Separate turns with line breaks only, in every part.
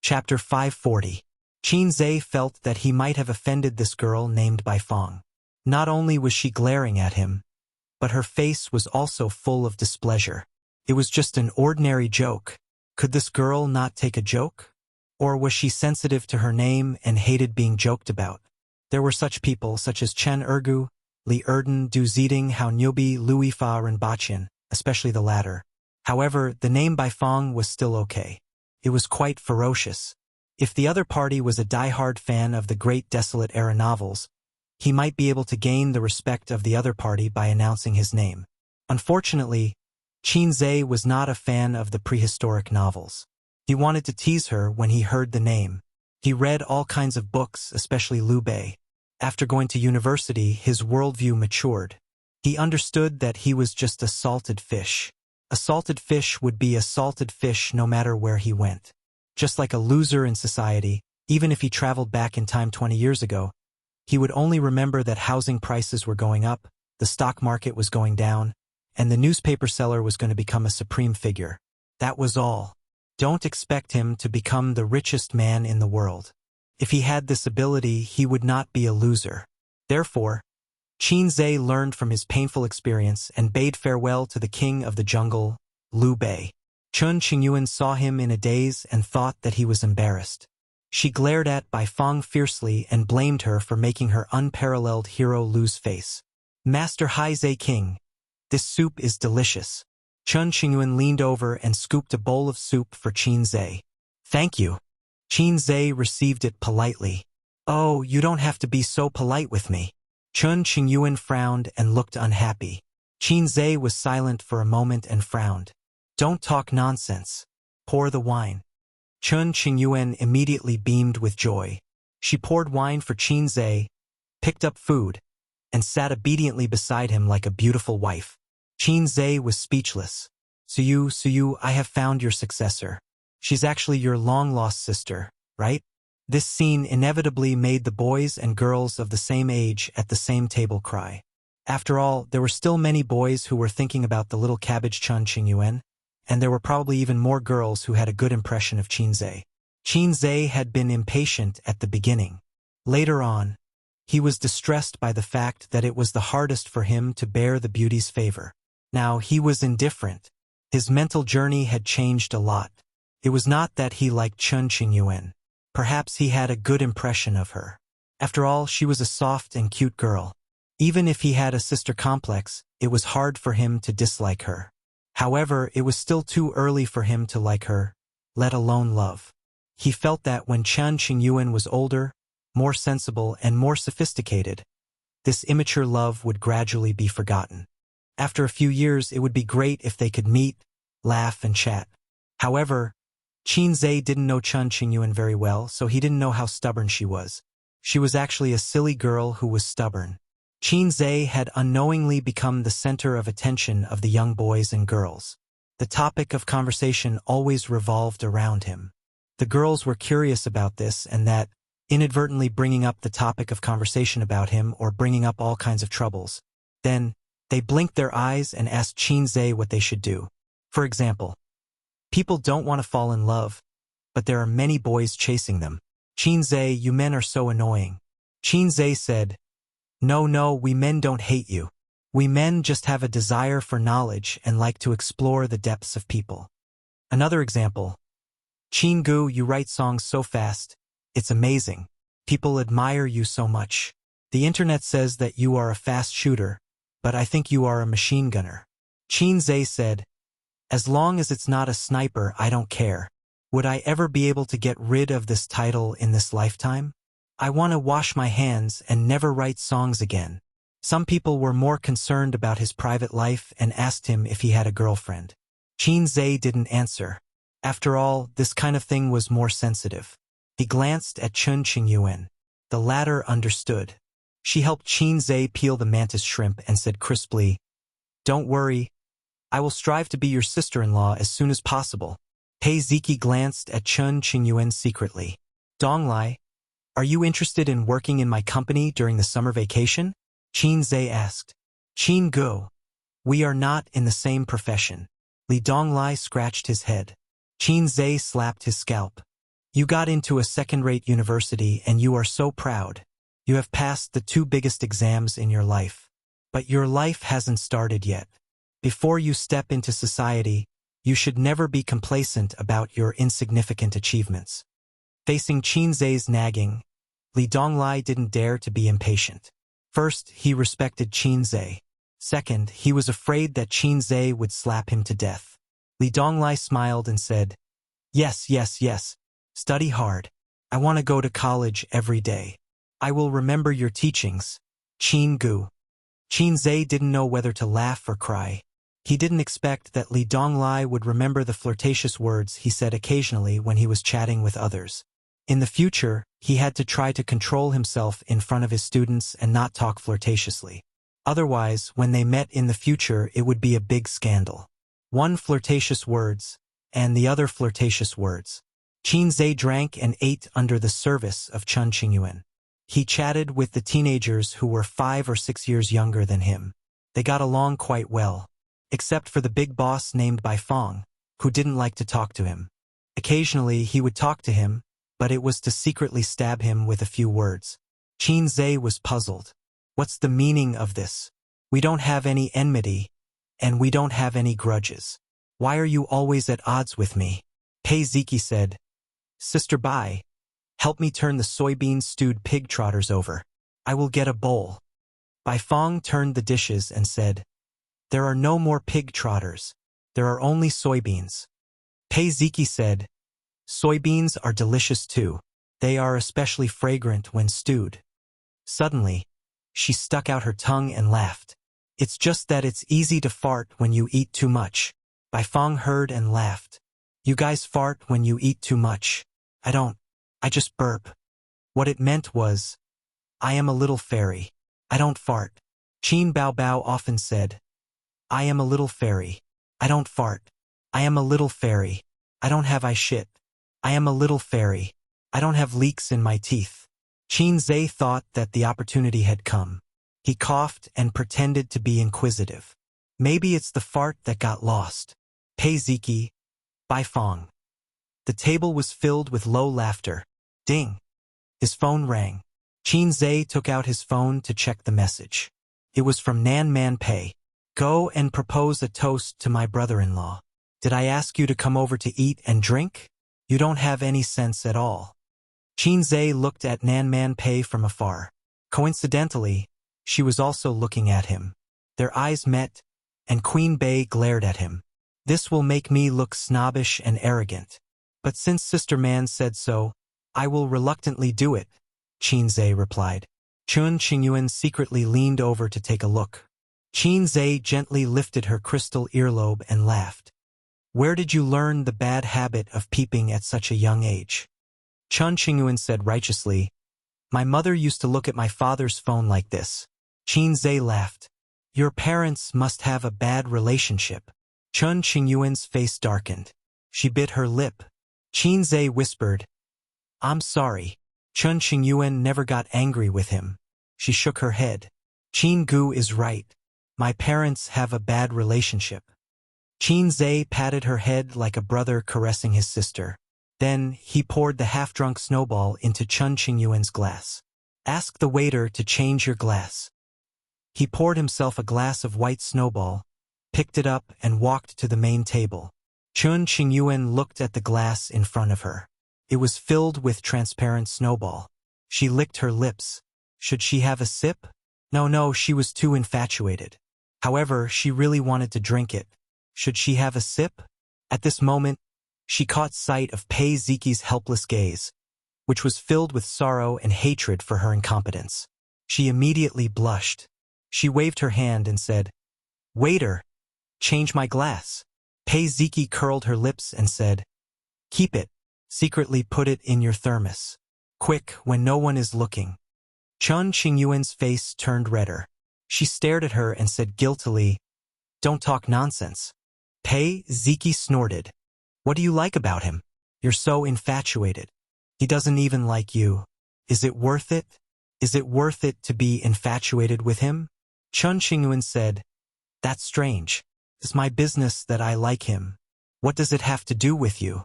Chapter 540. Qin Zhe felt that he might have offended this girl named Bai Fong. Not only was she glaring at him, but her face was also full of displeasure. It was just an ordinary joke. Could this girl not take a joke? Or was she sensitive to her name and hated being joked about? There were such people such as Chen Ergu, Li Erden, Du Ziding, Hao Nyobi, Lui Fa Rinpochen, especially the latter. However, the name Bai Fong was still okay. It was quite ferocious. If the other party was a die-hard fan of the great desolate era novels, he might be able to gain the respect of the other party by announcing his name. Unfortunately, Qin Zhe was not a fan of the prehistoric novels. He wanted to tease her when he heard the name. He read all kinds of books, especially Liu Bei. After going to university, his worldview matured. He understood that he was just a salted fish. A salted fish would be a salted fish no matter where he went. Just like a loser in society, even if he traveled back in time 20 years ago, he would only remember that housing prices were going up, the stock market was going down, and the newspaper seller was going to become a supreme figure. That was all. Don't expect him to become the richest man in the world. If he had this ability, he would not be a loser. Therefore, Qin Zhe learned from his painful experience and bade farewell to the king of the jungle, Liu Bei. Chen Qingyuan saw him in a daze and thought that he was embarrassed. She glared at Bai Fong fiercely and blamed her for making her unparalleled hero lose face. Master Hai Zhe King, this soup is delicious. Chen Qingyuan leaned over and scooped a bowl of soup for Qin Zhe. Thank you. Qin Zhe received it politely. Oh, you don't have to be so polite with me. Chen Qingyuan frowned and looked unhappy. Qin Zhe was silent for a moment and frowned. Don't talk nonsense. Pour the wine. Chen Qingyuan immediately beamed with joy. She poured wine for Qin Zhe, picked up food, and sat obediently beside him like a beautiful wife. Qin Zhe was speechless. Suyu, I have found your successor. She's actually your long-lost sister, right? This scene inevitably made the boys and girls of the same age at the same table cry. After all, there were still many boys who were thinking about the little cabbage Chen Qingyuan, and there were probably even more girls who had a good impression of Qin Zhe. Qin Zhe had been impatient at the beginning. Later on, he was distressed by the fact that it was the hardest for him to bear the beauty's favor. Now he was indifferent. His mental journey had changed a lot. It was not that he liked Chen Qingyuan. Perhaps he had a good impression of her. After all, she was a soft and cute girl. Even if he had a sister complex, it was hard for him to dislike her. However, it was still too early for him to like her, let alone love. He felt that when Chen Qingyuan was older, more sensible and more sophisticated, this immature love would gradually be forgotten. After a few years, it would be great if they could meet, laugh, and chat. However, Qin Zhe didn't know Chen Qingyuan very well, so he didn't know how stubborn she was. She was actually a silly girl who was stubborn. Qin Zhe had unknowingly become the center of attention of the young boys and girls. The topic of conversation always revolved around him. The girls were curious about this and that, inadvertently bringing up the topic of conversation about him or bringing up all kinds of troubles. Then, they blinked their eyes and asked Qin Zhe what they should do. For example, people don't want to fall in love, but there are many boys chasing them. Qin Zhe, you men are so annoying. Qin Zhe said, No, we men don't hate you. We men just have a desire for knowledge and like to explore the depths of people. Another example. Qin Gu, you write songs so fast. It's amazing. People admire you so much. The internet says that you are a fast shooter, but I think you are a machine gunner. Qin Zhe said, As long as it's not a sniper, I don't care. Would I ever be able to get rid of this title in this lifetime? I want to wash my hands and never write songs again. Some people were more concerned about his private life and asked him if he had a girlfriend. Qin Zhe didn't answer. After all, this kind of thing was more sensitive. He glanced at Chen Qingyuan. The latter understood. She helped Qin Zhe peel the mantis shrimp and said crisply, Don't worry. I will strive to be your sister-in-law as soon as possible. Pei Ziki glanced at Chen Qingyuan secretly. Donglai, are you interested in working in my company during the summer vacation? Qin Zhe asked. Qin Gu, we are not in the same profession. Li Donglai scratched his head. Qin Zhe slapped his scalp. You got into a second-rate university and you are so proud. You have passed the 2 biggest exams in your life. But your life hasn't started yet. Before you step into society, you should never be complacent about your insignificant achievements. Facing Qinzai's nagging, Li Donglai didn't dare to be impatient. First, he respected Qinzai. Second, he was afraid that Qinzai would slap him to death. Li Donglai smiled and said, "Yes, yes, yes. Study hard. I want to go to college every day. I will remember your teachings, Qin Gu." Qinzai didn't know whether to laugh or cry. He didn't expect that Li Donglai would remember the flirtatious words he said occasionally when he was chatting with others. In the future, he had to try to control himself in front of his students and not talk flirtatiously. Otherwise, when they met in the future, it would be a big scandal. One flirtatious words, and the other flirtatious words. Qinzai drank and ate under the service of Chen Qingyuan. He chatted with the teenagers who were 5 or 6 years younger than him. They got along quite well, except for the big boss named Bai Fong, who didn't like to talk to him. Occasionally, he would talk to him, but it was to secretly stab him with a few words. Qinzai was puzzled. What's the meaning of this? We don't have any enmity, and we don't have any grudges. Why are you always at odds with me? Pei Ziki said, "Sister Bai, help me turn the soybean-stewed pig trotters over. I will get a bowl." Bai Fong turned the dishes and said, "There are no more pig trotters. There are only soybeans." Pei Ziki said, "Soybeans are delicious too. They are especially fragrant when stewed." Suddenly, she stuck out her tongue and laughed. "It's just that it's easy to fart when you eat too much." Bai Fong heard and laughed. "You guys fart when you eat too much. I don't. I just burp." What it meant was, "I am a little fairy. I don't fart." Qin Bao Bao often said, "I am a little fairy. I don't fart. I am a little fairy. I don't have I shit. I am a little fairy. I don't have leaks in my teeth." Qinzai thought that the opportunity had come. He coughed and pretended to be inquisitive. "Maybe it's the fart that got lost." Pei Ziki, Bai Fong. The table was filled with low laughter. Ding! His phone rang. Qinzai took out his phone to check the message. It was from Nan Man Pei. "Go and propose a toast to my brother-in-law. Did I ask you to come over to eat and drink? You don't have any sense at all." Qinzai looked at Nan Man Pei from afar. Coincidentally, she was also looking at him. Their eyes met, and Queen Bei glared at him. "This will make me look snobbish and arrogant. But since Sister Man said so, I will reluctantly do it," Qinzai replied. Chen Qingyuan secretly leaned over to take a look. Qinzai gently lifted her crystal earlobe and laughed. "Where did you learn the bad habit of peeping at such a young age?" Chen Qingyuan said righteously, "My mother used to look at my father's phone like this." Qinzai laughed. "Your parents must have a bad relationship." Chen Qingyuan's face darkened. She bit her lip. Qinzai whispered, "I'm sorry." Chen Qingyuan never got angry with him. She shook her head. "Qin Gu is right. My parents have a bad relationship." Qinzai patted her head like a brother caressing his sister. Then he poured the half-drunk snowball into Chen Qingyuan's glass. "Ask the waiter to change your glass." He poured himself a glass of white snowball, picked it up and walked to the main table. Chen Qingyuan looked at the glass in front of her. It was filled with transparent snowball. She licked her lips. Should she have a sip? No, she was too infatuated. However, she really wanted to drink it. Should she have a sip? At this moment, she caught sight of Pei Ziki's helpless gaze, which was filled with sorrow and hatred for her incompetence. She immediately blushed. She waved her hand and said, "Waiter, change my glass." Pei Ziki curled her lips and said, "Keep it. Secretly put it in your thermos. Quick, when no one is looking." Chen Qingyuan's face turned redder. She stared at her and said guiltily, "Don't talk nonsense." Pei Ziki snorted. "What do you like about him? You're so infatuated. He doesn't even like you. Is it worth it? Is it worth it to be infatuated with him?" Chen Qingyuan said, "That's strange. It's my business that I like him. What does it have to do with you?"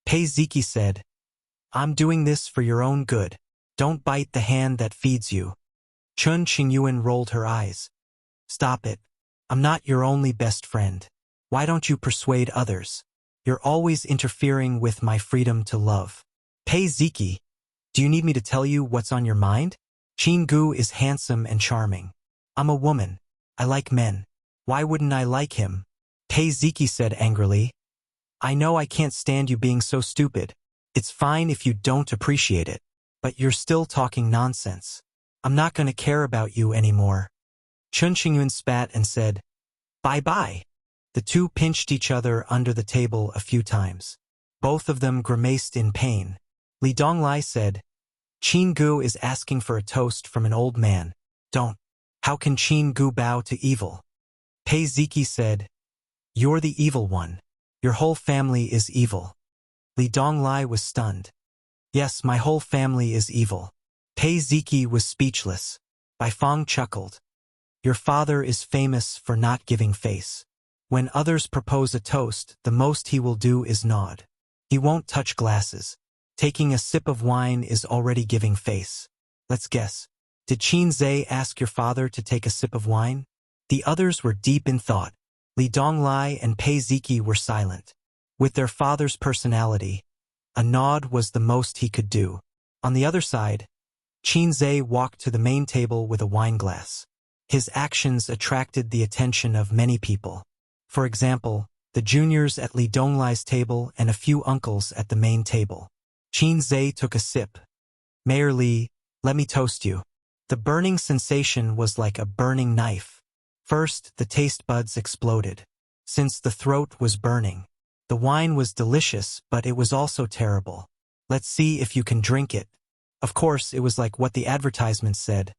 Pei Ziki said, I'm doing this for your own good. Don't bite the hand that feeds you. Chun Qingyuan rolled her eyes. Stop it. I'm not your only best friend. Why don't you persuade others? You're always interfering with my freedom to love. Pei Ziki, do you need me to tell you what's on your mind? Qin Gu is handsome and charming. I'm a woman. I like men. Why wouldn't I like him? Pei Ziki said angrily. I know I can't stand you being so stupid. It's fine if you don't appreciate it. But you're still talking nonsense. I'm not going to care about you anymore. Chun Qingyuan spat and said, Bye-bye. The two pinched each other under the table a few times. Both of them grimaced in pain. Li Donglai said, Qin Gu is asking for a toast from an old man. Don't. How can Qin Gu bow to evil? Pei Ziki said, You're the evil one. Your whole family is evil. Li Donglai was stunned. Yes, my whole family is evil. Pei Ziki was speechless. Bai Fong chuckled. Your father is famous for not giving face. When others propose a toast, the most he will do is nod. He won't touch glasses. Taking a sip of wine is already giving face. Let's guess. Did Qin Zhe ask your father to take a sip of wine? The others were deep in thought. Li Donglai and Pei Ziki were silent. With their father's personality, a nod was the most he could do. On the other side, Qin Zhe walked to the main table with a wine glass. His actions attracted the attention of many people. For example, the juniors at Li Donglai's table and a few uncles at the main table. Qin Zhe took a sip. Mayor Li, let me toast you. The burning sensation was like a burning knife. First, the taste buds exploded. Since the throat was burning. The wine was delicious, but it was also terrible. Let's see if you can drink it. Of course, it was like what the advertisement said.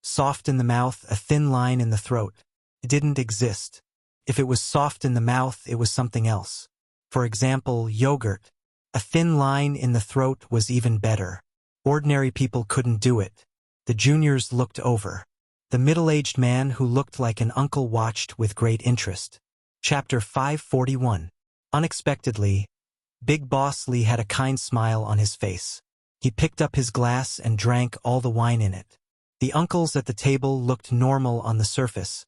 Soft in the mouth, a thin line in the throat. It didn't exist. If it was soft in the mouth, it was something else. For example, yogurt. A thin line in the throat was even better. Ordinary people couldn't do it. The juniors looked over. The middle-aged man who looked like an uncle watched with great interest. Chapter 541. Unexpectedly, Big Boss Li had a kind smile on his face. He picked up his glass and drank all the wine in it. The uncles at the table looked normal on the surface,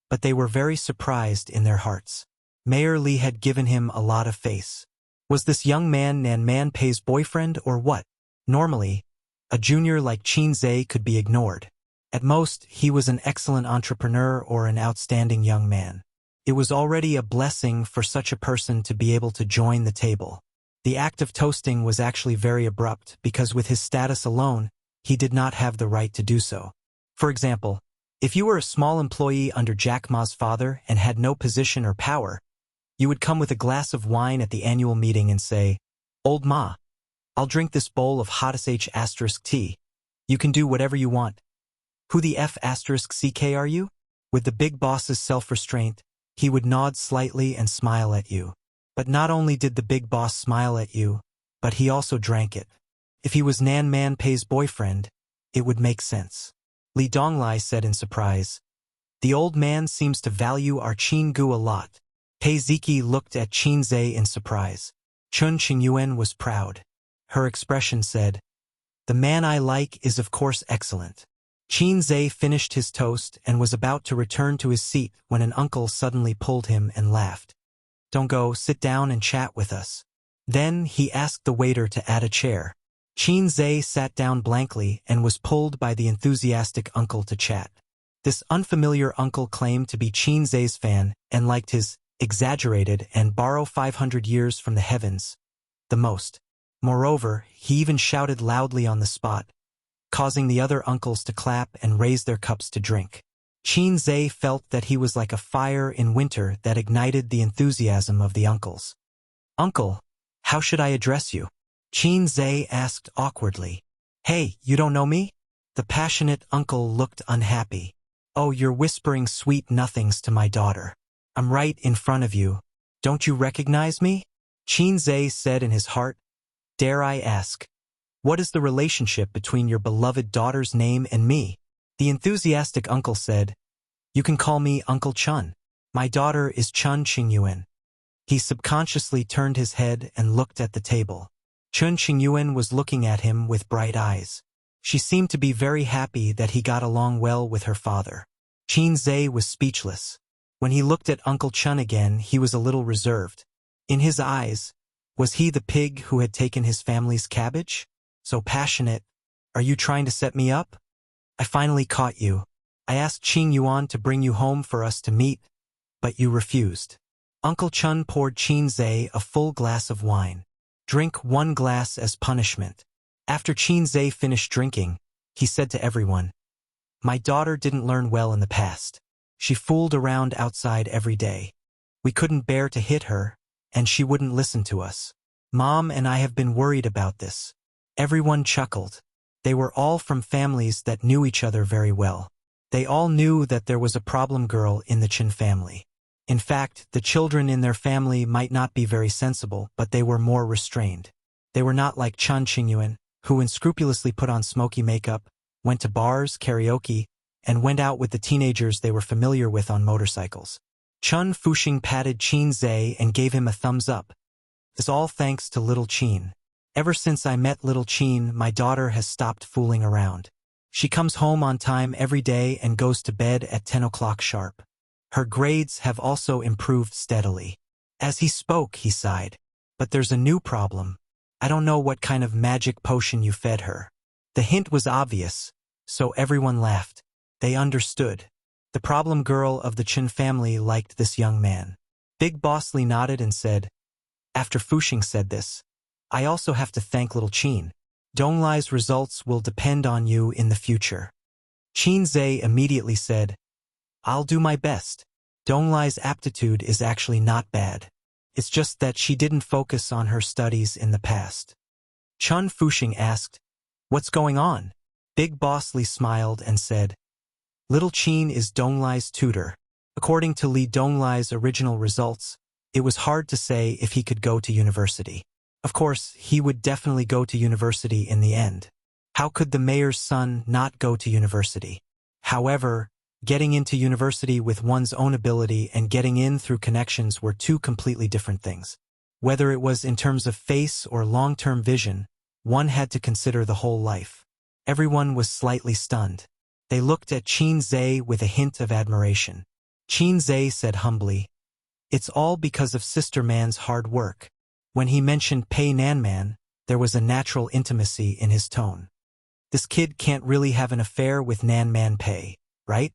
but they were very surprised in their hearts. Mayor Li had given him a lot of face. Was this young man Nan Man Pei's boyfriend or what? Normally, a junior like Qin Zhe could be ignored. At most, he was an excellent entrepreneur or an outstanding young man. It was already a blessing for such a person to be able to join the table. The act of toasting was actually very abrupt because with his status alone, he did not have the right to do so. For example, if you were a small employee under Jack Ma's father and had no position or power, you would come with a glass of wine at the annual meeting and say, Old Ma, I'll drink this bowl of hottest H** tea. You can do whatever you want. Who the F*** are you? With the big boss's self-restraint, he would nod slightly and smile at you. But not only did the big boss smile at you, but he also drank it. If he was Nan Man Pei's boyfriend, it would make sense. Li Donglai said in surprise. The old man seems to value our Qin Gu a lot. Pei Ziki looked at Qin Zhe in surprise. Chun Qingyuan was proud. Her expression said, The man I like is of course excellent. Qin Zhe finished his toast and was about to return to his seat when an uncle suddenly pulled him and laughed. Don't go, sit down and chat with us. Then he asked the waiter to add a chair. Qin Zhe sat down blankly and was pulled by the enthusiastic uncle to chat. This unfamiliar uncle claimed to be Qin Zhe's fan and liked his exaggerated and borrow 500 years from the heavens the most. Moreover, he even shouted loudly on the spot, causing the other uncles to clap and raise their cups to drink. Qin Zhe felt that he was like a fire in winter that ignited the enthusiasm of the uncles. Uncle, how should I address you? Qin Zhe asked awkwardly. Hey, you don't know me? The passionate uncle looked unhappy. Oh, you're whispering sweet nothings to my daughter. I'm right in front of you. Don't you recognize me? Qin Zhe said in his heart. Dare I ask, what is the relationship between your beloved daughter's name and me? The enthusiastic uncle said, You can call me Uncle Chun. My daughter is Chun Qingyuan. He subconsciously turned his head and looked at the table. Chun Qingyuan was looking at him with bright eyes. She seemed to be very happy that he got along well with her father. Qin Zhe was speechless. When he looked at Uncle Chun again, he was a little reserved. In his eyes, was he the pig who had taken his family's cabbage? So passionate. Are you trying to set me up? I finally caught you. I asked Qing Yuan to bring you home for us to meet, but you refused. Uncle Chun poured Qin Zhe a full glass of wine. Drink 1 glass as punishment. After Qin Zhe finished drinking, he said to everyone, My daughter didn't learn well in the past. She fooled around outside every day. We couldn't bear to hit her, and she wouldn't listen to us. Mom and I have been worried about this. Everyone chuckled. They were all from families that knew each other very well. They all knew that there was a problem girl in the Qin family. In fact, the children in their family might not be very sensible, but they were more restrained. They were not like Chun Qingyuan, who unscrupulously put on smoky makeup, went to bars, karaoke, and went out with the teenagers they were familiar with on motorcycles. Chun Fuxing patted Qin Zhe and gave him a thumbs up. This all thanks to little Qin. Ever since I met little Qin, my daughter has stopped fooling around. She comes home on time every day and goes to bed at 10 o'clock sharp. Her grades have also improved steadily. As he spoke, he sighed. But there's a new problem. I don't know what kind of magic potion you fed her. The hint was obvious, so everyone laughed. They understood. The problem girl of the Qin family liked this young man. Big Boss Li nodded and said, After Fuxing said this, I also have to thank little Qin. Donglai's results will depend on you in the future. Qin Zhe immediately said, I'll do my best. Donglai's aptitude is actually not bad. It's just that she didn't focus on her studies in the past. Chun Fuxing asked, What's going on? Big Boss Li smiled and said, Little Qin is Donglai's tutor. According to Li Donglai's original results, it was hard to say if he could go to university. Of course, he would definitely go to university in the end. How could the mayor's son not go to university? However, getting into university with one's own ability and getting in through connections were two completely different things. Whether it was in terms of face or long-term vision, one had to consider the whole life. Everyone was slightly stunned. They looked at Qin Zhe with a hint of admiration. Qin Zhe said humbly, It's all because of Sister Man's hard work. When he mentioned Pei Nanman, there was a natural intimacy in his tone. This kid can't really have an affair with Nanman Pei, right?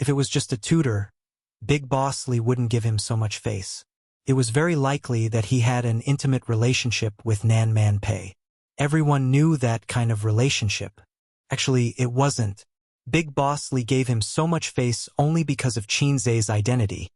If it was just a tutor, Big Boss Li wouldn't give him so much face. It was very likely that he had an intimate relationship with Nanman Pei. Everyone knew that kind of relationship. Actually, it wasn't. Big Boss Li gave him so much face only because of Qin Zhe's identity.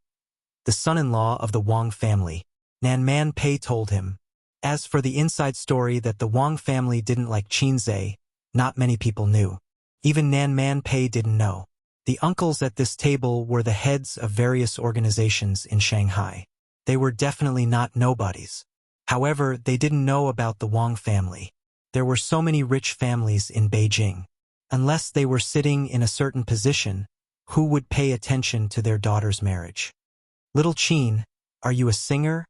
The son-in-law of the Wang family. Nanman Pei told him. As for the inside story that the Wang family didn't like Qin Zhe, not many people knew. Even Nanman Pei didn't know. The uncles at this table were the heads of various organizations in Shanghai. They were definitely not nobodies. However, they didn't know about the Wang family. There were so many rich families in Beijing. Unless they were sitting in a certain position, who would pay attention to their daughter's marriage? Little Qin, are you a singer,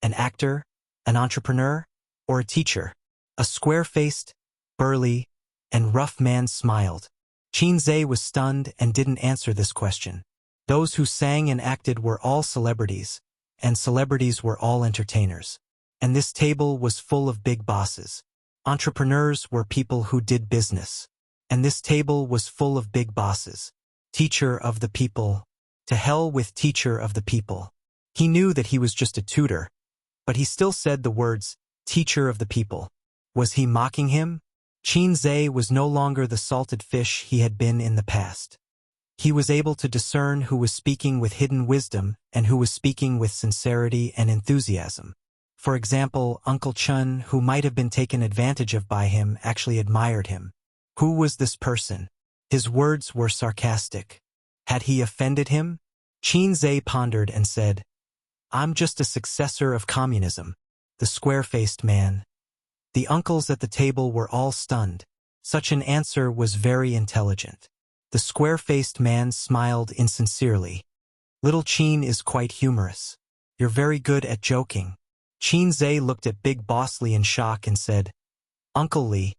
an actor, an entrepreneur, or a teacher? A square-faced, burly, and rough man smiled. Qin Zhe was stunned and didn't answer this question. Those who sang and acted were all celebrities, and celebrities were all entertainers. And this table was full of big bosses. Entrepreneurs were people who did business. And this table was full of big bosses. Teacher of the people. To hell with teacher of the people. He knew that he was just a tutor, but he still said the words, teacher of the people. Was he mocking him? Qin Zhe was no longer the salted fish he had been in the past. He was able to discern who was speaking with hidden wisdom and who was speaking with sincerity and enthusiasm. For example, Uncle Chun, who might have been taken advantage of by him, actually admired him. Who was this person? His words were sarcastic. Had he offended him? Qin Zhe pondered and said, I'm just a successor of communism. The square-faced man. The uncles at the table were all stunned. Such an answer was very intelligent. The square-faced man smiled insincerely. Little Qin is quite humorous. You're very good at joking. Zhe looked at Big Boss Li in shock and said, Uncle Li,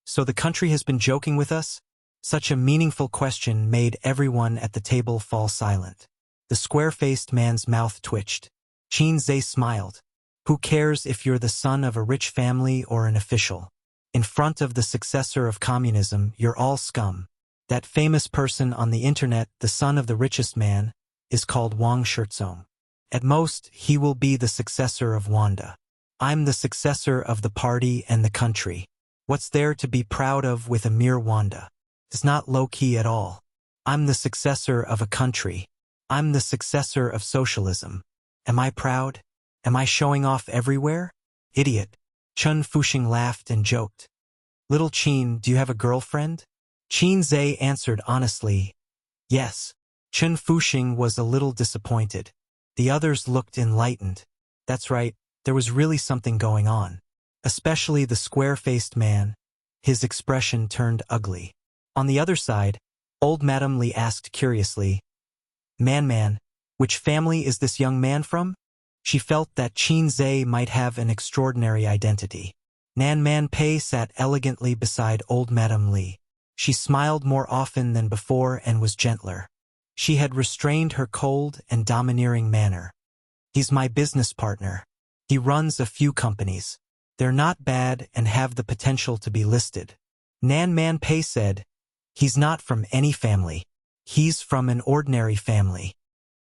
so the country has been joking with us? Such a meaningful question made everyone at the table fall silent. The square-faced man's mouth twitched. Zhe smiled. Who cares if you're the son of a rich family or an official? In front of the successor of communism, you're all scum. That famous person on the internet, the son of the richest man, is called Wang Shizong. At most, he will be the successor of Wanda. I'm the successor of the party and the country. What's there to be proud of with a mere Wanda? It's not low-key at all. I'm the successor of a country. I'm the successor of socialism. Am I proud? Am I showing off everywhere? Idiot. Chun Fuxing laughed and joked. Little Qin, do you have a girlfriend? Zhe answered honestly, yes. Chun Fuxing was a little disappointed. The others looked enlightened. That's right, there was really something going on. Especially the square-faced man. His expression turned ugly. On the other side, old Madame Li asked curiously, Man, which family is this young man from? She felt that Zhe might have an extraordinary identity. Man Pei sat elegantly beside old Madame Li. She smiled more often than before and was gentler. She had restrained her cold and domineering manner. He's my business partner. He runs a few companies. They're not bad and have the potential to be listed. Man Pei said, He's not from any family. He's from an ordinary family.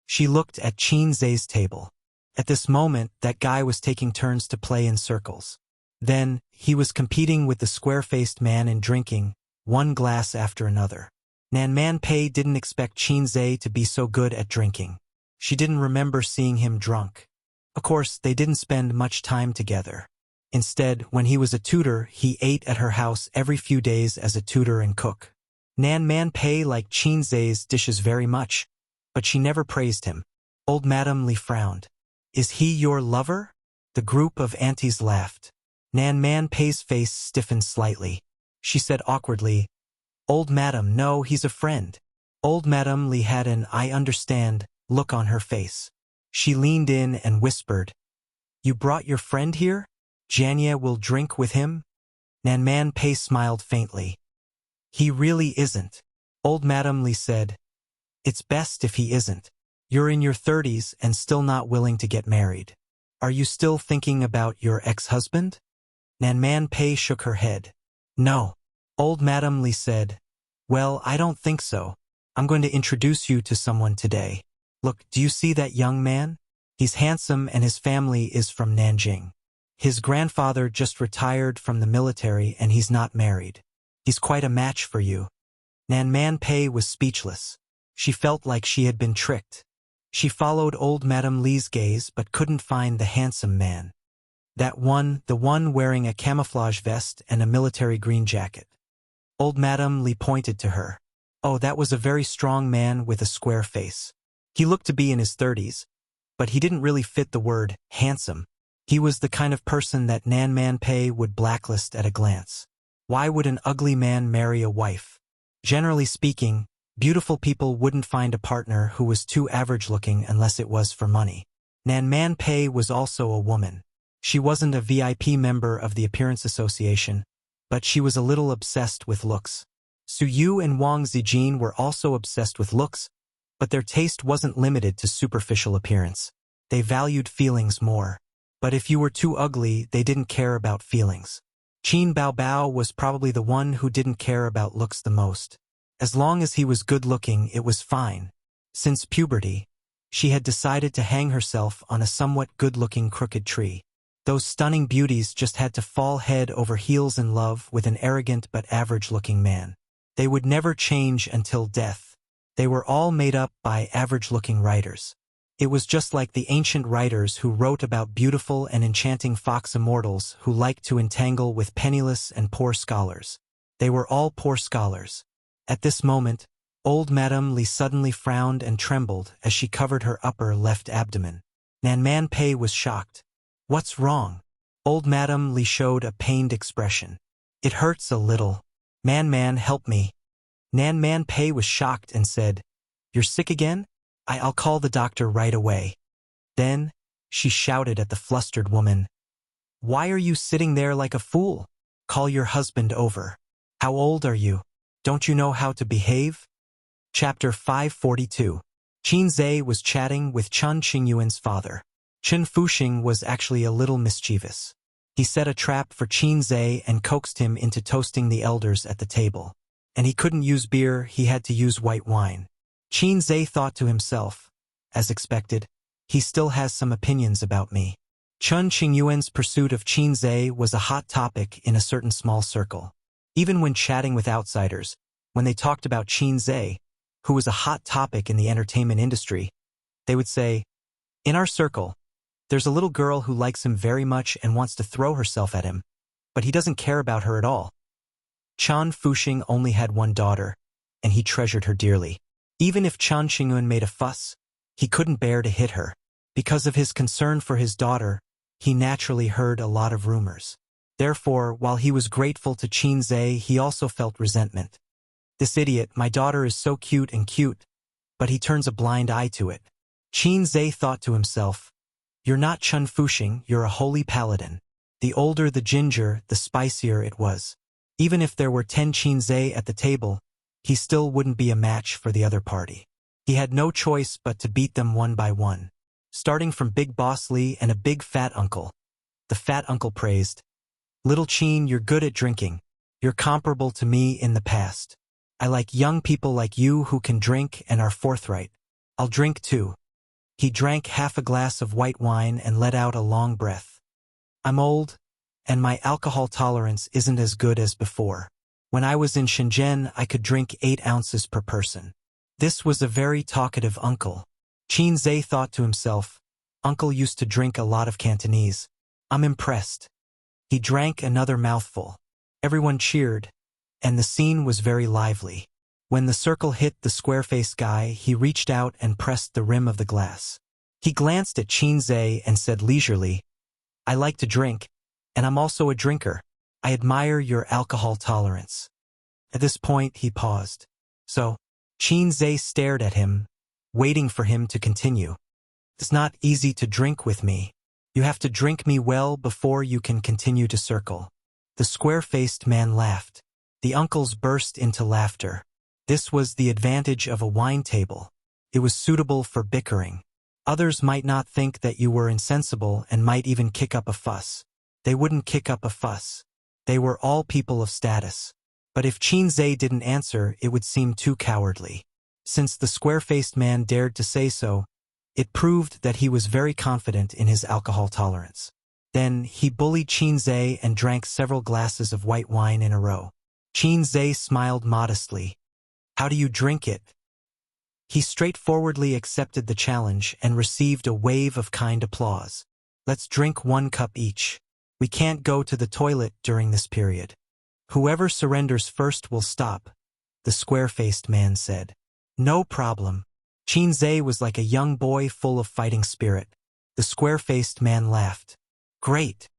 She looked at Zhe's table. At this moment, that guy was taking turns to play in circles. Then, he was competing with the square-faced man in drinking, one glass after another. Man Pei didn't expect Zhe to be so good at drinking. She didn't remember seeing him drunk. Of course, they didn't spend much time together. Instead, when he was a tutor, he ate at her house every few days as a tutor and cook. Man Pei liked Zhe's dishes very much, but she never praised him. Old Madame Li frowned. Is he your lover? The group of aunties laughed. Man Pei's face stiffened slightly. She said awkwardly, Old Madam, no, he's a friend. Old Madame Li had an I understand look on her face. She leaned in and whispered, You brought your friend here? Janya will drink with him? Man Pei smiled faintly. He really isn't. Old Madame Li said, It's best if he isn't. You're in your 30s and still not willing to get married. Are you still thinking about your ex-husband? Man Pei shook her head. No. Old Madame Li said, Well, I don't think so. I'm going to introduce you to someone today. Look, do you see that young man? He's handsome and his family is from Nanjing. His grandfather just retired from the military and he's not married. He's quite a match for you. Man Pei was speechless. She felt like she had been tricked. She followed old Madame Li's gaze but couldn't find the handsome man. The one wearing a camouflage vest and a military green jacket. Old Madame Li pointed to her. Oh, that was a very strong man with a square face. He looked to be in his 30s, but he didn't really fit the word handsome. He was the kind of person that Man Pei would blacklist at a glance. Why would an ugly man marry a wife? Generally speaking, beautiful people wouldn't find a partner who was too average-looking unless it was for money. Man Pei was also a woman. She wasn't a VIP member of the Appearance Association, but she was a little obsessed with looks. Su Yu and Wang Zijin were also obsessed with looks, but their taste wasn't limited to superficial appearance. They valued feelings more. But if you were too ugly, they didn't care about feelings. Qin Baobao was probably the one who didn't care about looks the most. As long as he was good-looking, it was fine. Since puberty, she had decided to hang herself on a somewhat good-looking crooked tree. Those stunning beauties just had to fall head over heels in love with an arrogant but average-looking man. They would never change until death. They were all made up by average-looking writers. It was just like the ancient writers who wrote about beautiful and enchanting fox immortals who liked to entangle with penniless and poor scholars. They were all poor scholars. At this moment, old Madame Li suddenly frowned and trembled as she covered her upper left abdomen. Man Pei was shocked. What's wrong? Old Madame Li showed a pained expression. It hurts a little. Man, help me. Man Pei was shocked and said, You're sick again? I'll call the doctor right away. Then, She shouted at the flustered woman. "Why are you sitting there like a fool? Call your husband over. How old are you? Don't you know how to behave?" Chapter 542. Qin Zhe was chatting with Chen Qingyuan's father. Chen Fuxing was actually a little mischievous. He set a trap for Qin Zhe and coaxed him into toasting the elders at the table. And he couldn't use beer, he had to use white wine. Qin Zhe thought to himself, as expected, he still has some opinions about me. Chen Qingyuan's pursuit of Qin Zhe was a hot topic in a certain small circle. Even when chatting with outsiders, when they talked about Qin Zhe, who was a hot topic in the entertainment industry, they would say, "In our circle, there's a little girl who likes him very much and wants to throw herself at him, but he doesn't care about her at all." Chen Fuxing only had one daughter, and he treasured her dearly. Even if Chen Qingyuan made a fuss, he couldn't bear to hit her. Because of his concern for his daughter, he naturally heard a lot of rumors. Therefore, while he was grateful to Qin Zhe, he also felt resentment. "This idiot, my daughter is so cute, but he turns a blind eye to it." Qin Zhe thought to himself, "You're not Chen Fuxing, you're a holy paladin." The older the ginger, the spicier it was. Even if there were 10 Qin Zhe at the table, he still wouldn't be a match for the other party. He had no choice but to beat them one by one. Starting from Big Boss Li and a big fat uncle. The fat uncle praised, "Little Qin, you're good at drinking. You're comparable to me in the past. I like young people like you who can drink and are forthright. I'll drink too." He drank half a glass of white wine and let out a long breath. "I'm old, and my alcohol tolerance isn't as good as before. When I was in Shenzhen, I could drink 8 ounces per person." This was a very talkative uncle. Qin Zhe thought to himself, "Uncle used to drink a lot of Cantonese. I'm impressed." He drank another mouthful. Everyone cheered, and the scene was very lively. When the circle hit the square-faced guy, he reached out and pressed the rim of the glass. He glanced at Qin Zhe and said leisurely, "I like to drink, and I'm also a drinker. I admire your alcohol tolerance." At this point, he paused. "So?" Qin Zhe stared at him, waiting for him to continue. "It's not easy to drink with me. You have to drink me well before you can continue to circle." The square-faced man laughed. The uncles burst into laughter. This was the advantage of a wine table. It was suitable for bickering. Others might not think that you were insensible and might even kick up a fuss. They wouldn't kick up a fuss. They were all people of status. But if Qin Zhe didn't answer, it would seem too cowardly. Since the square-faced man dared to say so, it proved that he was very confident in his alcohol tolerance. Then he bullied Qin Zhe and drank several glasses of white wine in a row. Qin Zhe smiled modestly. "How do you drink it?" He straightforwardly accepted the challenge and received a wave of kind applause. "Let's drink 1 cup each. We can't go to the toilet during this period. Whoever surrenders first will stop," the square-faced man said. "No problem." Qin Zhe was like a young boy full of fighting spirit. The square-faced man laughed. "Great."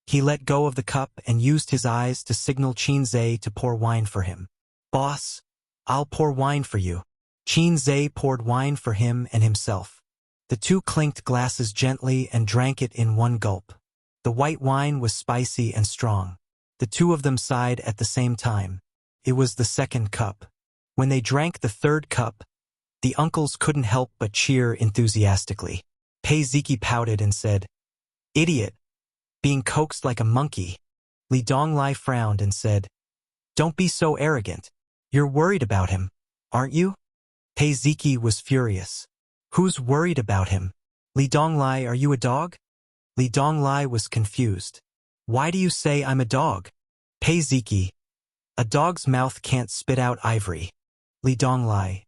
He let go of the cup and used his eyes to signal Qin Zhe to pour wine for him. "Boss, I'll pour wine for you." Qin Zhe poured wine for him and himself. The two clinked glasses gently and drank it in one gulp. The white wine was spicy and strong. The two of them sighed at the same time. It was the second cup. When they drank the third cup, the uncles couldn't help but cheer enthusiastically. Pei Ziki pouted and said, "Idiot, being coaxed like a monkey." Li Donglai frowned and said, "Don't be so arrogant. You're worried about him, aren't you?" Pei Ziki was furious. "Who's worried about him? Li Donglai, are you a dog?" Li Donglai was confused. "Why do you say I'm a dog?" Pei Ziki, "A dog's mouth can't spit out ivory." Li Donglai.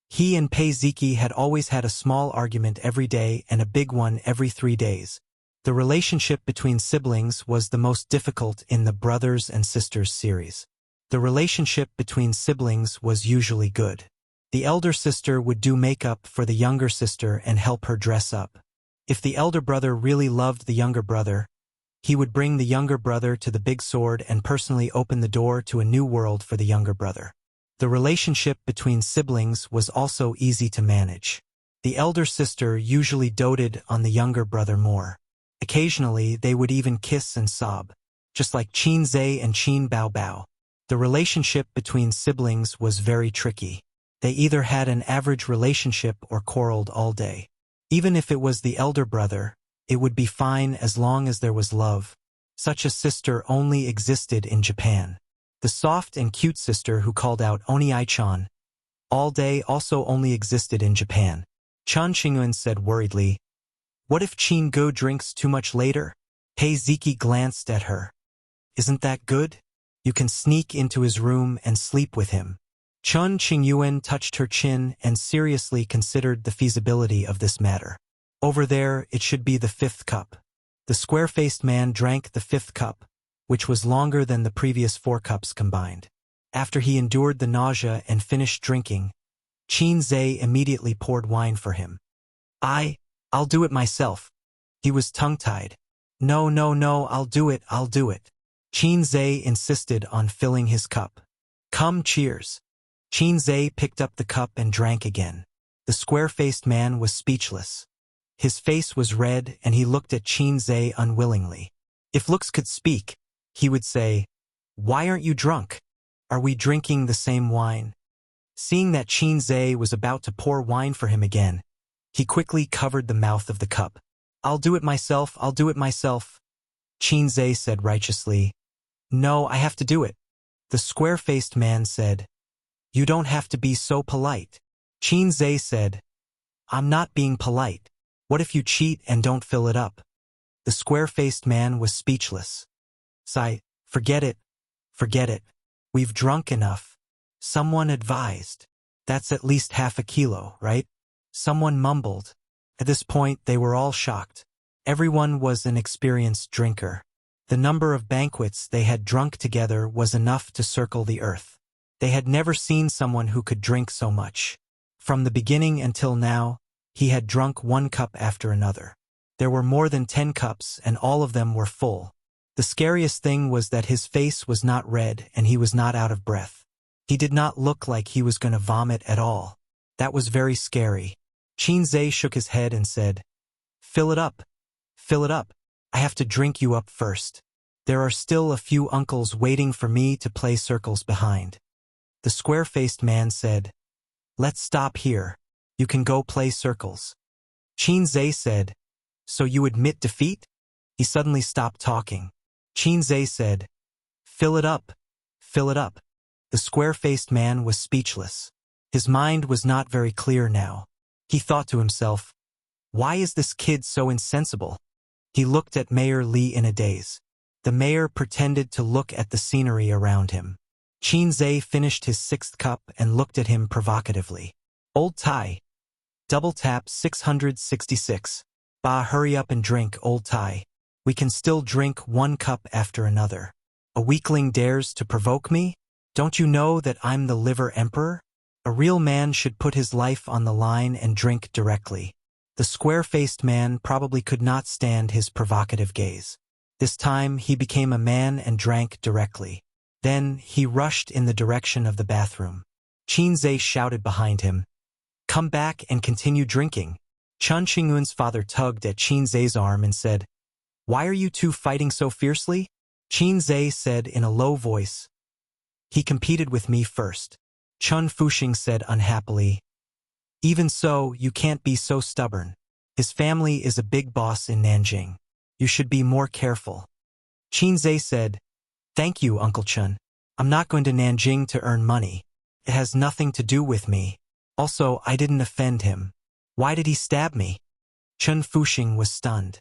He and Pei Ziki had always had a small argument every day and a big one every 3 days. The relationship between siblings was the most difficult in the brothers and sisters series. The relationship between siblings was usually good. The elder sister would do makeup for the younger sister and help her dress up. If the elder brother really loved the younger brother, he would bring the younger brother to the big sword and personally open the door to a new world for the younger brother. The relationship between siblings was also easy to manage. The elder sister usually doted on the younger brother more. Occasionally, they would even kiss and sob, just like Qin Zhe and Qin Bao Bao. The relationship between siblings was very tricky. They either had an average relationship or quarreled all day. Even if it was the elder brother, it would be fine as long as there was love. Such a sister only existed in Japan. The soft and cute sister who called out Oniai-chan all day also only existed in Japan. Chan Qingyun said worriedly, "What if Qin Go drinks too much later?" Hei Ziki glanced at her. "Isn't that good? You can sneak into his room and sleep with him." Chun Qingyuan touched her chin and seriously considered the feasibility of this matter. "Over there, it should be the 5th cup." The square-faced man drank the 5th cup, which was longer than the previous 4 cups combined. After he endured the nausea and finished drinking, Qin Zhe immediately poured wine for him. I'll do it myself." He was tongue-tied. No, I'll do it. Qin Zhe insisted on filling his cup. "Come, cheers." Qin Zhe picked up the cup and drank again. The square-faced man was speechless. His face was red and he looked at Qin Zhe unwillingly. If looks could speak, he would say, "Why aren't you drunk? Are we drinking the same wine?" Seeing that Qin Zhe was about to pour wine for him again, he quickly covered the mouth of the cup. I'll do it myself. Qin Zhe said righteously. "No, I have to do it." The square-faced man said, "You don't have to be so polite." Qin Zhe said, "I'm not being polite. What if you cheat and don't fill it up?" The square-faced man was speechless. Sigh, forget it. We've drunk enough. Someone advised. That's at least half a kilo, right? Someone mumbled. At this point, they were all shocked. Everyone was an experienced drinker. The number of banquets they had drunk together was enough to circle the earth. They had never seen someone who could drink so much. From the beginning until now, he had drunk 1 cup after another. There were more than 10 cups, and all of them were full. The scariest thing was that his face was not red and he was not out of breath. He did not look like he was going to vomit at all. That was very scary. Qin Zhe shook his head and said, Fill it up. I have to drink you up first. There are still a few uncles waiting for me to play circles behind." The square-faced man said, "Let's stop here. You can go play circles." Qin Zhe said, "So you admit defeat?" He suddenly stopped talking. Qin Zhe said, Fill it up. The square-faced man was speechless. His mind was not very clear now. He thought to himself, "Why is this kid so insensible?" He looked at Mayor Li in a daze. The mayor pretended to look at the scenery around him. Qin Zhe finished his 6th cup and looked at him provocatively. "Old Tai." Double tap 666. "Bah, hurry up and drink, Old Tai. We can still drink 1 cup after another. A weakling dares to provoke me? Don't you know that I'm the liver emperor? A real man should put his life on the line and drink directly." The square-faced man probably could not stand his provocative gaze. This time he became a man and drank directly. Then he rushed in the direction of the bathroom. Qin Zhe shouted behind him, "Come back and continue drinking." Chun Qingyun's father tugged at Qin Zhe's arm and said, "Why are you two fighting so fiercely?" Qin Zhe said in a low voice, "He competed with me first." Chun Fuxing said unhappily, "Even so, you can't be so stubborn. His family is a big boss in Nanjing. You should be more careful." Qin Zhe said, "Thank you, Uncle Chun. I'm not going to Nanjing to earn money. It has nothing to do with me. Also, I didn't offend him. Why did he stab me?" Chun Fuxing was stunned.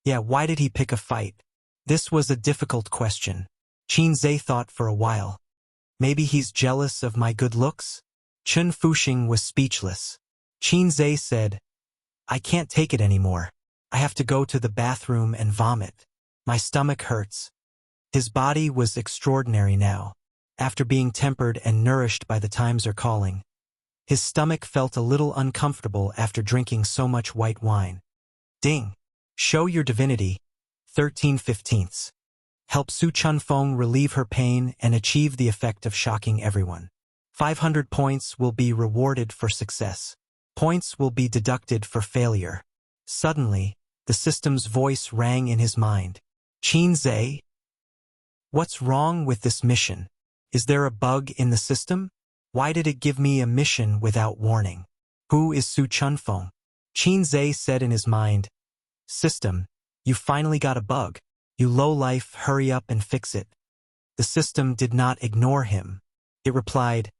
Yeah, why did he pick a fight? This was a difficult question. Qin Zhe thought for a while. Maybe he's jealous of my good looks? Chun Fuxing was speechless. Qin Zhe said, "I can't take it anymore. I have to go to the bathroom and vomit. My stomach hurts." His body was extraordinary now. After being tempered and nourished by the times are calling, his stomach felt a little uncomfortable after drinking so much white wine. Ding! Show your divinity. 13/15. Help Su Chunfeng relieve her pain and achieve the effect of shocking everyone. 500 points will be rewarded for success. Points will be deducted for failure. Suddenly, the system's voice rang in his mind. Qinze? What's wrong with this mission? Is there a bug in the system? Why did it give me a mission without warning? Who is Su Chunfeng? Qinze said in his mind, System, you finally got a bug. You lowlife, hurry up and fix it. The system did not ignore him. It replied,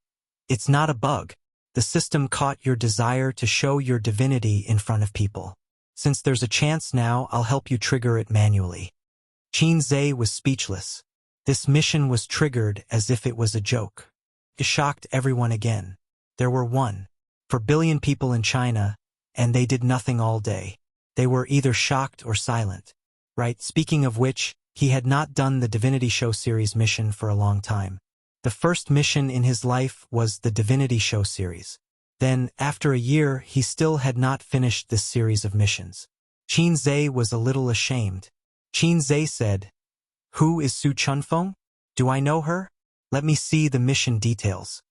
It's not a bug. The system caught your desire to show your divinity in front of people. Since there's a chance now, I'll help you trigger it manually. Qinze was speechless. This mission was triggered as if it was a joke. It shocked everyone again. There were 1.4 billion people in China, and they did nothing all day. They were either shocked or silent. Right, speaking of which, he had not done the Divinity Show series mission for a long time. The first mission in his life was the Divinity Show series. Then, after a year, he still had not finished this series of missions. Qinze was a little ashamed. Qinze said, Who is Su Chunfeng? Do I know her? Let me see the mission details.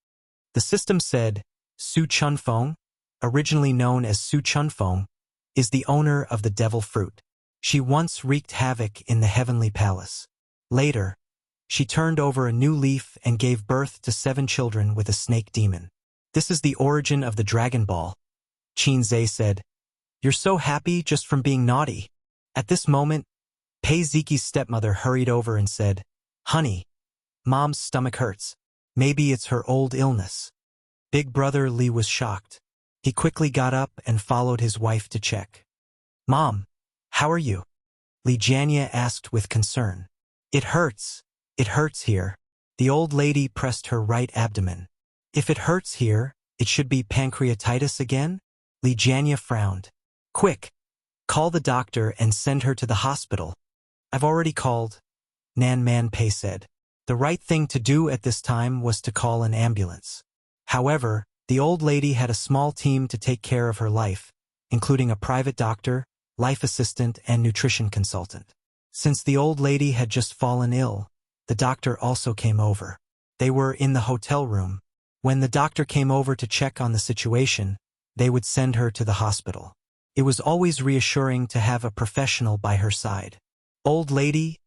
The system said, Su Chunfeng, originally known as Su Chunfeng, is the owner of the devil fruit. She once wreaked havoc in the heavenly palace. Later, she turned over a new leaf and gave birth to 7 children with a snake demon. This is the origin of the Dragon Ball. Qinze said, You're so happy just from being naughty. At this moment, Pei Ziqi's stepmother hurried over and said, Honey, Mom's stomach hurts. Maybe it's her old illness. Big brother Li was shocked. He quickly got up and followed his wife to check. Mom, how are you? Li Jianya asked with concern. It hurts. It hurts here. The old lady pressed her right abdomen. If it hurts here, it should be pancreatitis again? Li Jianya frowned. Quick, call the doctor and send her to the hospital. I've already called, Nan Man Pei said. The right thing to do at this time was to call an ambulance. However, the old lady had a small team to take care of her life, including a private doctor, life assistant, and nutrition consultant. Since the old lady had just fallen ill, the doctor also came over. They were in the hotel room. When the doctor came over to check on the situation, they would send her to the hospital. It was always reassuring to have a professional by her side. Old lady,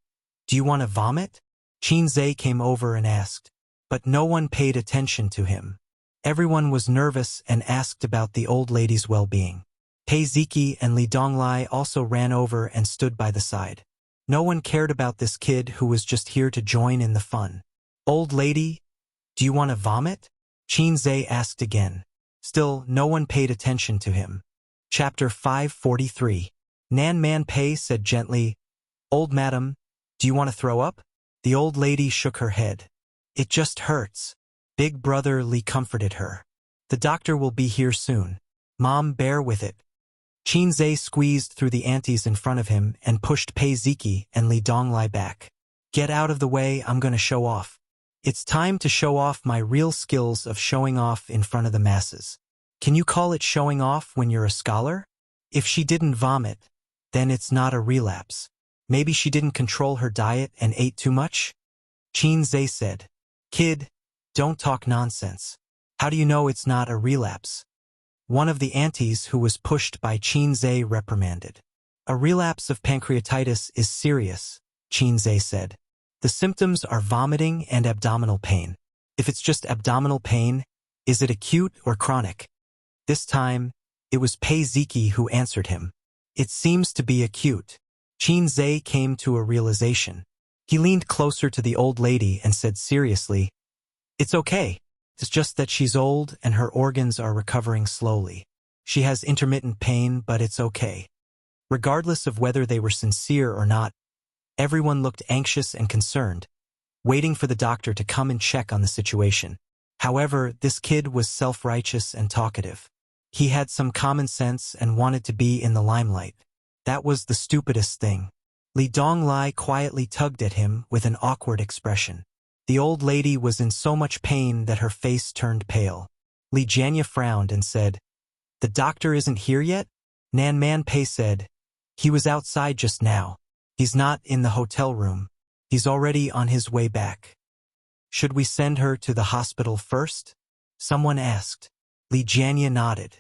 do you want to vomit? Qinze came over and asked, but no one paid attention to him. Everyone was nervous and asked about the old lady's well-being. Pei Ziqi and Li Donglai also ran over and stood by the side. No one cared about this kid who was just here to join in the fun. Old lady, do you want to vomit? Qinze asked again. Still, no one paid attention to him. Chapter 543. Nan Man Pei said gently, Old madam, do you want to throw up? The old lady shook her head. It just hurts. Big brother Li comforted her. The doctor will be here soon. Mom, bear with it. Qinze squeezed through the aunties in front of him and pushed Pei Ziqi and Li Donglai back. Get out of the way, I'm gonna show off. It's time to show off my real skills of showing off in front of the masses. Can you call it showing off when you're a scholar? If she didn't vomit, then it's not a relapse. Maybe she didn't control her diet and ate too much? Qinze said. Kid, don't talk nonsense. How do you know it's not a relapse? One of the aunties who was pushed by Qinze reprimanded. A relapse of pancreatitis is serious, Qinze said. The symptoms are vomiting and abdominal pain. If it's just abdominal pain, is it acute or chronic? This time, it was Pei Ziqi who answered him. It seems to be acute. Qinze came to a realization. He leaned closer to the old lady and said seriously, It's okay. It's just that she's old and her organs are recovering slowly. She has intermittent pain, but it's okay. Regardless of whether they were sincere or not, everyone looked anxious and concerned, waiting for the doctor to come and check on the situation. However, this kid was self-righteous and talkative. He had some common sense and wanted to be in the limelight. That was the stupidest thing. Li Donglai quietly tugged at him with an awkward expression. The old lady was in so much pain that her face turned pale. Li Jianya frowned and said, The doctor isn't here yet? Nan Man Pei said, He was outside just now. He's not in the hotel room. He's already on his way back. Should we send her to the hospital first? Someone asked. Li Jianya nodded.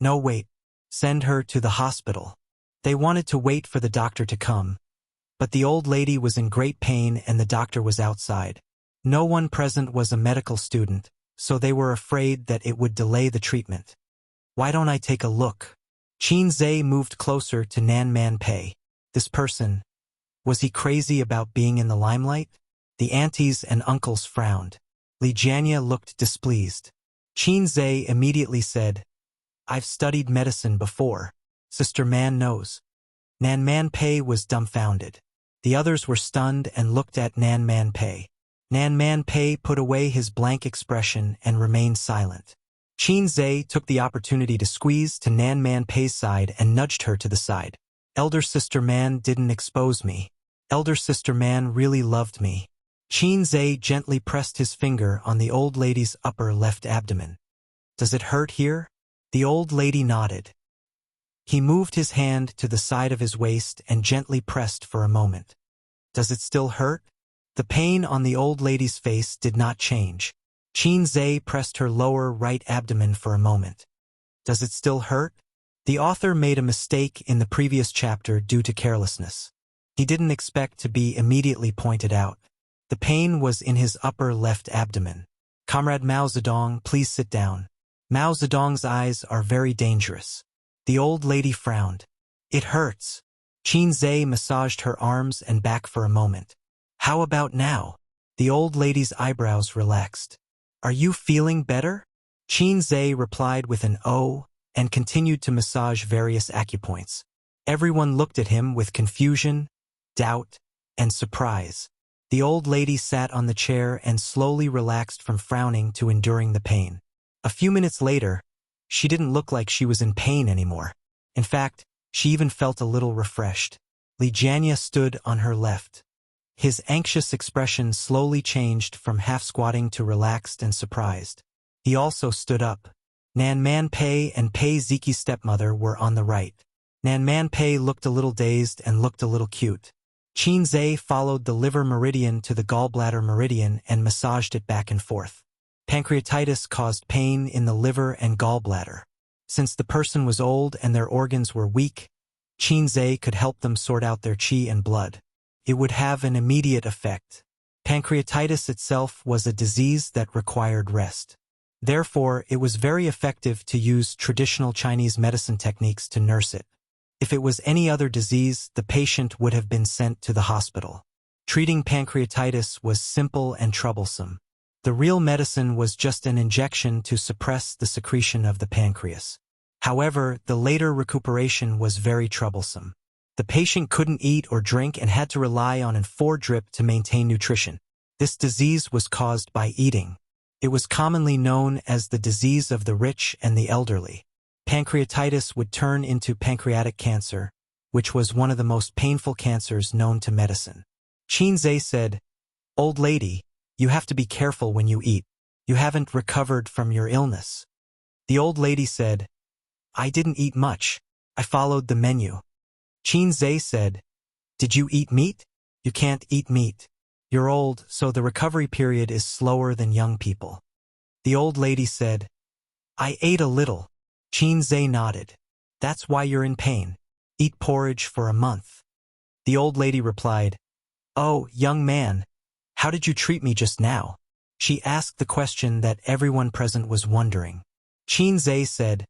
No, wait. Send her to the hospital. They wanted to wait for the doctor to come, but the old lady was in great pain and the doctor was outside. No one present was a medical student, so they were afraid that it would delay the treatment. Why don't I take a look? Qin Zhe moved closer to Nan Man Pei. This person, was he crazy about being in the limelight? The aunties and uncles frowned. Li Jianya looked displeased. Qin Zhe immediately said, I've studied medicine before. Sister Man knows. Nan Man Pei was dumbfounded. The others were stunned and looked at Nan Man Pei. Nan Man Pei put away his blank expression and remained silent. Qin Zhe took the opportunity to squeeze to Nan Man Pei's side and nudged her to the side. Elder Sister Man didn't expose me. Elder Sister Man really loved me. Qin Zhe gently pressed his finger on the old lady's upper left abdomen. Does it hurt here? The old lady nodded. He moved his hand to the side of his waist and gently pressed for a moment. Does it still hurt? The pain on the old lady's face did not change. Qin Zhe pressed her lower right abdomen for a moment. Does it still hurt? The author made a mistake in the previous chapter due to carelessness. He didn't expect to be immediately pointed out. The pain was in his upper left abdomen. Comrade Mao Zedong, please sit down. Mao Zedong's eyes are very dangerous. The old lady frowned. It hurts. Qin Zhe massaged her arms and back for a moment. How about now? The old lady's eyebrows relaxed. Are you feeling better? Qin Zhe replied with an "oh" and continued to massage various acupoints. Everyone looked at him with confusion, doubt, and surprise. The old lady sat on the chair and slowly relaxed from frowning to enduring the pain. A few minutes later, she didn't look like she was in pain anymore. In fact, she even felt a little refreshed. Li Jianya stood on her left. His anxious expression slowly changed from half-squatting to relaxed and surprised. He also stood up. Nan Man Pei and Pei Ziki's stepmother were on the right. Nan Man Pei looked a little dazed and looked a little cute. Qin Zhe followed the liver meridian to the gallbladder meridian and massaged it back and forth. Pancreatitis caused pain in the liver and gallbladder. Since the person was old and their organs were weak, Qin Zhe could help them sort out their qi and blood. It would have an immediate effect. Pancreatitis itself was a disease that required rest. Therefore, it was very effective to use traditional Chinese medicine techniques to nurse it. If it was any other disease, the patient would have been sent to the hospital. Treating pancreatitis was simple and troublesome. The real medicine was just an injection to suppress the secretion of the pancreas. However, the later recuperation was very troublesome. The patient couldn't eat or drink and had to rely on a drip to maintain nutrition. This disease was caused by eating. It was commonly known as the disease of the rich and the elderly. Pancreatitis would turn into pancreatic cancer, which was one of the most painful cancers known to medicine. Qin Zhe said, "Old lady, you have to be careful when you eat. You haven't recovered from your illness." The old lady said, "I didn't eat much. I followed the menu." Qin Zhe said, "Did you eat meat? You can't eat meat. You're old, so the recovery period is slower than young people." The old lady said, "I ate a little." Qin Zhe nodded. "That's why you're in pain. Eat porridge for a month." The old lady replied, "Oh, young man, how did you treat me just now?" She asked the question that everyone present was wondering. Qin Zhe said,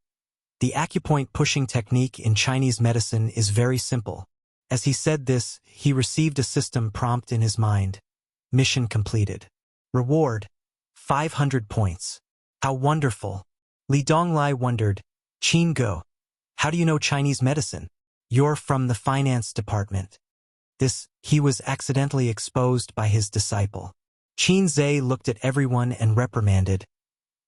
"The acupoint pushing technique in Chinese medicine is very simple." As he said this, he received a system prompt in his mind. Mission completed. Reward, 500 points. How wonderful. Li Donglai wondered, "Qin Go, how do you know Chinese medicine? You're from the finance department." He was accidentally exposed by his disciple. Qin Zhe looked at everyone and reprimanded,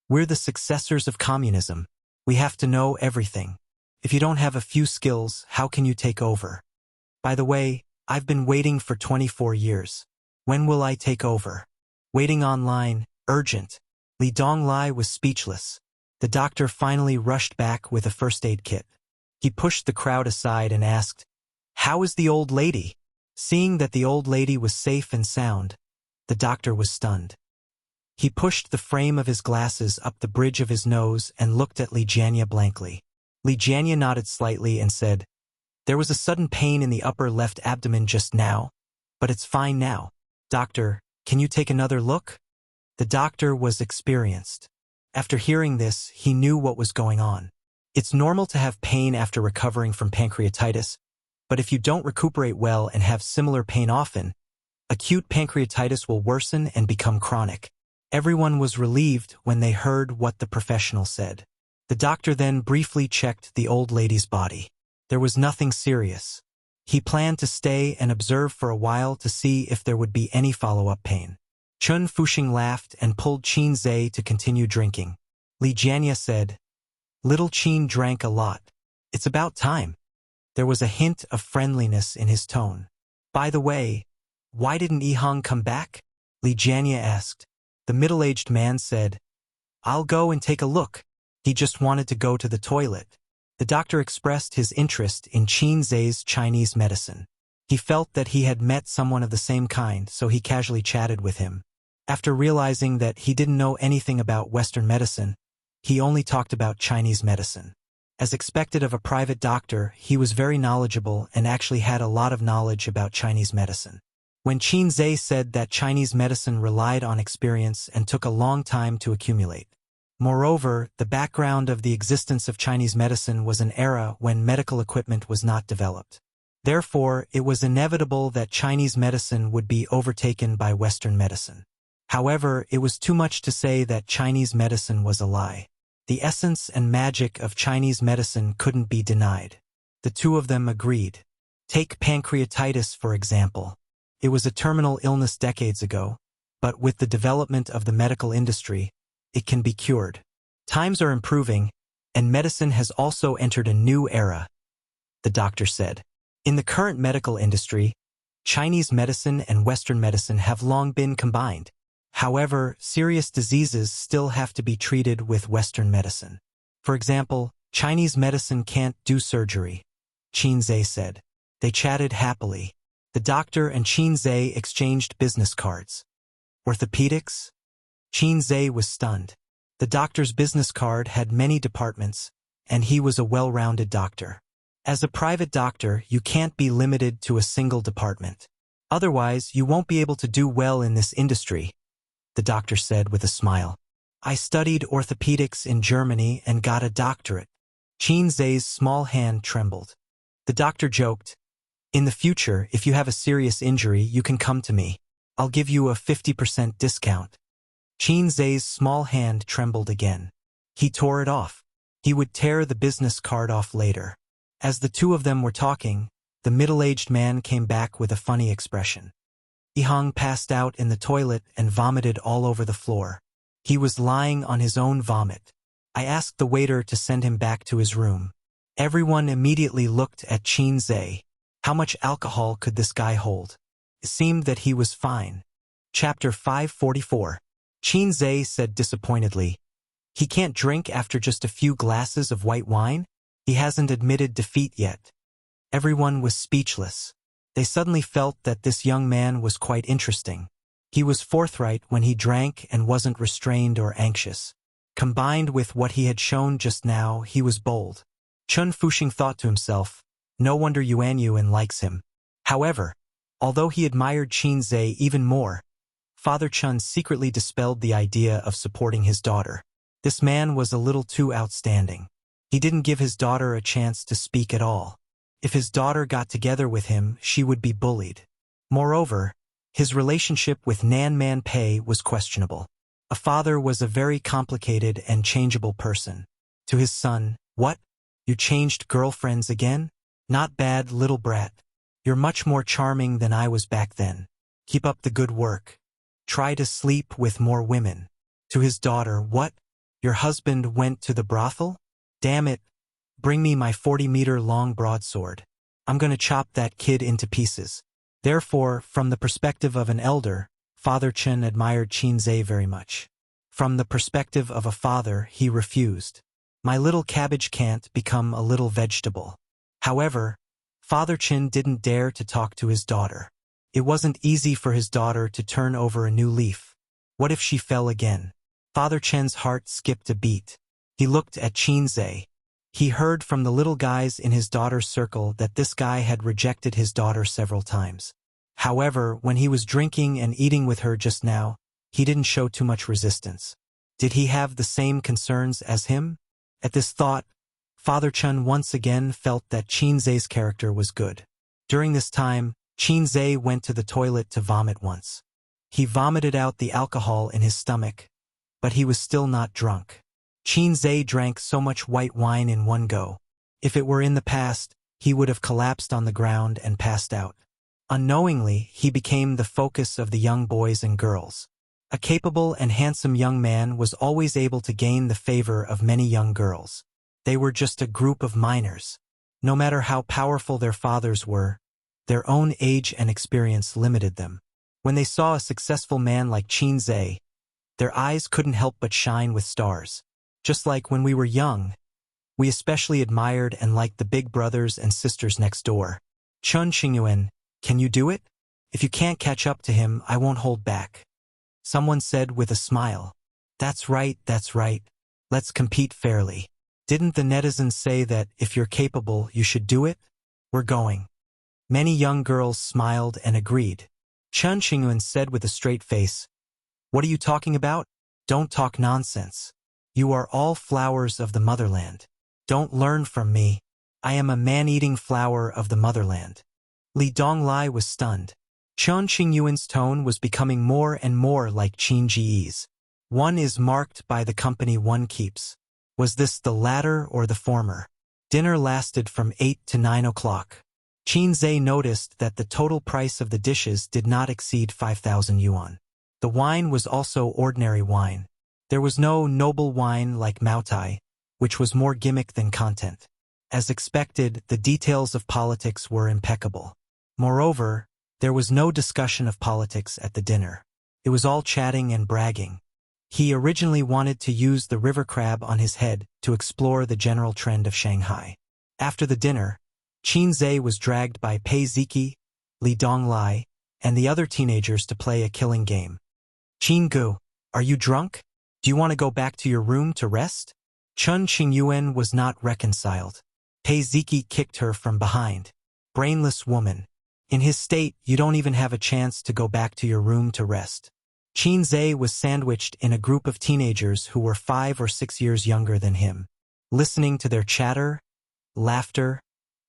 "We're the successors of communism. We have to know everything. If you don't have a few skills, how can you take over? By the way, I've been waiting for 24 years. When will I take over? Waiting online, urgent." Li Donglai was speechless. The doctor finally rushed back with a first aid kit. He pushed the crowd aside and asked, "How is the old lady?" Seeing that the old lady was safe and sound, the doctor was stunned. He pushed the frame of his glasses up the bridge of his nose and looked at Li Jianya blankly. Li Jianya nodded slightly and said, "There was a sudden pain in the upper left abdomen just now, but it's fine now. Doctor, can you take another look?" The doctor was experienced. After hearing this, he knew what was going on. It's normal to have pain after recovering from pancreatitis, but if you don't recuperate well and have similar pain often, acute pancreatitis will worsen and become chronic. Everyone was relieved when they heard what the professional said. The doctor then briefly checked the old lady's body. There was nothing serious. He planned to stay and observe for a while to see if there would be any follow-up pain. Chun Fuxing laughed and pulled Qin Zhe to continue drinking. Li Jianya said, "Little Qin drank a lot. It's about time." There was a hint of friendliness in his tone. "By the way, why didn't Yihang come back?" Li Jianya asked. The middle-aged man said, "I'll go and take a look. He just wanted to go to the toilet." The doctor expressed his interest in Qin Zhe's Chinese medicine. He felt that he had met someone of the same kind, so he casually chatted with him. After realizing that he didn't know anything about Western medicine, he only talked about Chinese medicine. As expected of a private doctor, he was very knowledgeable and actually had a lot of knowledge about Chinese medicine. When Qin Zhe said that Chinese medicine relied on experience and took a long time to accumulate. Moreover, the background of the existence of Chinese medicine was an era when medical equipment was not developed. Therefore, it was inevitable that Chinese medicine would be overtaken by Western medicine. However, it was too much to say that Chinese medicine was a lie. The essence and magic of Chinese medicine couldn't be denied. The two of them agreed. Take pancreatitis, for example. It was a terminal illness decades ago, but with the development of the medical industry, it can be cured. Times are improving, and medicine has also entered a new era, the doctor said. In the current medical industry, Chinese medicine and Western medicine have long been combined. However, serious diseases still have to be treated with Western medicine. For example, Chinese medicine can't do surgery, Qin Zhe said. They chatted happily. The doctor and Qin Zhe exchanged business cards. Orthopedics? Qin Zhe was stunned. The doctor's business card had many departments, and he was a well-rounded doctor. As a private doctor, you can't be limited to a single department. Otherwise, you won't be able to do well in this industry, the doctor said with a smile. I studied orthopedics in Germany and got a doctorate. Qin Zhe's small hand trembled. The doctor joked, "In the future, if you have a serious injury, you can come to me. I'll give you a 50% discount." Qin Zhe's small hand trembled again. He tore it off. He would tear the business card off later. As the two of them were talking, the middle-aged man came back with a funny expression. Yihang passed out in the toilet and vomited all over the floor. He was lying on his own vomit. I asked the waiter to send him back to his room. Everyone immediately looked at Qin Zhe. How much alcohol could this guy hold? It seemed that he was fine. Chapter 544. Qin Zhe said disappointedly, "He can't drink after just a few glasses of white wine? He hasn't admitted defeat yet." Everyone was speechless. They suddenly felt that this young man was quite interesting. He was forthright when he drank and wasn't restrained or anxious. Combined with what he had shown just now, he was bold. Chun Fuxing thought to himself, no wonder Yuan Yuan likes him. However, although he admired Qin Zhe even more, Father Chun secretly dispelled the idea of supporting his daughter. This man was a little too outstanding. He didn't give his daughter a chance to speak at all. If his daughter got together with him, she would be bullied. Moreover, his relationship with Nan Man Pei was questionable. A father was a very complicated and changeable person. To his son, "What? You changed girlfriends again? Not bad, little brat. You're much more charming than I was back then. Keep up the good work. Try to sleep with more women." To his daughter, "What? Your husband went to the brothel? Damn it. Bring me my 40-meter-long broadsword. I'm gonna chop that kid into pieces." Therefore, from the perspective of an elder, Father Chen admired Qin Zhe very much. From the perspective of a father, he refused. My little cabbage can't become a little vegetable. However, Father Chen didn't dare to talk to his daughter. It wasn't easy for his daughter to turn over a new leaf. What if she fell again? Father Chen's heart skipped a beat. He looked at Qin Zhe. He heard from the little guys in his daughter's circle that this guy had rejected his daughter several times. However, when he was drinking and eating with her just now, he didn't show too much resistance. Did he have the same concerns as him? At this thought, Father Chun once again felt that Qinzai's character was good. During this time, Qinzai went to the toilet to vomit once. He vomited out the alcohol in his stomach, but he was still not drunk. Qinzai drank so much white wine in one go. If it were in the past, he would have collapsed on the ground and passed out. Unknowingly, he became the focus of the young boys and girls. A capable and handsome young man was always able to gain the favor of many young girls. They were just a group of minors. No matter how powerful their fathers were, their own age and experience limited them. When they saw a successful man like Qinzai, their eyes couldn't help but shine with stars. Just like when we were young, we especially admired and liked the big brothers and sisters next door. Chun Xingyuan, can you do it? If you can't catch up to him, I won't hold back. Someone said with a smile. That's right, that's right. Let's compete fairly. Didn't the netizens say that if you're capable, you should do it? We're going. Many young girls smiled and agreed. Chun Xingyuan said with a straight face, What are you talking about? Don't talk nonsense. You are all flowers of the motherland. Don't learn from me. I am a man-eating flower of the motherland. Li Donglai was stunned. Chun Xingyuan's tone was becoming more and more like Qin Ji's. One is marked by the company one keeps. Was this the latter or the former? Dinner lasted from 8 to 9 o'clock. Qinzai noticed that the total price of the dishes did not exceed 5,000 yuan. The wine was also ordinary wine. There was no noble wine like Maotai, which was more gimmick than content. As expected, the details of politics were impeccable. Moreover, there was no discussion of politics at the dinner. It was all chatting and bragging. He originally wanted to use the river crab on his head to explore the general trend of Shanghai. After the dinner, Qinzai was dragged by Pei Ziki, Li Donglai, and the other teenagers to play a killing game. Qingu, are you drunk? Do you want to go back to your room to rest? Chun Xingyuan was not reconciled. Pei Ziki kicked her from behind. Brainless woman. In his state, you don't even have a chance to go back to your room to rest. Qinzai was sandwiched in a group of teenagers who were 5 or 6 years younger than him. Listening to their chatter, laughter,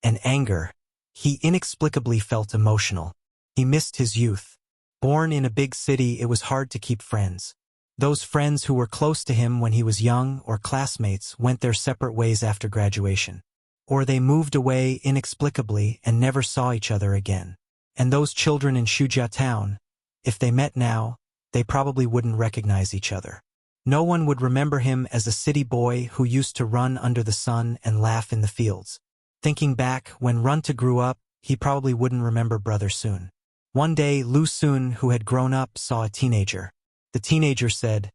and anger, he inexplicably felt emotional. He missed his youth. Born in a big city, it was hard to keep friends. Those friends who were close to him when he was young or classmates went their separate ways after graduation. Or they moved away inexplicably and never saw each other again. And those children in Shujia town, if they met now, they probably wouldn't recognize each other. No one would remember him as a city boy who used to run under the sun and laugh in the fields. Thinking back, when Runta grew up, he probably wouldn't remember Brother Sun. One day, Lu Sun, who had grown up, saw a teenager. The teenager said,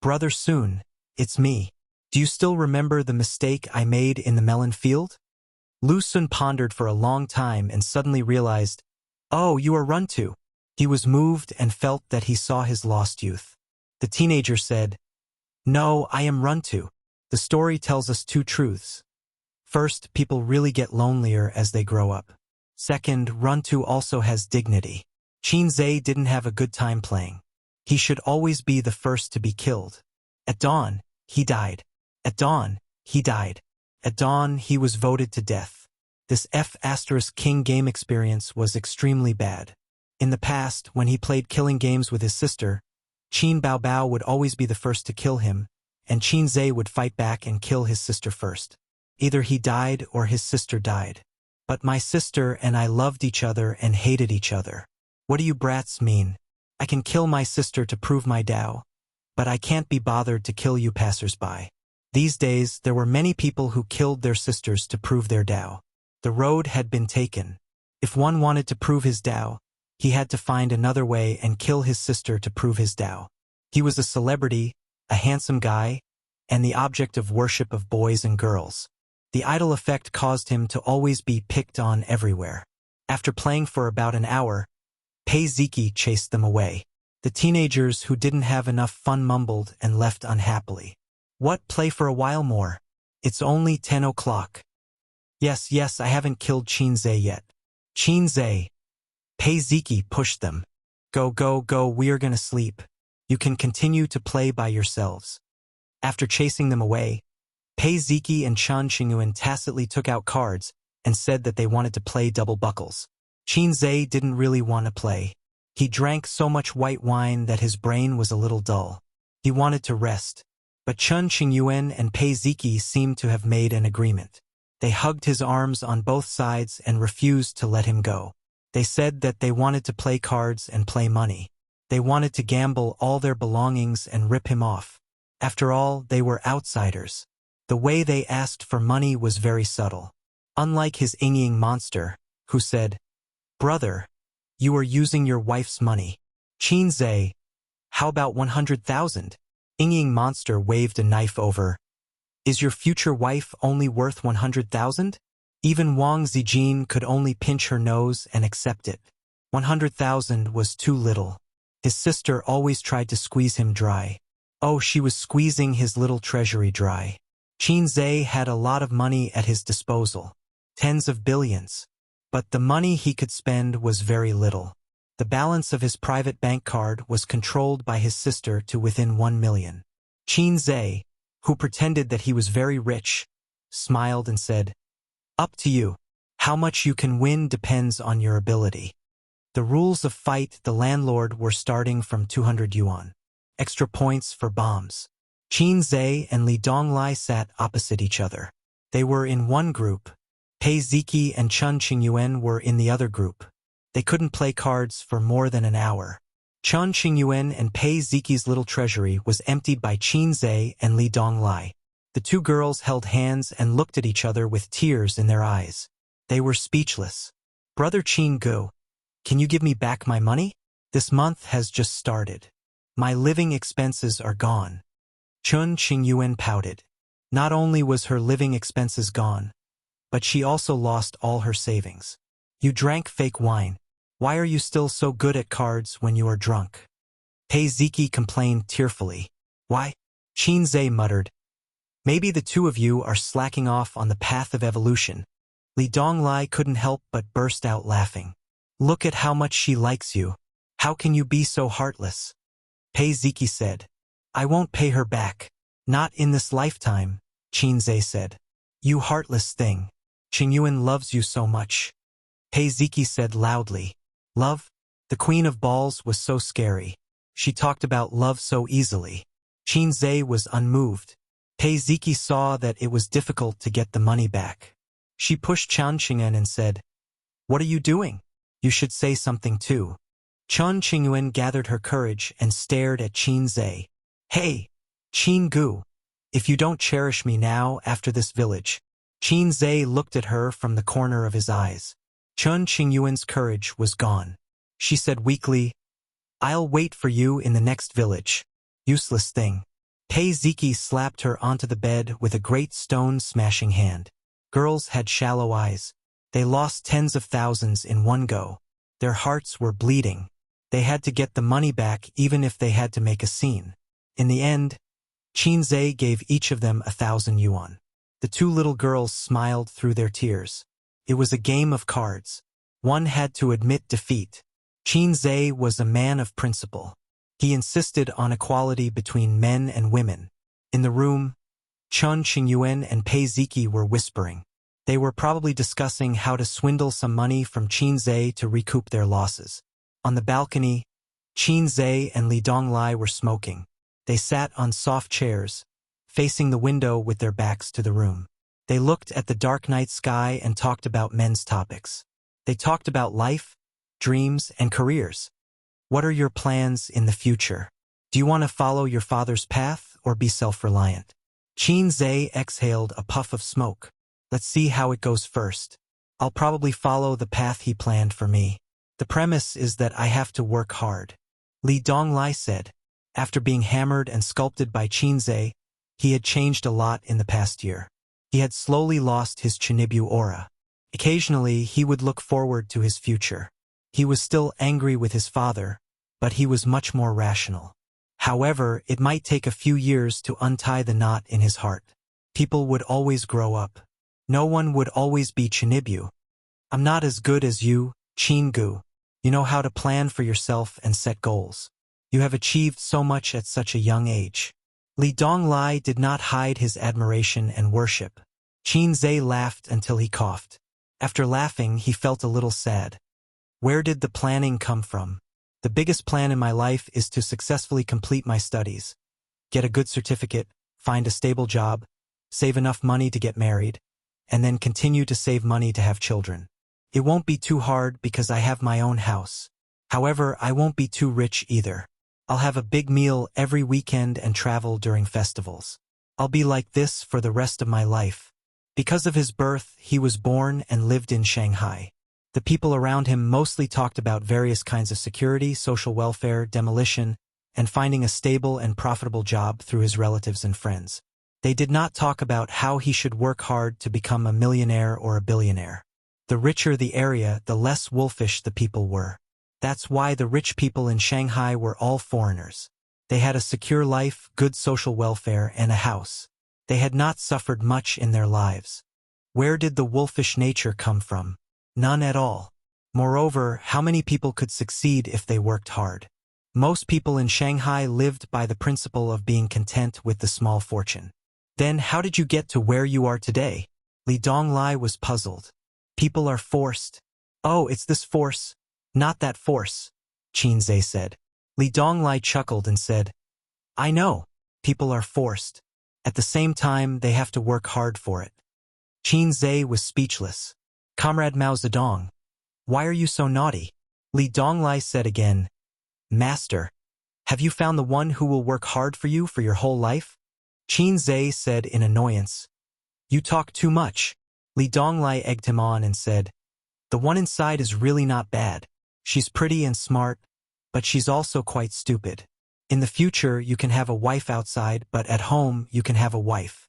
Brother Sun, it's me. Do you still remember the mistake I made in the melon field? Lu Sun pondered for a long time and suddenly realized, Oh, you are Runtu. He was moved and felt that he saw his lost youth. The teenager said, No, I am Runtu. The story tells us two truths. First, people really get lonelier as they grow up. Second, Runtu also has dignity. Qinzai didn't have a good time playing. He should always be the first to be killed. At dawn, he died. At dawn, he died. At dawn, he was voted to death. This F*King game experience was extremely bad. In the past, when he played killing games with his sister, Qin Baobao would always be the first to kill him, and Qinzai would fight back and kill his sister first. Either he died or his sister died. But my sister and I loved each other and hated each other. What do you brats mean? I can kill my sister to prove my Tao, but I can't be bothered to kill you passers-by. These days, there were many people who killed their sisters to prove their Tao. The road had been taken. If one wanted to prove his Tao, he had to find another way and kill his sister to prove his Tao. He was a celebrity, a handsome guy, and the object of worship of boys and girls. The idol effect caused him to always be picked on everywhere. After playing for about an hour, Pei Ziki chased them away. The teenagers who didn't have enough fun mumbled and left unhappily. What, play for a while more? It's only 10 o'clock. Yes, I haven't killed Qinze yet. Qinze. Pei Ziki pushed them. Go, we are gonna sleep. You can continue to play by yourselves. After chasing them away, Pei Ziki and Chen Qingyuan tacitly took out cards and said that they wanted to play double buckles. Qinze didn't really want to play. He drank so much white wine that his brain was a little dull. He wanted to rest. But Chen Qingyuan and Pei Ziki seemed to have made an agreement. They hugged his arms on both sides and refused to let him go. They said that they wanted to play cards and play money. They wanted to gamble all their belongings and rip him off. After all, they were outsiders. The way they asked for money was very subtle. Unlike his Ying monster, who said, "Brother, you are using your wife's money." Qinze, how about 100,000? Ying monster waved a knife over. Is your future wife only worth 100,000? Even Wang Zijin could only pinch her nose and accept it. 100,000 was too little. His sister always tried to squeeze him dry. Oh, she was squeezing his little treasury dry. Qinze had a lot of money at his disposal. Tens of billions. But the money he could spend was very little. The balance of his private bank card was controlled by his sister to within 1 million. Qinze, who pretended that he was very rich, smiled and said, "Up to you. How much you can win depends on your ability." The rules of fight the landlord were starting from 200 yuan. Extra points for bombs. Qinze and Li Donglai sat opposite each other. They were in one group. Pei Ziki and Chen Qingyuan were in the other group. They couldn't play cards for more than an hour. Chen Qingyuan and Pei Ziki's little treasury was emptied by Qinze and Li Donglai. The two girls held hands and looked at each other with tears in their eyes. They were speechless. "Brother Qin Gu, can you give me back my money? This month has just started. My living expenses are gone." Chen Qingyuan pouted. Not only was her living expenses gone, but she also lost all her savings. "You drank fake wine. Why are you still so good at cards when you are drunk?" Pei Ziki complained tearfully. "Why?" Qinze muttered. "Maybe the two of you are slacking off on the path of evolution." Li Donglai couldn't help but burst out laughing. "Look at how much she likes you. How can you be so heartless?" Pei Ziki said. "I won't pay her back. Not in this lifetime," Qinze said. "You heartless thing. Qingyuan loves you so much." Pei Ziki said loudly. "Love?" The Queen of Balls was so scary. She talked about love so easily. Qinze was unmoved. Pei Ziki saw that it was difficult to get the money back. She pushed Chen Qingyuan and said, "What are you doing? You should say something too." Chen Qingyuan gathered her courage and stared at Qinze. "Hey, Qin Gu, if you don't cherish me now after this village." Qinze looked at her from the corner of his eyes. Chen Qingyuan's courage was gone. She said weakly, "I'll wait for you in the next village. Useless thing." Pei Ziki slapped her onto the bed with a great stone-smashing hand. Girls had shallow eyes. They lost tens of thousands in one go. Their hearts were bleeding. They had to get the money back even if they had to make a scene. In the end, Qinze gave each of them 1,000 yuan. The two little girls smiled through their tears. It was a game of cards. One had to admit defeat. Qinze was a man of principle. He insisted on equality between men and women. In the room, Chen Qingyuan and Pei Ziki were whispering. They were probably discussing how to swindle some money from Qinze to recoup their losses. On the balcony, Qinze and Li Donglai were smoking. They sat on soft chairs, facing the window with their backs to the room. They looked at the dark night sky and talked about men's topics. They talked about life, dreams, and careers. What are your plans in the future? Do you want to follow your father's path or be self-reliant? Qinze exhaled a puff of smoke. Let's see how it goes first. I'll probably follow the path he planned for me. The premise is that I have to work hard. Li Donglai said. After being hammered and sculpted by Qinze, he had changed a lot in the past year. He had slowly lost his Chinibyu aura. Occasionally, he would look forward to his future. He was still angry with his father, but he was much more rational. However, it might take a few years to untie the knot in his heart. People would always grow up. No one would always be Chinibyu. I'm not as good as you, Chingu. You know how to plan for yourself and set goals. You have achieved so much at such a young age. Li Donglai did not hide his admiration and worship. Qinzhe laughed until he coughed. After laughing, he felt a little sad. Where did the planning come from? The biggest plan in my life is to successfully complete my studies, get a good certificate, find a stable job, save enough money to get married, and then continue to save money to have children. It won't be too hard because I have my own house. However, I won't be too rich either. I'll have a big meal every weekend and travel during festivals. I'll be like this for the rest of my life. Because of his birth, he was born and lived in Shanghai. The people around him mostly talked about various kinds of security, social welfare, demolition, and finding a stable and profitable job through his relatives and friends. They did not talk about how he should work hard to become a millionaire or a billionaire. The richer the area, the less wolfish the people were. That's why the rich people in Shanghai were all foreigners. They had a secure life, good social welfare, and a house. They had not suffered much in their lives. Where did the wolfish nature come from? None at all. Moreover, how many people could succeed if they worked hard? Most people in Shanghai lived by the principle of being content with the small fortune. Then how did you get to where you are today? Li Donglai was puzzled. People are forced. Oh, it's this force, not that force, Qinzhe said. Li Donglai chuckled and said, I know, people are forced. At the same time, they have to work hard for it. Qinzhe was speechless. Comrade Mao Zedong, why are you so naughty? Li Donglai said again, Master, have you found the one who will work hard for you for your whole life? Qinzhe said in annoyance, You talk too much. Li Donglai egged him on and said, The one inside is really not bad. She's pretty and smart, but she's also quite stupid. In the future, you can have a wife outside, but at home, you can have a wife.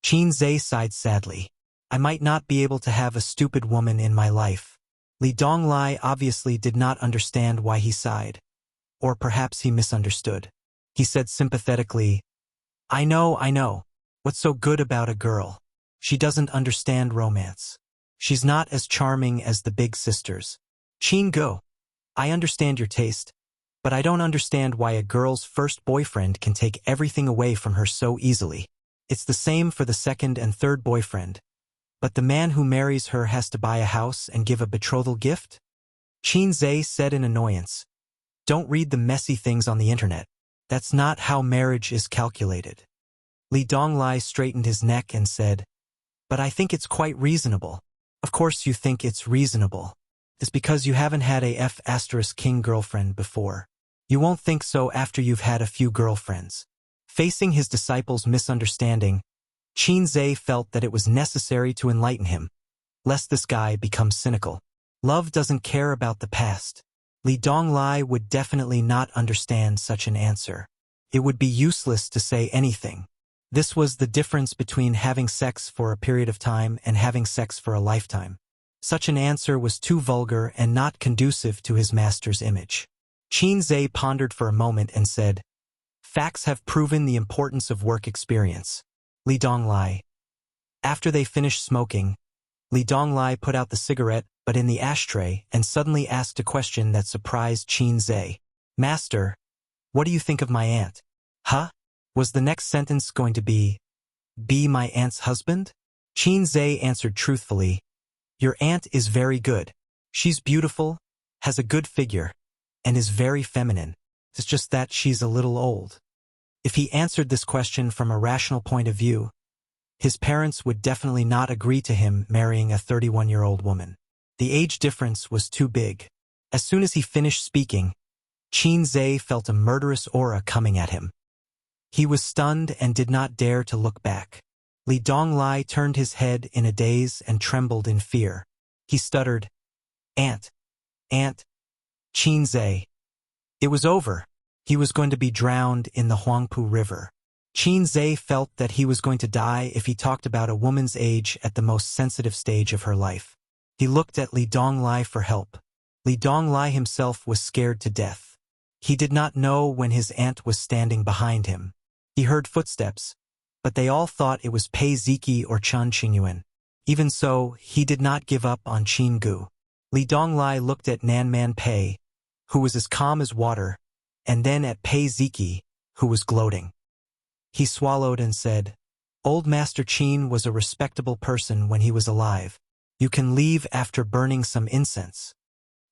Qinzhe sighed sadly. I might not be able to have a stupid woman in my life. Li Donglai obviously did not understand why he sighed. Or perhaps he misunderstood. He said sympathetically, I know. What's so good about a girl? She doesn't understand romance. She's not as charming as the big sisters. Qingo, I understand your taste, but I don't understand why a girl's first boyfriend can take everything away from her so easily. It's the same for the second and third boyfriend. But the man who marries her has to buy a house and give a betrothal gift? Qinzhe said in annoyance. Don't read the messy things on the internet. That's not how marriage is calculated. Li Donglai straightened his neck and said, But I think it's quite reasonable. Of course you think it's reasonable. It's because you haven't had a F*king girlfriend before. You won't think so after you've had a few girlfriends. Facing his disciples' misunderstanding, Qinzhe felt that it was necessary to enlighten him, lest this guy become cynical. Love doesn't care about the past. Li Donglai would definitely not understand such an answer. It would be useless to say anything. This was the difference between having sex for a period of time and having sex for a lifetime. Such an answer was too vulgar and not conducive to his master's image. Qinzhe pondered for a moment and said, Facts have proven the importance of work experience. Li Donglai. After they finished smoking, Li Donglai put out the cigarette but in the ashtray and suddenly asked a question that surprised Qinzhe. Master, what do you think of my aunt? Huh? Was the next sentence going to be my aunt's husband? Qinzhe answered truthfully, Your aunt is very good. She's beautiful, has a good figure, and is very feminine. It's just that she's a little old. If he answered this question from a rational point of view, his parents would definitely not agree to him marrying a 31-year-old woman. The age difference was too big. As soon as he finished speaking, Qinzhe felt a murderous aura coming at him. He was stunned and did not dare to look back. Li Donglai turned his head in a daze and trembled in fear. He stuttered, Aunt, Qinzhe. It was over. He was going to be drowned in the Huangpu River. Qinzhe felt that he was going to die if he talked about a woman's age at the most sensitive stage of her life. He looked at Li Donglai for help. Li Donglai himself was scared to death. He did not know when his aunt was standing behind him. He heard footsteps, but they all thought it was Pei Ziki or Chen Qingyuan. Even so, he did not give up on Qin Gu. Li Donglai looked at Nan Man Pei, who was as calm as water, and then at Pei Ziki, who was gloating. He swallowed and said, "Old Master Qin was a respectable person when he was alive. You can leave after burning some incense."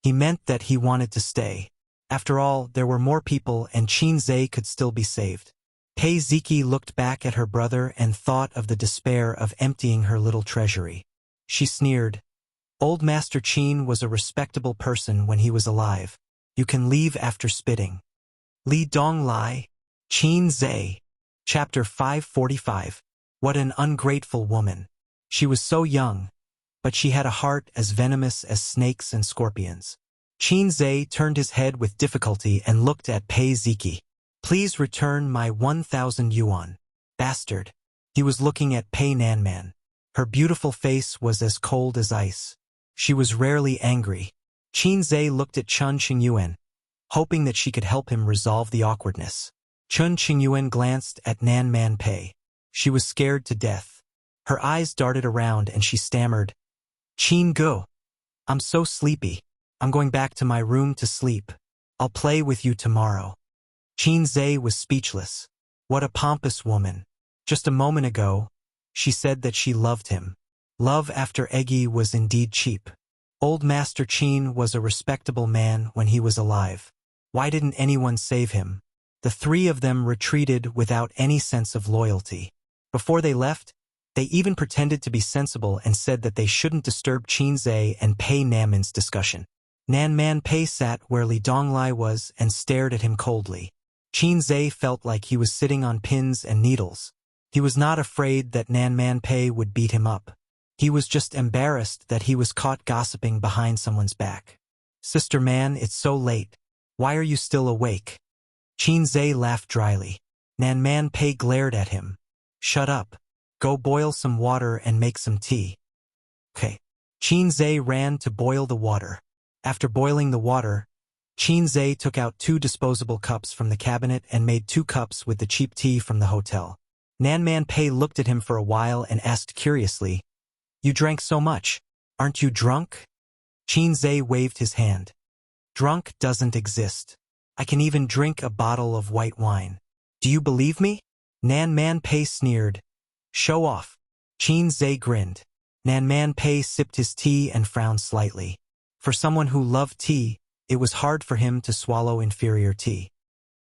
He meant that he wanted to stay. After all, there were more people and Qin Zhe could still be saved. Pei Ziki looked back at her brother and thought of the despair of emptying her little treasury. She sneered, "Old Master Qin was a respectable person when he was alive. You can leave after spitting." Li Donglai, Qin Zhe. Chapter 545. What an ungrateful woman. She was so young, but she had a heart as venomous as snakes and scorpions. Qin Zhe turned his head with difficulty and looked at Pei Ziki. "Please return my 1,000 yuan. Bastard." He was looking at Pei Nanman. Her beautiful face was as cold as ice. She was rarely angry. Qin Zhe looked at Chen Qingyuan, hoping that she could help him resolve the awkwardness. Chen Qingyuan glanced at Nan Man Pei. She was scared to death. Her eyes darted around and she stammered, "Qin Gu, I'm so sleepy. I'm going back to my room to sleep. I'll play with you tomorrow." Qin Zhe was speechless. What a pompous woman. Just a moment ago, she said that she loved him. Love after Eggy was indeed cheap. Old Master Qin was a respectable man when he was alive. Why didn't anyone save him? The three of them retreated without any sense of loyalty. Before they left, they even pretended to be sensible and said that they shouldn't disturb Qin Zhe and Pei Nanman's discussion. Nan Man Pei sat where Li Donglai was and stared at him coldly. Qin Zhe felt like he was sitting on pins and needles. He was not afraid that Nan Man Pei would beat him up. He was just embarrassed that he was caught gossiping behind someone's back. "Sister Man, it's so late. Why are you still awake?" Qin Zhe laughed dryly. Nan Man Pei glared at him. "Shut up. Go boil some water and make some tea." "Okay." Qin Zhe ran to boil the water. After boiling the water, Qin Zhe took out 2 disposable cups from the cabinet and made 2 cups with the cheap tea from the hotel. Nan Man Pei looked at him for a while and asked curiously, "You drank so much. Aren't you drunk?" Qin Zhe waved his hand. "Drunk doesn't exist. I can even drink a bottle of white wine. Do you believe me?" Nan Man Pei sneered. "Show off." Qin Zhe grinned. Nan Man Pei sipped his tea and frowned slightly. For someone who loved tea, it was hard for him to swallow inferior tea.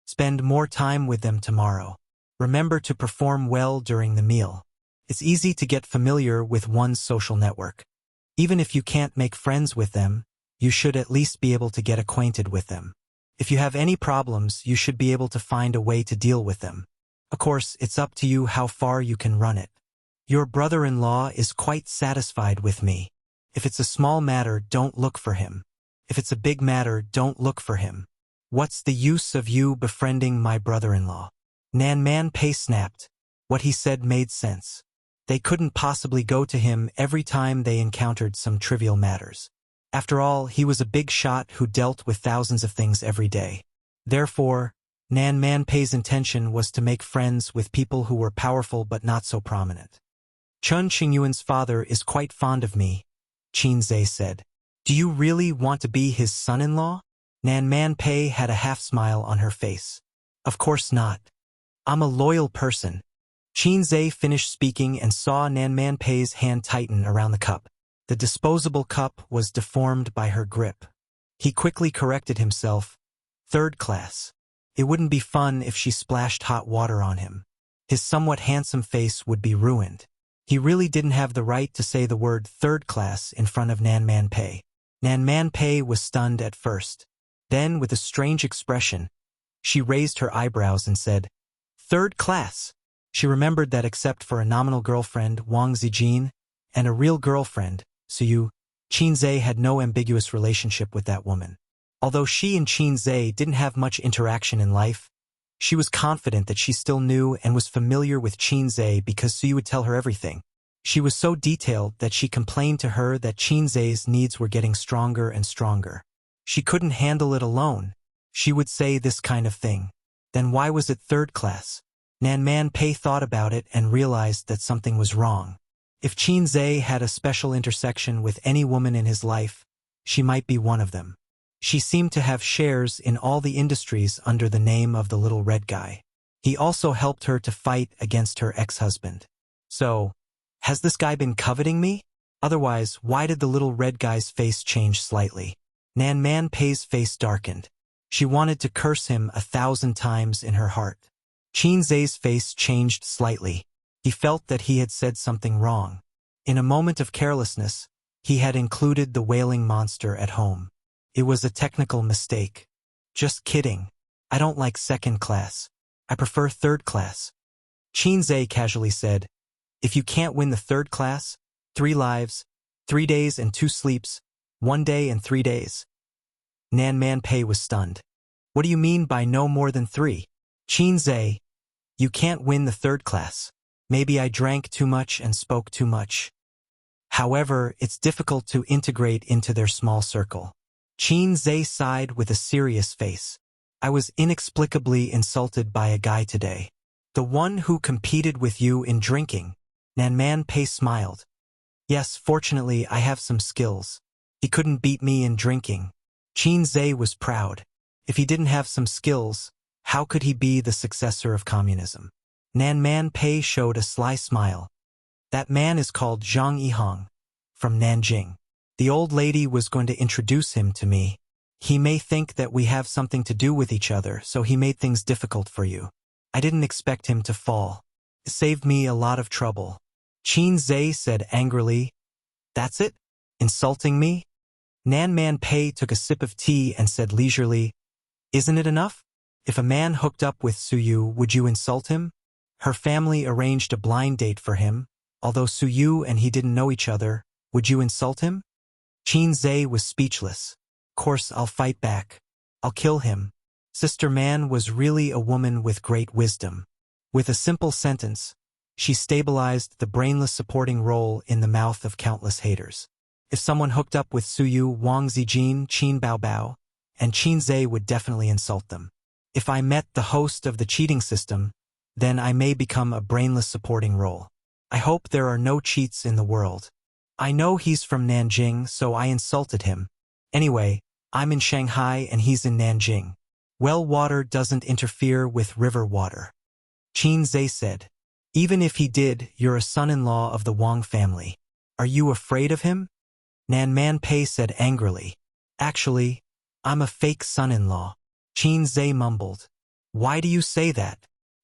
"Spend more time with them tomorrow. Remember to perform well during the meal. It's easy to get familiar with one's social network. Even if you can't make friends with them, you should at least be able to get acquainted with them. If you have any problems, you should be able to find a way to deal with them. Of course, it's up to you how far you can run it. Your brother-in-law is quite satisfied with me. If it's a small matter, don't look for him. If it's a big matter, don't look for him. What's the use of you befriending my brother-in-law?" Nan Man Pei snapped. What he said made sense. They couldn't possibly go to him every time they encountered some trivial matters. After all, he was a big shot who dealt with thousands of things every day. Therefore, Nan Man Pei's intention was to make friends with people who were powerful but not so prominent. "Chen Qingyuan's father is quite fond of me," Qin Zhe said. "Do you really want to be his son-in-law?" Nan Man Pei had a half-smile on her face. "Of course not. I'm a loyal person." Qin Zhe finished speaking and saw Nan Man Pei's hand tighten around the cup. The disposable cup was deformed by her grip. He quickly corrected himself. "Third class. It wouldn't be fun if she splashed hot water on him. His somewhat handsome face would be ruined." He really didn't have the right to say the word third class in front of Nan Man Pei. Nan Man Pei was stunned at first. Then, with a strange expression, she raised her eyebrows and said, "Third class." She remembered that except for a nominal girlfriend, Wang Zijin, and a real girlfriend, Suyu, Qin Zhe had no ambiguous relationship with that woman. Although she and Qin Zhe didn't have much interaction in life, she was confident that she still knew and was familiar with Qin Zhe because Suyu would tell her everything. She was so detailed that she complained to her that Qin Zhe's needs were getting stronger and stronger. She couldn't handle it alone. She would say this kind of thing. Then why was it third class? Nan Man Pei thought about it and realized that something was wrong. If Qin Zhe had a special intersection with any woman in his life, she might be one of them. She seemed to have shares in all the industries under the name of the little red guy. He also helped her to fight against her ex-husband. So, has this guy been coveting me? Otherwise, why did the little red guy's face change slightly? Nan Man Pei's face darkened. She wanted to curse him 1,000 times in her heart. Qin Zhe's face changed slightly. He felt that he had said something wrong. In a moment of carelessness, he had included the wailing monster at home. It was a technical mistake. Just kidding. I don't like second class. I prefer third class. Qin Zhe casually said, if you can't win the third class, 3 lives, 3 days and 2 sleeps, 1 day and 3 days. Nan Man Pei was stunned. What do you mean by no more than 3? Qin Zhe, you can't win the third class. Maybe I drank too much and spoke too much. However, it's difficult to integrate into their small circle. Qin Zhe sighed with a serious face. I was inexplicably insulted by a guy today. The one who competed with you in drinking. Nan Man Pei smiled. Yes, fortunately, I have some skills. He couldn't beat me in drinking. Qin Zhe was proud. If he didn't have some skills, how could he be the successor of communism? Nan Man Pei showed a sly smile. That man is called Zhang Yihang, from Nanjing. The old lady was going to introduce him to me. He may think that we have something to do with each other, so he made things difficult for you. I didn't expect him to fall. It saved me a lot of trouble. Qin Zhe said angrily, that's it? Insulting me? Nan Man Pei took a sip of tea and said leisurely, isn't it enough? If a man hooked up with Suyu, would you insult him? Her family arranged a blind date for him. Although Suyu and he didn't know each other, would you insult him? Qin Zhe was speechless. Of course, I'll fight back. I'll kill him. Sister Man was really a woman with great wisdom. With a simple sentence, she stabilized the brainless supporting role in the mouth of countless haters. If someone hooked up with Suyu, Wang Zijin, Qin Baobao, and Qin Zhe would definitely insult them. If I met the host of the cheating system, then I may become a brainless supporting role. I hope there are no cheats in the world. I know he's from Nanjing, so I insulted him. Anyway, I'm in Shanghai and he's in Nanjing. Well water doesn't interfere with river water. Qin Zhe said. Even if he did, you're a son-in-law of the Wang family. Are you afraid of him? Nan Man Pei said angrily. Actually, I'm a fake son-in-law. Qin Zhe mumbled. Why do you say that?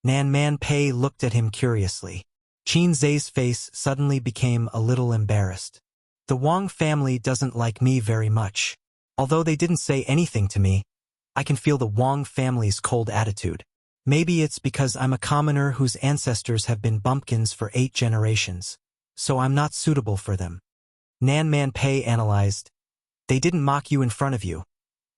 Nan Man Pei looked at him curiously. Qin Zhe's face suddenly became a little embarrassed. The Wang family doesn't like me very much. Although they didn't say anything to me, I can feel the Wang family's cold attitude. Maybe it's because I'm a commoner whose ancestors have been bumpkins for 8 generations, so I'm not suitable for them. Nan Man Pei analyzed. They didn't mock you in front of you.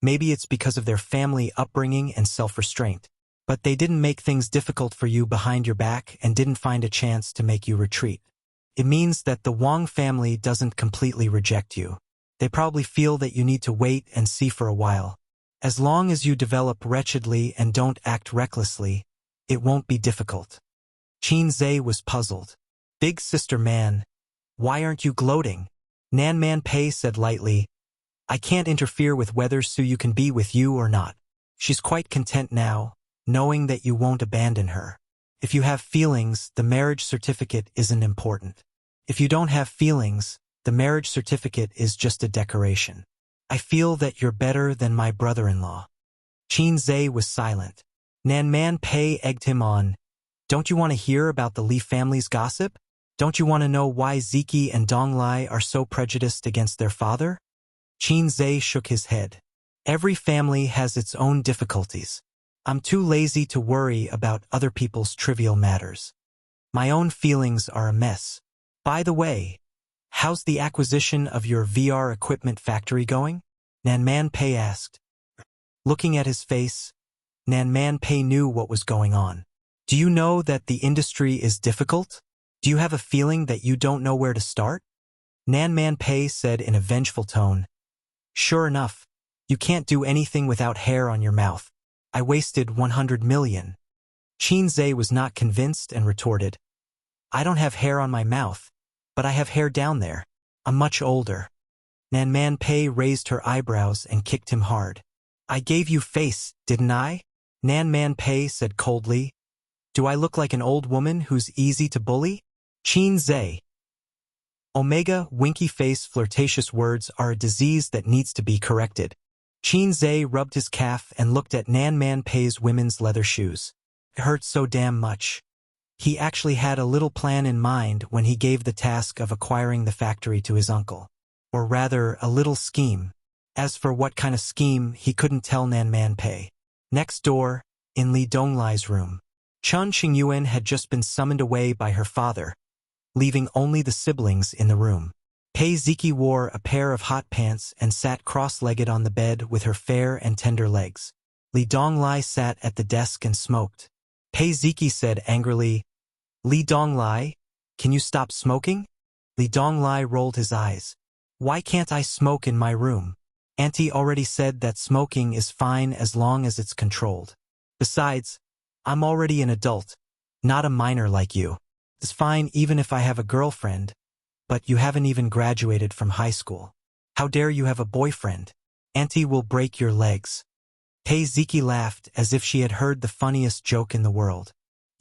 Maybe it's because of their family upbringing and self-restraint. But they didn't make things difficult for you behind your back and didn't find a chance to make you retreat. It means that the Wang family doesn't completely reject you. They probably feel that you need to wait and see for a while. As long as you develop wretchedly and don't act recklessly, it won't be difficult. Qin Zhe was puzzled. Big sister man, why aren't you gloating? Nan Man Pei said lightly, I can't interfere with whether Suyu can be with you or not. She's quite content now, knowing that you won't abandon her. If you have feelings, the marriage certificate isn't important. If you don't have feelings, the marriage certificate is just a decoration. I feel that you're better than my brother-in-law. Qin Zhe was silent. Nan Man Pei egged him on. Don't you want to hear about the Li family's gossip? Don't you want to know why Ziki and Donglai are so prejudiced against their father? Qin Zhe shook his head. Every family has its own difficulties. I'm too lazy to worry about other people's trivial matters. My own feelings are a mess. By the way, how's the acquisition of your VR equipment factory going? Nan Man Pei asked. Looking at his face, Nan Man Pei knew what was going on. Do you know that the industry is difficult? Do you have a feeling that you don't know where to start? Nan Man Pei said in a vengeful tone. Sure enough, you can't do anything without hair on your mouth. I wasted 100 million. Qinze was not convinced and retorted, I don't have hair on my mouth, but I have hair down there. I'm much older. Nan Man Pei raised her eyebrows and kicked him hard. I gave you face, didn't I? Nan Man Pei said coldly. Do I look like an old woman who's easy to bully? Qinze. Omega, winky face, flirtatious words are a disease that needs to be corrected. Qinze rubbed his calf and looked at Nan Man Pei's women's leather shoes. It hurt so damn much. He actually had a little plan in mind when he gave the task of acquiring the factory to his uncle. Or rather, a little scheme. As for what kind of scheme, he couldn't tell Nan Man Pei. Next door, in Li Donglai's room, Chun Qingyuan had just been summoned away by her father, leaving only the siblings in the room. Pei Ziki wore a pair of hot pants and sat cross-legged on the bed with her fair and tender legs. Li Donglai sat at the desk and smoked. Pei Ziki said angrily, Li Donglai, can you stop smoking? Li Donglai rolled his eyes. Why can't I smoke in my room? Auntie already said that smoking is fine as long as it's controlled. Besides, I'm already an adult, not a minor like you. It's fine even if I have a girlfriend, but you haven't even graduated from high school. How dare you have a boyfriend? Auntie will break your legs. Pei Ziki laughed as if she had heard the funniest joke in the world.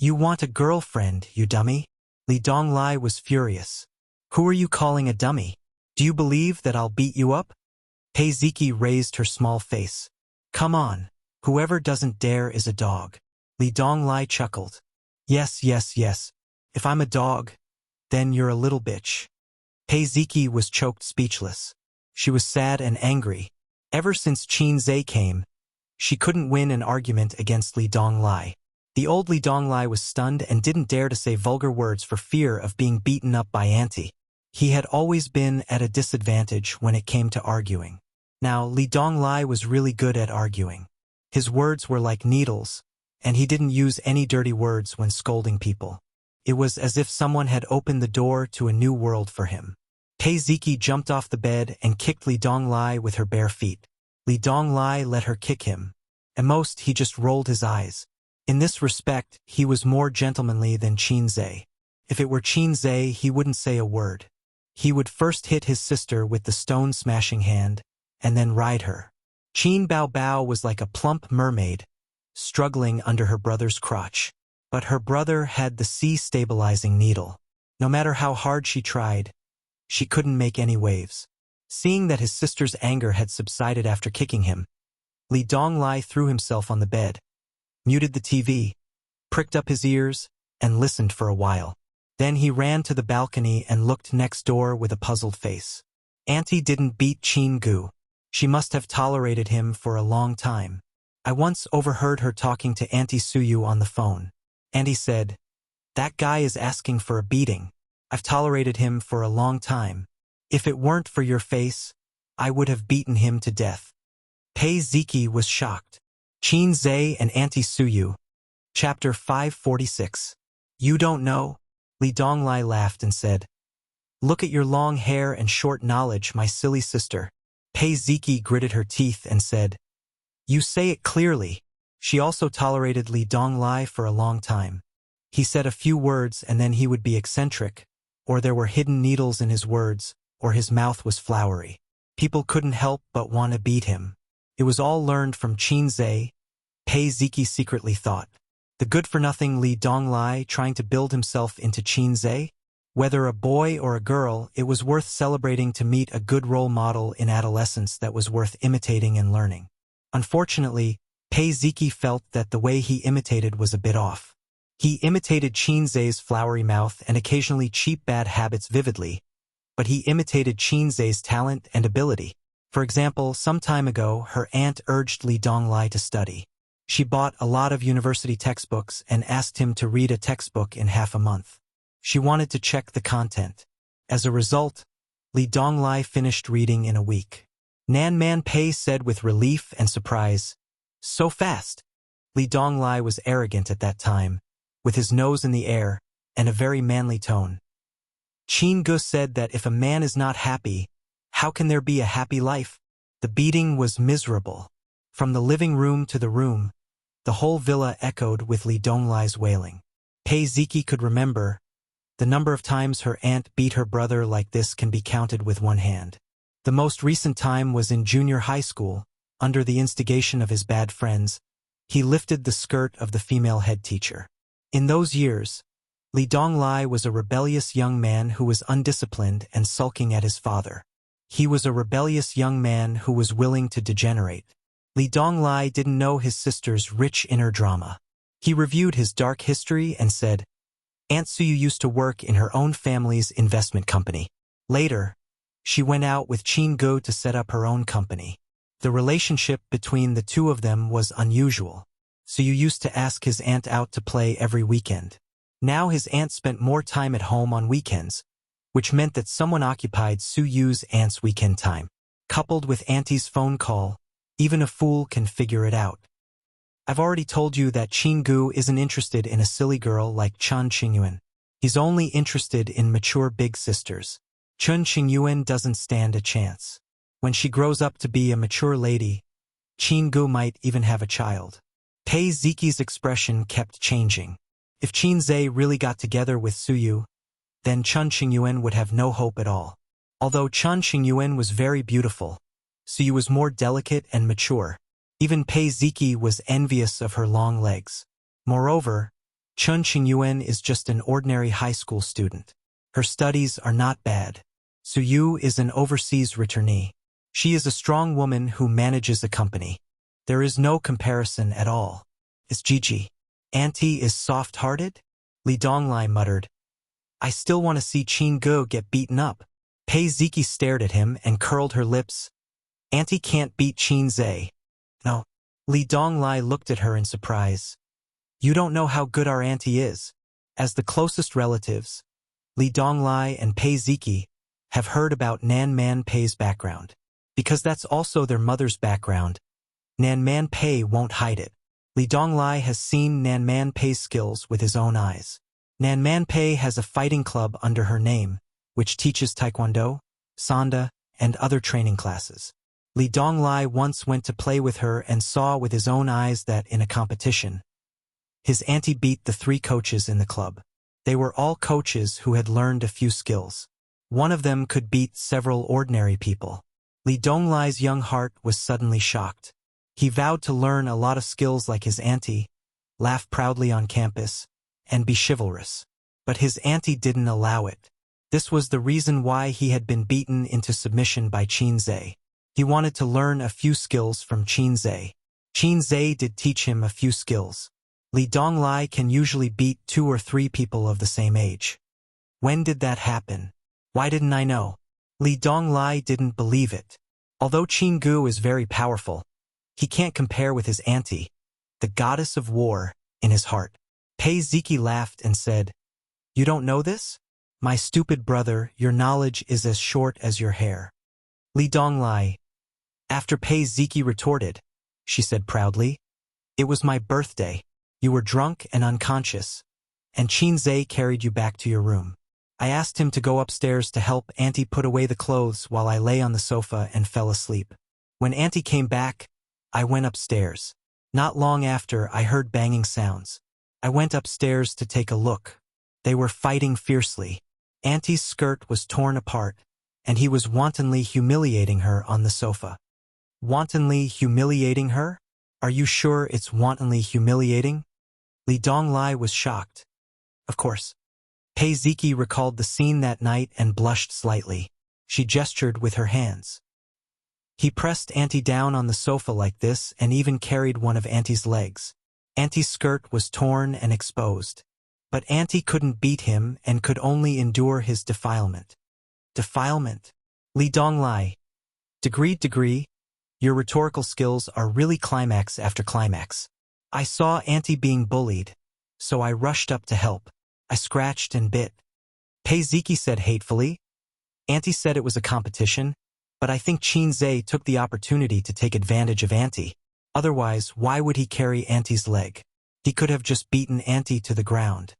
You want a girlfriend, you dummy? Li Donglai was furious. Who are you calling a dummy? Do you believe that I'll beat you up? Pei Ziki raised her small face. Come on, whoever doesn't dare is a dog. Li Donglai chuckled. Yes, yes, yes. If I'm a dog, then you're a little bitch. Pei Ziki was choked speechless. She was sad and angry. Ever since Qinze came, she couldn't win an argument against Li Donglai. The old Li Donglai was stunned and didn't dare to say vulgar words for fear of being beaten up by Auntie. He had always been at a disadvantage when it came to arguing. Now, Li Donglai was really good at arguing. His words were like needles, and he didn't use any dirty words when scolding people. It was as if someone had opened the door to a new world for him. Pei Ziki jumped off the bed and kicked Li Donglai with her bare feet. Li Donglai let her kick him. At most, he just rolled his eyes. In this respect, he was more gentlemanly than Qinze. If it were Qinze, he wouldn't say a word. He would first hit his sister with the stone-smashing hand, and then ride her. Qin Bao Bao was like a plump mermaid, struggling under her brother's crotch. But her brother had the sea-stabilizing needle. No matter how hard she tried, she couldn't make any waves. Seeing that his sister's anger had subsided after kicking him, Li Donglai threw himself on the bed, muted the TV, pricked up his ears, and listened for a while. Then he ran to the balcony and looked next door with a puzzled face. Auntie didn't beat Qin Gu. She must have tolerated him for a long time. I once overheard her talking to Auntie Suyu on the phone. Auntie said, that guy is asking for a beating. I've tolerated him for a long time. If it weren't for your face, I would have beaten him to death. Pei Ziki was shocked. Qinze and Auntie Suyu. Chapter 546. You don't know? Li Donglai laughed and said, look at your long hair and short knowledge, my silly sister. Pei Ziki gritted her teeth and said, you say it clearly. She also tolerated Li Donglai for a long time. He said a few words and then he would be eccentric, or there were hidden needles in his words, or his mouth was flowery. People couldn't help but want to beat him. It was all learned from Qinze, Pei Ziki secretly thought. The good-for-nothing Li Donglai trying to build himself into Qinze? Whether a boy or a girl, it was worth celebrating to meet a good role model in adolescence that was worth imitating and learning. Unfortunately, Pei Ziki felt that the way he imitated was a bit off. He imitated Qinze's flowery mouth and occasionally cheap bad habits vividly, but he imitated Qinze's talent and ability. For example, some time ago, her aunt urged Li Donglai to study. She bought a lot of university textbooks and asked him to read a textbook in half a month. She wanted to check the content. As a result, Li Donglai finished reading in a week. Nan Man Pei said with relief and surprise, so fast. Li Donglai was arrogant at that time, with his nose in the air and a very manly tone. Qin Gu said that if a man is not happy, how can there be a happy life? The beating was miserable. From the living room to the room, The whole villa echoed with Li Donglai's wailing. Pei Ziki could remember. The number of times her aunt beat her brother like this can be counted with one hand. The most recent time was in junior high school. Under the instigation of his bad friends, he lifted the skirt of the female head teacher. In those years, Li Donglai was a rebellious young man who was undisciplined and sulking at his father. He was a rebellious young man who was willing to degenerate. Li Donglai didn't know his sister's rich inner drama. He reviewed his dark history and said, Aunt Suyu used to work in her own family's investment company. Later, she went out with Qin Gu to set up her own company. The relationship between the two of them was unusual. Suyu used to ask his aunt out to play every weekend. Now his aunt spent more time at home on weekends, which meant that someone occupied Suyu's aunt's weekend time. Coupled with Auntie's phone call, even a fool can figure it out. I've already told you that Qin Gu isn't interested in a silly girl like Chun Qingyuan. He's only interested in mature big sisters. Chun Qingyuan doesn't stand a chance. When she grows up to be a mature lady, Qin Gu might even have a child. Pei Ziki's expression kept changing. If Qin Zhe really got together with Suyu, then Chun Qingyuan would have no hope at all. Although Chun Qingyuan was very beautiful, Suyu was more delicate and mature. Even Pei Ziki was envious of her long legs. Moreover, Chun Qingyuan is just an ordinary high school student. Her studies are not bad. Suyu is an overseas returnee. She is a strong woman who manages a company. There is no comparison at all. Is Gigi. Auntie is soft-hearted? Li Donglai muttered. I still want to see Qin Gu get beaten up. Pei Ziki stared at him and curled her lips. Auntie can't beat Qin Zhe. No. Li Donglai looked at her in surprise. You don't know how good our auntie is. As the closest relatives, Li Donglai and Pei Ziki have heard about Nan Man Pei's background. Because that's also their mother's background, Nan Man Pei won't hide it. Li Donglai has seen Nan Man Pei's skills with his own eyes. Nan Man Pei has a fighting club under her name, which teaches taekwondo, sanda, and other training classes. Li Donglai once went to play with her and saw with his own eyes that in a competition, his auntie beat the 3 coaches in the club. They were all coaches who had learned a few skills. One of them could beat several ordinary people. Li Donglai's young heart was suddenly shocked. He vowed to learn a lot of skills like his auntie, laugh proudly on campus, and be chivalrous. But his auntie didn't allow it. This was the reason why he had been beaten into submission by Qin Zhe. He wanted to learn a few skills from Qin Zhe. Qin Zhe did teach him a few skills. Li Donglai can usually beat 2 or 3 people of the same age. When did that happen? Why didn't I know? Li Donglai didn't believe it. Although Qin Gu is very powerful, he can't compare with his auntie, the goddess of war, in his heart. Pei Ziki laughed and said, You don't know this? My stupid brother, your knowledge is as short as your hair. Li Donglai. After Pei Ziki retorted, she said proudly, It was my birthday. You were drunk and unconscious, and Qin Zhe carried you back to your room. I asked him to go upstairs to help Auntie put away the clothes while I lay on the sofa and fell asleep. When Auntie came back, I went upstairs. Not long after, I heard banging sounds. I went upstairs to take a look. They were fighting fiercely. Auntie's skirt was torn apart, and he was wantonly humiliating her on the sofa. Wantonly humiliating her? Are you sure it's wantonly humiliating? Li Donglai was shocked. Of course. Pei Ziki recalled the scene that night and blushed slightly. She gestured with her hands. He pressed Auntie down on the sofa like this and even carried one of Auntie's legs. Auntie's skirt was torn and exposed. But Auntie couldn't beat him and could only endure his defilement. Defilement? Li Donglai. Degree, your rhetorical skills are really climax after climax. I saw Auntie being bullied, so I rushed up to help. I scratched and bit. Pei Ziki said hatefully. Auntie said it was a competition, but I think Qin Zhe took the opportunity to take advantage of Auntie. Otherwise, why would he carry Auntie's leg? He could have just beaten Auntie to the ground.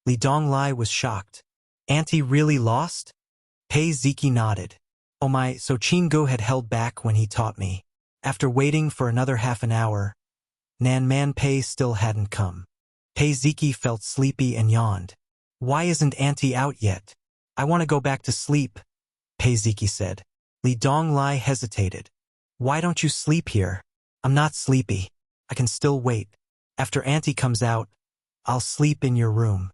Li Donglai was shocked. Auntie really lost? Pei Ziki nodded. Oh my, so Qin Gu had held back when he taught me. After waiting for another half an hour, Nan Man Pei still hadn't come. Pei Ziki felt sleepy and yawned. "Why isn't Auntie out yet? I want to go back to sleep," Pei Ziki said. Li Donglai hesitated. "Why don't you sleep here?" "I'm not sleepy. I can still wait. After Auntie comes out, I'll sleep in your room."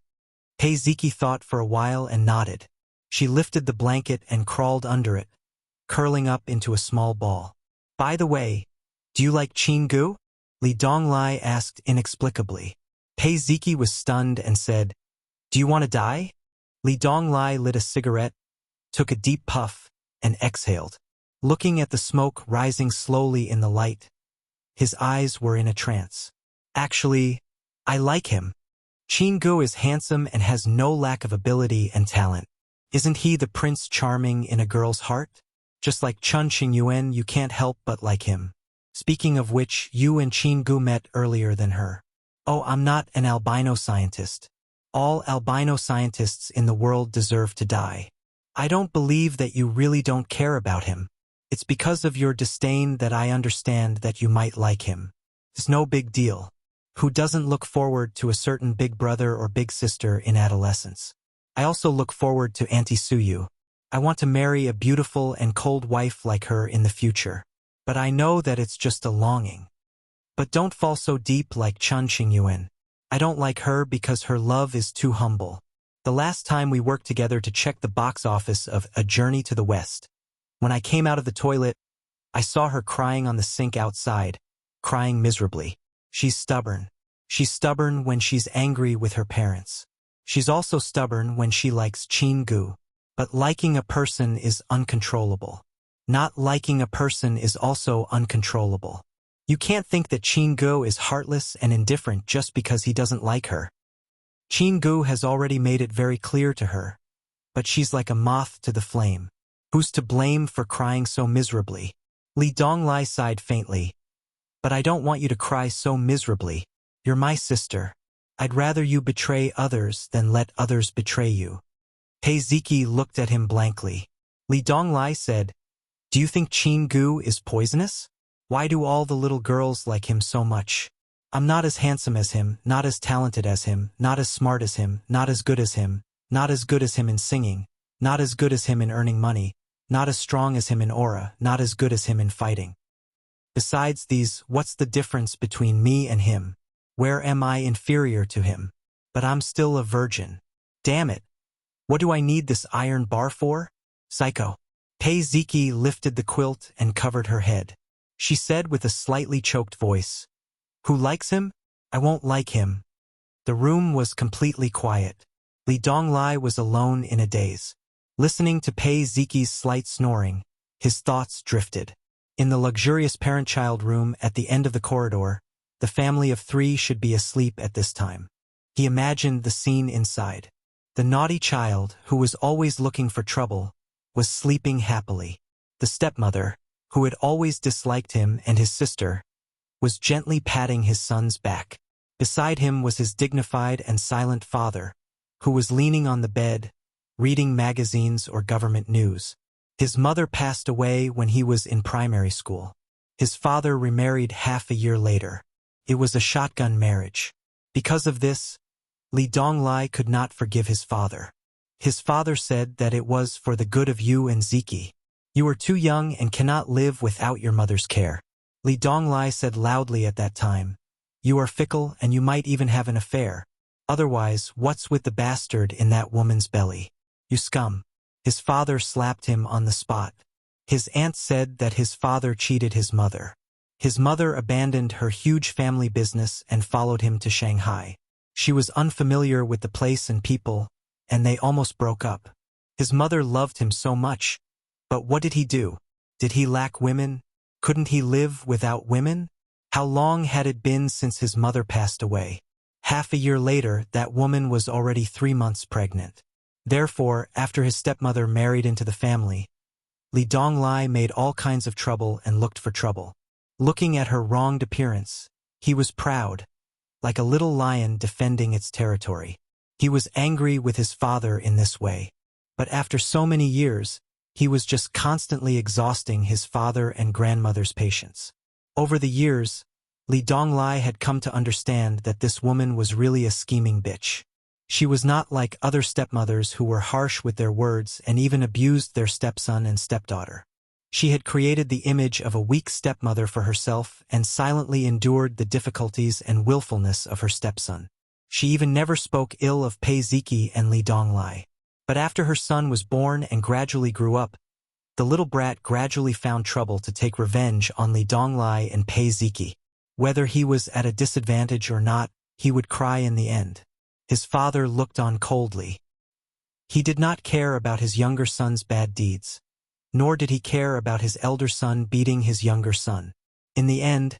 Pei Ziki thought for a while and nodded. She lifted the blanket and crawled under it, curling up into a small ball. "By the way, do you like Chingu?" Li Donglai asked inexplicably. Pei Ziki was stunned and said, "Do you want to die?" Li Donglai lit a cigarette, took a deep puff, and exhaled. Looking at the smoke rising slowly in the light, his eyes were in a trance. "Actually, I like him. Chingu is handsome and has no lack of ability and talent. Isn't he the Prince Charming in a girl's heart? Just like Chun Qingyuan, you can't help but like him. Speaking of which, you and Chingu met earlier than her." "Oh, I'm not an albino scientist. All albino scientists in the world deserve to die. I don't believe that you really don't care about him. It's because of your disdain that I understand that you might like him. It's no big deal. Who doesn't look forward to a certain big brother or big sister in adolescence? I also look forward to Auntie Suyu. I want to marry a beautiful and cold wife like her in the future. But I know that it's just a longing. But don't fall so deep like Chun Qingyuan. I don't like her because her love is too humble. The last time we worked together to check the box office of A Journey to the West, when I came out of the toilet, I saw her crying on the sink outside, crying miserably. She's stubborn. She's stubborn when she's angry with her parents. She's also stubborn when she likes Chingu. But liking a person is uncontrollable. Not liking a person is also uncontrollable. You can't think that Chingu is heartless and indifferent just because he doesn't like her. Chingu has already made it very clear to her. But she's like a moth to the flame. Who's to blame for crying so miserably?" Li Donglai sighed faintly. "But I don't want you to cry so miserably. You're my sister. I'd rather you betray others than let others betray you." Pei Ziki looked at him blankly. Li Donglai said, "Do you think Chingu is poisonous? Why do all the little girls like him so much? I'm not as handsome as him, not as talented as him, not as smart as him, not as good as him, not as good as him in singing, not as good as him in earning money, not as strong as him in aura, not as good as him in fighting. Besides these, what's the difference between me and him? Where am I inferior to him? But I'm still a virgin. Damn it. What do I need this iron bar for? Psycho." Pei Ziki lifted the quilt and covered her head. She said with a slightly choked voice, "Who likes him? I won't like him." The room was completely quiet. Li Donglai was alone in a daze. Listening to Pei Ziki's slight snoring, his thoughts drifted. In the luxurious parent-child room at the end of the corridor, the family of 3 should be asleep at this time. He imagined the scene inside. The naughty child, who was always looking for trouble, was sleeping happily. The stepmother, who had always disliked him and his sister, was gently patting his son's back. Beside him was his dignified and silent father, who was leaning on the bed, reading magazines or government news. His mother passed away when he was in primary school. His father remarried half a year later. It was a shotgun marriage. Because of this, Li Donglai could not forgive his father. His father said that it was for the good of you and Ziki. You are too young and cannot live without your mother's care. Li Donglai said loudly at that time, "You are fickle and you might even have an affair. Otherwise, what's with the bastard in that woman's belly? You scum." His father slapped him on the spot. His aunt said that his father cheated his mother. His mother abandoned her huge family business and followed him to Shanghai. She was unfamiliar with the place and people, and they almost broke up. His mother loved him so much. But what did he do? Did he lack women? Couldn't he live without women? How long had it been since his mother passed away? Half a year later, that woman was already 3 months pregnant. Therefore, after his stepmother married into the family, Li Donglai made all kinds of trouble and looked for trouble. Looking at her wronged appearance, he was proud, like a little lion defending its territory. He was angry with his father in this way. But after so many years, he was just constantly exhausting his father and grandmother's patience. Over the years, Li Donglai had come to understand that this woman was really a scheming bitch. She was not like other stepmothers who were harsh with their words and even abused their stepson and stepdaughter. She had created the image of a weak stepmother for herself and silently endured the difficulties and willfulness of her stepson. She even never spoke ill of Pei Ziki and Li Donglai. But after her son was born and gradually grew up, the little brat gradually found trouble to take revenge on Li Donglai and Pei Ziki. Whether he was at a disadvantage or not, he would cry in the end. His father looked on coldly. He did not care about his younger son's bad deeds, nor did he care about his elder son beating his younger son. In the end,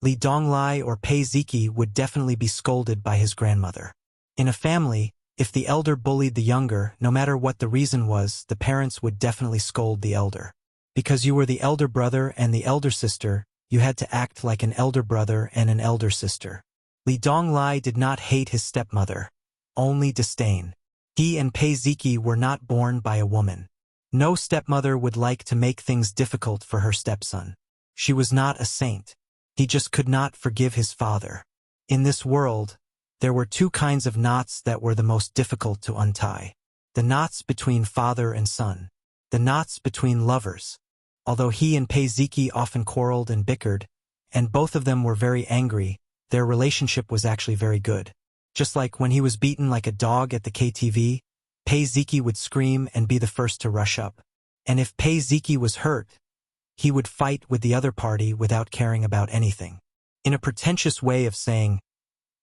Li Donglai or Pei Ziki would definitely be scolded by his grandmother. In a family, if the elder bullied the younger, no matter what the reason was, the parents would definitely scold the elder. Because you were the elder brother and the elder sister, you had to act like an elder brother and an elder sister. Li Donglai did not hate his stepmother, only disdain. He and Pei Ziki were not born by a woman. No stepmother would like to make things difficult for her stepson. She was not a saint. He just could not forgive his father. In this world, there were two kinds of knots that were the most difficult to untie. The knots between father and son. The knots between lovers. Although he and Pei Ziki often quarreled and bickered, and both of them were very angry, their relationship was actually very good. Just like when he was beaten like a dog at the KTV, Pei Ziki would scream and be the first to rush up. And if Pei Ziki was hurt, he would fight with the other party without caring about anything. In a pretentious way of saying,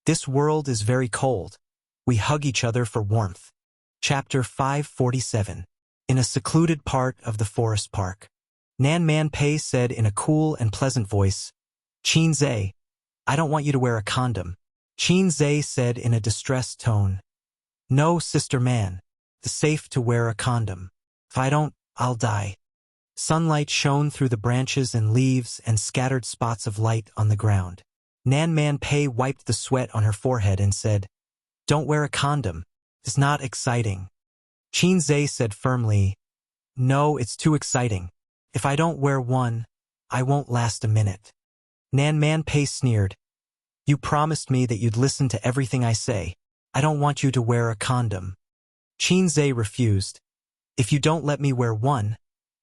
"This world is very cold. We hug each other for warmth." Chapter 547. In a secluded part of the forest park, Nan Man Pei said in a cool and pleasant voice, "Qin Zhe, I don't want you to wear a condom." Qin Zhe said in a distressed tone, "No, Sister Man, it's safe to wear a condom. If I don't, I'll die." Sunlight shone through the branches and leaves and scattered spots of light on the ground. Nan Man Pei wiped the sweat on her forehead and said, "Don't wear a condom. It's not exciting." Qin Zhe said firmly, "No, it's too exciting. If I don't wear one, I won't last a minute." Nan Man Pei sneered, "You promised me that you'd listen to everything I say. I don't want you to wear a condom." Qin Zhe refused. "If you don't let me wear one,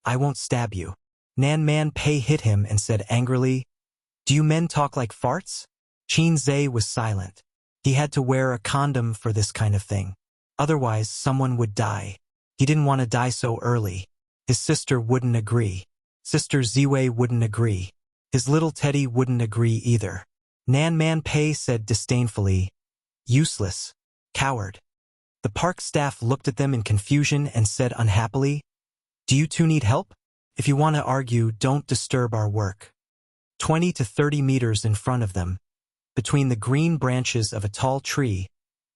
I won't stab you." Nan Man Pei hit him and said angrily, "Do you men talk like farts?" Qin Zhe was silent. He had to wear a condom for this kind of thing. Otherwise, someone would die. He didn't want to die so early. His sister wouldn't agree. Sister Ziwei wouldn't agree. His little Teddy wouldn't agree either. Nan Man Pei said disdainfully, "Useless. Coward." The park staff looked at them in confusion and said unhappily, "Do you two need help? If you want to argue, don't disturb our work." 20 to 30 meters in front of them, between the green branches of a tall tree,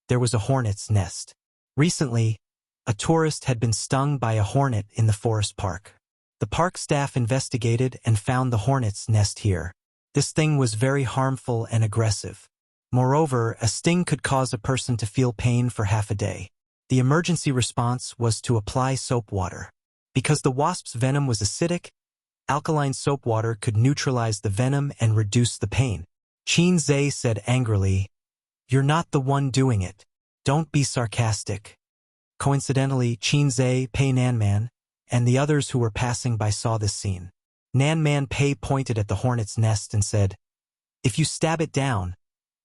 there was a hornet's nest. Recently, a tourist had been stung by a hornet in the forest park. The park staff investigated and found the hornet's nest here. This thing was very harmful and aggressive. Moreover, a sting could cause a person to feel pain for half a day. The emergency response was to apply soap water. Because the wasp's venom was acidic, alkaline soap water could neutralize the venom and reduce the pain. Qin Zhe said angrily, "You're not the one doing it. Don't be sarcastic." Coincidentally, Qin Zhe, Pei Nanman, and the others who were passing by saw this scene. Nanman Pei pointed at the hornet's nest and said, "If you stab it down,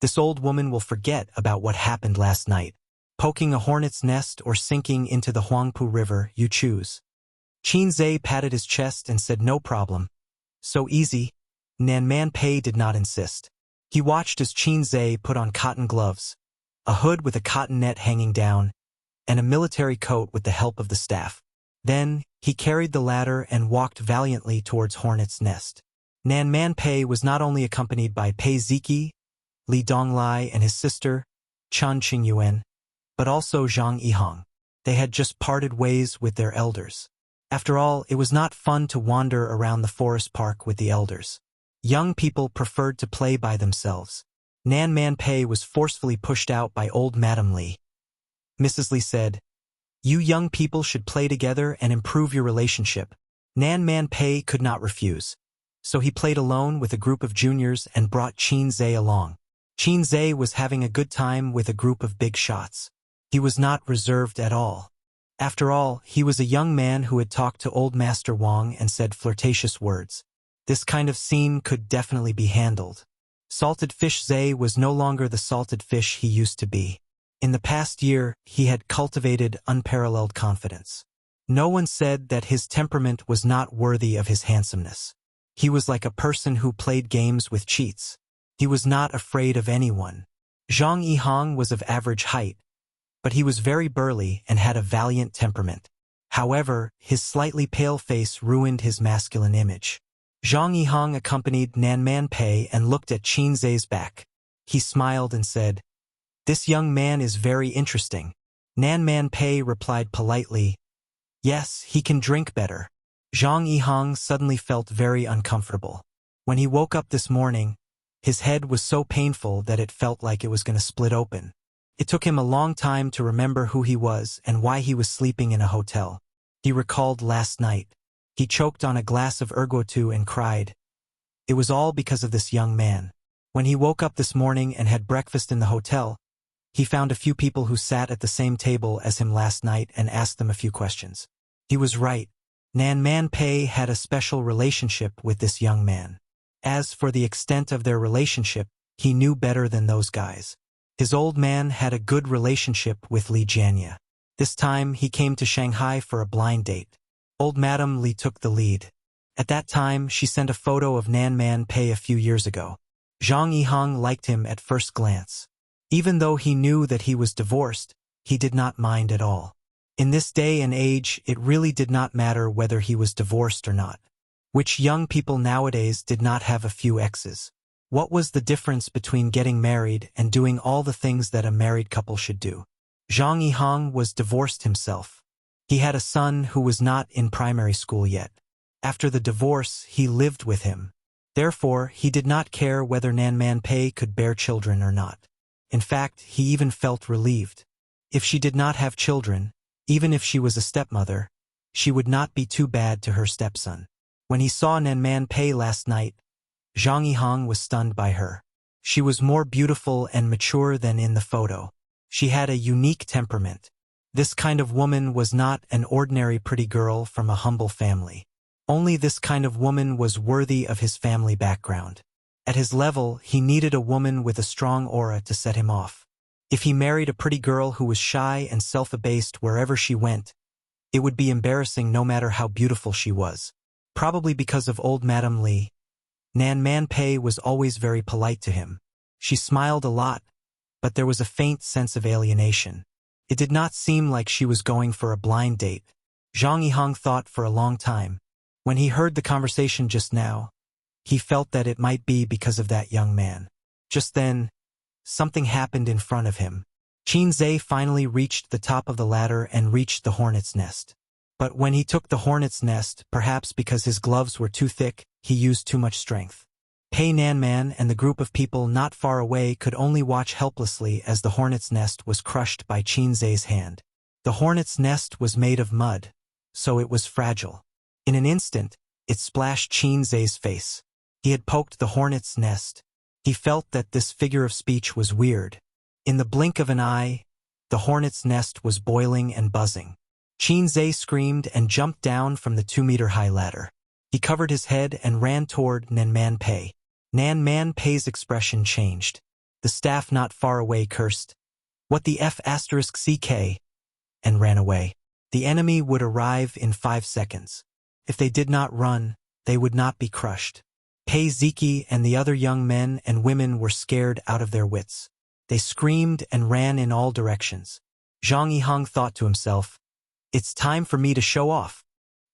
this old woman will forget about what happened last night. Poking a hornet's nest or sinking into the Huangpu River, you choose." Qin Zhe patted his chest and said, "No problem. So easy." Nanman Pei did not insist. He watched as Qin Zhe put on cotton gloves, a hood with a cotton net hanging down, and a military coat with the help of the staff. Then, he carried the ladder and walked valiantly towards Hornet's Nest. Nanman Pei was not only accompanied by Pei Ziki, Li Donglai and his sister, Chen Qingyuan, but also Zhang Yihong. They had just parted ways with their elders. After all, it was not fun to wander around the forest park with the elders. Young people preferred to play by themselves. Nanman Pei was forcefully pushed out by old Madam Li. Mrs. Li said, "You young people should play together and improve your relationship." Nanman Pei could not refuse. So he played alone with a group of juniors and brought Qin Zhe along. Qin Zhe was having a good time with a group of big shots. He was not reserved at all. After all, he was a young man who had talked to old Master Wang and said flirtatious words. This kind of scene could definitely be handled. Salted Fish Zhe was no longer the salted fish he used to be. In the past year, he had cultivated unparalleled confidence. No one said that his temperament was not worthy of his handsomeness. He was like a person who played games with cheats. He was not afraid of anyone. Zhang Yihang was of average height, but he was very burly and had a valiant temperament. However, his slightly pale face ruined his masculine image. Zhang Yihang accompanied Nan Man Pei and looked at Qin Zhe's back. He smiled and said, "This young man is very interesting." Nan Man Pei replied politely, "Yes, he can drink better." Zhang Yihang suddenly felt very uncomfortable. When he woke up this morning, his head was so painful that it felt like it was going to split open. It took him a long time to remember who he was and why he was sleeping in a hotel. He recalled last night. He choked on a glass of ergotu and cried. It was all because of this young man. When he woke up this morning and had breakfast in the hotel, he found a few people who sat at the same table as him last night and asked them a few questions. He was right. Nan Man Pei had a special relationship with this young man. As for the extent of their relationship, he knew better than those guys. His old man had a good relationship with Li Jianya. This time he came to Shanghai for a blind date. Old Madame Li took the lead. At that time she sent a photo of Nan Man Pei a few years ago. Zhang Yihang liked him at first glance. Even though he knew that he was divorced, he did not mind at all. In this day and age, it really did not matter whether he was divorced or not. Which young people nowadays did not have a few exes? What was the difference between getting married and doing all the things that a married couple should do? Zhang Yihang was divorced himself. He had a son who was not in primary school yet. After the divorce, he lived with him. Therefore, he did not care whether Nan Man Pei could bear children or not. In fact, he even felt relieved. If she did not have children, even if she was a stepmother, she would not be too bad to her stepson. When he saw Nan Man Pei last night, Zhang Yihang was stunned by her. She was more beautiful and mature than in the photo. She had a unique temperament. This kind of woman was not an ordinary pretty girl from a humble family. Only this kind of woman was worthy of his family background. At his level, he needed a woman with a strong aura to set him off. If he married a pretty girl who was shy and self-abased wherever she went, it would be embarrassing no matter how beautiful she was. Probably because of old Madame Li, Nan Man Pei was always very polite to him. She smiled a lot, but there was a faint sense of alienation. It did not seem like she was going for a blind date. Zhang Yihang thought for a long time. When he heard the conversation just now, he felt that it might be because of that young man. Just then, something happened in front of him. Qin Zhe finally reached the top of the ladder and reached the hornet's nest. But when he took the hornet's nest, perhaps because his gloves were too thick, he used too much strength. Pei Nanman and the group of people not far away could only watch helplessly as the hornet's nest was crushed by Qin Zhe's hand. The hornet's nest was made of mud, so it was fragile. In an instant, it splashed Qin Zhe's face. He had poked the hornet's nest. He felt that this figure of speech was weird. In the blink of an eye, the hornet's nest was boiling and buzzing. Qin Zhe screamed and jumped down from the 2-meter-high ladder. He covered his head and ran toward Nan Man Pei. Nan Man Pei's expression changed. The staff not far away cursed, "What the F***CK?" and ran away. The enemy would arrive in 5 seconds. If they did not run, they would not be crushed. Pei Ziki and the other young men and women were scared out of their wits. They screamed and ran in all directions. Zhang Yihang thought to himself, "It's time for me to show off."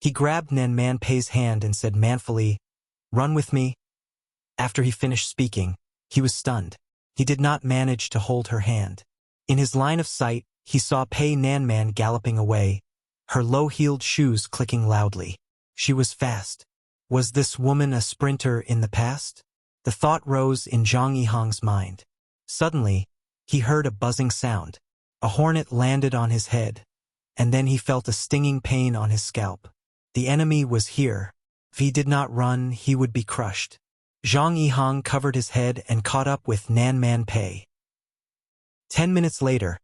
He grabbed Nan Man Pei's hand and said manfully, "Run with me." After he finished speaking, he was stunned. He did not manage to hold her hand. In his line of sight, he saw Pei Nanman galloping away, her low-heeled shoes clicking loudly. She was fast. Was this woman a sprinter in the past? The thought rose in Zhang Yihang's mind. Suddenly, he heard a buzzing sound. A hornet landed on his head, and then he felt a stinging pain on his scalp. The enemy was here. If he did not run, he would be crushed. Zhang Yihang covered his head and caught up with Nan Man Pei. 10 minutes later,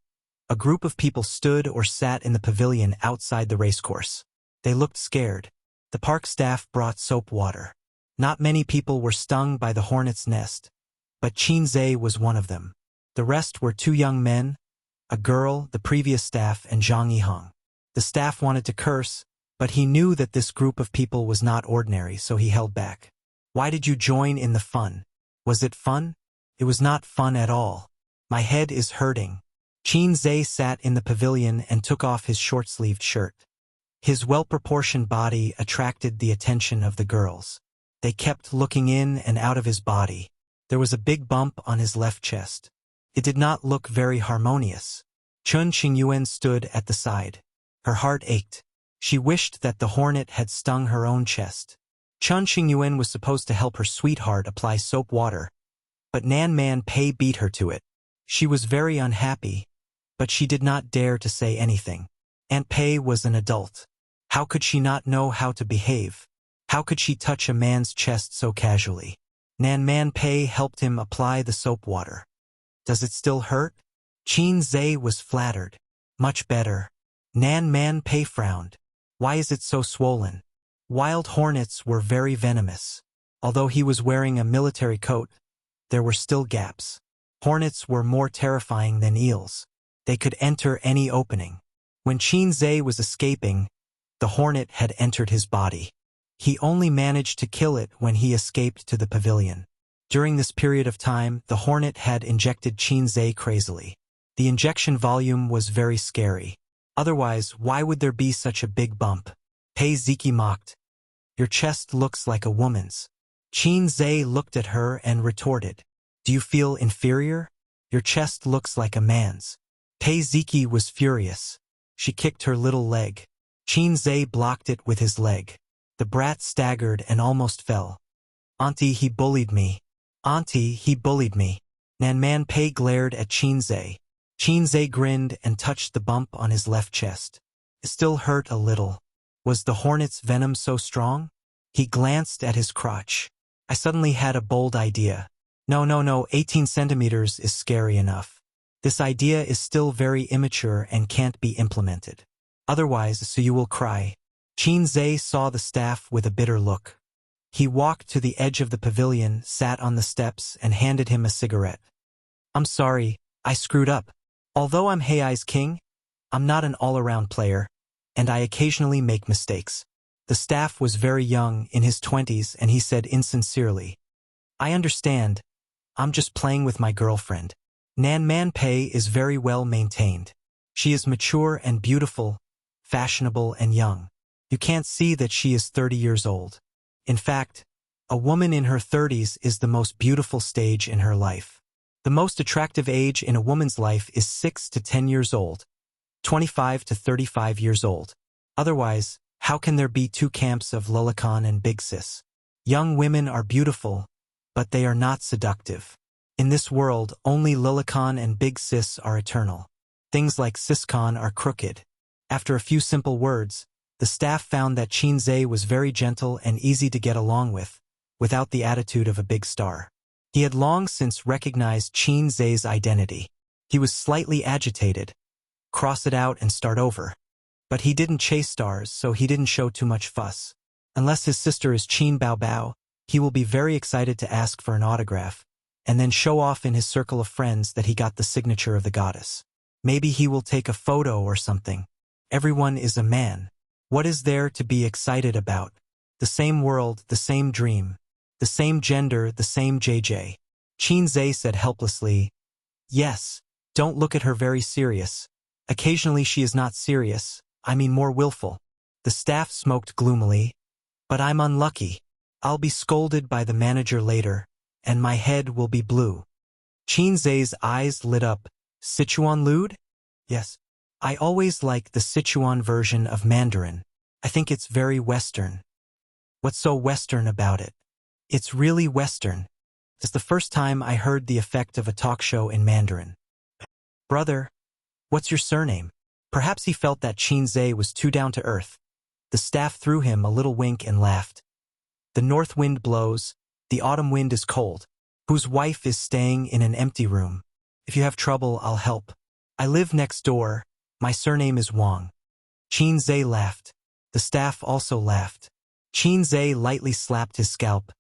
a group of people stood or sat in the pavilion outside the racecourse. They looked scared. The park staff brought soap water. Not many people were stung by the hornet's nest, but Qin Zhe was one of them. The rest were 2 young men, a girl, the previous staff, and Zhang Yihang. The staff wanted to curse, but he knew that this group of people was not ordinary, so he held back. Why did you join in the fun? Was it fun? It was not fun at all. My head is hurting. Qin Zhe sat in the pavilion and took off his short-sleeved shirt. His well-proportioned body attracted the attention of the girls. They kept looking in and out of his body. There was a big bump on his left chest. It did not look very harmonious. Chun Qingyuan stood at the side. Her heart ached. She wished that the hornet had stung her own chest. Chun Qingyuan was supposed to help her sweetheart apply soap water, but Nan Man Pei beat her to it. She was very unhappy, but she did not dare to say anything. Aunt Pei was an adult. How could she not know how to behave? How could she touch a man's chest so casually? Nan Man Pei helped him apply the soap water. Does it still hurt? Qin Zhe was flattered. Much better. Nan Man Pei frowned. Why is it so swollen? Wild hornets were very venomous. Although he was wearing a military coat, there were still gaps. Hornets were more terrifying than eels. They could enter any opening. When Qin Zhe was escaping, the hornet had entered his body. He only managed to kill it when he escaped to the pavilion. During this period of time, the hornet had injected Qin Zhe crazily. The injection volume was very scary. Otherwise, why would there be such a big bump? Pei Ziki mocked. Your chest looks like a woman's. Qin Zhe looked at her and retorted. Do you feel inferior? Your chest looks like a man's. Pei Ziki was furious. She kicked her little leg. Qin Zhe blocked it with his leg. The brat staggered and almost fell. Auntie, he bullied me. Auntie, he bullied me. Nan Man Pei glared at Qin Zhe. Qin Zhe grinned and touched the bump on his left chest. It still hurt a little. Was the hornet's venom so strong? He glanced at his crotch. I suddenly had a bold idea. No, 18 centimeters is scary enough. This idea is still very immature and can't be implemented. Otherwise, so you will cry. Qin Zhe saw the staff with a bitter look. He walked to the edge of the pavilion, sat on the steps, and handed him a cigarette. I'm sorry, I screwed up. Although I'm Heiai's king, I'm not an all-around player, and I occasionally make mistakes. The staff was very young, in his 20s, and he said insincerely, I understand. I'm just playing with my girlfriend. Nan Man Pei is very well maintained. She is mature and beautiful, fashionable and young. You can't see that she is 30 years old. In fact, a woman in her 30s is the most beautiful stage in her life. The most attractive age in a woman's life is 6 to 10 years old, 25 to 35 years old. Otherwise, how can there be 2 camps of Lulakan and Big Sis? Young women are beautiful, but they are not seductive. In this world, only Lulakan and Big Sis are eternal. Things like Siskan are crooked. After a few simple words, the staff found that Qin Zhe was very gentle and easy to get along with, without the attitude of a big star. He had long since recognized Qin Zhe's identity. He was slightly agitated. Cross it out and start over. But he didn't chase stars, so he didn't show too much fuss. Unless his sister is Qin Bao Bao, he will be very excited to ask for an autograph, and then show off in his circle of friends that he got the signature of the goddess. Maybe he will take a photo or something. Everyone is a man. What is there to be excited about? The same world, the same dream. The same gender, the same JJ. Qin Zhe said helplessly, yes, don't look at her very serious. Occasionally she is not serious, I mean more willful. The staff smoked gloomily. But I'm unlucky. I'll be scolded by the manager later, and my head will be blue. Qin Zhe's eyes lit up. Sichuan lewd? Yes. I always like the Sichuan version of Mandarin. I think it's very Western. What's so Western about it? It's really Western. It's the first time I heard the effect of a talk show in Mandarin. Brother, what's your surname? Perhaps he felt that Qin Zhe was too down to earth. The staff threw him a little wink and laughed. The north wind blows, the autumn wind is cold. Whose wife is staying in an empty room? If you have trouble, I'll help. I live next door, my surname is Wang. Qin Zhe laughed. The staff also laughed. Qin Zhe lightly slapped his scalp.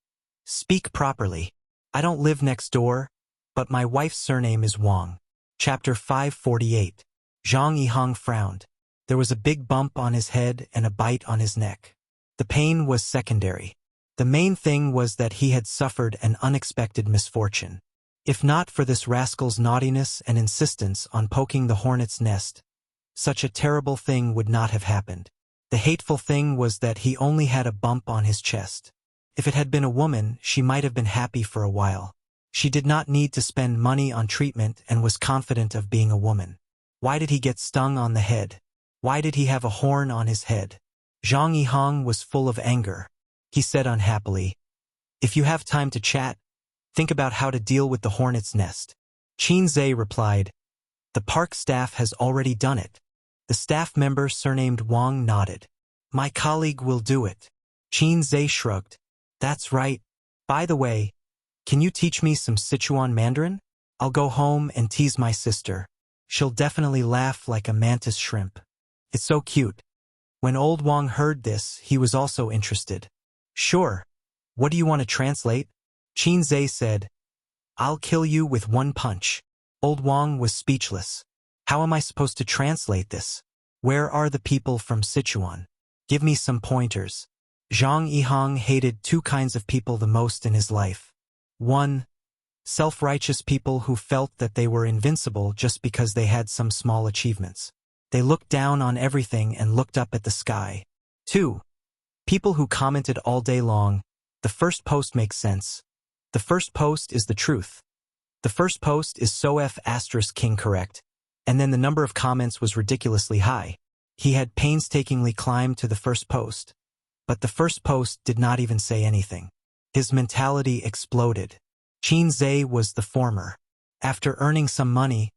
Speak properly. I don't live next door, but my wife's surname is Wang. Chapter 548. Zhang Yihang frowned. There was a big bump on his head and a bite on his neck. The pain was secondary. The main thing was that he had suffered an unexpected misfortune. If not for this rascal's naughtiness and insistence on poking the hornet's nest, such a terrible thing would not have happened. The hateful thing was that he only had a bump on his chest. If it had been a woman, she might have been happy for a while. She did not need to spend money on treatment and was confident of being a woman. Why did he get stung on the head? Why did he have a horn on his head? Zhang Yihang was full of anger. He said unhappily, "If you have time to chat, think about how to deal with the hornet's nest." Qin Zhe replied, "The park staff has already done it." The staff member surnamed Wang nodded. "My colleague will do it." Qin Zhe shrugged. "That's right. By the way, can you teach me some Sichuan Mandarin? I'll go home and tease my sister. She'll definitely laugh like a mantis shrimp. It's so cute." When old Wang heard this, he was also interested. "Sure. What do you want to translate?" Qin Zhe said, "I'll kill you with one punch." Old Wang was speechless. "How am I supposed to translate this? Where are the people from Sichuan? Give me some pointers." Zhang Yihang hated two kinds of people the most in his life. 1. Self-righteous people who felt that they were invincible just because they had some small achievements. They looked down on everything and looked up at the sky. 2. People who commented all day long, "The first post makes sense. The first post is the truth. The first post is so F*** correct." And then the number of comments was ridiculously high. He had painstakingly climbed to the first post. But the first post did not even say anything. His mentality exploded. Qin Zhe was the former. After earning some money,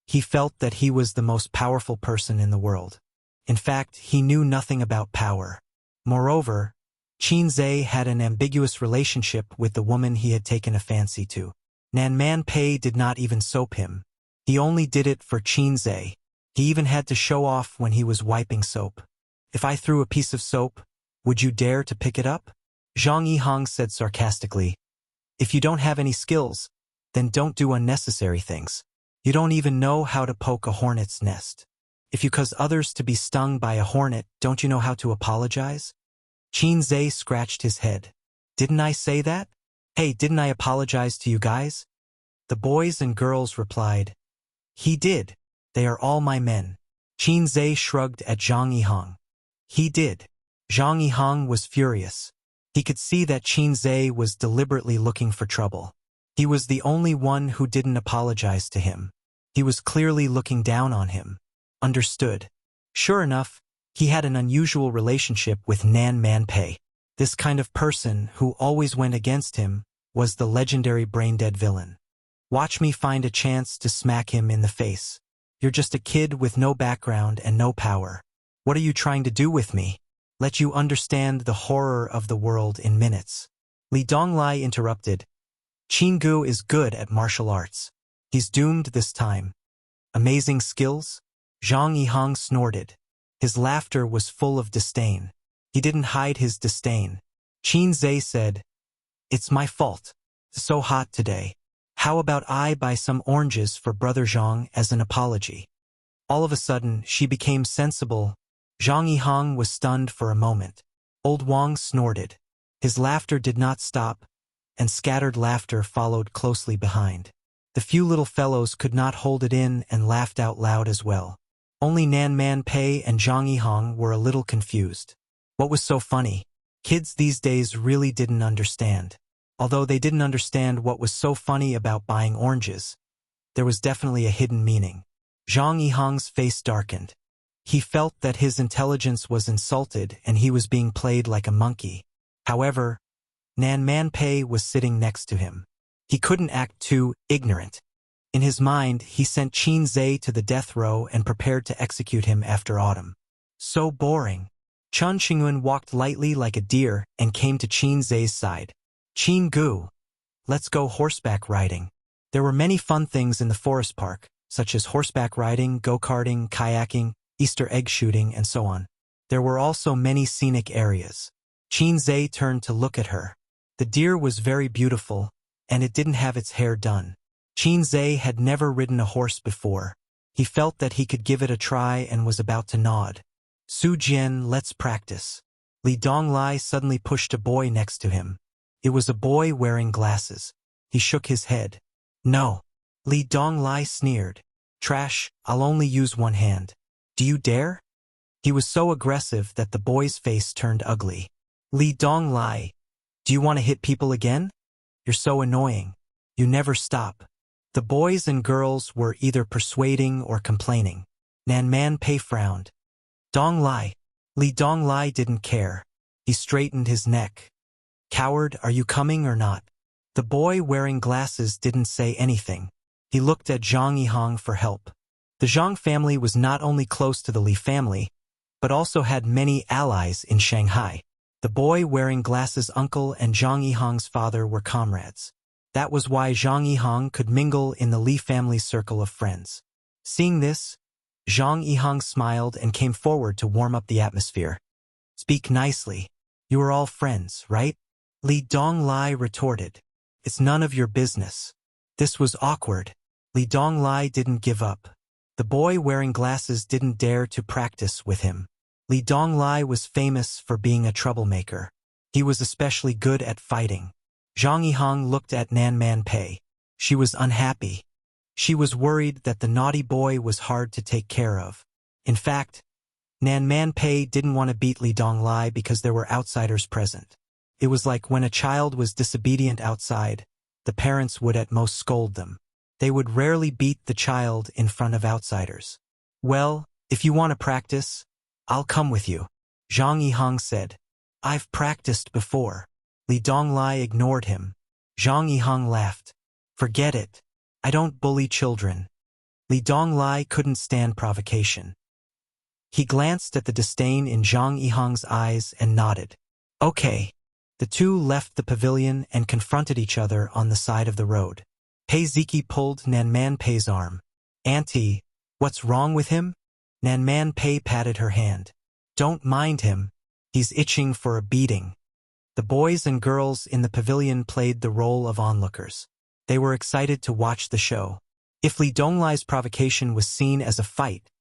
he felt that he was the most powerful person in the world. In fact, he knew nothing about power. Moreover, Qin Zhe had an ambiguous relationship with the woman he had taken a fancy to. Nan Man Pei did not even soap him. He only did it for Qin Zhe. He even had to show off when he was wiping soap. "If I threw a piece of soap, would you dare to pick it up?" Zhang Yihang said sarcastically. "If you don't have any skills, then don't do unnecessary things. You don't even know how to poke a hornet's nest. If you cause others to be stung by a hornet, don't you know how to apologize?" Qin Zhe scratched his head. "Didn't I say that? Hey, didn't I apologize to you guys?" The boys and girls replied, "He did. They are all my men." Qin Zhe shrugged at Zhang Yihang. "He did." Zhang Yihang was furious. He could see that Qin Zhe was deliberately looking for trouble. He was the only one who didn't apologize to him. He was clearly looking down on him. Understood. Sure enough, he had an unusual relationship with Nan Man Pei. This kind of person, who always went against him, was the legendary brain-dead villain. Watch me find a chance to smack him in the face. You're just a kid with no background and no power. What are you trying to do with me? Let you understand the horror of the world in minutes. Li Donglai interrupted. Qin Gu is good at martial arts. He's doomed this time. Amazing skills? Zhang Yihang snorted. His laughter was full of disdain. He didn't hide his disdain. Qin Zhe said, "It's my fault. It's so hot today. How about I buy some oranges for Brother Zhang as an apology?" All of a sudden, she became sensible. Zhang Yihang was stunned for a moment. Old Wang snorted. His laughter did not stop, and scattered laughter followed closely behind. The few little fellows could not hold it in and laughed out loud as well. Only Nan Man Pei and Zhang Yihang were a little confused. What was so funny? Kids these days really didn't understand. Although they didn't understand what was so funny about buying oranges, there was definitely a hidden meaning. Zhang Yihang's face darkened. He felt that his intelligence was insulted and he was being played like a monkey. However, Nan Man Pei was sitting next to him. He couldn't act too ignorant. In his mind, he sent Qin Zhe to the death row and prepared to execute him after autumn. So boring. Chen Qingyun walked lightly like a deer and came to Qin Zai's side. "Qin Gu, let's go horseback riding." There were many fun things in the forest park, such as horseback riding, go-karting, kayaking, Easter egg shooting, and so on. There were also many scenic areas. Qin Zai turned to look at her. The deer was very beautiful, and it didn't have its hair done. Qin Zai had never ridden a horse before. He felt that he could give it a try and was about to nod. "Su Jian, let's practice." Li Donglai suddenly pushed a boy next to him. It was a boy wearing glasses. He shook his head. "No." Li Donglai sneered. "Trash, I'll only use one hand. Do you dare?" He was so aggressive that the boy's face turned ugly. "Li Donglai, do you want to hit people again? You're so annoying. You never stop." The boys and girls were either persuading or complaining. Nan Man Pei frowned. "Donglai." Li Donglai didn't care. He straightened his neck. "Coward, are you coming or not?" The boy wearing glasses didn't say anything. He looked at Zhang Yihang for help. The Zhang family was not only close to the Li family, but also had many allies in Shanghai. The boy wearing glasses' uncle and Zhang Yihang's father were comrades. That was why Zhang Yihang could mingle in the Li family's circle of friends. Seeing this, Zhang Yihang smiled and came forward to warm up the atmosphere. "Speak nicely. You are all friends, right?" Li Donglai retorted. "It's none of your business." This was awkward. Li Donglai didn't give up. The boy wearing glasses didn't dare to practice with him. Li Donglai was famous for being a troublemaker. He was especially good at fighting. Zhang Yihang looked at Nan Man Pei. She was unhappy. She was worried that the naughty boy was hard to take care of. In fact, Nan Man Pei didn't want to beat Li Donglai because there were outsiders present. It was like when a child was disobedient outside, the parents would at most scold them. They would rarely beat the child in front of outsiders. "Well, if you want to practice, I'll come with you," Zhang Yihang said. "I've practiced before." Li Donglai ignored him. Zhang Yihang laughed. "Forget it. I don't bully children." Li Donglai couldn't stand provocation. He glanced at the disdain in Zhang Yihang's eyes and nodded. "Okay." The two left the pavilion and confronted each other on the side of the road. Pei Ziki pulled Nan Man Pei's arm. "Auntie, what's wrong with him?" Nan Man Pei patted her hand. "Don't mind him. He's itching for a beating." The boys and girls in the pavilion played the role of onlookers. They were excited to watch the show. If Li Donglai's provocation was seen as a fight,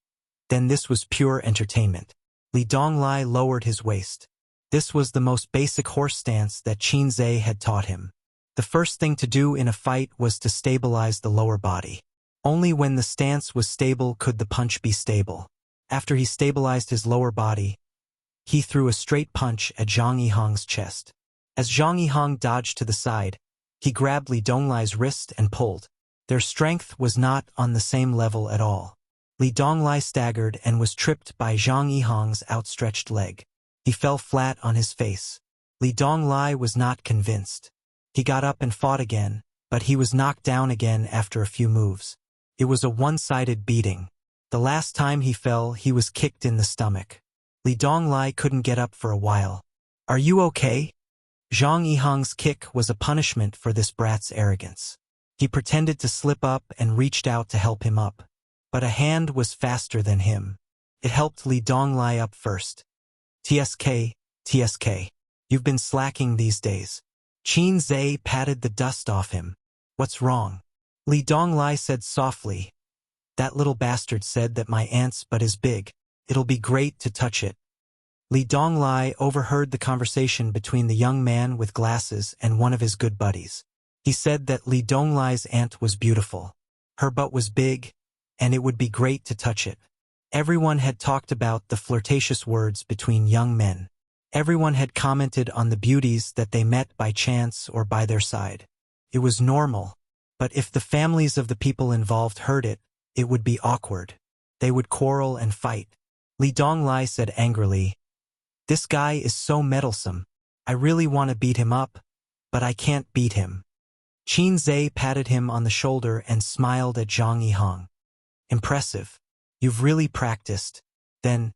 then this was pure entertainment. Li Donglai lowered his waist. This was the most basic horse stance that Qin Zai had taught him. The first thing to do in a fight was to stabilize the lower body. Only when the stance was stable could the punch be stable. After he stabilized his lower body, he threw a straight punch at Zhang Yihang's chest. As Zhang Yihang dodged to the side, he grabbed Li Donglai's wrist and pulled. Their strength was not on the same level at all. Li Donglai staggered and was tripped by Zhang Yihang's outstretched leg. He fell flat on his face. Li Donglai was not convinced. He got up and fought again, but he was knocked down again after a few moves. It was a one-sided beating. The last time he fell, he was kicked in the stomach. Li Donglai couldn't get up for a while. "Are you okay?" Zhang Yihang's kick was a punishment for this brat's arrogance. He pretended to slip up and reached out to help him up. But a hand was faster than him. It helped Li Donglai up first. "TSK, TSK. You've been slacking these days." Qin Zai patted the dust off him. "What's wrong?" Li Donglai said softly. "That little bastard said that my aunt's butt is big. It'll be great to touch it." Li Donglai overheard the conversation between the young man with glasses and one of his good buddies. He said that Li Donglai's aunt was beautiful. Her butt was big, and it would be great to touch it. Everyone had talked about the flirtatious words between young men. Everyone had commented on the beauties that they met by chance or by their side. It was normal, but if the families of the people involved heard it, it would be awkward. They would quarrel and fight. Li Donglai said angrily, "This guy is so meddlesome. I really want to beat him up, but I can't beat him." Qin Zai patted him on the shoulder and smiled at Zhang Yihang. "Impressive. You've really practiced. Then,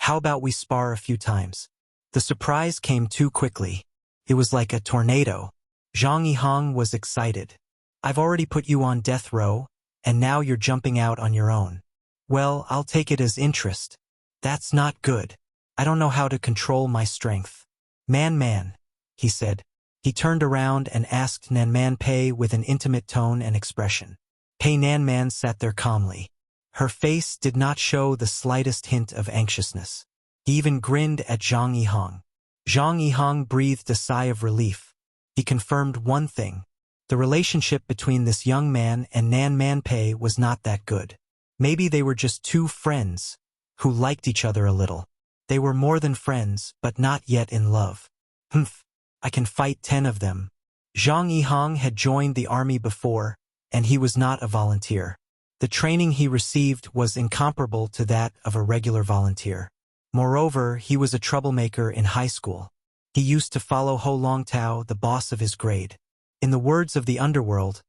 How about we spar a few times? The surprise came too quickly. It was like a tornado. Zhang Yihang was excited. I've already put you on death row, and now you're jumping out on your own. Well, I'll take it as interest. That's not good. I don't know how to control my strength. Man, he said. He turned around and asked Nanman Pei with an intimate tone and expression. Pei Nanman sat there calmly. Her face did not show the slightest hint of anxiousness. He even grinned at Zhang Yihang. Zhang Yihang breathed a sigh of relief. He confirmed one thing. The relationship between this young man and Nanman Pei was not that good. Maybe they were just two friends who liked each other a little. They were more than friends, but not yet in love. Humph, I can fight 10 of them. Zhang Yihang had joined the army before, and he was not a volunteer. The training he received was incomparable to that of a regular volunteer. Moreover, he was a troublemaker in high school. He used to follow Ho Longtao, the boss of his grade. In the words of the underworld,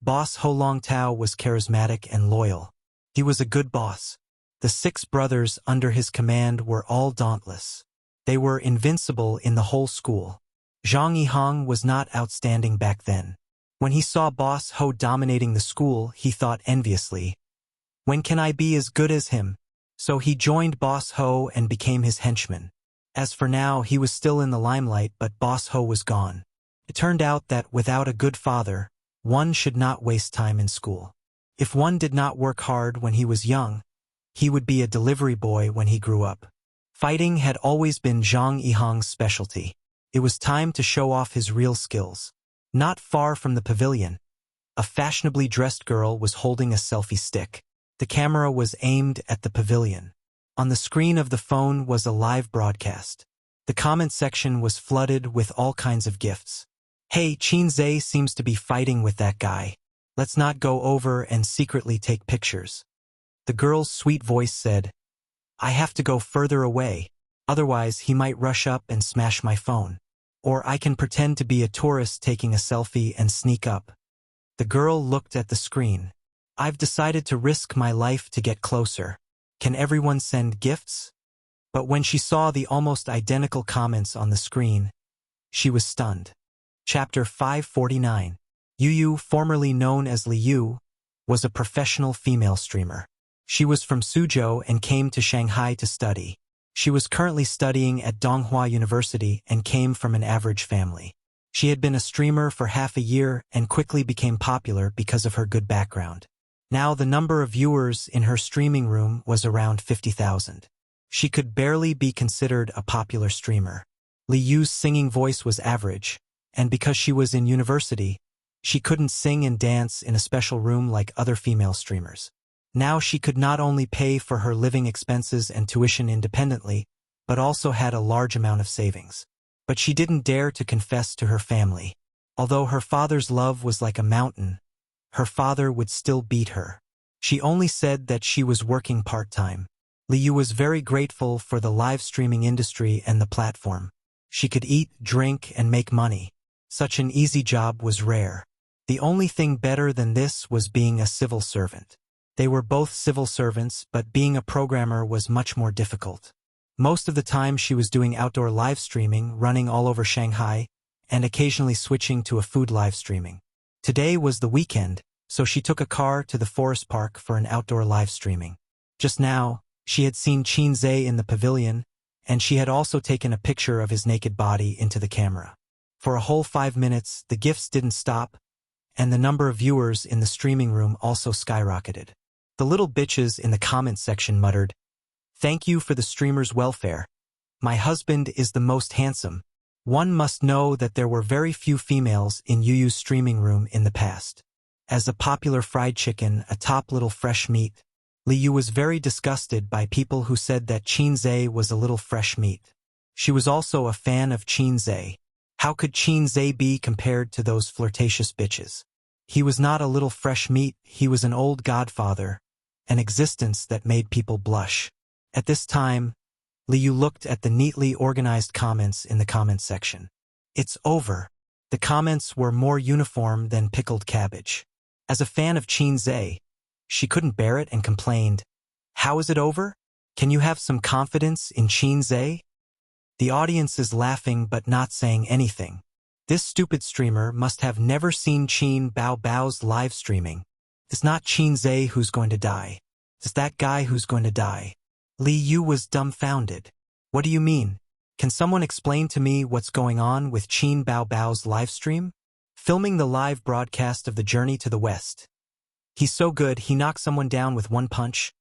Boss Ho Longtao was charismatic and loyal. He was a good boss. The 6 brothers under his command were all dauntless. They were invincible in the whole school. Zhang Yihang was not outstanding back then. When he saw Boss Ho dominating the school, he thought enviously, when can I be as good as him? So he joined Boss Ho and became his henchman. As for now, he was still in the limelight, but Boss Ho was gone. It turned out that without a good father, one should not waste time in school. If one did not work hard when he was young, he would be a delivery boy when he grew up. Fighting had always been Zhang Yihang's specialty. It was time to show off his real skills. Not far from the pavilion, a fashionably dressed girl was holding a selfie stick. The camera was aimed at the pavilion. On the screen of the phone was a live broadcast. The comment section was flooded with all kinds of gifts. Hey, Qinzhe seems to be fighting with that guy. Let's not go over and secretly take pictures. The girl's sweet voice said, I have to go further away, otherwise he might rush up and smash my phone. Or I can pretend to be a tourist taking a selfie and sneak up. The girl looked at the screen. I've decided to risk my life to get closer. Can everyone send gifts? But when she saw the almost identical comments on the screen, she was stunned. Chapter 549. Yu Yu, formerly known as Li Yu, was a professional female streamer. She was from Suzhou and came to Shanghai to study. She was currently studying at Donghua University and came from an average family. She had been a streamer for half a year and quickly became popular because of her good background. Now the number of viewers in her streaming room was around 50,000. She could barely be considered a popular streamer. Li Yu's singing voice was average, and because she was in university, she couldn't sing and dance in a special room like other female streamers. Now she could not only pay for her living expenses and tuition independently, but also had a large amount of savings. But she didn't dare to confess to her family. Although her father's love was like a mountain, her father would still beat her. She only said that she was working part-time. Li Yu was very grateful for the live streaming industry and the platform. She could eat, drink, and make money. Such an easy job was rare. The only thing better than this was being a civil servant. They were both civil servants, but being a programmer was much more difficult. Most of the time she was doing outdoor live streaming, running all over Shanghai, and occasionally switching to a food live streaming. Today was the weekend, so she took a car to the forest park for an outdoor live streaming. Just now, she had seen Qinzhe in the pavilion, and she had also taken a picture of his naked body into the camera. For a whole 5 minutes, the gifts didn't stop, and the number of viewers in the streaming room also skyrocketed. The little bitches in the comment section muttered, "Thank you for the streamer's welfare. My husband is the most handsome." One must know that there were very few females in Yu Yu's streaming room in the past. As a popular fried chicken, a top little fresh meat, Li Yu was very disgusted by people who said that Qinzhe was a little fresh meat. She was also a fan of Qinzhe. How could Qinzhe be compared to those flirtatious bitches? He was not a little fresh meat, he was an old godfather, an existence that made people blush. At this time, Li Yu looked at the neatly organized comments in the comment section. It's over. The comments were more uniform than pickled cabbage. As a fan of Qinzhe, she couldn't bear it and complained, "How is it over? Can you have some confidence in Qin Zhe? The audience is laughing but not saying anything. This stupid streamer must have never seen Qin Bao Bao's live streaming. It's not Qin Zhe who's going to die. It's that guy who's going to die. Li Yu was dumbfounded. What do you mean? Can someone explain to me what's going on with Qin Bao Bao's live stream? Filming the live broadcast of the Journey to the West. He's so good he knocked someone down with one punch.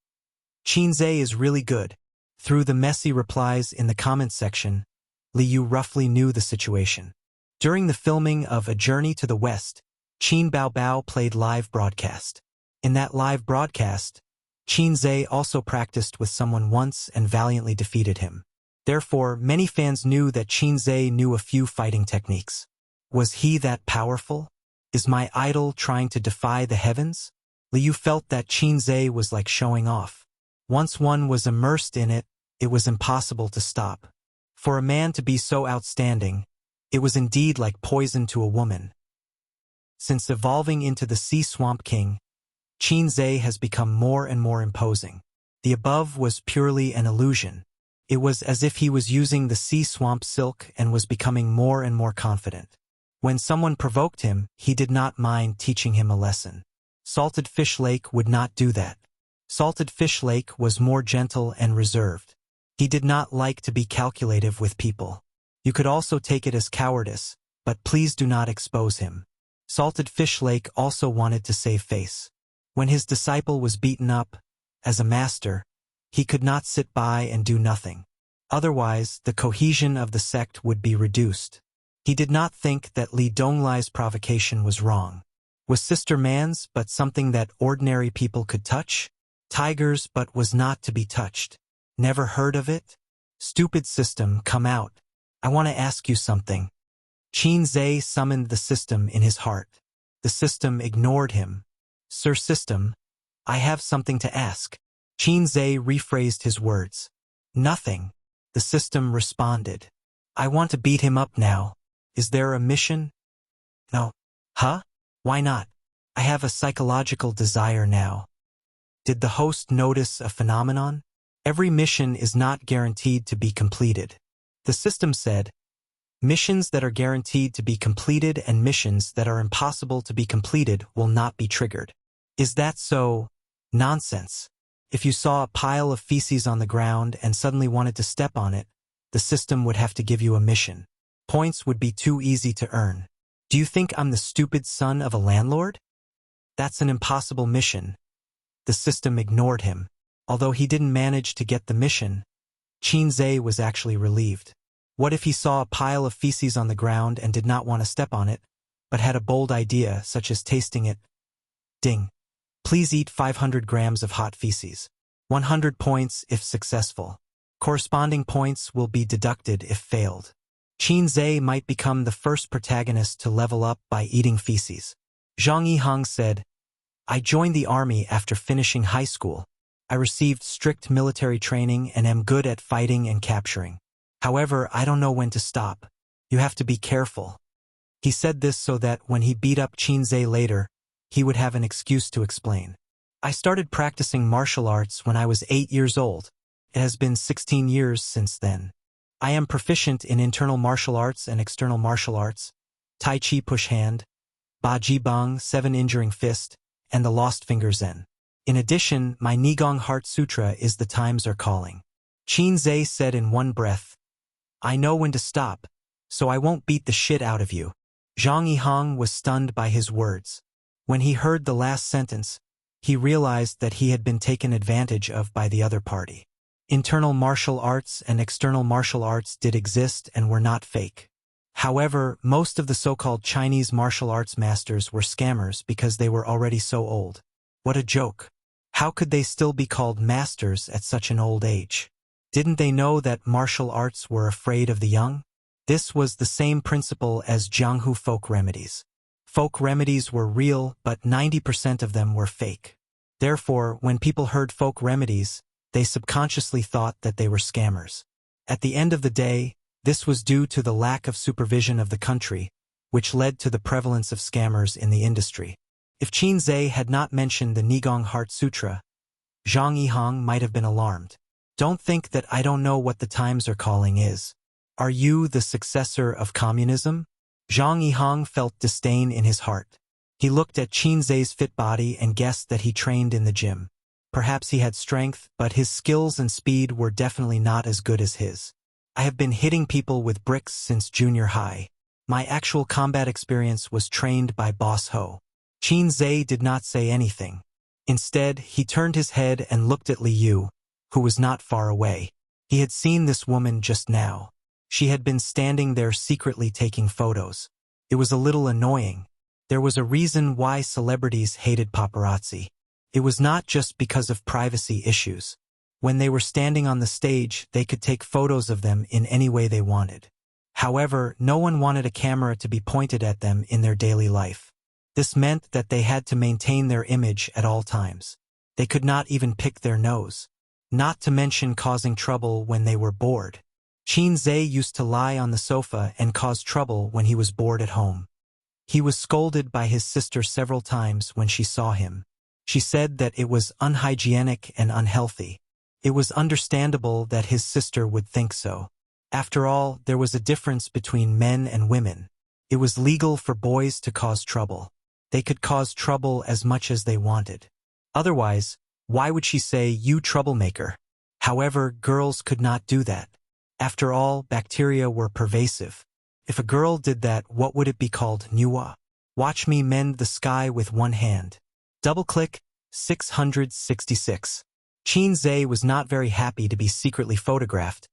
Qin Zhe is really good. Through the messy replies in the comments section, Li Yu roughly knew the situation. During the filming of A Journey to the West, Qin Bao Bao played live broadcast. In that live broadcast, Qin Zhe also practiced with someone once and valiantly defeated him. Therefore, many fans knew that Qin Zhe knew a few fighting techniques. Was he that powerful? Is my idol trying to defy the heavens? Li Yu felt that Qin Zhe was like showing off. Once one was immersed in it, it was impossible to stop. For a man to be so outstanding, it was indeed like poison to a woman. Since evolving into the Sea Swamp King, Qin Zhe has become more and more imposing. The above was purely an illusion. It was as if he was using the sea swamp silk and was becoming more and more confident. When someone provoked him, he did not mind teaching him a lesson. Salted Fish Lake would not do that. Salted Fish Lake was more gentle and reserved. He did not like to be calculative with people. You could also take it as cowardice, but please do not expose him. Salted Fish Lake also wanted to save face. When his disciple was beaten up, as a master, he could not sit by and do nothing. Otherwise, the cohesion of the sect would be reduced. He did not think that Li Donglai's provocation was wrong. Was Sister Man's but something that ordinary people could touch? Tigers but was not to be touched. Never heard of it? Stupid system, come out. I want to ask you something. Qin Zhe summoned the system in his heart. The system ignored him. Sir System, I have something to ask. Qin Zhe rephrased his words. Nothing. The system responded. I want to beat him up now. Is there a mission? No. Huh? Why not? I have a psychological desire now. Did the host notice a phenomenon? Every mission is not guaranteed to be completed. The system said, missions that are guaranteed to be completed and missions that are impossible to be completed will not be triggered. Is that so? Nonsense. If you saw a pile of feces on the ground and suddenly wanted to step on it, the system would have to give you a mission. Points would be too easy to earn. Do you think I'm the stupid son of a landlord? That's an impossible mission. The system ignored him. Although he didn't manage to get the mission, Qin Zhe was actually relieved. What if he saw a pile of feces on the ground and did not want to step on it, but had a bold idea such as tasting it? Ding. Please eat 500 grams of hot feces. 100 points if successful. Corresponding points will be deducted if failed. Qin Zhe might become the first protagonist to level up by eating feces. Zhang Yihang said, I joined the army after finishing high school. I received strict military training and am good at fighting and capturing. However, I don't know when to stop. You have to be careful. He said this so that when he beat up Qin Zhe later, he would have an excuse to explain. I started practicing martial arts when I was 8 years old. It has been 16 years since then. I am proficient in internal martial arts and external martial arts, Tai Chi push hand, Ba Ji Bang 7 injuring fist, and the lost finger Zen. In addition, my Nigong Heart Sutra is the times are calling. Qin Zhe said in one breath, I know when to stop, so I won't beat the shit out of you. Zhang Yihang was stunned by his words. When he heard the last sentence, he realized that he had been taken advantage of by the other party. Internal martial arts and external martial arts did exist and were not fake. However, most of the so-called Chinese martial arts masters were scammers because they were already so old. What a joke. How could they still be called masters at such an old age? Didn't they know that martial arts were afraid of the young? This was the same principle as Jianghu folk remedies. Folk remedies were real, but 90% of them were fake. Therefore, when people heard folk remedies, they subconsciously thought that they were scammers. At the end of the day, this was due to the lack of supervision of the country, which led to the prevalence of scammers in the industry. If Qin Zhe had not mentioned the Nigong Heart Sutra, Zhang Yihang might have been alarmed. Don't think that I don't know what the times are calling is. Are you the successor of communism? Zhang Yihang felt disdain in his heart. He looked at Qin Zhe's fit body and guessed that he trained in the gym. Perhaps he had strength, but his skills and speed were definitely not as good as his. I have been hitting people with bricks since junior high. My actual combat experience was trained by Boss Ho. Qin Zhe did not say anything. Instead, he turned his head and looked at Li Yu, who was not far away. He had seen this woman just now. She had been standing there secretly taking photos. It was a little annoying. There was a reason why celebrities hated paparazzi. It was not just because of privacy issues. When they were standing on the stage, they could take photos of them in any way they wanted. However, no one wanted a camera to be pointed at them in their daily life. This meant that they had to maintain their image at all times. They could not even pick their nose. Not to mention causing trouble when they were bored. Qin Zhe used to lie on the sofa and cause trouble when he was bored at home. He was scolded by his sister several times when she saw him. She said that it was unhygienic and unhealthy. It was understandable that his sister would think so. After all, there was a difference between men and women. It was legal for boys to cause trouble. They could cause trouble as much as they wanted. Otherwise, why would she say, "You troublemaker"? However, girls could not do that. After all, bacteria were pervasive. If a girl did that, what would it be called? Nuwa? Watch me mend the sky with one hand. Double-click, 666. Qin Zhe was not very happy to be secretly photographed,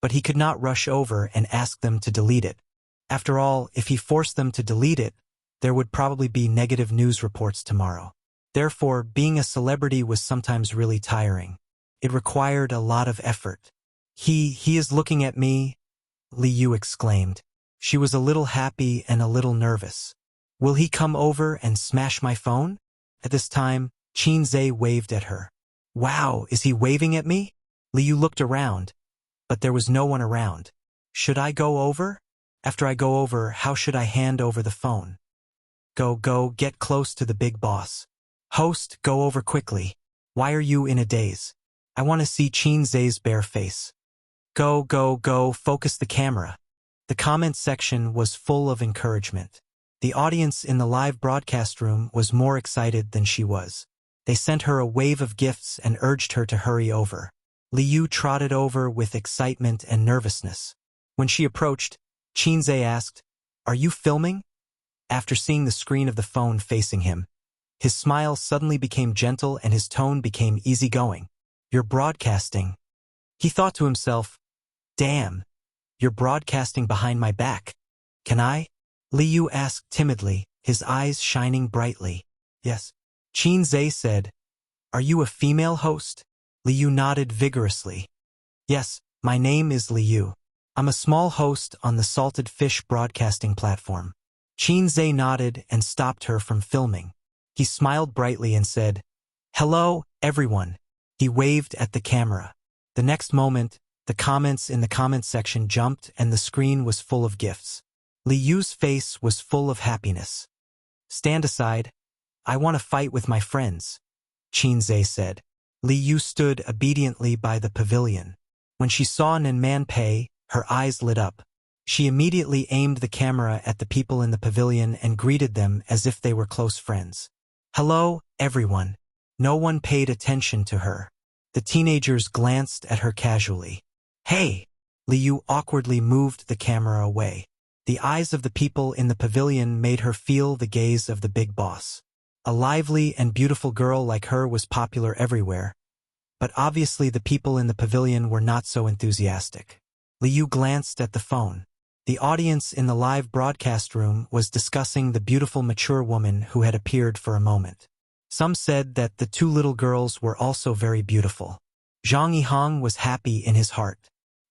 but he could not rush over and ask them to delete it. After all, if he forced them to delete it, there would probably be negative news reports tomorrow. Therefore, being a celebrity was sometimes really tiring. It required a lot of effort. He is looking at me, Li Yu exclaimed. She was a little happy and a little nervous. Will he come over and smash my phone? At this time, Qin Zhe waved at her. Wow, is he waving at me? Li Yu looked around, but there was no one around. Should I go over? After I go over, how should I hand over the phone? Go, get close to the big boss. Host, go over quickly. Why are you in a daze? I want to see Qin Zhe's bare face. Go, focus the camera. The comment section was full of encouragement. The audience in the live broadcast room was more excited than she was. They sent her a wave of gifts and urged her to hurry over. Li Yu trotted over with excitement and nervousness. When she approached, Qin Zhe asked, "Are you filming?" After seeing the screen of the phone facing him, his smile suddenly became gentle and his tone became easygoing. You're broadcasting. He thought to himself, damn, you're broadcasting behind my back. Can I? Li Yu asked timidly, his eyes shining brightly. Yes. Qin Zhe said, Are you a female host? Li Yu nodded vigorously. Yes, my name is Li Yu. I'm a small host on the Salted Fish broadcasting platform. Qin Zhe nodded and stopped her from filming. He smiled brightly and said, Hello, everyone. He waved at the camera. The next moment, the comments in the comment section jumped and the screen was full of gifts. Li Yu's face was full of happiness. Stand aside. I want to fight with my friends, Qin Zhe said. Li Yu stood obediently by the pavilion. When she saw Nanman Pei, her eyes lit up. She immediately aimed the camera at the people in the pavilion and greeted them as if they were close friends. Hello, everyone. No one paid attention to her. The teenagers glanced at her casually. Hey! Li Yu awkwardly moved the camera away. The eyes of the people in the pavilion made her feel the gaze of the big boss. A lively and beautiful girl like her was popular everywhere, but obviously the people in the pavilion were not so enthusiastic. Li Yu glanced at the phone. The audience in the live broadcast room was discussing the beautiful mature woman who had appeared for a moment. Some said that the two little girls were also very beautiful. Zhang Yihang was happy in his heart.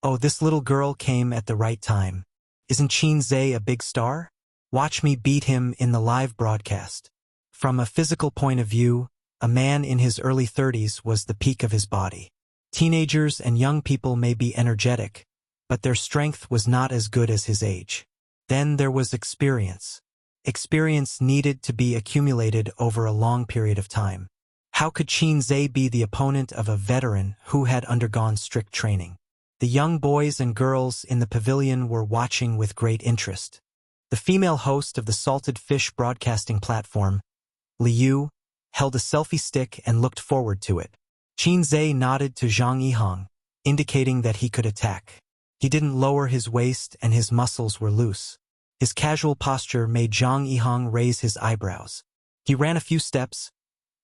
Oh, this little girl came at the right time. Isn't Qin Zhe a big star? Watch me beat him in the live broadcast. From a physical point of view, a man in his early 30s was the peak of his body. Teenagers and young people may be energetic, but their strength was not as good as his age. Then there was experience. Experience needed to be accumulated over a long period of time. How could Qin Zhe be the opponent of a veteran who had undergone strict training? The young boys and girls in the pavilion were watching with great interest. The female host of the salted fish broadcasting platform, Liu, held a selfie stick and looked forward to it. Qin Zhe nodded to Zhang Yihang, indicating that he could attack. He didn't lower his waist and his muscles were loose. His casual posture made Zhang Yihang raise his eyebrows. He ran a few steps,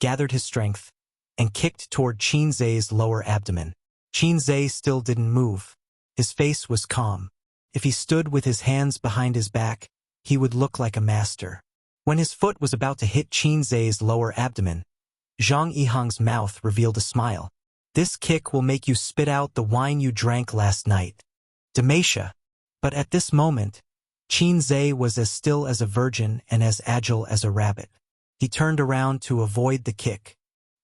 gathered his strength, and kicked toward Qin Zhe's lower abdomen. Qin Zhe still didn't move. His face was calm. If he stood with his hands behind his back, he would look like a master. When his foot was about to hit Qin Zhe's lower abdomen, Zhang Yihang's mouth revealed a smile. This kick will make you spit out the wine you drank last night. Demacia. But at this moment, Qin Zhe was as still as a virgin and as agile as a rabbit. He turned around to avoid the kick.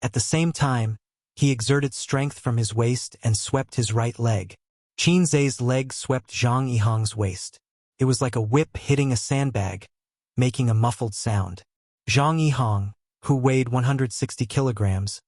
At the same time, he exerted strength from his waist and swept his right leg. Qin Zhe's leg swept Zhang Yihang's waist. It was like a whip hitting a sandbag, making a muffled sound. Zhang Yihang, who weighed 160 kilograms,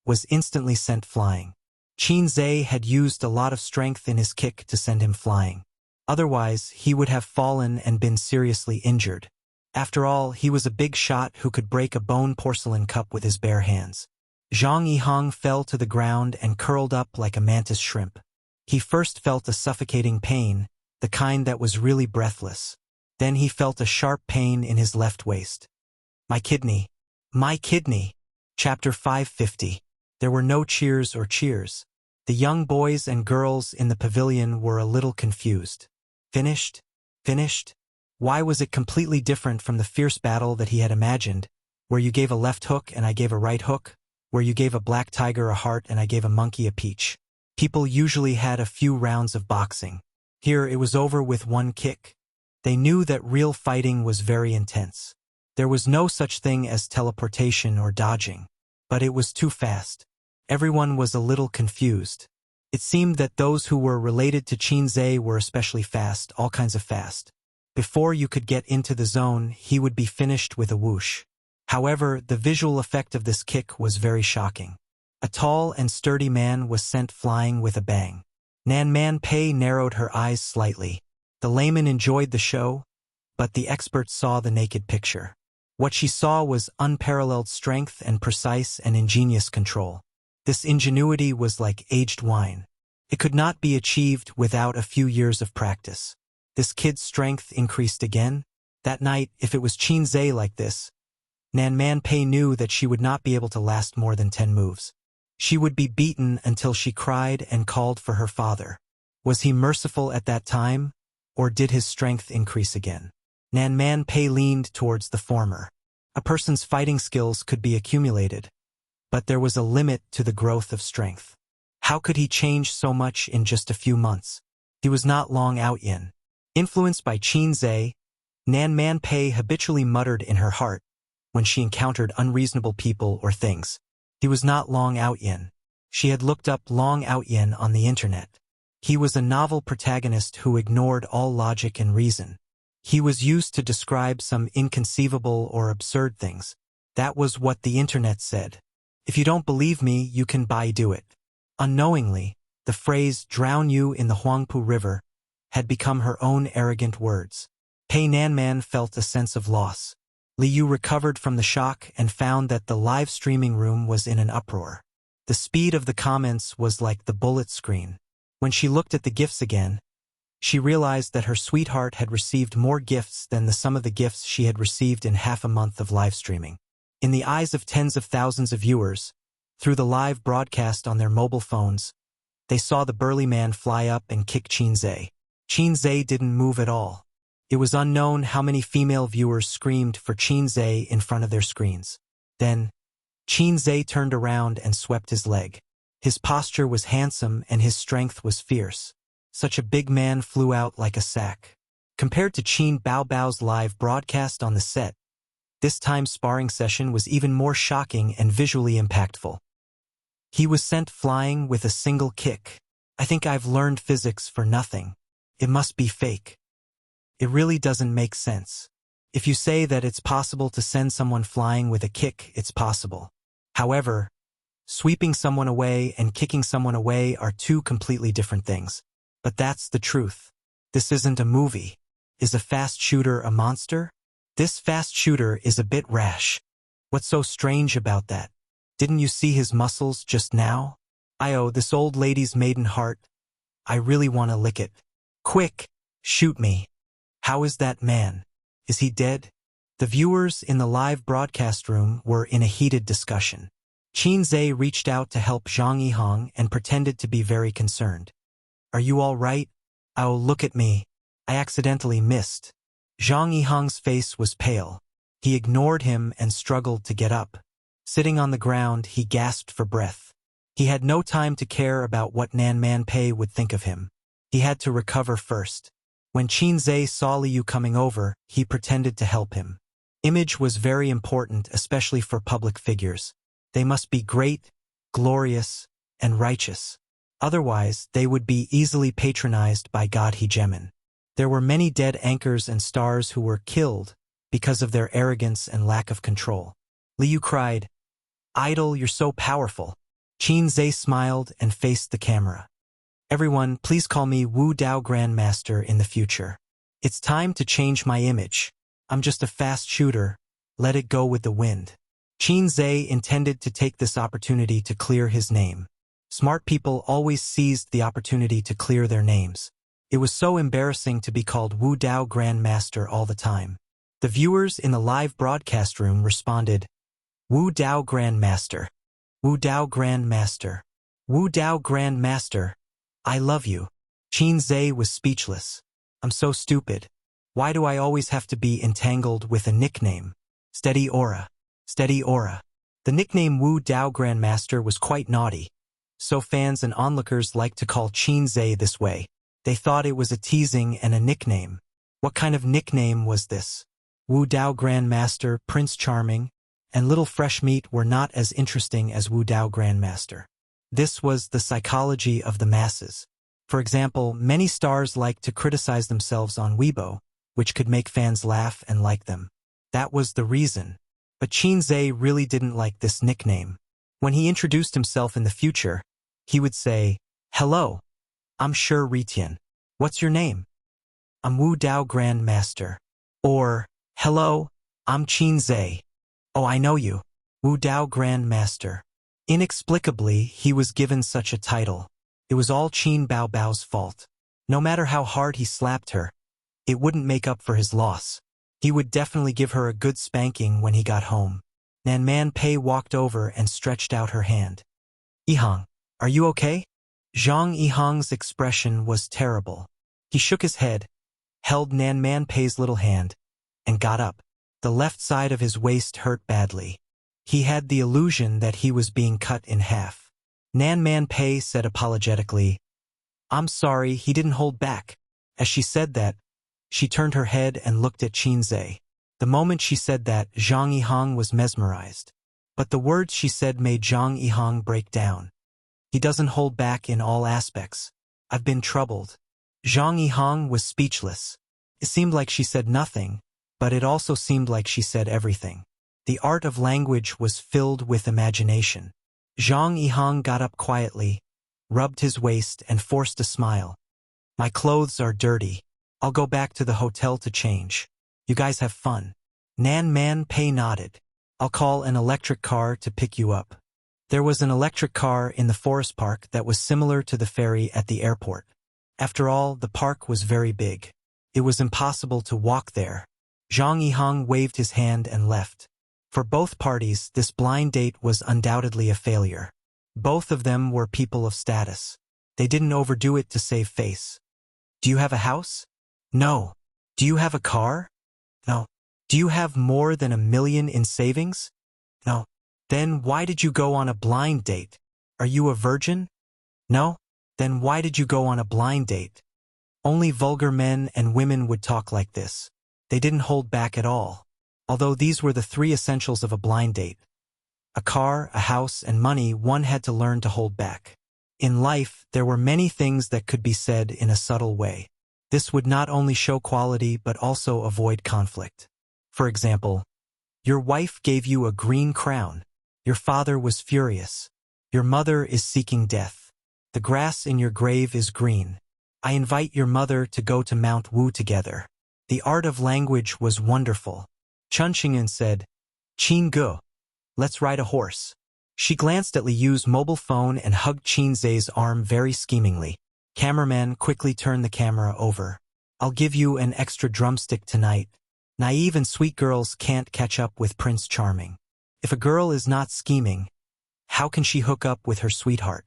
was instantly sent flying. Qin Zhe had used a lot of strength in his kick to send him flying. Otherwise, he would have fallen and been seriously injured. After all, he was a big shot who could break a bone porcelain cup with his bare hands. Zhang Yihang fell to the ground and curled up like a mantis shrimp. He first felt a suffocating pain, the kind that was really breathless. Then he felt a sharp pain in his left waist. My kidney. My kidney. Chapter 550. There were no cheers or cheers. The young boys and girls in the pavilion were a little confused. Finished? Finished? Why was it completely different from the fierce battle that he had imagined, where you gave a left hook and I gave a right hook, where you gave a black tiger a heart and I gave a monkey a peach? People usually had a few rounds of boxing. Here it was over with one kick. They knew that real fighting was very intense. There was no such thing as teleportation or dodging. But it was too fast. Everyone was a little confused. It seemed that those who were related to Qin Zhe were especially fast, all kinds of fast. Before you could get into the zone, he would be finished with a whoosh. However, the visual effect of this kick was very shocking. A tall and sturdy man was sent flying with a bang. Nan Man Pei narrowed her eyes slightly. The layman enjoyed the show, but the expert saw the naked picture. What she saw was unparalleled strength and precise and ingenious control. This ingenuity was like aged wine. It could not be achieved without a few years of practice. This kid's strength increased again. That night, if it was Qin Zhe like this, Nan Man Pei knew that she would not be able to last more than 10 moves. She would be beaten until she cried and called for her father. Was he merciful at that time, or did his strength increase again? Nan Man Pei leaned towards the former. A person's fighting skills could be accumulated, but there was a limit to the growth of strength. How could he change so much in just a few months? He was not long out yin. Influenced by Qin Zhe, Nan Man Pei habitually muttered in her heart when she encountered unreasonable people or things. He was not Long Out Yin. She had looked up Long Out Yin on the internet. He was a novel protagonist who ignored all logic and reason. He was used to describe some inconceivable or absurd things. That was what the internet said. If you don't believe me, you can do it. Unknowingly, the phrase drown you in the Huangpu River had become her own arrogant words. Pei Nanman felt a sense of loss. Liu recovered from the shock and found that the live streaming room was in an uproar. The speed of the comments was like the bullet screen. When she looked at the gifts again, she realized that her sweetheart had received more gifts than the sum of the gifts she had received in half a month of live streaming. In the eyes of tens of thousands of viewers, through the live broadcast on their mobile phones, they saw the burly man fly up and kick Qin Zhe. Qin Zhe didn't move at all. It was unknown how many female viewers screamed for Qin Zhe in front of their screens. Then, Qin Zhe turned around and swept his leg. His posture was handsome and his strength was fierce. Such a big man flew out like a sack. Compared to Qin Baobao's live broadcast on the set, this time's sparring session was even more shocking and visually impactful. He was sent flying with a single kick. I think I've learned physics for nothing. It must be fake. It really doesn't make sense. If you say that it's possible to send someone flying with a kick, it's possible. However, Sweeping someone away and kicking someone away are two completely different things. But that's the truth. This isn't a movie. Is a fast shooter a monster? This fast shooter is a bit rash. What's so strange about that? Didn't you see his muscles just now? This old lady's maiden heart. I really want to lick it. Quick, shoot me. How is that man? Is he dead? The viewers in the live broadcast room were in a heated discussion. Qinze reached out to help Zhang Yihang and pretended to be very concerned. Are you all right? Oh, look at me. I accidentally missed. Zhang Yihang's face was pale. He ignored him and struggled to get up. Sitting on the ground, he gasped for breath. He had no time to care about what Nan Manpei would think of him. He had to recover first. When Qinze saw Liu coming over, he pretended to help him. Image was very important, especially for public figures. They must be great, glorious, and righteous. Otherwise, they would be easily patronized by God Hegemon. There were many dead anchors and stars who were killed because of their arrogance and lack of control. Liu cried, "Idol, you're so powerful." Qinze smiled and faced the camera. "Everyone, please call me Wu Dao Grandmaster in the future. It's time to change my image. I'm just a fast shooter. Let it go with the wind." Qinze intended to take this opportunity to clear his name. Smart people always seized the opportunity to clear their names. It was so embarrassing to be called Wu Dao Grandmaster all the time. The viewers in the live broadcast room responded, "Wu Dao Grandmaster. Wu Dao Grandmaster. Wu Dao Grandmaster. I love you." Qinze was speechless. "I'm so stupid. Why do I always have to be entangled with a nickname? Steady aura. Steady aura." The nickname Wu Dao Grandmaster was quite naughty. So fans and onlookers liked to call Qinze this way. They thought it was a teasing and a nickname. What kind of nickname was this? Wu Dao Grandmaster, Prince Charming, and Little Fresh Meat were not as interesting as Wu Dao Grandmaster. This was the psychology of the masses. For example, many stars liked to criticize themselves on Weibo, which could make fans laugh and like them. That was the reason. But Qinze really didn't like this nickname. When he introduced himself in the future, he would say, "Hello, I'm Shi Ritian. What's your name?" "I'm Wu Dao Grandmaster." Or, "Hello, I'm Qinze. Oh, I know you. Wu Dao Grandmaster." Inexplicably, he was given such a title. It was all Qin Baobao's fault. No matter how hard he slapped her, it wouldn't make up for his loss. He would definitely give her a good spanking when he got home. Nan Manpei walked over and stretched out her hand. "Yihang, are you okay?" Zhang Yihang's expression was terrible. He shook his head, held Nan Manpei's little hand, and got up. The left side of his waist hurt badly. He had the illusion that he was being cut in half. Nan Manpei said apologetically, "I'm sorry, he didn't hold back." As she said that, she turned her head and looked at Qinze. The moment she said that, Zhang Yihang was mesmerized. But the words she said made Zhang Yihang break down. "He doesn't hold back in all aspects. I've been troubled." Zhang Yihang was speechless. It seemed like she said nothing, but it also seemed like she said everything. The art of language was filled with imagination. Zhang Yihang got up quietly, rubbed his waist, and forced a smile. "My clothes are dirty. I'll go back to the hotel to change. You guys have fun." Nan Manpei nodded. "I'll call an electric car to pick you up." There was an electric car in the forest park that was similar to the ferry at the airport. After all, the park was very big. It was impossible to walk there. Zhang Yihang waved his hand and left. For both parties, this blind date was undoubtedly a failure. Both of them were people of status. They didn't overdo it to save face. "Do you have a house?" "No." "Do you have a car?" "No." "Do you have more than 1 million in savings?" "No." "Then why did you go on a blind date? Are you a virgin?" "No." "Then why did you go on a blind date?" Only vulgar men and women would talk like this. They didn't hold back at all. Although these were the 3 essentials of a blind date. A car, a house, and money, one had to learn to hold back. In life, there were many things that could be said in a subtle way. This would not only show quality but also avoid conflict. For example, your wife gave you a green crown. Your father was furious. Your mother is seeking death. The grass in your grave is green. I invite your mother to go to Mount Wu together. The art of language was wonderful. Chun Qingyun said, Qin Gu, let's ride a horse. She glanced at Liyu's mobile phone and hugged Qin Zai's arm very schemingly. Cameraman quickly turned the camera over. I'll give you an extra drumstick tonight. Naive and sweet girls can't catch up with Prince Charming. If a girl is not scheming, how can she hook up with her sweetheart?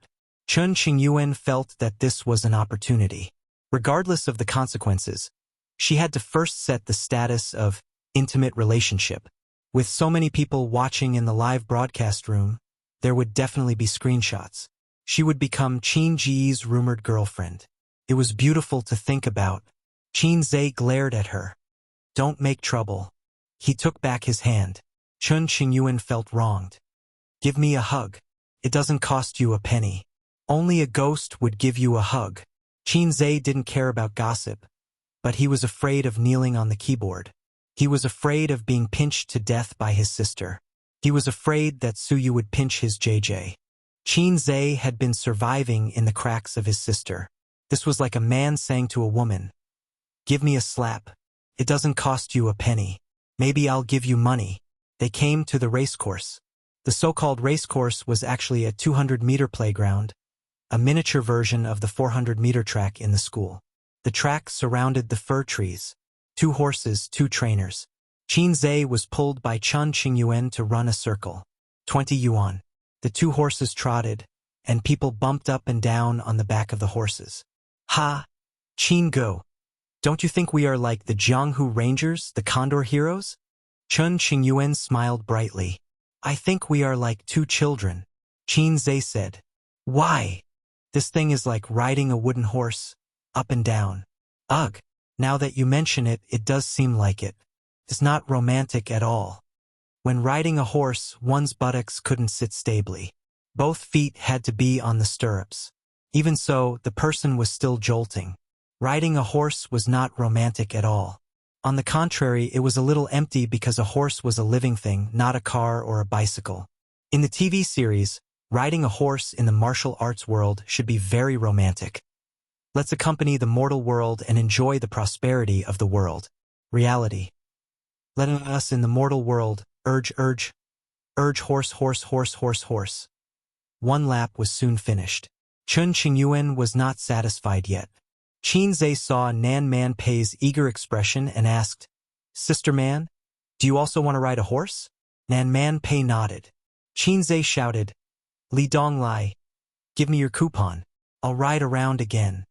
Chun Qingyun felt that this was an opportunity. Regardless of the consequences, she had to first set the status of intimate relationship. With so many people watching in the live broadcast room, there would definitely be screenshots. She would become Qin Ji's rumored girlfriend. It was beautiful to think about. Qin Zai glared at her. Don't make trouble. He took back his hand. Chun Qingyun felt wronged. Give me a hug. It doesn't cost you a penny. Only a ghost would give you a hug. Qin Zai didn't care about gossip, but he was afraid of kneeling on the keyboard. He was afraid of being pinched to death by his sister. He was afraid that Suyu would pinch his JJ. Qin Zai had been surviving in the cracks of his sister. This was like a man saying to a woman, give me a slap. It doesn't cost you a penny. Maybe I'll give you money. They came to the racecourse. The so-called racecourse was actually a 200-meter playground, a miniature version of the 400-meter track in the school. The track surrounded the fir trees. 2 horses, 2 trainers. Qin Zai was pulled by Chun Qingyun to run a circle. 20 yuan. The 2 horses trotted, and people bumped up and down on the back of the horses. Ha! Qin Gu. Don't you think we are like the Jianghu Rangers, the Condor Heroes? Chun Qingyun smiled brightly. I think we are like 2 children. Qin Zai said. Why? This thing is like riding a wooden horse, up and down. Ugh. Now that you mention it, it does seem like it. It's not romantic at all. When riding a horse, one's buttocks couldn't sit stably. Both feet had to be on the stirrups. Even so, the person was still jolting. Riding a horse was not romantic at all. On the contrary, it was a little empty because a horse was a living thing, not a car or a bicycle. In the TV series, riding a horse in the martial arts world should be very romantic. Let's accompany the mortal world and enjoy the prosperity of the world. Reality. Let us in the mortal world, urge horse. 1 lap was soon finished. Chun Qingyun was not satisfied yet. Qin Zai saw Nan Man Pei's eager expression and asked, Sister Man, do you also want to ride a horse? Nan Man Pei nodded. Qin Zai shouted, Li Donglai, give me your coupon. I'll ride around again.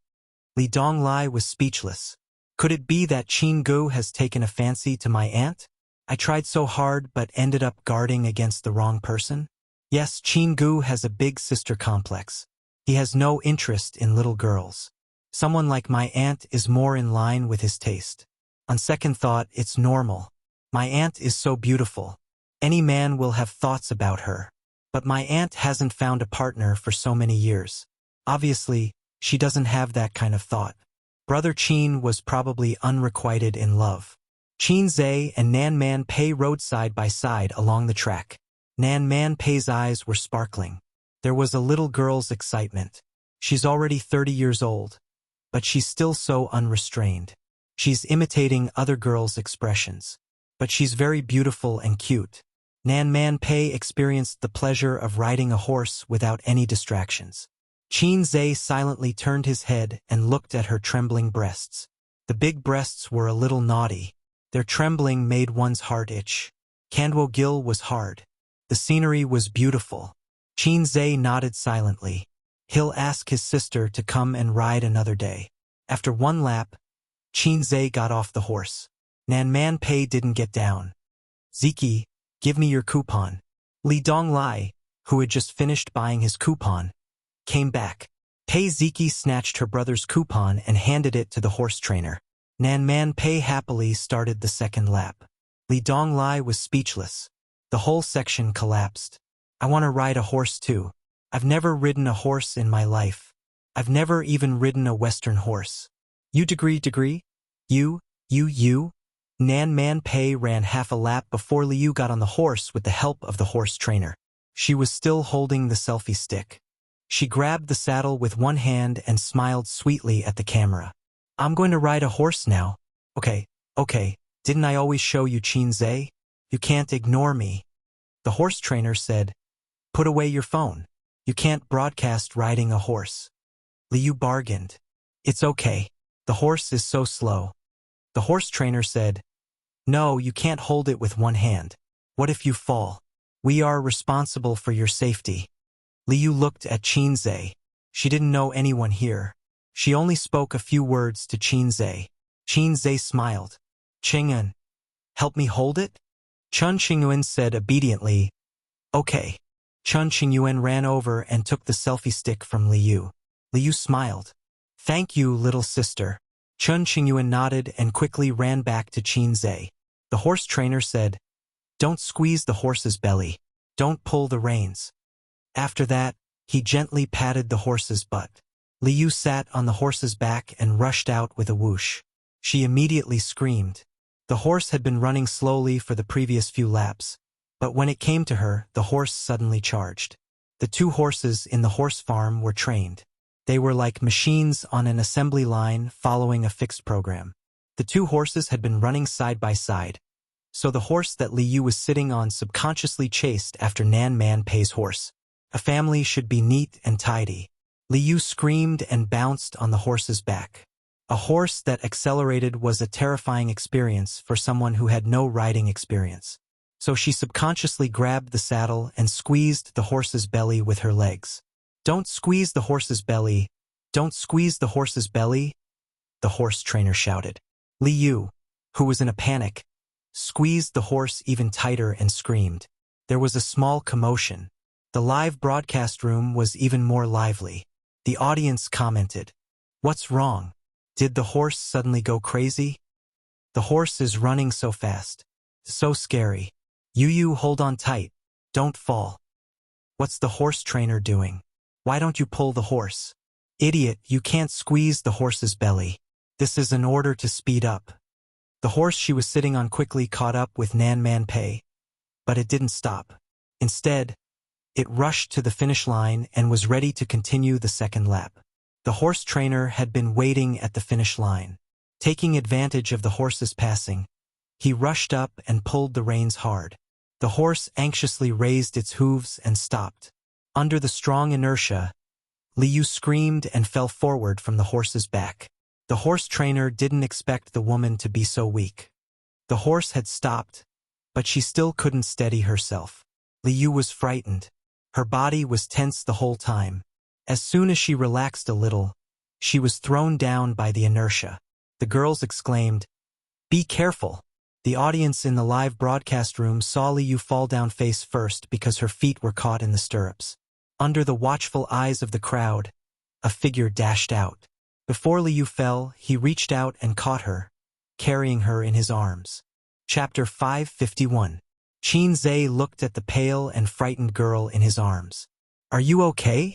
Li Donglai was speechless. Could it be that Qin Gu has taken a fancy to my aunt? I tried so hard but ended up guarding against the wrong person? Yes, Qin Gu has a big sister complex. He has no interest in little girls. Someone like my aunt is more in line with his taste. On second thought, it's normal. My aunt is so beautiful. Any man will have thoughts about her. But my aunt hasn't found a partner for so many years. Obviously, she doesn't have that kind of thought. Brother Qin was probably unrequited in love. Qin Zai and Nan Man Pei rode side by side along the track. Nan Man Pei's eyes were sparkling. There was a little girl's excitement. She's already 30 years old, but she's still so unrestrained. She's imitating other girls' expressions. But she's very beautiful and cute. Nan Man Pei experienced the pleasure of riding a horse without any distractions. Qin Zai silently turned his head and looked at her trembling breasts. The big breasts were a little naughty. Their trembling made one's heart itch. Kandwo Gil was hard. The scenery was beautiful. Qin Zai nodded silently. He'll ask his sister to come and ride another day. After 1 lap, Qin Zai got off the horse. Nan Man Pei didn't get down. Ziki, give me your coupon. Li Donglai, who had just finished buying his coupon, came back. Pei Ziki snatched her brother's coupon and handed it to the horse trainer. Nan Man Pei happily started the 2nd lap. Li Donglai was speechless. The whole section collapsed. I want to ride a horse too. I've never ridden a horse in my life. I've never even ridden a Western horse. You degree? You? Nan Man Pei ran half a lap before Liu got on the horse with the help of the horse trainer. She was still holding the selfie stick. She grabbed the saddle with one hand and smiled sweetly at the camera. I'm going to ride a horse now. Okay, didn't I always show you Qinze? You can't ignore me. The horse trainer said, put away your phone. You can't broadcast riding a horse. Liu bargained. It's okay. The horse is so slow. The horse trainer said, no, you can't hold it with one hand. What if you fall? We are responsible for your safety. Liu looked at Qinze. She didn't know anyone here. She only spoke a few words to Qinze. Qinze smiled. Qingyun, help me hold it? Chun Qingyun said obediently, okay. Chun Qingyun ran over and took the selfie stick from Liu. Liu smiled. Thank you, little sister. Chun Qingyun nodded and quickly ran back to Qinze. The horse trainer said, don't squeeze the horse's belly. Don't pull the reins. After that, he gently patted the horse's butt. Liu sat on the horse's back and rushed out with a whoosh. She immediately screamed. The horse had been running slowly for the previous few laps, but when it came to her, the horse suddenly charged. The two horses in the horse farm were trained. They were like machines on an assembly line following a fixed program. The two horses had been running side by side, so the horse that Liu was sitting on subconsciously chased after Nan Man Pei's horse. A family should be neat and tidy. Liu screamed and bounced on the horse's back. A horse that accelerated was a terrifying experience for someone who had no riding experience. So she subconsciously grabbed the saddle and squeezed the horse's belly with her legs. Don't squeeze the horse's belly. Don't squeeze the horse's belly, the horse trainer shouted. Liu, who was in a panic, squeezed the horse even tighter and screamed. There was a small commotion. The live broadcast room was even more lively. The audience commented, what's wrong? Did the horse suddenly go crazy? The horse is running so fast. So scary. Yu, hold on tight. Don't fall. What's the horse trainer doing? Why don't you pull the horse? Idiot, you can't squeeze the horse's belly. This is an order to speed up. The horse she was sitting on quickly caught up with Nan Man Pei, but it didn't stop. Instead, it rushed to the finish line and was ready to continue the second lap. The horse trainer had been waiting at the finish line. Taking advantage of the horse's passing, he rushed up and pulled the reins hard. The horse anxiously raised its hooves and stopped. Under the strong inertia, Liu screamed and fell forward from the horse's back. The horse trainer didn't expect the woman to be so weak. The horse had stopped, but she still couldn't steady herself. Liu was frightened. Her body was tense the whole time. As soon as she relaxed a little, she was thrown down by the inertia. The girls exclaimed, be careful. The audience in the live broadcast room saw Liu fall down face first because her feet were caught in the stirrups. Under the watchful eyes of the crowd, a figure dashed out. Before Liu fell, he reached out and caught her, carrying her in his arms. Chapter 551. Qinze looked at the pale and frightened girl in his arms. Are you okay?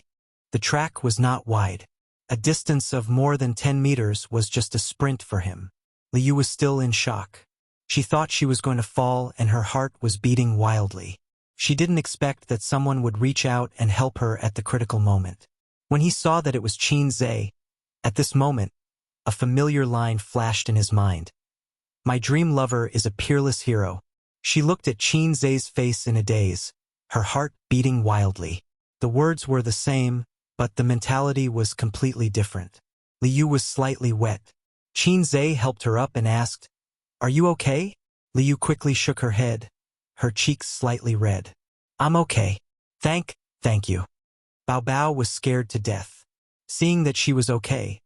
The track was not wide. A distance of more than 10 meters was just a sprint for him. Liu was still in shock. She thought she was going to fall and her heart was beating wildly. She didn't expect that someone would reach out and help her at the critical moment. When he saw that it was Qinze, at this moment, a familiar line flashed in his mind. My dream lover is a peerless hero. She looked at Qinze's face in a daze, her heart beating wildly. The words were the same, but the mentality was completely different. Liu was slightly wet. Qinze helped her up and asked, are you okay? Liu quickly shook her head, her cheeks slightly red. I'm okay. Thank you. Bao Bao was scared to death. Seeing that she was okay,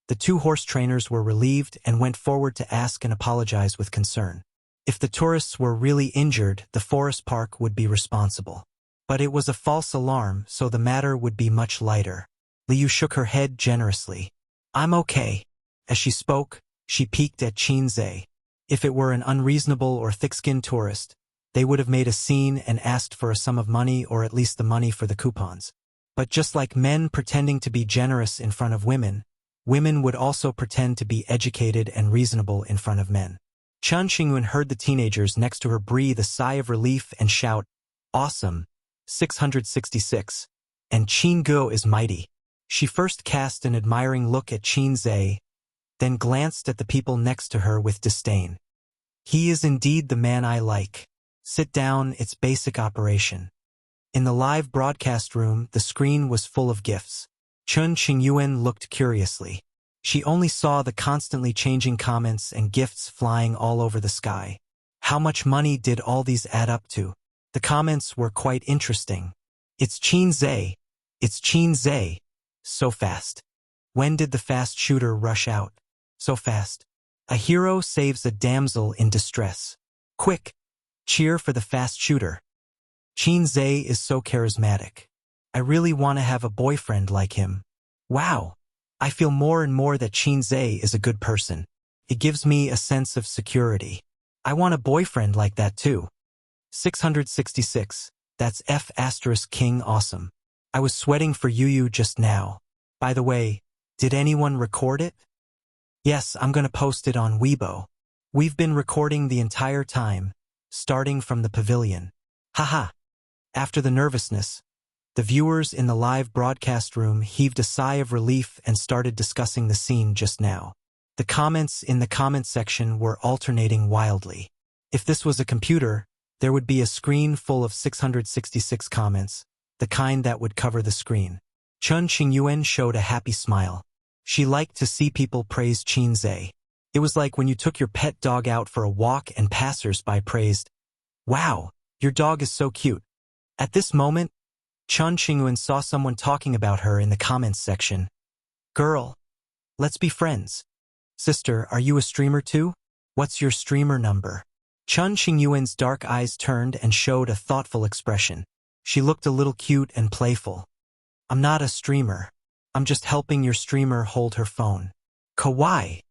the two horse trainers were relieved and went forward to ask and apologize with concern. If the tourists were really injured, the forest park would be responsible. But it was a false alarm, so the matter would be much lighter. Liu shook her head generously. I'm okay. As she spoke, she peeked at Qinze. If it were an unreasonable or thick-skinned tourist, they would have made a scene and asked for a sum of money or at least the money for the coupons. But just like men pretending to be generous in front of women, women would also pretend to be educated and reasonable in front of men. Chun Qingyun heard the teenagers next to her breathe a sigh of relief and shout, awesome. 666. And Qin Guo is mighty. She first cast an admiring look at Qin Zhe, then glanced at the people next to her with disdain. He is indeed the man I like. Sit down, it's basic operation. In the live broadcast room, the screen was full of gifts. Chun Qingyuan looked curiously. She only saw the constantly changing comments and gifts flying all over the sky. How much money did all these add up to? The comments were quite interesting. It's Qin Zhe. It's Qin Zhe. So fast. When did the fast shooter rush out? So fast. A hero saves a damsel in distress. Quick! Cheer for the fast shooter. Qin Zhe is so charismatic. I really want to have a boyfriend like him. Wow! I feel more and more that Qin Zhe is a good person. It gives me a sense of security. I want a boyfriend like that too. 666. That's F*King awesome. I was sweating for Yu just now. By the way, did anyone record it? Yes, I'm gonna post it on Weibo. We've been recording the entire time, starting from the pavilion. Haha. After the nervousness, the viewers in the live broadcast room heaved a sigh of relief and started discussing the scene just now. The comments in the comment section were alternating wildly. If this was a computer, there would be a screen full of 666 comments, the kind that would cover the screen. Chun Qingyuan showed a happy smile. She liked to see people praise Qin Zhe. It was like when you took your pet dog out for a walk and passers-by praised, "Wow, your dog is so cute." At this moment, Chun Qingyuan saw someone talking about her in the comments section. "Girl, let's be friends. Sister, are you a streamer too? What's your streamer number?" Chun Qingyuan's dark eyes turned and showed a thoughtful expression. She looked a little cute and playful. "I'm not a streamer. I'm just helping your streamer hold her phone." Kawaii!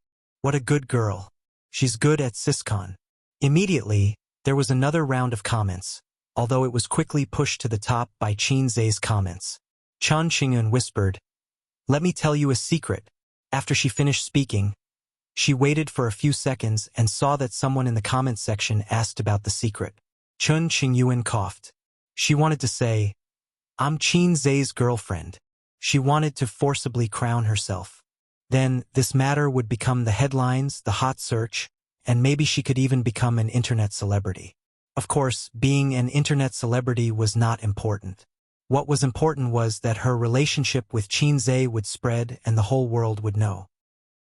What a good girl. She's good at Syscon. Immediately, there was another round of comments, although it was quickly pushed to the top by Qin Zhe's comments. Chun Qingyuan whispered, "Let me tell you a secret." After she finished speaking, she waited for a few seconds and saw that someone in the comments section asked about the secret. Chun Qingyuan coughed. She wanted to say, "I'm Qin Zhe's girlfriend." She wanted to forcibly crown herself. Then, this matter would become the headlines, the hot search, and maybe she could even become an internet celebrity. Of course, being an internet celebrity was not important. What was important was that her relationship with Qin Zhe would spread and the whole world would know.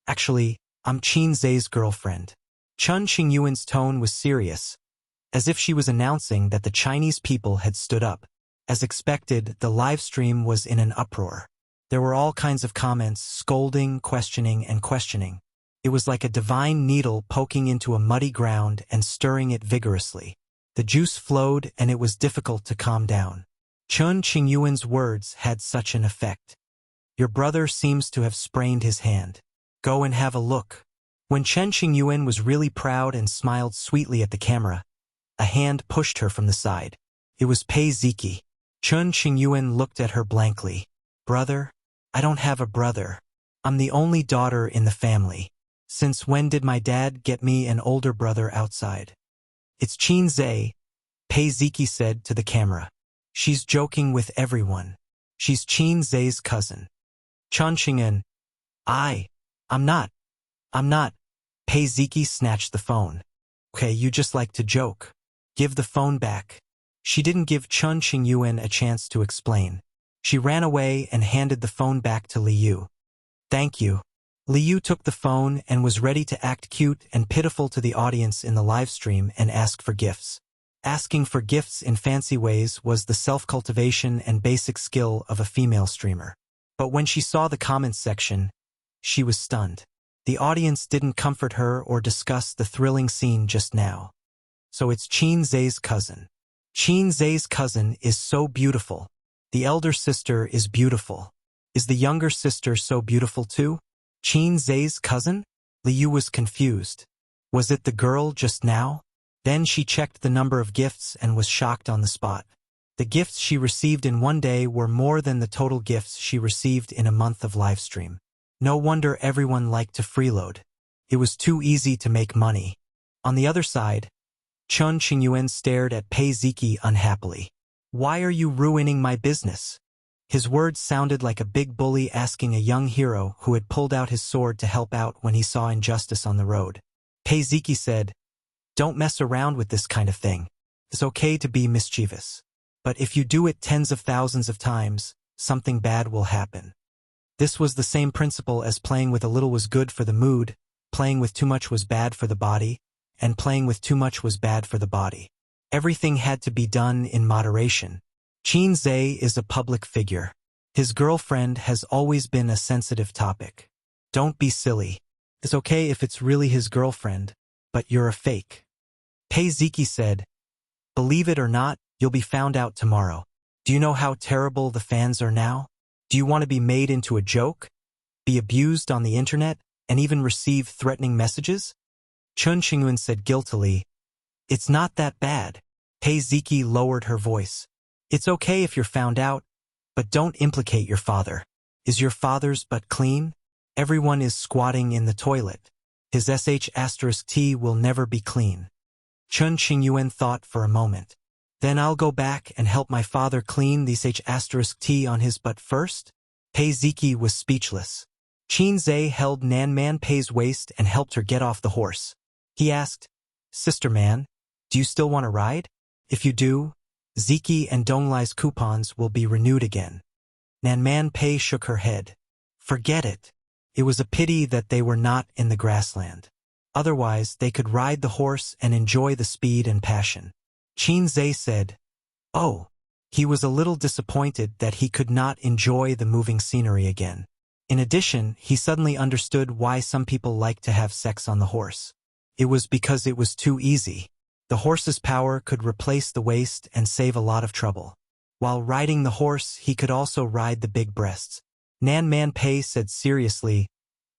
"Actually, I'm Qin Zhe's girlfriend." Chun Qingyuan's tone was serious, as if she was announcing that the Chinese people had stood up. As expected, the live stream was in an uproar. There were all kinds of comments, scolding, questioning, and questioning. It was like a divine needle poking into a muddy ground and stirring it vigorously. The juice flowed and it was difficult to calm down. Chun Qingyuan's words had such an effect. "Your brother seems to have sprained his hand. Go and have a look." When Chen Qingyuan was really proud and smiled sweetly at the camera, a hand pushed her from the side. It was Pei Ziki. Chun Qingyuan looked at her blankly. "Brother? I don't have a brother. I'm the only daughter in the family. Since when did my dad get me an older brother outside?" "It's Qin Zhe," Pei Ziki said to the camera. "She's joking with everyone. She's Qin Zhe's cousin." Chun Qingyuan, I'm not. Pei Ziki snatched the phone. "Okay, you just like to joke. Give the phone back." She didn't give Chun Qingyuan a chance to explain. She ran away and handed the phone back to Liu. "Thank you." Liu took the phone and was ready to act cute and pitiful to the audience in the live stream and ask for gifts. Asking for gifts in fancy ways was the self-cultivation and basic skill of a female streamer. But when she saw the comments section, she was stunned. The audience didn't comfort her or discuss the thrilling scene just now. So it's Qin Zhe's cousin. Qin Zhe's cousin is so beautiful. The elder sister is beautiful. Is the younger sister so beautiful too? Qin Zhe's cousin? Liu was confused. Was it the girl just now? Then she checked the number of gifts and was shocked on the spot. The gifts she received in one day were more than the total gifts she received in a month of livestream. No wonder everyone liked to freeload. It was too easy to make money. On the other side, Chun Qingyuan stared at Pei Ziki unhappily. Why are you ruining my business? His words sounded like a big bully asking a young hero who had pulled out his sword to help out when he saw injustice on the road. Peiziki said, "Don't mess around with this kind of thing. It's okay to be mischievous. But if you do it tens of thousands of times, something bad will happen." This was the same principle as playing with a little was good for the mood, playing with too much was bad for the body, and playing with too much was bad for the body. Everything had to be done in moderation. Qin Zhe is a public figure. His girlfriend has always been a sensitive topic. Don't be silly. It's okay if it's really his girlfriend, but you're a fake. Peiziki said, "Believe it or not, you'll be found out tomorrow. Do you know how terrible the fans are now? Do you want to be made into a joke? Be abused on the internet, and even receive threatening messages?" Chun Xingyuan said guiltily, "It's not that bad." Peiziki lowered her voice. "It's okay if you're found out, but don't implicate your father. Is your father's butt clean? Everyone is squatting in the toilet. His sh*t will never be clean." Chun Xingyuan thought for a moment. "Then I'll go back and help my father clean the sh*t on his butt first?" Peiziki was speechless. Qin Zhe held Nanman Pei's waist and helped her get off the horse. He asked, "Sister Man, do you still want to ride? If you do, Ziki and Donglai's coupons will be renewed again." Nanman Pei shook her head. "Forget it. It was a pity that they were not in the grassland. Otherwise, they could ride the horse and enjoy the speed and passion." Qin Zhe said, "Oh." He was a little disappointed that he could not enjoy the moving scenery again. In addition, he suddenly understood why some people like to have sex on the horse. It was because it was too easy. The horse's power could replace the waist and save a lot of trouble. While riding the horse, he could also ride the big breasts. Nanman Pei said seriously,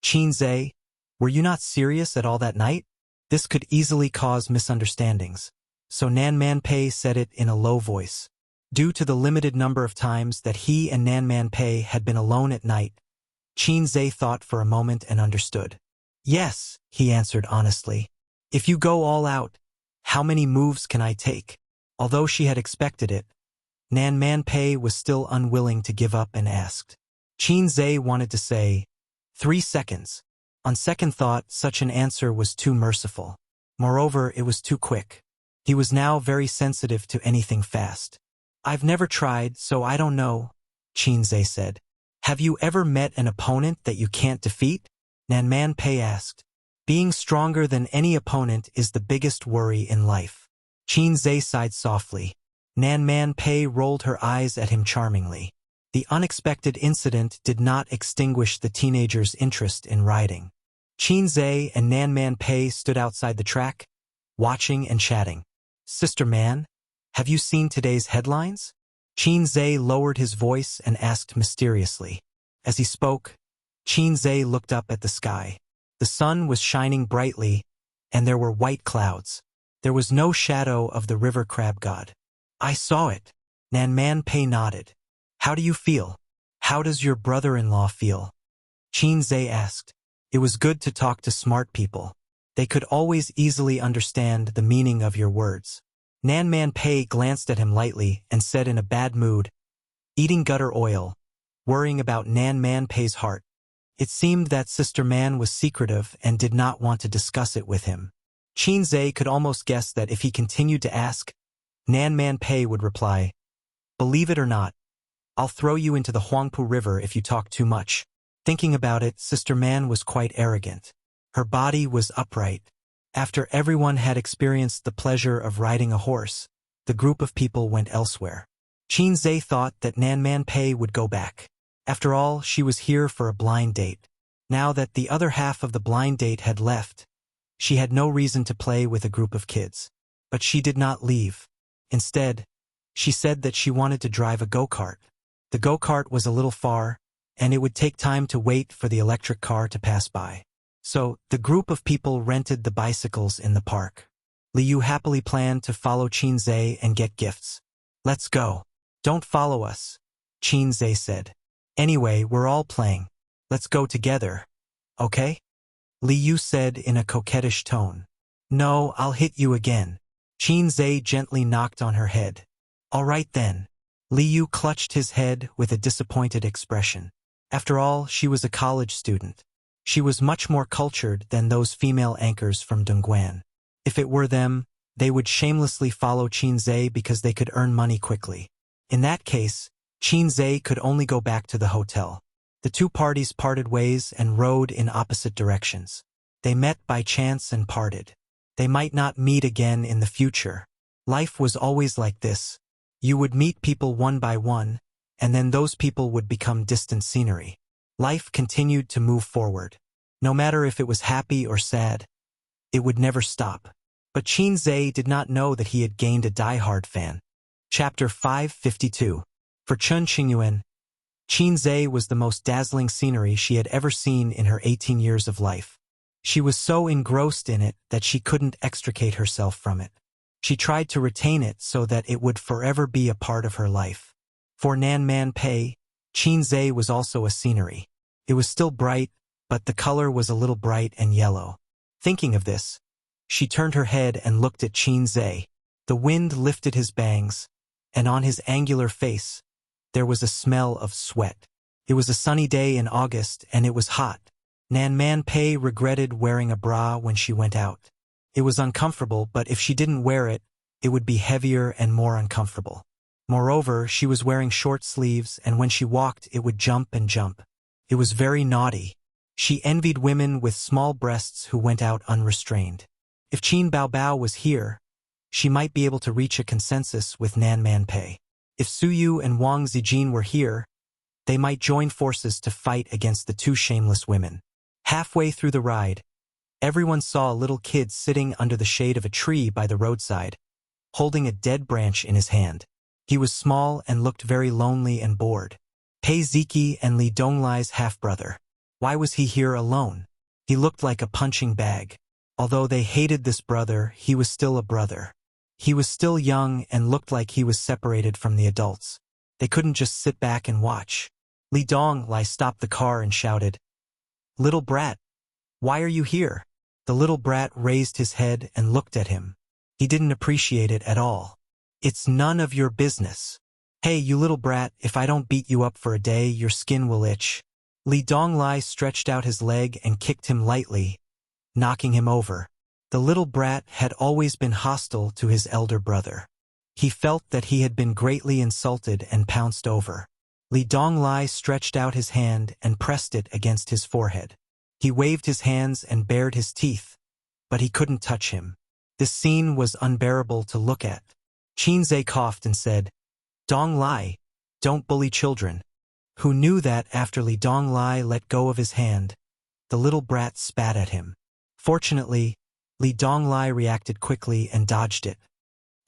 "Qin Zhe, were you not serious at all that night? This could easily cause misunderstandings." So Nanman Pei said it in a low voice. Due to the limited number of times that he and Nanman Pei had been alone at night, Qin Zhe thought for a moment and understood. "Yes," he answered honestly. "If you go all out, how many moves can I take?" Although she had expected it, Nanman Pei was still unwilling to give up and asked. Qin Zhe wanted to say, 3 seconds. On second thought, such an answer was too merciful. Moreover, it was too quick. He was now very sensitive to anything fast. "I've never tried, so I don't know," Qin Zhe said. "Have you ever met an opponent that you can't defeat?" Nanman Pei asked. "Being stronger than any opponent is the biggest worry in life." Qin Zhe sighed softly. Nanman Pei rolled her eyes at him charmingly. The unexpected incident did not extinguish the teenager's interest in riding. Qin Zhe and Nanman Pei stood outside the track, watching and chatting. "Sister Man, have you seen today's headlines?" Qin Zhe lowered his voice and asked mysteriously. As he spoke, Qin Zhe looked up at the sky. The sun was shining brightly, and there were white clouds. There was no shadow of the river crab god. "I saw it." Nanman Pei nodded. "How do you feel? How does your brother-in-law feel?" Qin Zhe asked. It was good to talk to smart people. They could always easily understand the meaning of your words. Nanman Pei glanced at him lightly and said in a bad mood, "Eating gutter oil, worrying about Nanman Pei's heart." It seemed that Sister Man was secretive and did not want to discuss it with him. Qin Zhe could almost guess that if he continued to ask, Nanman Pei would reply, "Believe it or not, I'll throw you into the Huangpu River if you talk too much." Thinking about it, Sister Man was quite arrogant. Her body was upright. After everyone had experienced the pleasure of riding a horse, the group of people went elsewhere. Qin Zhe thought that Nanman Pei would go back. After all, she was here for a blind date. Now that the other half of the blind date had left, she had no reason to play with a group of kids. But she did not leave. Instead, she said that she wanted to drive a go-kart. The go-kart was a little far, and it would take time to wait for the electric car to pass by. So, the group of people rented the bicycles in the park. Liu happily planned to follow Qin Zhe and get gifts. "Let's go." "Don't follow us," Qin Zhe said. "Anyway, we're all playing. Let's go together. Okay?" Liu said in a coquettish tone. "No, I'll hit you again." Qin Zhe gently knocked on her head. All right then. Liu clutched his head with a disappointed expression. After all, she was a college student. She was much more cultured than those female anchors from Dongguan. If it were them, they would shamelessly follow Qinzhe because they could earn money quickly. In that case, Qinzhe could only go back to the hotel. The two parties parted ways and rode in opposite directions. They met by chance and parted. They might not meet again in the future. Life was always like this. You would meet people one by one, and then those people would become distant scenery. Life continued to move forward. No matter if it was happy or sad, it would never stop. But Qinzhe did not know that he had gained a die-hard fan. Chapter 552. For Chen Qingyuan, Qinzhe was the most dazzling scenery she had ever seen in her 18 years of life. She was so engrossed in it that she couldn't extricate herself from it. She tried to retain it so that it would forever be a part of her life. For Nan Man Pei, Qinzhe was also a scenery. It was still bright, but the color was a little bright and yellow. Thinking of this, she turned her head and looked at Qinzhe. The wind lifted his bangs, and on his angular face, there was a smell of sweat. It was a sunny day in August, and it was hot. Nan Man Pei regretted wearing a bra when she went out. It was uncomfortable, but if she didn't wear it, it would be heavier and more uncomfortable. Moreover, she was wearing short sleeves, and when she walked, it would jump and jump. It was very naughty. She envied women with small breasts who went out unrestrained. If Qin Baobao was here, she might be able to reach a consensus with Nan Man Pei. If Su Yu and Wang Zijin were here, they might join forces to fight against the two shameless women. Halfway through the ride, everyone saw a little kid sitting under the shade of a tree by the roadside, holding a dead branch in his hand. He was small and looked very lonely and bored. Pei Ziki and Li Donglai's half-brother. Why was he here alone? He looked like a punching bag. Although they hated this brother, he was still a brother. He was still young and looked like he was separated from the adults. They couldn't just sit back and watch. Li Donglai stopped the car and shouted, "Little brat, why are you here?" The little brat raised his head and looked at him. He didn't appreciate it at all. "It's none of your business." "Hey, you little brat, if I don't beat you up for a day, your skin will itch." Li Donglai stretched out his leg and kicked him lightly, knocking him over. The little brat had always been hostile to his elder brother. He felt that he had been greatly insulted and pounced over. Li Donglai stretched out his hand and pressed it against his forehead. He waved his hands and bared his teeth, but he couldn't touch him. This scene was unbearable to look at. Qinzhe coughed and said, "Donglai, don't bully children." Who knew that after Li Donglai let go of his hand, the little brat spat at him. Fortunately, Li Donglai reacted quickly and dodged it.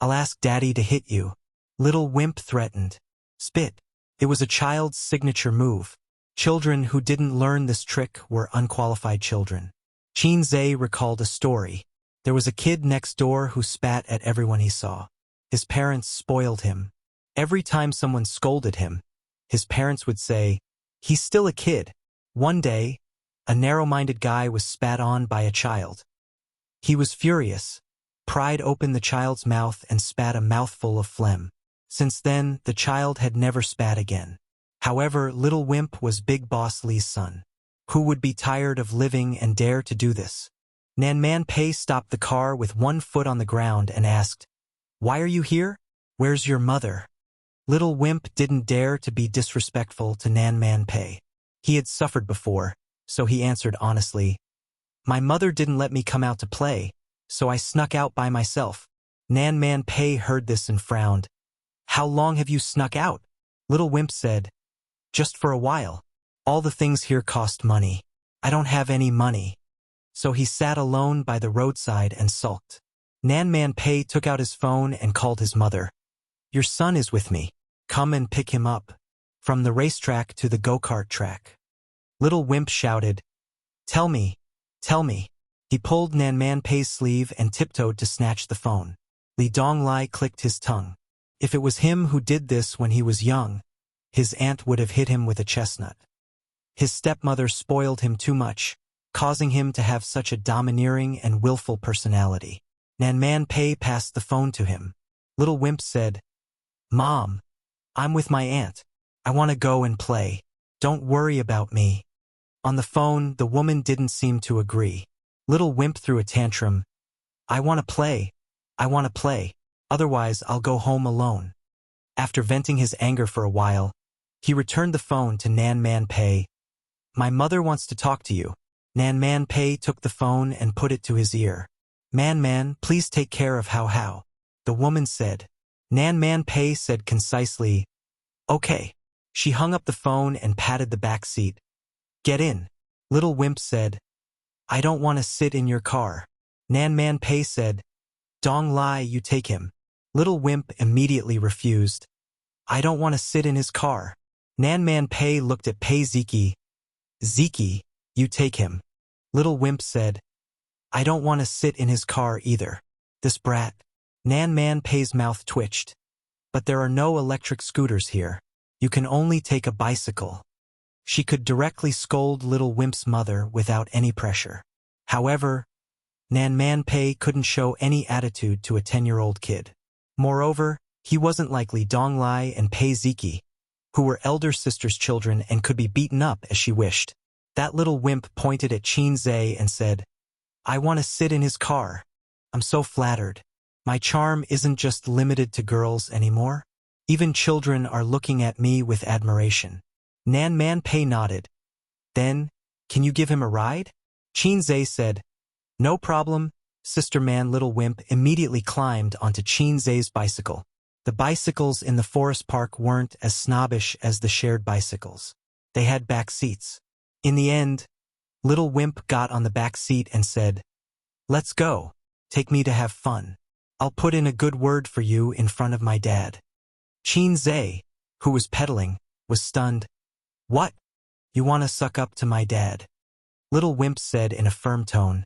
"I'll ask Daddy to hit you," little wimp threatened. Spit. It was a child's signature move. Children who didn't learn this trick were unqualified children. Qinzhe recalled a story. There was a kid next door who spat at everyone he saw. His parents spoiled him. Every time someone scolded him, his parents would say, "He's still a kid." One day, a narrow-minded guy was spat on by a child. He was furious, pried open the child's mouth and spat a mouthful of phlegm. Since then, the child had never spat again. However, Little Wimp was Big Boss Li's son. Who would be tired of living and dare to do this? Nan Man Pei stopped the car with one foot on the ground and asked, "Why are you here? Where's your mother?" Little Wimp didn't dare to be disrespectful to Nan Man Pei. He had suffered before, so he answered honestly, "My mother didn't let me come out to play, so I snuck out by myself." Nan Man Pei heard this and frowned. "How long have you snuck out?" Little Wimp said, "Just for a while. All the things here cost money. I don't have any money." So he sat alone by the roadside and sulked. Nan Man Pei took out his phone and called his mother. "Your son is with me. Come and pick him up." From the racetrack to the go-kart track. Little Wimp shouted, "Tell me, tell me." He pulled Nan Man Pei's sleeve and tiptoed to snatch the phone. Li Donglai clicked his tongue. If it was him who did this when he was young, his aunt would have hit him with a chestnut. His stepmother spoiled him too much, causing him to have such a domineering and willful personality. Nan Man Pei passed the phone to him. Little Wimp said, "Mom, I'm with my aunt. I want to go and play. Don't worry about me." On the phone, the woman didn't seem to agree. Little Wimp threw a tantrum. "I want to play. I want to play. Otherwise, I'll go home alone." After venting his anger for a while, he returned the phone to Nan Man Pei. "My mother wants to talk to you." Nan Man Pei took the phone and put it to his ear. Man, please take care of How," the woman said. Nan Man Pei said concisely, "Okay." She hung up the phone and patted the back seat. "Get in." Little Wimp said, "I don't want to sit in your car." Nan Man Pei said, "Dong Lai, you take him." Little Wimp immediately refused. "I don't want to sit in his car." Nan Man Pei looked at Pei Ziki. "Ziki, you take him." Little Wimp said, "I don't want to sit in his car either. This brat." Nan Man Pei's mouth twitched. "But there are no electric scooters here. You can only take a bicycle." She could directly scold Little Wimp's mother without any pressure. However, Nan Man Pei couldn't show any attitude to a 10-year-old kid. Moreover, he wasn't like Li Donglai and Pei Ziki, who were elder sister's children and could be beaten up as she wished. That Little Wimp pointed at Qin Zhe and said, "I want to sit in his car. I'm so flattered. My charm isn't just limited to girls anymore. Even children are looking at me with admiration." Nan Man Pei nodded. "Then, can you give him a ride?" Qin Zhe said, "No problem." Sister Man Little Wimp immediately climbed onto Qin Zhe's bicycle. The bicycles in the forest park weren't as snobbish as the shared bicycles. They had back seats. In the end, Little Wimp got on the back seat and said, "Let's go. Take me to have fun. I'll put in a good word for you in front of my dad." Qin Zhe, who was pedaling, was stunned. "What? You want to suck up to my dad?" Little Wimp said in a firm tone.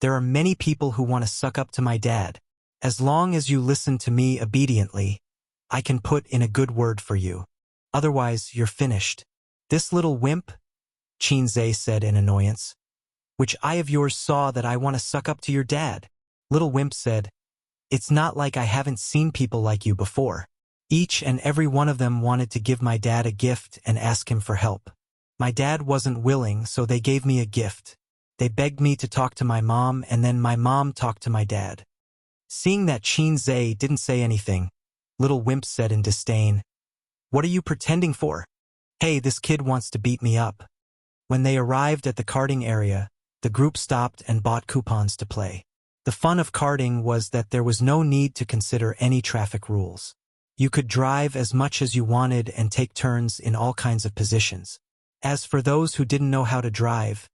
"There are many people who want to suck up to my dad. As long as you listen to me obediently, I can put in a good word for you. Otherwise, you're finished." "This Little Wimp," Qin Zhe said in annoyance, "which eye of yours saw that I want to suck up to your dad?" Little Wimp said, "It's not like I haven't seen people like you before. Each and every one of them wanted to give my dad a gift and ask him for help. My dad wasn't willing, so they gave me a gift. They begged me to talk to my mom, and then my mom talked to my dad." Seeing that Qin Zhe didn't say anything, Little Wimp said in disdain, "What are you pretending for? Hey, this kid wants to beat me up." When they arrived at the karting area, the group stopped and bought coupons to play. The fun of karting was that there was no need to consider any traffic rules. You could drive as much as you wanted and take turns in all kinds of positions. As for those who didn't know how to drive,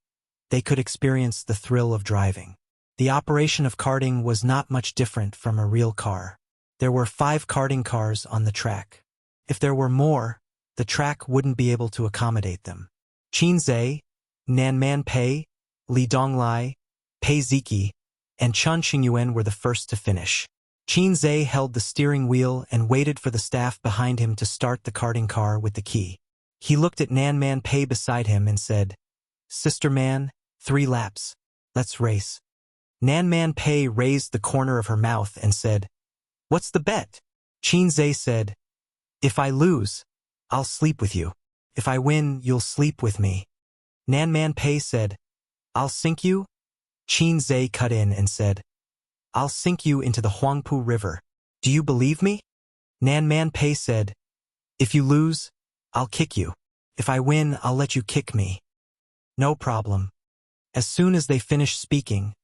they could experience the thrill of driving. The operation of karting was not much different from a real car. There were 5 karting cars on the track. If there were more, the track wouldn't be able to accommodate them. Qin Zhe, Nan Man Pei, Li Donglai, Pei Ziki, and Chun Xingyuan were the first to finish. Qin Zhe held the steering wheel and waited for the staff behind him to start the karting car with the key. He looked at Nan Man Pei beside him and said, "Sister Man, 3 laps. Let's race." Nan Man Pei raised the corner of her mouth and said, "What's the bet?" Qin Zhe said, "If I lose, I'll sleep with you. If I win, you'll sleep with me." Nan Man Pei said, "I'll sink you?" Qin Zhe cut in and said, "I'll sink you into the Huangpu River. Do you believe me?" Nan Man Pei said, "If you lose, I'll kick you. If I win, I'll let you kick me." "No problem." As soon as they finished speaking,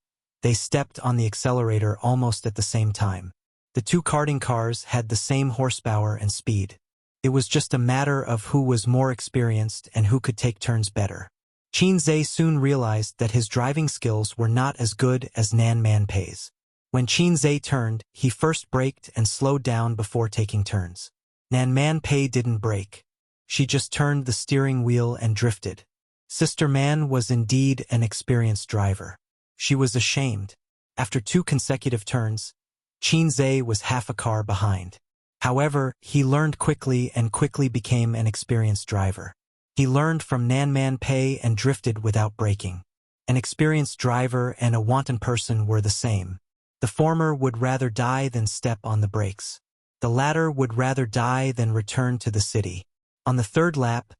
they stepped on the accelerator almost at the same time. The 2 karting cars had the same horsepower and speed. It was just a matter of who was more experienced and who could take turns better. Qin Zhe soon realized that his driving skills were not as good as Nan Man Pei's. When Qin Zhe turned, he first braked and slowed down before taking turns. Nan Man Pei didn't brake. She just turned the steering wheel and drifted. Sister Man was indeed an experienced driver. She was ashamed. After 2 consecutive turns, Qin Zhe was half a car behind. However, he learned quickly and quickly became an experienced driver. He learned from Nan Man Pei and drifted without braking. An experienced driver and a wanton person were the same. The former would rather die than step on the brakes. The latter would rather die than return to the city. On the third lap,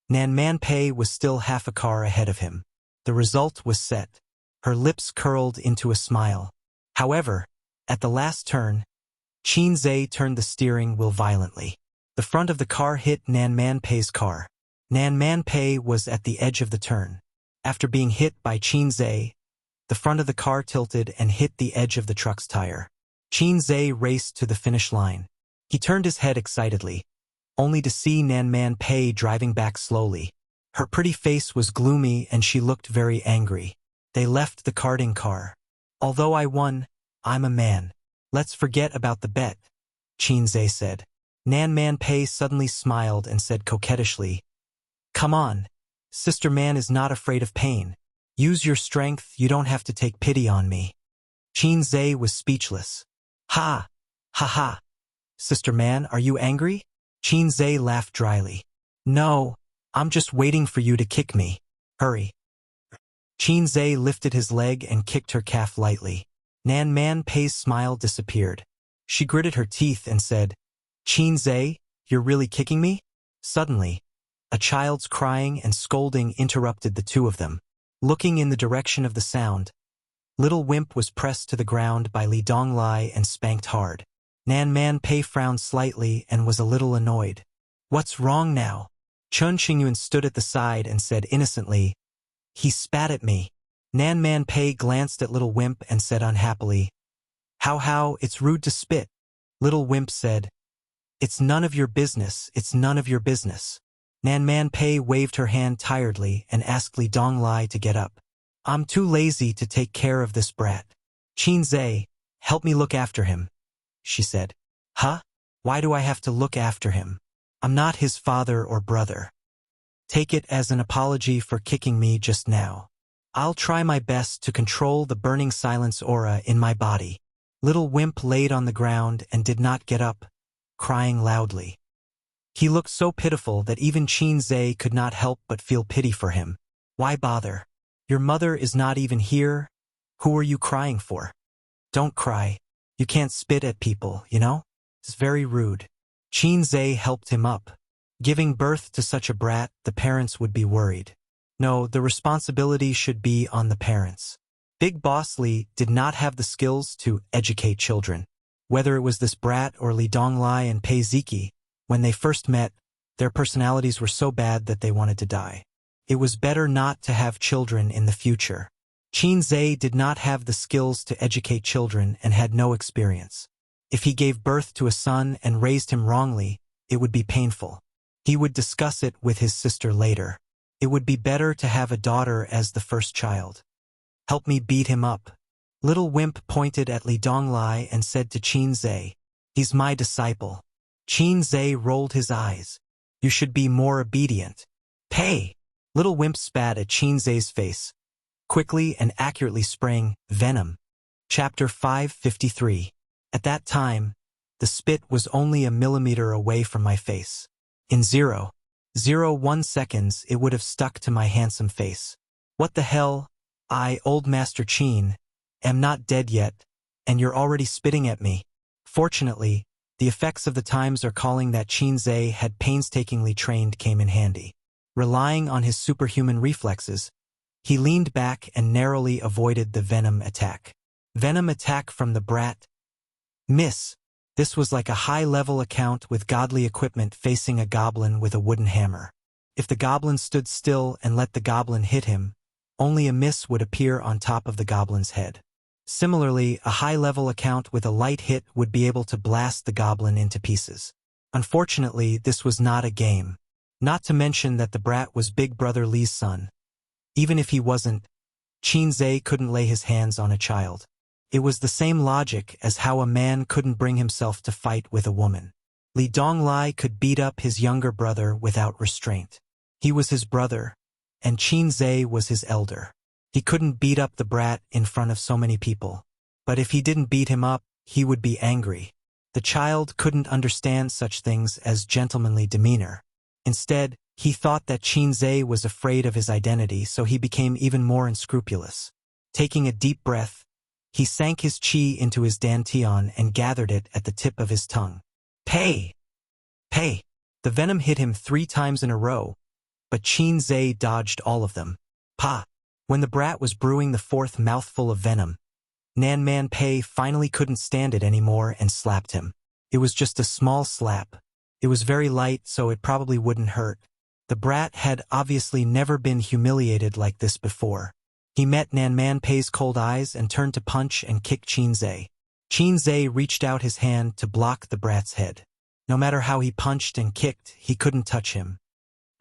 Nan Man Pei was still half a car ahead of him. The result was set. Her lips curled into a smile. However, at the last turn, Qin Zhe turned the steering wheel violently. The front of the car hit Nan Man Pei's car. Nan Man Pei was at the edge of the turn. After being hit by Qin Zhe, the front of the car tilted and hit the edge of the truck's tire. Qin Zhe raced to the finish line. He turned his head excitedly, only to see Nan Man Pei driving back slowly. Her pretty face was gloomy and she looked very angry. They left the karting car. Although I won, I'm a man. Let's forget about the bet, Qin Zhe said. Nan Man Pei suddenly smiled and said coquettishly, "Come on, Sister Man is not afraid of pain. Use your strength, you don't have to take pity on me." Qin Zhe was speechless. Ha! Ha ha! Sister Man, are you angry? Qin Zhe laughed dryly. No, I'm just waiting for you to kick me. Hurry. Qin Zhe lifted his leg and kicked her calf lightly. Nan Man Pei's smile disappeared. She gritted her teeth and said, "Qin Zhe, you're really kicking me?" Suddenly, a child's crying and scolding interrupted the two of them. Looking in the direction of the sound, little Wimp was pressed to the ground by Li Donglai and spanked hard. Nan Man Pei frowned slightly and was a little annoyed. "What's wrong now?" Chun Qingyuan stood at the side and said innocently, "He spat at me." Nan Man Pei glanced at little Wimp and said unhappily, How, it's rude to spit." Little Wimp said, "It's none of your business, it's none of your business." Nan Man Pei waved her hand tiredly and asked Li Donglai to get up. "I'm too lazy to take care of this brat. Qin Zhe, help me look after him," she said. "Huh? Why do I have to look after him? I'm not his father or brother. Take it as an apology for kicking me just now. I'll try my best to control the burning silence aura in my body." Little Wimp laid on the ground and did not get up, crying loudly. He looked so pitiful that even Qin Zhe could not help but feel pity for him. "Why bother? Your mother is not even here. Who are you crying for? Don't cry. You can't spit at people, you know? It's very rude." Qin Zhe helped him up. Giving birth to such a brat, the parents would be worried. No, the responsibility should be on the parents. Big Boss Li did not have the skills to educate children. Whether it was this brat or Li Donglai and Pei Ziki, when they first met, their personalities were so bad that they wanted to die. It was better not to have children in the future. Qin Zhe did not have the skills to educate children and had no experience. If he gave birth to a son and raised him wrongly, it would be painful. He would discuss it with his sister later. It would be better to have a daughter as the first child. "Help me beat him up." Little Wimp pointed at Li Donglai and said to Qin Zhe, "He's my disciple." Qin Zhe rolled his eyes. "You should be more obedient." "Pei!" Little Wimp spat at Qin Zhe's face, quickly and accurately spraying venom. Chapter 553. At that time, the spit was only a millimeter away from my face. In 0.01 seconds it would have stuck to my handsome face. What the hell? I, Old Master Qin, am not dead yet, and you're already spitting at me. Fortunately, the effects of the times are calling that Qin Zhe had painstakingly trained came in handy. Relying on his superhuman reflexes, he leaned back and narrowly avoided the venom attack. Venom attack from the brat. Miss. This was like a high-level account with godly equipment facing a goblin with a wooden hammer. If the goblin stood still and let the goblin hit him, only a miss would appear on top of the goblin's head. Similarly, a high-level account with a light hit would be able to blast the goblin into pieces. Unfortunately, this was not a game. Not to mention that the brat was Big Brother Li's son. Even if he wasn't, Qin Zhe couldn't lay his hands on a child. It was the same logic as how a man couldn't bring himself to fight with a woman. Li Donglai could beat up his younger brother without restraint. He was his brother, and Qin Zhe was his elder. He couldn't beat up the brat in front of so many people. But if he didn't beat him up, he would be angry. The child couldn't understand such things as gentlemanly demeanor. Instead, he thought that Qin Zhe was afraid of his identity, so he became even more unscrupulous. Taking a deep breath, he sank his qi into his dantian and gathered it at the tip of his tongue. Pay! Pay! The venom hit him 3 times in a row, but Qin Zhe dodged all of them. Pa! When the brat was brewing the 4th mouthful of venom, Nan Man Pei finally couldn't stand it anymore and slapped him. It was just a small slap. It was very light, so it probably wouldn't hurt. The brat had obviously never been humiliated like this before. He met Nan Man Pei's cold eyes and turned to punch and kick Qin Zhe. Qin Zhe reached out his hand to block the brat's head. No matter how he punched and kicked, he couldn't touch him.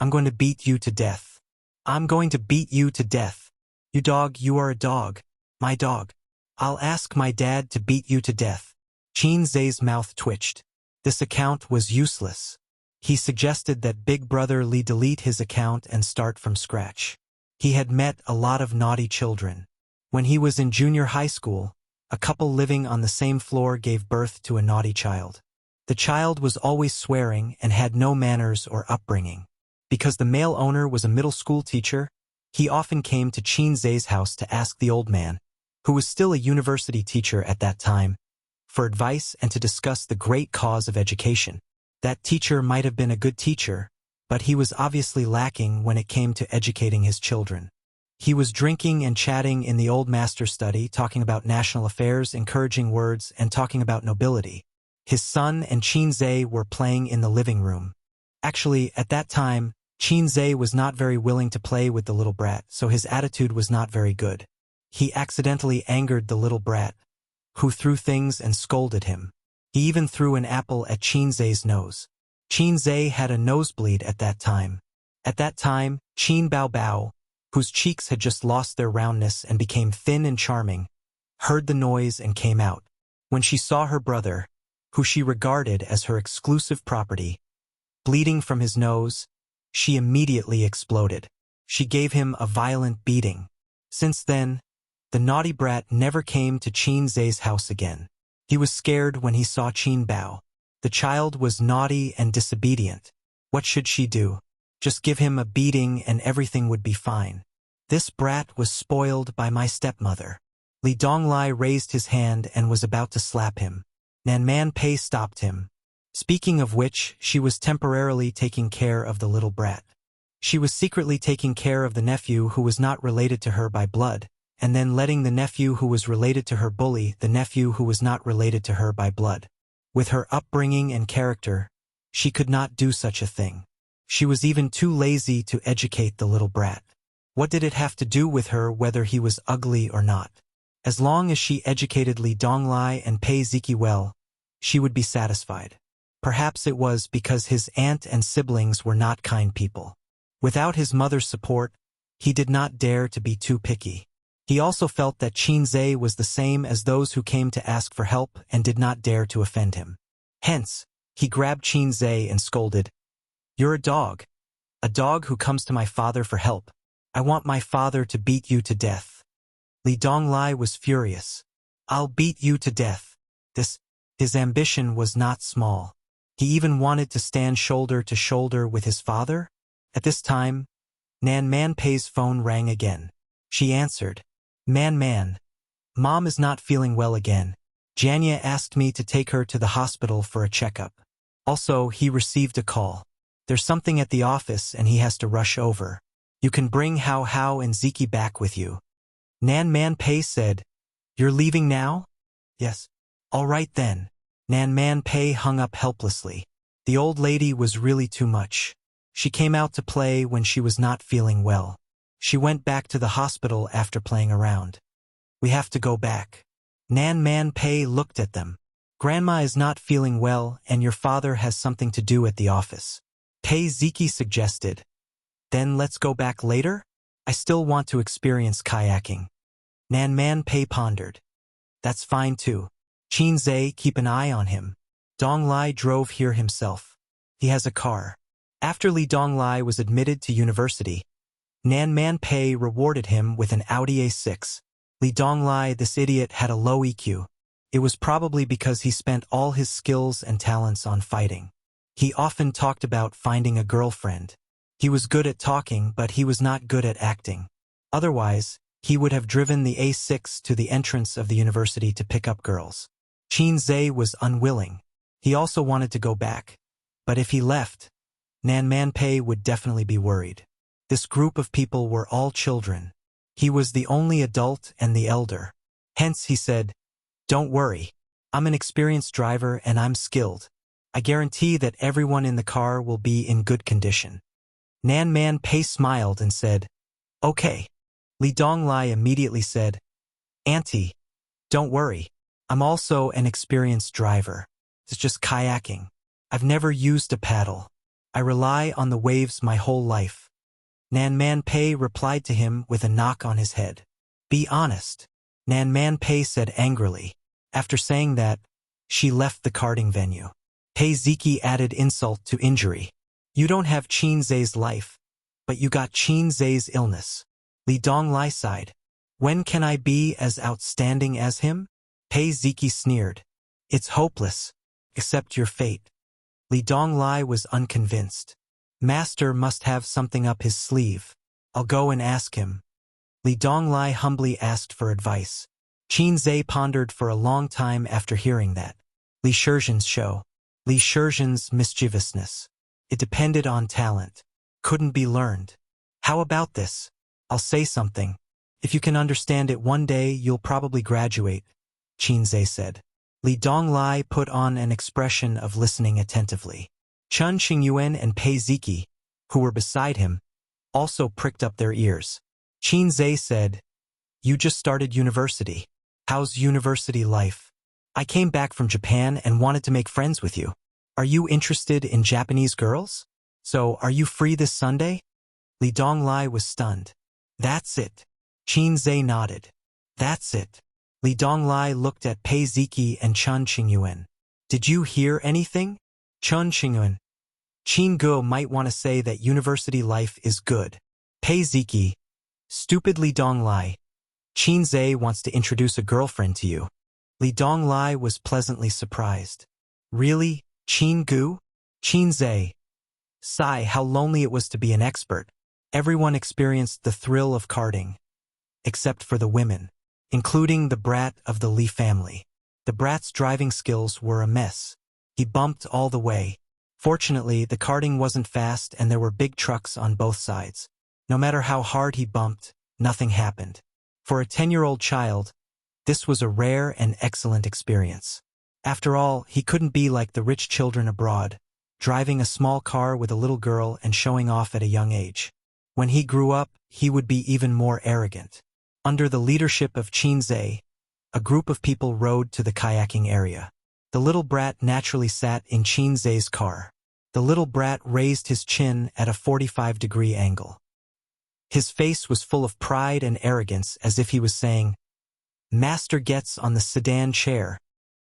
I'm going to beat you to death. I'm going to beat you to death. You dog, you are a dog. My dog. I'll ask my dad to beat you to death. Qin Zhe's mouth twitched. This account was useless. He suggested that Big Brother Li delete his account and start from scratch. He had met a lot of naughty children. When he was in junior high school, a couple living on the same floor gave birth to a naughty child. The child was always swearing and had no manners or upbringing. Because the male owner was a middle school teacher, he often came to Qin Zhe's house to ask the old man, who was still a university teacher at that time, for advice and to discuss the great cause of education. That teacher might have been a good teacher, but he was obviously lacking when it came to educating his children. He was drinking and chatting in the old master's study, talking about national affairs, encouraging words, and talking about nobility. His son and Qin Zhe were playing in the living room. Actually, at that time, Qin Zhe was not very willing to play with the little brat, so his attitude was not very good. He accidentally angered the little brat, who threw things and scolded him. He even threw an apple at Qin Zhe's nose. Qin Zhe had a nosebleed at that time. At that time, Qin Bao Bao, whose cheeks had just lost their roundness and became thin and charming, heard the noise and came out. When she saw her brother, who she regarded as her exclusive property, bleeding from his nose, she immediately exploded. She gave him a violent beating. Since then, the naughty brat never came to Qin Zhe's house again. He was scared when he saw Qin Bao. The child was naughty and disobedient. What should she do? Just give him a beating and everything would be fine. This brat was spoiled by my stepmother. Li Donglai raised his hand and was about to slap him. Nan Man Pei stopped him. Speaking of which, she was temporarily taking care of the little brat. She was secretly taking care of the nephew who was not related to her by blood, and then letting the nephew who was related to her bully the nephew who was not related to her by blood. With her upbringing and character, she could not do such a thing. She was even too lazy to educate the little brat. What did it have to do with her whether he was ugly or not? As long as she educated Li Donglai and Pei Ziki well, she would be satisfied. Perhaps it was because his aunt and siblings were not kind people. Without his mother's support, he did not dare to be too picky. He also felt that Qin Zhe was the same as those who came to ask for help and did not dare to offend him. Hence, he grabbed Qin Zhe and scolded, "You're a dog who comes to my father for help. I want my father to beat you to death." Li Donglai was furious. "I'll beat you to death." His ambition was not small. He even wanted to stand shoulder to shoulder with his father. At this time, Nan Man Pei's phone rang again. She answered. Man, Mom is not feeling well again. Janya asked me to take her to the hospital for a checkup. Also, he received a call. There's something at the office and he has to rush over. You can bring Hao and Ziki back with you. Nan Man Pei said, "You're leaving now?" "Yes." "All right then." Nan Man Pei hung up helplessly. The old lady was really too much. She came out to play when she was not feeling well. She went back to the hospital after playing around. "We have to go back." Nan Man Pei looked at them. "Grandma is not feeling well and your father has something to do at the office." Pei Ziki suggested, "Then let's go back later? I still want to experience kayaking." Nan Man Pei pondered. "That's fine too. Qin Zhe, keep an eye on him. Donglai drove here himself. He has a car." After Li Donglai was admitted to university, Nan Man Pei rewarded him with an Audi A6. Li Donglai, this idiot, had a low EQ. It was probably because he spent all his skills and talents on fighting. He often talked about finding a girlfriend. He was good at talking, but he was not good at acting. Otherwise, he would have driven the A6 to the entrance of the university to pick up girls. Qin Zhe was unwilling. He also wanted to go back. But if he left, Nan Manpei would definitely be worried. This group of people were all children. He was the only adult and the elder. Hence he said, "Don't worry. I'm an experienced driver and I'm skilled. I guarantee that everyone in the car will be in good condition." Nan Manpei smiled and said, "Okay." Li Donglai immediately said, "Auntie, don't worry. I'm also an experienced driver. It's just kayaking. I've never used a paddle. I rely on the waves my whole life." Nan Manpei replied to him with a knock on his head. "Be honest," Nan Manpei said angrily. After saying that, she left the karting venue. Pei Ziki added insult to injury. "You don't have Qin Zhe's life, but you got Qin Zhe's illness." Li Donglai sighed. "When can I be as outstanding as him?" Pei Ziki sneered. "It's hopeless. Accept your fate." Li Donglai was unconvinced. Master must have something up his sleeve. I'll go and ask him. Li Donglai humbly asked for advice. Qin Zhe pondered for a long time after hearing that. Li Shizhen's show. Li Shizhen's mischievousness. It depended on talent. Couldn't be learned. "How about this? I'll say something. If you can understand it one day, you'll probably graduate," Qin Zhe said. Li Donglai put on an expression of listening attentively. Chun Qingyuan and Pei Ziki, who were beside him, also pricked up their ears. Qin Zhe said, "You just started university. How's university life? I came back from Japan and wanted to make friends with you. Are you interested in Japanese girls? So, are you free this Sunday?" Li Donglai was stunned. "That's it." Qin Zhe nodded. "That's it." Li Donglai looked at Pei Ziki and Chun Qingyuan. "Did you hear anything?" Chun Qingyuan. "Qin Guo might want to say that university life is good." Pei Ziki. "Stupid Li Donglai. Qin Zhe wants to introduce a girlfriend to you." Li Donglai was pleasantly surprised. "Really, Qin Gu?" Qin Zhe. Sigh how lonely it was to be an expert. Everyone experienced the thrill of karting. Except for the women, including the brat of the Li family. The brat's driving skills were a mess. He bumped all the way. Fortunately, the karting wasn't fast and there were big trucks on both sides. No matter how hard he bumped, nothing happened. For a 10-year-old child, this was a rare and excellent experience. After all, he couldn't be like the rich children abroad, driving a small car with a little girl and showing off at a young age. When he grew up, he would be even more arrogant. Under the leadership of Qin Zhe, a group of people rode to the kayaking area. The little brat naturally sat in Qin Zhe's car. The little brat raised his chin at a 45-degree angle. His face was full of pride and arrogance as if he was saying, "Master gets on the sedan chair."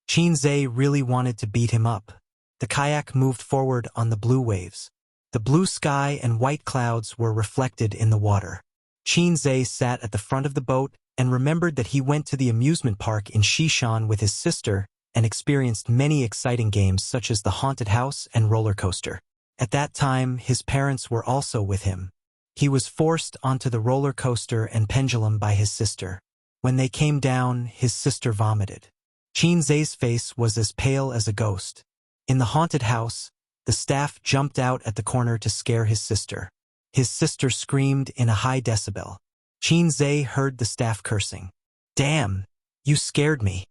Qin Zhe really wanted to beat him up. The kayak moved forward on the blue waves. The blue sky and white clouds were reflected in the water. Qin Zhe sat at the front of the boat and remembered that he went to the amusement park in Xishan with his sister and experienced many exciting games such as the haunted house and roller coaster. At that time, his parents were also with him. He was forced onto the roller coaster and pendulum by his sister. When they came down, his sister vomited. Qin Zhe's face was as pale as a ghost. In the haunted house, the staff jumped out at the corner to scare his sister. His sister screamed in a high decibel. Qin Zhe heard the staff cursing. "Damn, you scared me."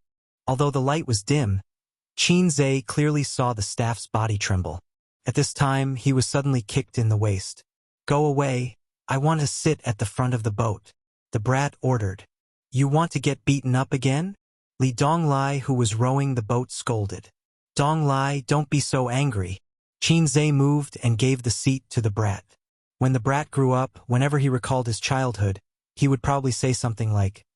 Although the light was dim, Qin Zhe clearly saw the staff's body tremble. At this time, he was suddenly kicked in the waist. "Go away, I want to sit at the front of the boat," the brat ordered. "You want to get beaten up again?" Li Donglai, who was rowing the boat, scolded. "Donglai, don't be so angry." Qin Zhe moved and gave the seat to the brat. When the brat grew up, whenever he recalled his childhood, he would probably say something like,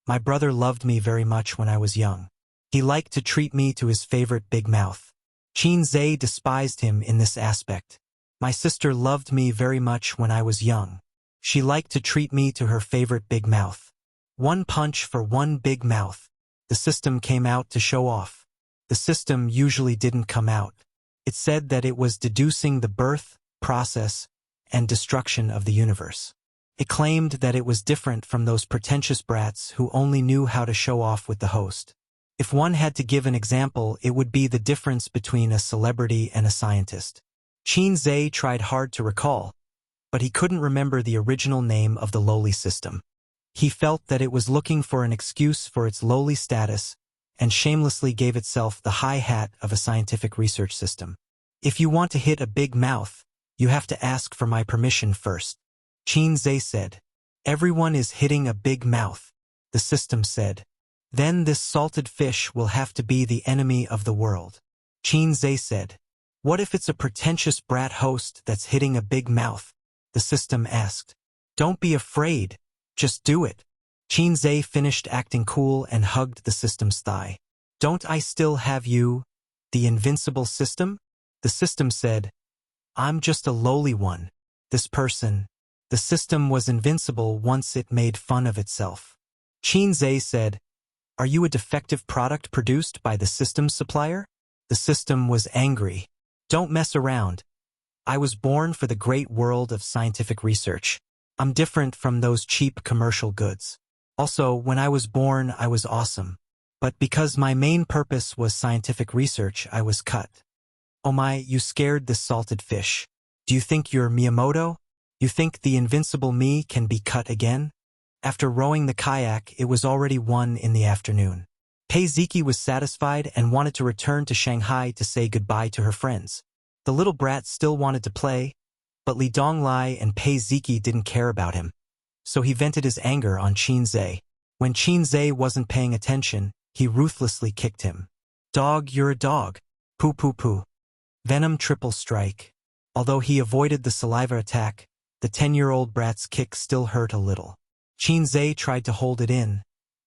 "My brother loved me very much when I was young. He liked to treat me to his favorite big mouth." Qin Zhe despised him in this aspect. "My sister loved me very much when I was young. She liked to treat me to her favorite big mouth." One punch for one big mouth. The system came out to show off. The system usually didn't come out. It said that it was deducing the birth, process, and destruction of the universe. It claimed that it was different from those pretentious brats who only knew how to show off with the host. If one had to give an example, it would be the difference between a celebrity and a scientist. Qin Zhe tried hard to recall, but he couldn't remember the original name of the lowly system. He felt that it was looking for an excuse for its lowly status and shamelessly gave itself the high hat of a scientific research system. If you want to hit a big mouth, you have to ask for my permission first. Qin Zhe said. Everyone is hitting a big mouth, the system said. Then this salted fish will have to be the enemy of the world. Qin Zhe said. What if it's a pretentious brat host that's hitting a big mouth? The system asked. Don't be afraid. Just do it. Qin Zhe finished acting cool and hugged the system's thigh. Don't I still have you, the invincible system? The system said. I'm just a lowly one. This person. The system was invincible once it made fun of itself. Qin Zhe said. Are you a defective product produced by the system's supplier? The system was angry. Don't mess around. I was born for the great world of scientific research. I'm different from those cheap commercial goods. Also, when I was born, I was awesome. But because my main purpose was scientific research, I was cut. Oh my, you scared this salted fish. Do you think you're Miyamoto? You think the invincible me can be cut again? After rowing the kayak, it was already 1 in the afternoon. Pei Ziki was satisfied and wanted to return to Shanghai to say goodbye to her friends. The little brat still wanted to play, but Li Donglai and Pei Ziki didn't care about him. So he vented his anger on Qin Zhe. When Qin Zhe wasn't paying attention, he ruthlessly kicked him. Dog, you're a dog. Poo poo poo. Venom triple strike. Although he avoided the saliva attack, the 10-year-old brat's kick still hurt a little. Qin Zhe tried to hold it in,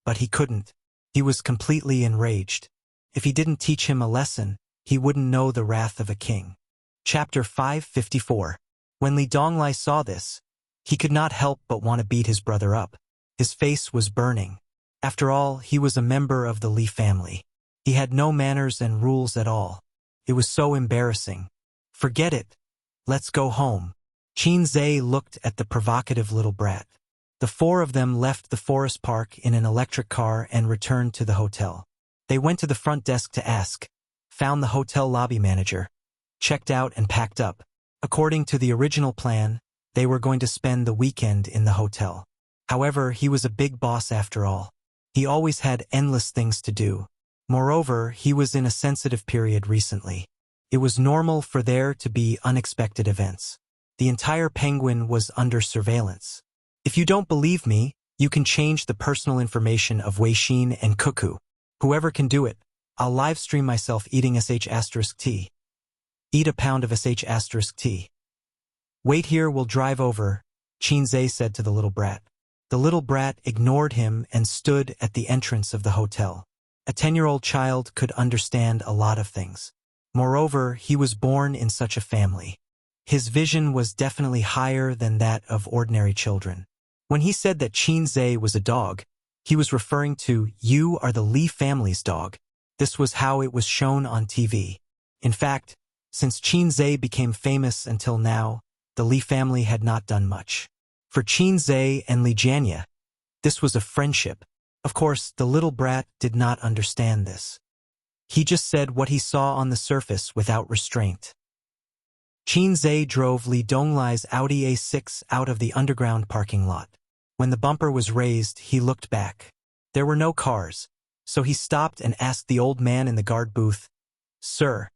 but he couldn't. He was completely enraged. If he didn't teach him a lesson, he wouldn't know the wrath of a king. Chapter 554. When Li Donglai saw this, he could not help but want to beat his brother up. His face was burning. After all, he was a member of the Li family. He had no manners and rules at all. It was so embarrassing. Forget it. Let's go home. Qin Zhe looked at the provocative little brat. The 4 of them left the forest park in an electric car and returned to the hotel. They went to the front desk to ask, found the hotel lobby manager, checked out and packed up. According to the original plan, they were going to spend the weekend in the hotel. However, he was a big boss after all. He always had endless things to do. Moreover, he was in a sensitive period recently. It was normal for there to be unexpected events. The entire Penguin was under surveillance. If you don't believe me, you can change the personal information of Weixin and Cuckoo. Whoever can do it, I'll live stream myself eating sh*t. Eat a pound of sh*t. Wait here, we'll drive over, Qin Zhe said to the little brat. The little brat ignored him and stood at the entrance of the hotel. A 10-year-old child could understand a lot of things. Moreover, he was born in such a family. His vision was definitely higher than that of ordinary children. When he said that Qin Zhe was a dog, he was referring to, you are the Li family's dog. This was how it was shown on TV. In fact, since Qin Zhe became famous until now, the Li family had not done much. For Qin Zhe and Li Jianya, this was a friendship. Of course, the little brat did not understand this. He just said what he saw on the surface without restraint. Qin Zhe drove Li Donglai's Audi A6 out of the underground parking lot. When the bumper was raised, he looked back. There were no cars, so he stopped and asked the old man in the guard booth, Sir,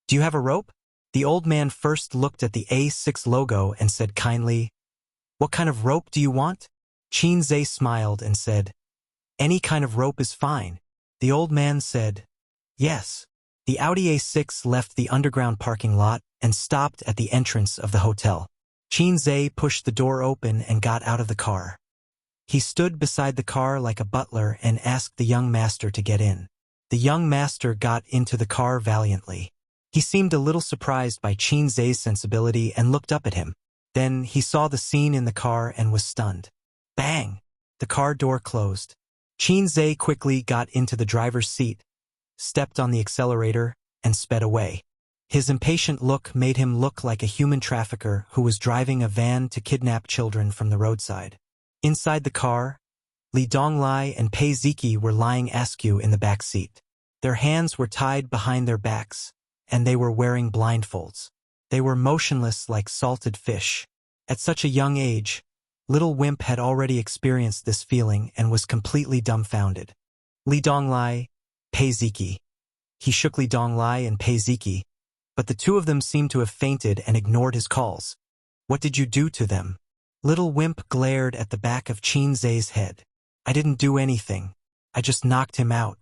do you have a rope? The old man first looked at the A6 logo and said kindly, What kind of rope do you want? Qin Zhe smiled and said, Any kind of rope is fine. The old man said, Yes. The Audi A6 left the underground parking lot and stopped at the entrance of the hotel. Qin Zhe pushed the door open and got out of the car. He stood beside the car like a butler and asked the young master to get in. The young master got into the car valiantly. He seemed a little surprised by Qin Zhe's sensibility and looked up at him. Then he saw the scene in the car and was stunned. Bang! The car door closed. Qin Zhe quickly got into the driver's seat, stepped on the accelerator, and sped away. His impatient look made him look like a human trafficker who was driving a van to kidnap children from the roadside. Inside the car, Li Donglai and Pei Ziki were lying askew in the back seat. Their hands were tied behind their backs, and they were wearing blindfolds. They were motionless like salted fish. At such a young age, little Wimp had already experienced this feeling and was completely dumbfounded. Li Donglai, Pei Ziki. He shook Li Donglai and Pei Ziki, but the two of them seemed to have fainted and ignored his calls. What did you do to them? Little Wimp glared at the back of Qin Zai's head. I didn't do anything. I just knocked him out.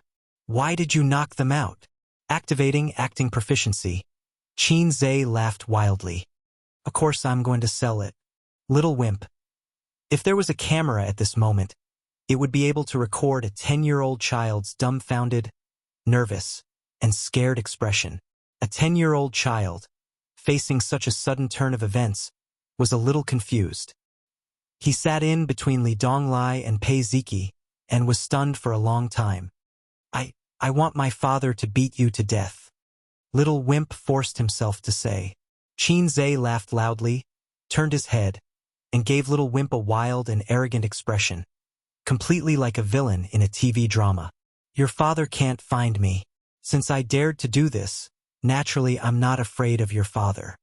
Why did you knock them out? Activating acting proficiency. Qin Zai laughed wildly. Of course I'm going to sell it. Little Wimp. If there was a camera at this moment, it would be able to record a 10-year-old child's dumbfounded, nervous, and scared expression. A 10-year-old child, facing such a sudden turn of events, was a little confused. He sat in between Li Donglai and Pei Ziki, and was stunned for a long time. I want my father to beat you to death. Little Wimp forced himself to say. Qin Zai laughed loudly, turned his head, and gave Little Wimp a wild and arrogant expression, completely like a villain in a TV drama. Your father can't find me. Since I dared to do this, naturally I'm not afraid of your father.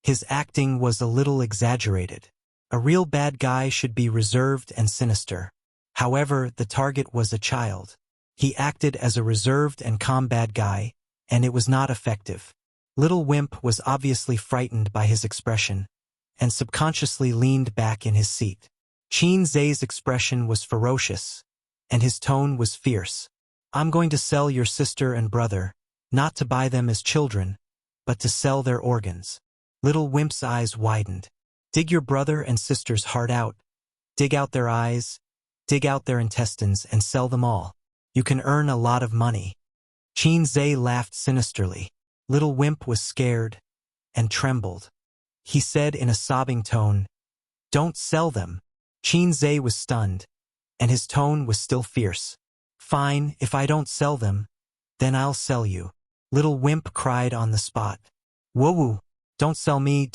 His acting was a little exaggerated. A real bad guy should be reserved and sinister. However, the target was a child. He acted as a reserved and calm bad guy, and it was not effective. Little Wimp was obviously frightened by his expression, and subconsciously leaned back in his seat. Qin Zai's expression was ferocious, and his tone was fierce. I'm going to sell your sister and brother, not to buy them as children, but to sell their organs. Little Wimp's eyes widened. Dig your brother and sister's heart out. Dig out their eyes, dig out their intestines, and sell them all. You can earn a lot of money. Qin Zai laughed sinisterly. Little Wimp was scared and trembled. He said in a sobbing tone, Don't sell them. Qin Zai was stunned, and his tone was still fierce. Fine, if I don't sell them, then I'll sell you. Little Wimp cried on the spot. Whoa, don't sell me,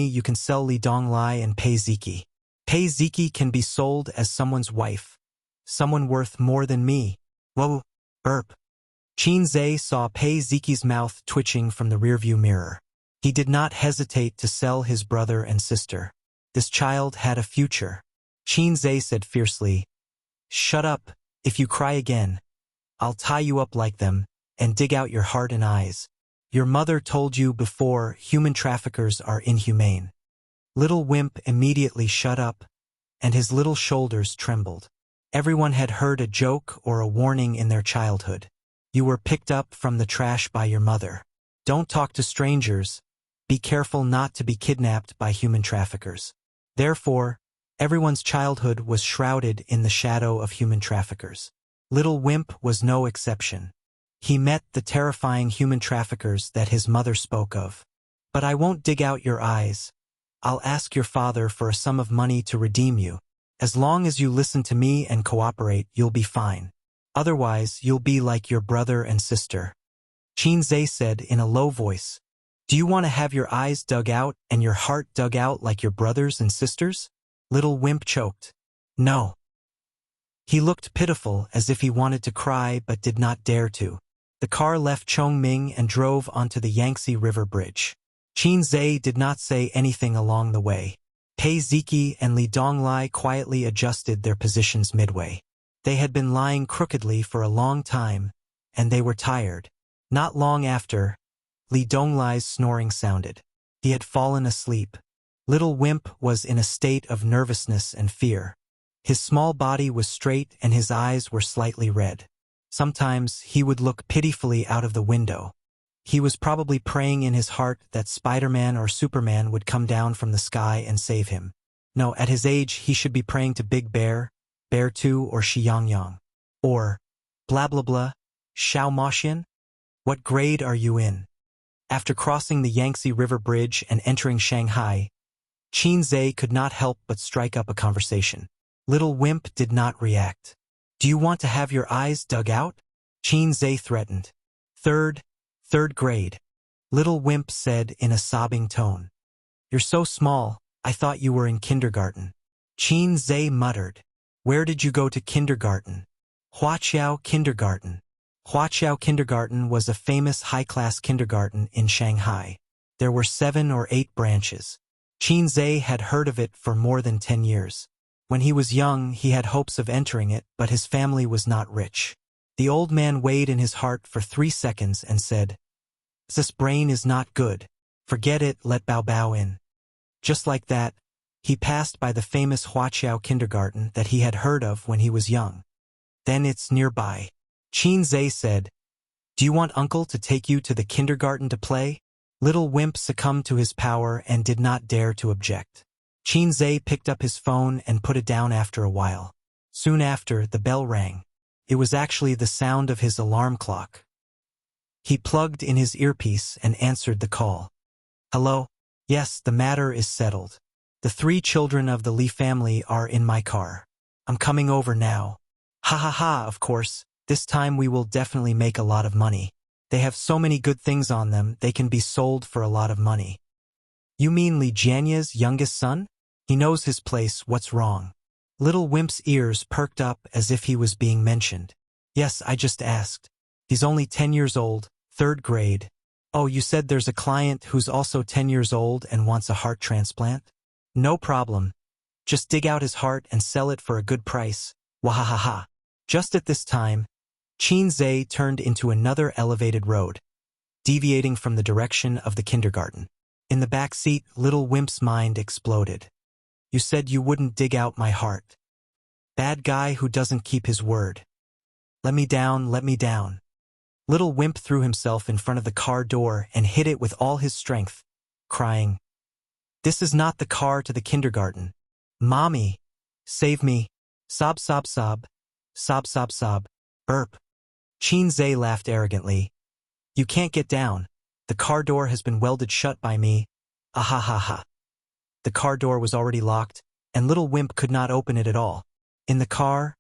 you can sell Li Donglai and Pei Ziki. Pei Ziki can be sold as someone's wife. Someone worth more than me. Whoa, burp. Qin Zai saw Pei Ziki's mouth twitching from the rearview mirror. He did not hesitate to sell his brother and sister. This child had a future. Qin Zai said fiercely, Shut up, if you cry again. I'll tie you up like them, and dig out your heart and eyes. Your mother told you before human traffickers are inhumane. Little Wimp immediately shut up, and his little shoulders trembled. Everyone had heard a joke or a warning in their childhood. You were picked up from the trash by your mother. Don't talk to strangers. Be careful not to be kidnapped by human traffickers. Therefore, everyone's childhood was shrouded in the shadow of human traffickers. Little Wimp was no exception. He met the terrifying human traffickers that his mother spoke of. But I won't dig out your eyes. I'll ask your father for a sum of money to redeem you. As long as you listen to me and cooperate, you'll be fine. Otherwise, you'll be like your brother and sister. Qin Zai said in a low voice, Do you want to have your eyes dug out and your heart dug out like your brothers and sisters? Little Wimp choked. No. He looked pitiful, as if he wanted to cry but did not dare to. The car left Chongming and drove onto the Yangtze River Bridge. Qin Zai did not say anything along the way. Pei Ziki and Li Donglai quietly adjusted their positions midway. They had been lying crookedly for a long time, and they were tired. Not long after, Li Donglai's snoring sounded. He had fallen asleep. Little Wimp was in a state of nervousness and fear. His small body was straight and his eyes were slightly red. Sometimes he would look pitifully out of the window. He was probably praying in his heart that Spider-Man or Superman would come down from the sky and save him. No, at his age he should be praying to Big Bear, Bear 2 or Shi Yang. Or, blah blah blah, Xiao Moxian? What grade are you in? After crossing the Yangtze River Bridge and entering Shanghai, Qin Zai could not help but strike up a conversation. Little Wimp did not react. Do you want to have your eyes dug out? Qin Zai threatened. Third grade. Little Wimp said in a sobbing tone. You're so small, I thought you were in kindergarten. Qin Zai muttered. Where did you go to kindergarten? Wuxia Kindergarten. Huaqiao Kindergarten was a famous high-class kindergarten in Shanghai. There were 7 or 8 branches. Qinzhe had heard of it for more than 10 years. When he was young, he had hopes of entering it, but his family was not rich. The old man weighed in his heart for 3 seconds and said, "This brain is not good. Forget it, let Bao Bao in." Just like that, he passed by the famous Huaqiao Kindergarten that he had heard of when he was young. "Then it's nearby." Qinzhe said, "Do you want uncle to take you to the kindergarten to play?" Little Wimp succumbed to his power and did not dare to object. Qinzhe picked up his phone and put it down after a while. Soon after, the bell rang. It was actually the sound of his alarm clock. He plugged in his earpiece and answered the call. "Hello? Yes, the matter is settled. The 3 children of the Li family are in my car. I'm coming over now. Ha ha ha, of course. This time we will definitely make a lot of money. They have so many good things on them, they can be sold for a lot of money." "You mean Li Jianya's youngest son? He knows his place, what's wrong?" Little Wimp's ears perked up as if he was being mentioned. "Yes, I just asked. He's only 10 years old, 3rd grade. Oh, you said there's a client who's also 10 years old and wants a heart transplant? No problem. Just dig out his heart and sell it for a good price. Wahahaha." Just at this time, Qinzhe turned into another elevated road, deviating from the direction of the kindergarten. In the back seat, Little Wimp's mind exploded. "You said you wouldn't dig out my heart. Bad guy who doesn't keep his word. Let me down, let me down." Little Wimp threw himself in front of the car door and hit it with all his strength, crying, "This is not the car to the kindergarten. Mommy, save me. Sob, sob, sob. Sob, sob, sob. Burp." Qinzhe laughed arrogantly. "You can't get down. The car door has been welded shut by me. Ahahaha." The car door was already locked, and Little Wimp could not open it at all. In the car,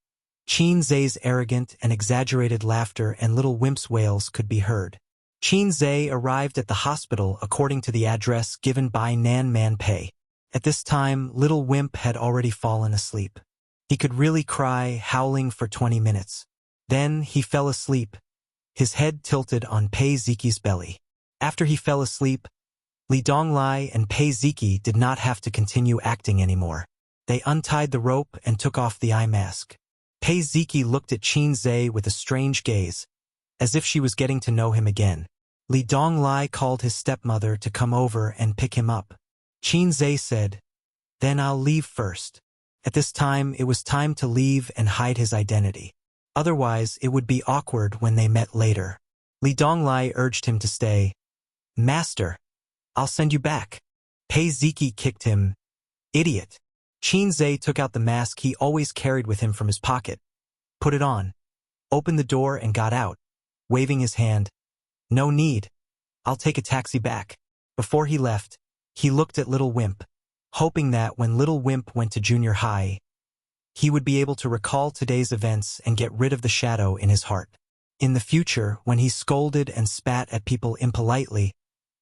Qinzhe's arrogant and exaggerated laughter and Little Wimp's wails could be heard. Qinzhe arrived at the hospital according to the address given by Nan Man Pei. At this time, Little Wimp had already fallen asleep. He could really cry, howling for 20 minutes. Then he fell asleep, his head tilted on Pei Ziqi's belly. After he fell asleep, Li Donglai and Pei Ziqi did not have to continue acting anymore. They untied the rope and took off the eye mask. Pei Ziqi looked at Qinzhe with a strange gaze, as if she was getting to know him again. Li Donglai called his stepmother to come over and pick him up. Qinzhe said, "Then I'll leave first." At this time, it was time to leave and hide his identity. Otherwise, it would be awkward when they met later. Li Donglai urged him to stay. "Master, I'll send you back." Pei Ziqi kicked him. "Idiot." Qinzhe took out the mask he always carried with him from his pocket, put it on, opened the door and got out, waving his hand. "No need. I'll take a taxi back." Before he left, he looked at Little Wimp, hoping that when Little Wimp went to junior high, he would be able to recall today's events and get rid of the shadow in his heart. In the future, when he scolded and spat at people impolitely,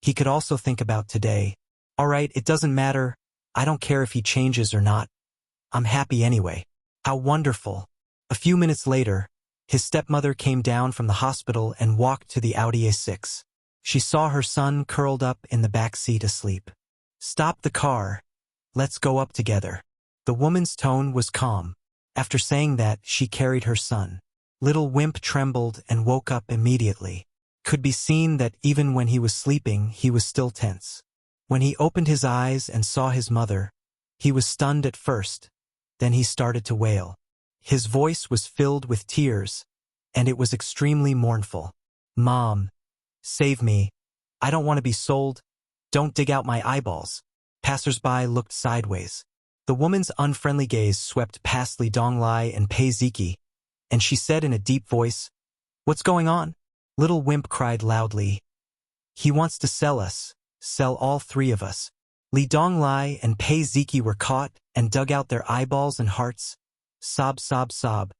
he could also think about today. "All right, it doesn't matter. I don't care if he changes or not. I'm happy anyway. How wonderful." A few minutes later, his stepmother came down from the hospital and walked to the Audi A6. She saw her son curled up in the back seat asleep. "Stop the car. Let's go up together." The woman's tone was calm. After saying that, she carried her son. Little Wimp trembled and woke up immediately. Could be seen that even when he was sleeping, he was still tense. When he opened his eyes and saw his mother, he was stunned at first. Then he started to wail. His voice was filled with tears, and it was extremely mournful. "Mom, save me. I don't want to be sold. Don't dig out my eyeballs." Passers-by looked sideways. The woman's unfriendly gaze swept past Li Donglai and Pei Ziqi, and she said in a deep voice, "What's going on?" Little Wimp cried loudly, "He wants to sell us. Sell all 3 of us." Li Donglai and Pei Ziqi were caught and dug out their eyeballs and hearts. Sob, sob, sob.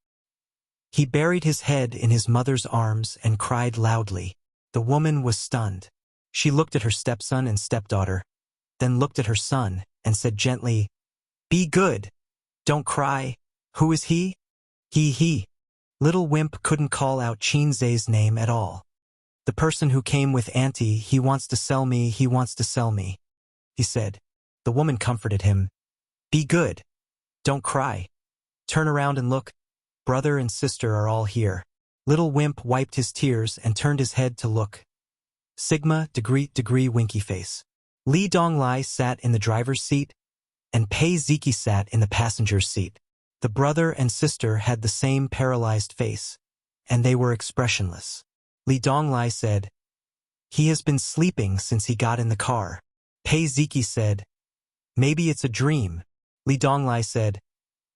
He buried his head in his mother's arms and cried loudly. The woman was stunned. She looked at her stepson and stepdaughter, then looked at her son and said gently, "Be good. Don't cry. Who is he?" He. Little Wimp couldn't call out Qin Zhe's name at all. The person who came with Auntie, he wants to sell me, he wants to sell me, he said. The woman comforted him. Be good. Don't cry. Turn around and look. Brother and sister are all here. Little Wimp wiped his tears and turned his head to look. Sigma, degree, winky face. Li Donglai sat in the driver's seat, and Pei Ziki sat in the passenger's seat. The brother and sister had the same paralyzed face, and they were expressionless. Li Donglai said, He has been sleeping since he got in the car. Pei Ziki said, Maybe it's a dream. Li Donglai said,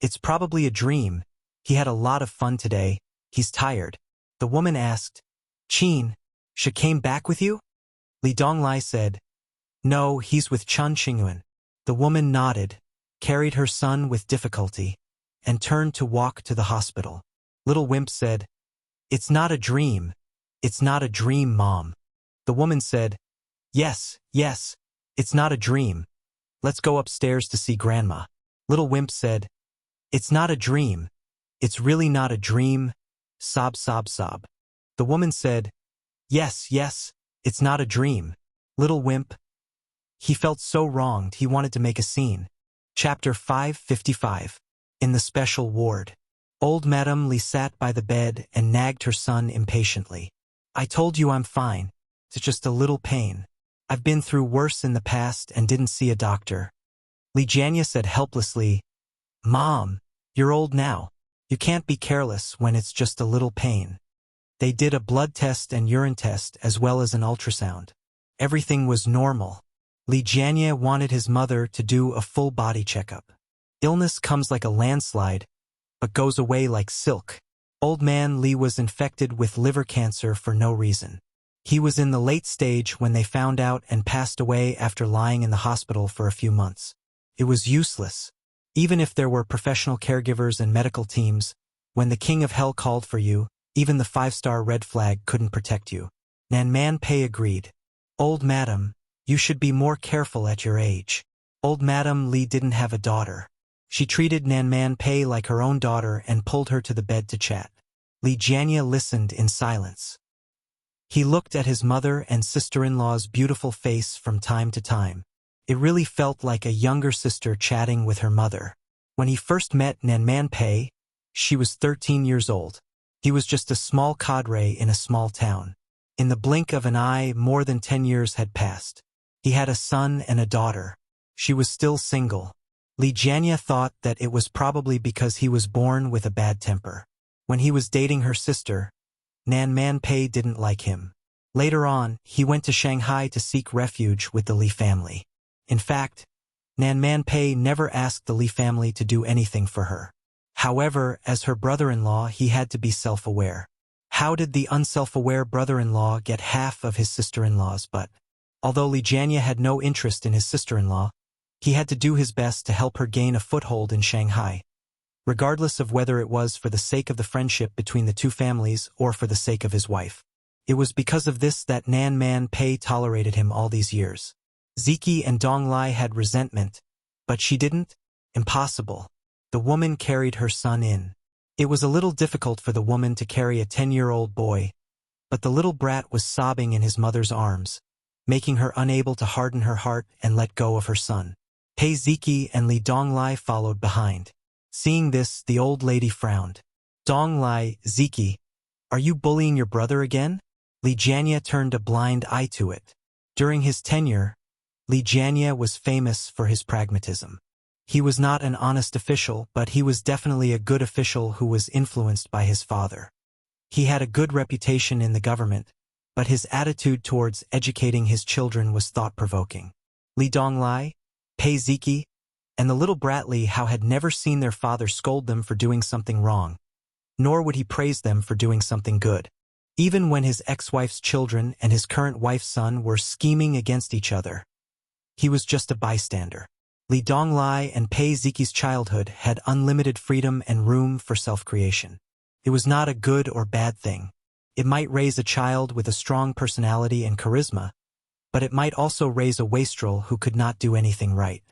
It's probably a dream. He had a lot of fun today. He's tired. The woman asked, Qin, she came back with you? Li Donglai said, No, he's with Chun Qingyuan. The woman nodded, carried her son with difficulty, and turned to walk to the hospital. Little Wimp said, It's not a dream. It's not a dream, Mom. The woman said, Yes, it's not a dream. Let's go upstairs to see Grandma. Little Wimp said, It's not a dream. It's really not a dream. Sob, sob, sob. The woman said, Yes, it's not a dream. Little Wimp. He felt so wronged he wanted to make a scene. Chapter 555. In the special ward. Old Madame Li sat by the bed and nagged her son impatiently. I told you I'm fine. It's just a little pain. I've been through worse in the past and didn't see a doctor. Li Jianya said helplessly, Mom, you're old now. You can't be careless when it's just a little pain. They did a blood test and urine test as well as an ultrasound. Everything was normal. Li Jianya wanted his mother to do a full body checkup. Illness comes like a landslide, but goes away like silk. Old man Li was infected with liver cancer for no reason. He was in the late stage when they found out and passed away after lying in the hospital for a few months. It was useless. Even if there were professional caregivers and medical teams, when the King of Hell called for you, even the 5-star red flag couldn't protect you. Nan Man Pei agreed. Old Madam, you should be more careful at your age. Old Madam Li didn't have a daughter. She treated Nan Man Pei like her own daughter and pulled her to the bed to chat. Li Jianya listened in silence. He looked at his mother and sister-in-law's beautiful face from time to time. It really felt like a younger sister chatting with her mother. When he first met Nan Man Pei, she was 13 years old. He was just a small cadre in a small town. In the blink of an eye, more than 10 years had passed. He had a son and a daughter. She was still single. Li Jianya thought that it was probably because he was born with a bad temper. When he was dating her sister, Nan Man Pei didn't like him. Later on, he went to Shanghai to seek refuge with the Li family. In fact, Nan Man Pei never asked the Li family to do anything for her. However, as her brother-in-law, he had to be self-aware. How did the unself-aware brother-in-law get half of his sister-in-law's butt? Although Li Jianya had no interest in his sister-in-law, he had to do his best to help her gain a foothold in Shanghai, regardless of whether it was for the sake of the friendship between the two families or for the sake of his wife. It was because of this that Nan Man Pei tolerated him all these years. Ziki and Donglai had resentment, but she didn't? Impossible. The woman carried her son in. It was a little difficult for the woman to carry a 10-year-old boy, but the little brat was sobbing in his mother's arms, making her unable to harden her heart and let go of her son. Pei Ziki and Li Donglai followed behind. Seeing this, the old lady frowned. Donglai, Ziki, are you bullying your brother again? Li Jianya turned a blind eye to it. During his tenure, Li Jianya was famous for his pragmatism. He was not an honest official, but he was definitely a good official who was influenced by his father. He had a good reputation in the government, but his attitude towards educating his children was thought-provoking. Li Donglai, Pei Ziki, and the little brat Li Hao had never seen their father scold them for doing something wrong, nor would he praise them for doing something good. Even when his ex-wife's children and his current wife's son were scheming against each other, he was just a bystander. Li Donglai and Pei Ziki's childhood had unlimited freedom and room for self-creation. It was not a good or bad thing. It might raise a child with a strong personality and charisma, but it might also raise a wastrel who could not do anything right.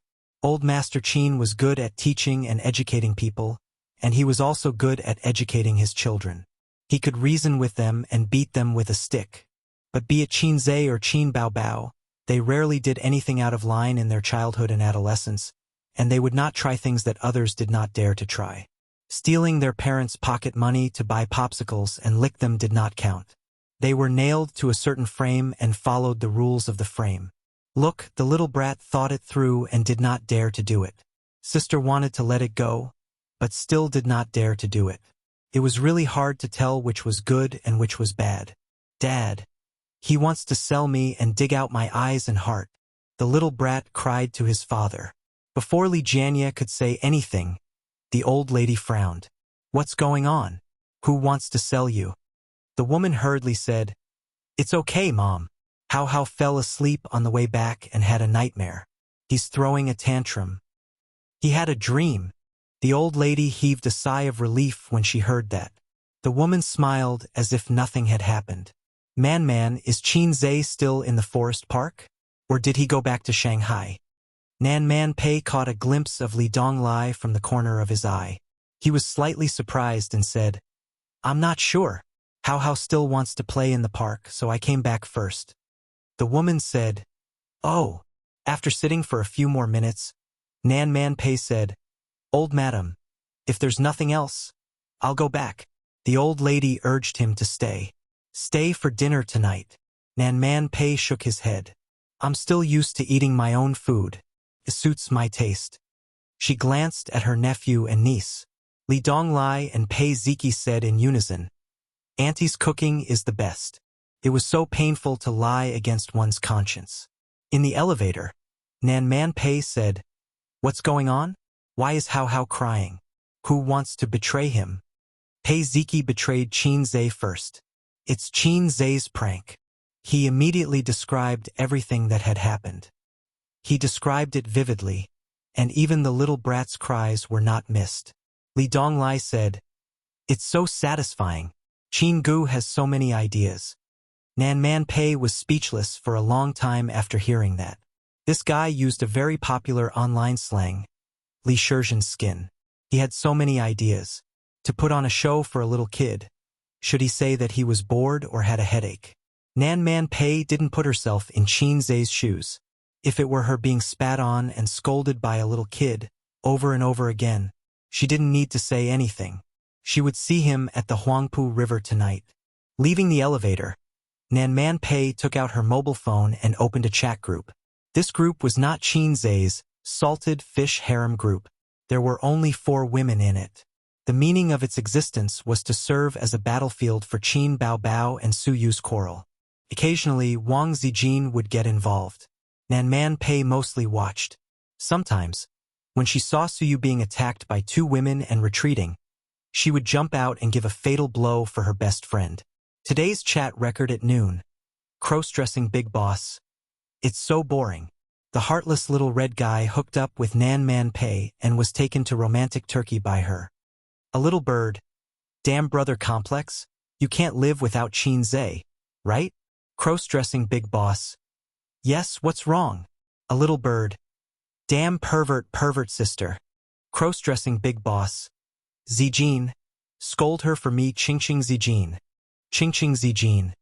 Old Master Qin was good at teaching and educating people, and he was also good at educating his children. He could reason with them and beat them with a stick. But be it Qin Zhe or Qin Baobao, they rarely did anything out of line in their childhood and adolescence, and they would not try things that others did not dare to try. Stealing their parents' pocket money to buy popsicles and lick them did not count. They were nailed to a certain frame and followed the rules of the frame. Look, the little brat thought it through and did not dare to do it. Sister wanted to let it go, but still did not dare to do it. It was really hard to tell which was good and which was bad. Dad, he wants to sell me and dig out my eyes and heart, the little brat cried to his father. Before Li Jianye could say anything, the old lady frowned. What's going on? Who wants to sell you? The woman hurriedly said, It's okay, Mom. How fell asleep on the way back and had a nightmare. He's throwing a tantrum. He had a dream. The old lady heaved a sigh of relief when she heard that. The woman smiled as if nothing had happened. Man, is Qin Zhe still in the forest park? Or did he go back to Shanghai? Man Pei caught a glimpse of Li Donglai from the corner of his eye. He was slightly surprised and said, I'm not sure. How still wants to play in the park, so I came back first. The woman said, Oh. After sitting for a few more minutes, Man Pei said, Old madam, if there's nothing else, I'll go back. The old lady urged him to stay. Stay for dinner tonight. Man Pei shook his head. I'm still used to eating my own food. It suits my taste. She glanced at her nephew and niece. Li Donglai and Pei Ziki said in unison, Auntie's cooking is the best. It was so painful to lie against one's conscience. In the elevator, Man Pei said, What's going on? Why is Hao crying? Who wants to betray him? Pei Ziki betrayed Qin Zhe first. It's Qin Zhe's prank. He immediately described everything that had happened. He described it vividly, and even the little brat's cries were not missed. Li Donglai said, It's so satisfying. Qin Gu has so many ideas. Man Pei was speechless for a long time after hearing that. This guy used a very popular online slang, Li Shizhen's skin. He had so many ideas. To put on a show for a little kid. Should he say that he was bored or had a headache? Man Pei didn't put herself in Qin Zhe's shoes. If it were her being spat on and scolded by a little kid, over and over again, she didn't need to say anything. She would see him at the Huangpu River tonight. Leaving the elevator, Man Pei took out her mobile phone and opened a chat group. This group was not Qin Zhe's salted fish harem group. There were only 4 women in it. The meaning of its existence was to serve as a battlefield for Qin Baobao and Su Yu's quarrel. Occasionally, Wang Zijin would get involved. Man Pei mostly watched. Sometimes, when she saw Su Yu being attacked by 2 women and retreating, she would jump out and give a fatal blow for her best friend. Today's chat record at noon. Cross-dressing big boss. It's so boring. The heartless little red guy hooked up with Man Pei and was taken to romantic Turkey by her. A little bird. Damn brother complex. You can't live without Qin Zhe, right? Cross-dressing big boss. Yes, what's wrong? A little bird. Damn pervert sister. Cross-dressing big boss. Zijin. Scold her for me Ching Zijin. Ching Zijin.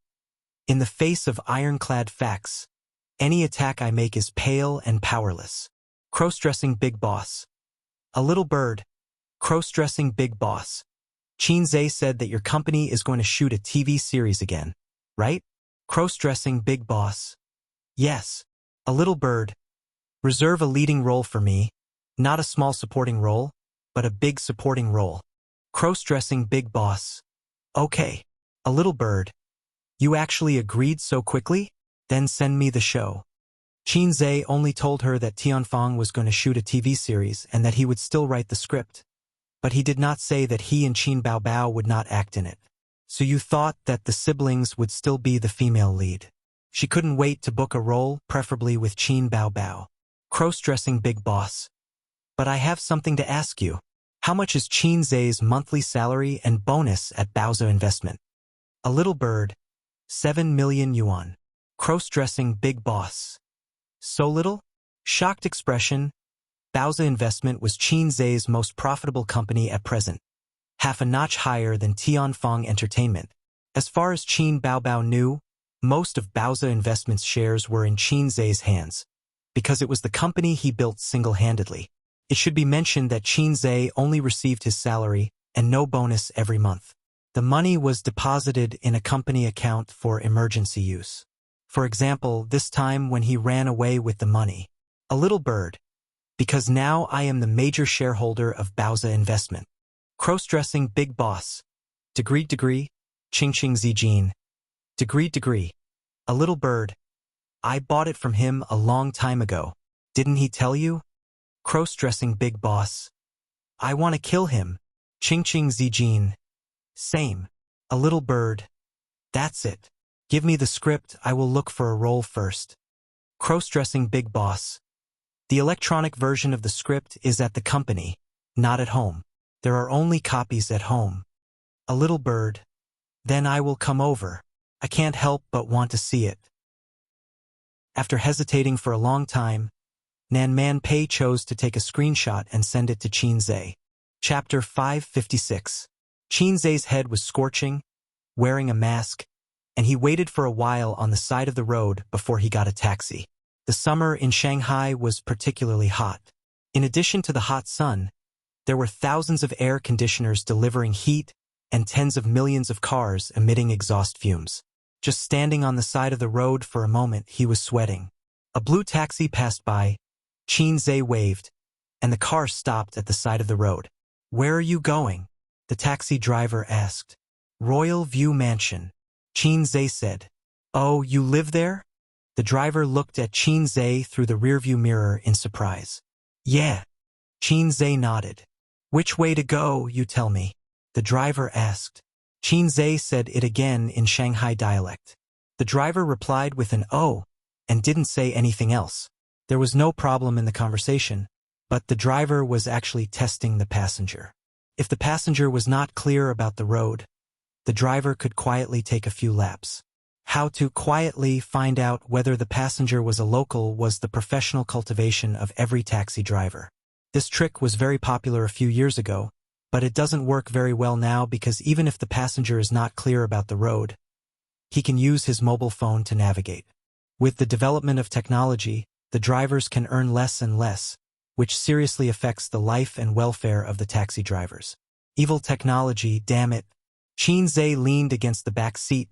In the face of ironclad facts, any attack I make is pale and powerless. Cross-dressing big boss. A little bird. Cross-dressing big boss. Qin Zhe said that your company is going to shoot a TV series again, right? Cross-dressing big boss. Yes. A little bird. Reserve a leading role for me, not a small supporting role, but a big supporting role. Cross-dressing big boss. Okay. A little bird. You actually agreed so quickly? Then send me the show. Qin Zhe only told her that Tianfang was going to shoot a TV series and that he would still write the script. But he did not say that he and Qin Baobao would not act in it. So you thought that the siblings would still be the female lead. She couldn't wait to book a role, preferably with Qin Baobao. Cross-dressing big boss. But I have something to ask you. How much is Qin Zhe's monthly salary and bonus at Baoza Investment? A little bird. 7 million yuan. Cross-dressing big boss. So little? Shocked expression. Baoza Investment was Qin Zhe's most profitable company at present, half a notch higher than Tianfeng Entertainment. As far as Qin Baobao knew, most of Baoza Investment's shares were in Qin Zhe's hands, because it was the company he built single-handedly. It should be mentioned that Qin Zhe only received his salary and no bonus every month. The money was deposited in a company account for emergency use. For example, this time when he ran away with the money. A little bird. Because now I am the major shareholder of Baoza Investment. Cross-dressing big boss. Degree, Ching Zijin. Degree. A little bird. I bought it from him a long time ago. Didn't he tell you? Cross-dressing big boss. I want to kill him. Ching Zijin. Same. A little bird. That's it. Give me the script, I will look for a role first. Cross-dressing big boss. The electronic version of the script is at the company, not at home. There are only copies at home. A little bird. Then I will come over. I can't help but want to see it. After hesitating for a long time, Nan Man Pei chose to take a screenshot and send it to Qin Zhe. Chapter 556. Qin Zhe's head was scorching, wearing a mask, and he waited for a while on the side of the road before he got a taxi. The summer in Shanghai was particularly hot. In addition to the hot sun, there were thousands of air conditioners delivering heat and tens of millions of cars emitting exhaust fumes. Just standing on the side of the road for a moment, he was sweating. A blue taxi passed by. Qin Zhe waved, and the car stopped at the side of the road. Where are you going? The taxi driver asked. Royal View Mansion. Qin Zhe said. Oh, you live there? The driver looked at Qin Zhe through the rearview mirror in surprise. Yeah. Qin Zhe nodded. Which way to go, you tell me? The driver asked. Qin Zhe said it again in Shanghai dialect. The driver replied with an "oh" and didn't say anything else. There was no problem in the conversation, but the driver was actually testing the passenger. If the passenger was not clear about the road, the driver could quietly take a few laps. How to quietly find out whether the passenger was a local was the professional cultivation of every taxi driver. This trick was very popular a few years ago, but it doesn't work very well now because even if the passenger is not clear about the road, he can use his mobile phone to navigate. With the development of technology, the drivers can earn less and less, which seriously affects the life and welfare of the taxi drivers. Evil technology, damn it. Qin Zhe leaned against the back seat,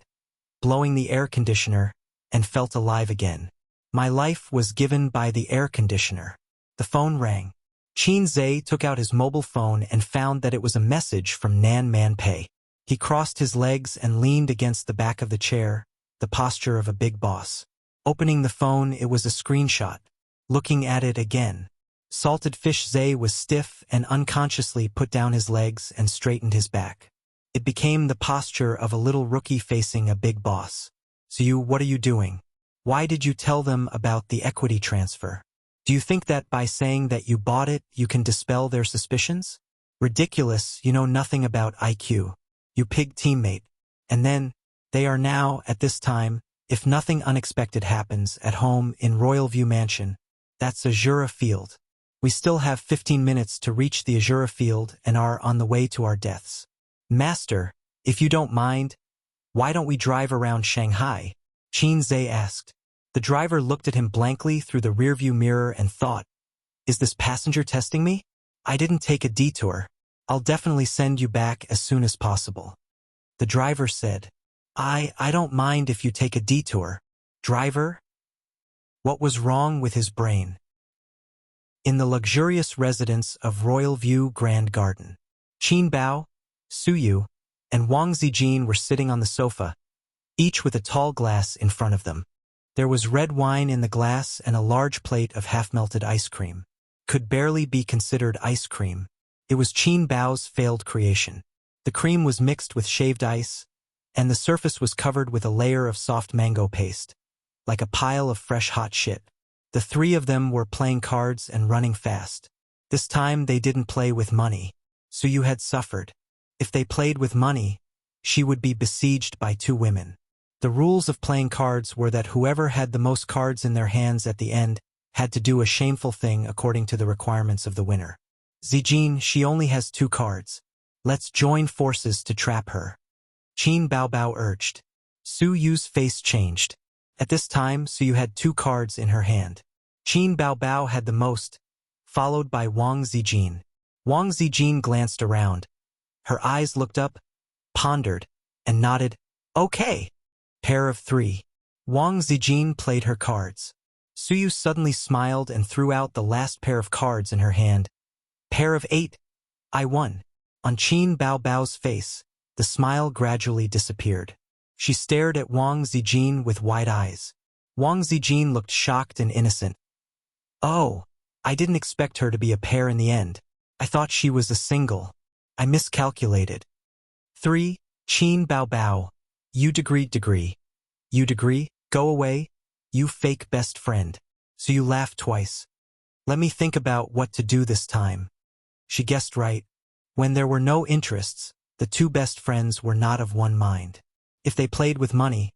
blowing the air conditioner, and felt alive again. My life was given by the air conditioner. The phone rang. Qin Zhe took out his mobile phone and found that it was a message from Nan Man Pei. He crossed his legs and leaned against the back of the chair, the posture of a big boss. Opening the phone, it was a screenshot. Looking at it again. Salted Fish Zhe was stiff and unconsciously put down his legs and straightened his back. It became the posture of a little rookie facing a big boss. So what are you doing? Why did you tell them about the equity transfer? Do you think that by saying that you bought it, you can dispel their suspicions? Ridiculous, you know nothing about IQ. You pig teammate. And then, they are now, at this time, if nothing unexpected happens, at home in Royal View Mansion. That's Azura Field. We still have 15 minutes to reach the Azura Field and are on the way to our deaths. Master, if you don't mind, why don't we drive around Shanghai? Qin Zhe asked. The driver looked at him blankly through the rearview mirror and thought, is this passenger testing me? I didn't take a detour. I'll definitely send you back as soon as possible. The driver said, I don't mind if you take a detour. Driver? What was wrong with his brain? In the luxurious residence of Royal View Grand Garden, Qin Bao, Su Yu, and Wang Zijin were sitting on the sofa, each with a tall glass in front of them. There was red wine in the glass and a large plate of half-melted ice cream. Could barely be considered ice cream. It was Qin Bao's failed creation. The cream was mixed with shaved ice, and the surface was covered with a layer of soft mango paste, like a pile of fresh hot shit. The three of them were playing cards and running fast. This time they didn't play with money. Su Yu had suffered. If they played with money, she would be besieged by two women. The rules of playing cards were that whoever had the most cards in their hands at the end had to do a shameful thing according to the requirements of the winner. Zijin, she only has 2 cards. Let's join forces to trap her. Qin Baobao urged. Su Yu's face changed. At this time, Su Yu had 2 cards in her hand. Qin Baobao had the most, followed by Wang Zijin. Wang Zijin glanced around. Her eyes looked up, pondered, and nodded. Okay. Pair of 3. Wang Zijin played her cards. Su Yu suddenly smiled and threw out the last pair of cards in her hand. Pair of 8. I won. On Qin Baobao's face, the smile gradually disappeared. She stared at Wang Zijin with wide eyes. Wang Zijin looked shocked and innocent. Oh, I didn't expect her to be a pair in the end. I thought she was a single. I miscalculated. 3. Qin Baobao. You degree. You degree? Go away. You fake best friend. So you laughed twice. Let me think about what to do this time. She guessed right. When there were no interests, the 2 best friends were not of one mind. If they played with money,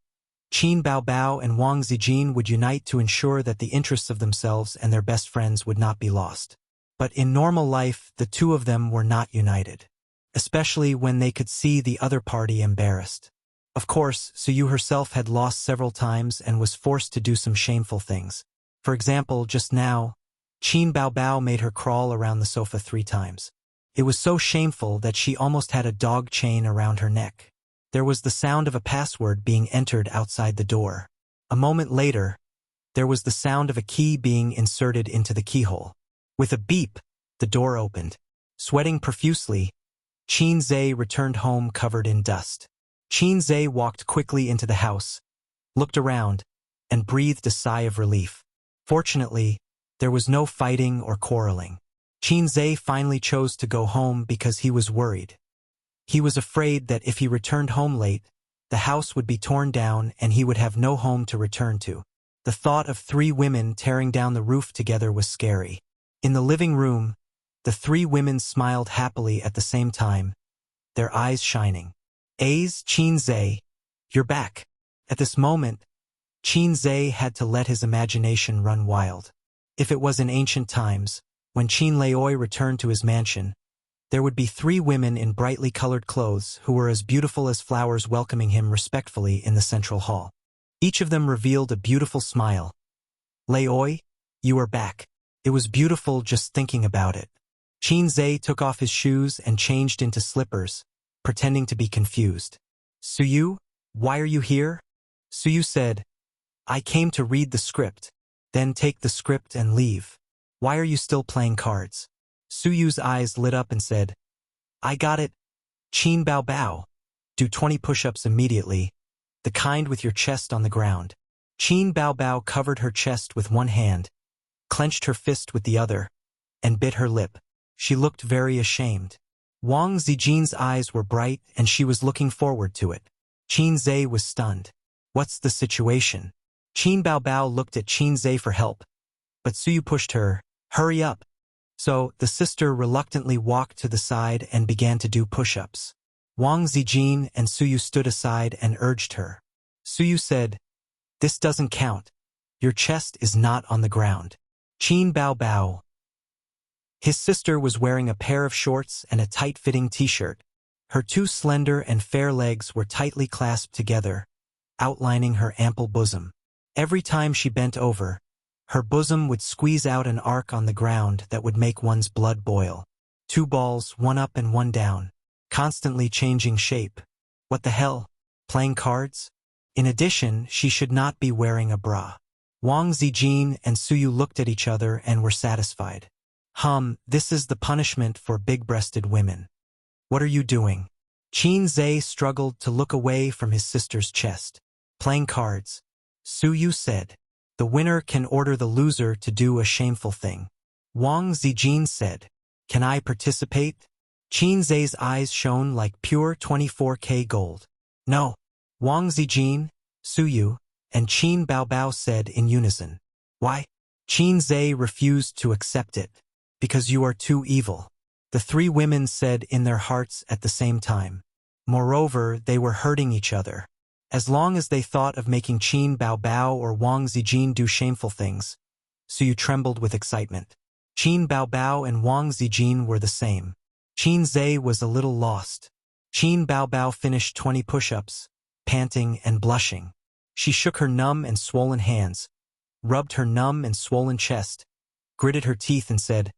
Qin Baobao and Wang Zijin would unite to ensure that the interests of themselves and their best friends would not be lost. But in normal life, the 2 of them were not united, especially when they could see the other party embarrassed. Of course, Su Yu herself had lost several times and was forced to do some shameful things. For example, just now, Qin Baobao made her crawl around the sofa 3 times. It was so shameful that she almost had a dog chain around her neck. There was the sound of a password being entered outside the door. A moment later, there was the sound of a key being inserted into the keyhole. With a beep, the door opened. Sweating profusely, Qin Zhe returned home covered in dust. Qin Zhe walked quickly into the house, looked around, and breathed a sigh of relief. Fortunately, there was no fighting or quarreling. Qin Zhe finally chose to go home because he was worried. He was afraid that if he returned home late, the house would be torn down and he would have no home to return to. The thought of 3 women tearing down the roof together was scary. In the living room, the 3 women smiled happily at the same time, their eyes shining. Qin Zhe, you're back. At this moment, Qin Zhe had to let his imagination run wild. If it was in ancient times, when Qin Leoi returned to his mansion, there would be 3 women in brightly colored clothes who were as beautiful as flowers welcoming him respectfully in the central hall. Each of them revealed a beautiful smile. Leoi, you are back. It was beautiful just thinking about it. Qin Zhe took off his shoes and changed into slippers, pretending to be confused. Su Yu, why are you here? Su Yu said, I came to read the script, then take the script and leave. Why are you still playing cards? Su Yu's eyes lit up and said, I got it. Qin Baobao. Do 20 push-ups immediately, the kind with your chest on the ground. Qin Baobao covered her chest with one hand, clenched her fist with the other, and bit her lip. She looked very ashamed. Wang Zijin's eyes were bright and she was looking forward to it. Qin Zhe was stunned. What's the situation? Qin Baobao looked at Qin Zhe for help, but Su Yu pushed her. Hurry up. So, the sister reluctantly walked to the side and began to do push-ups. Wang Zijin and Su Yu stood aside and urged her. Su Yu said, this doesn't count. Your chest is not on the ground. Qin Baobao. His sister was wearing a pair of shorts and a tight-fitting t-shirt. Her 2 slender and fair legs were tightly clasped together, outlining her ample bosom. Every time she bent over, her bosom would squeeze out an arc on the ground that would make one's blood boil. 2 balls, one up and one down, constantly changing shape. What the hell? Playing cards? In addition, she should not be wearing a bra. Wang Zijin and Su Yu looked at each other and were satisfied. This is the punishment for big-breasted women. What are you doing? Qin Zhe struggled to look away from his sister's chest. Playing cards. Su Yu said. The winner can order the loser to do a shameful thing. Wang Zijin said. Can I participate? Qin Zhe's eyes shone like pure 24K gold. No. Wang Zijin, Su Yu, and Qin Baobao said in unison. Why? Qin Zhe refused to accept it. Because you are too evil. The 3 women said in their hearts at the same time. Moreover, they were hurting each other. As long as they thought of making Qin Baobao or Wang Zijin do shameful things, Suyu trembled with excitement. Qin Baobao and Wang Zijin were the same. Qin Zhe was a little lost. Qin Baobao finished 20 push-ups, panting and blushing. She shook her numb and swollen hands, rubbed her numb and swollen chest, gritted her teeth and said,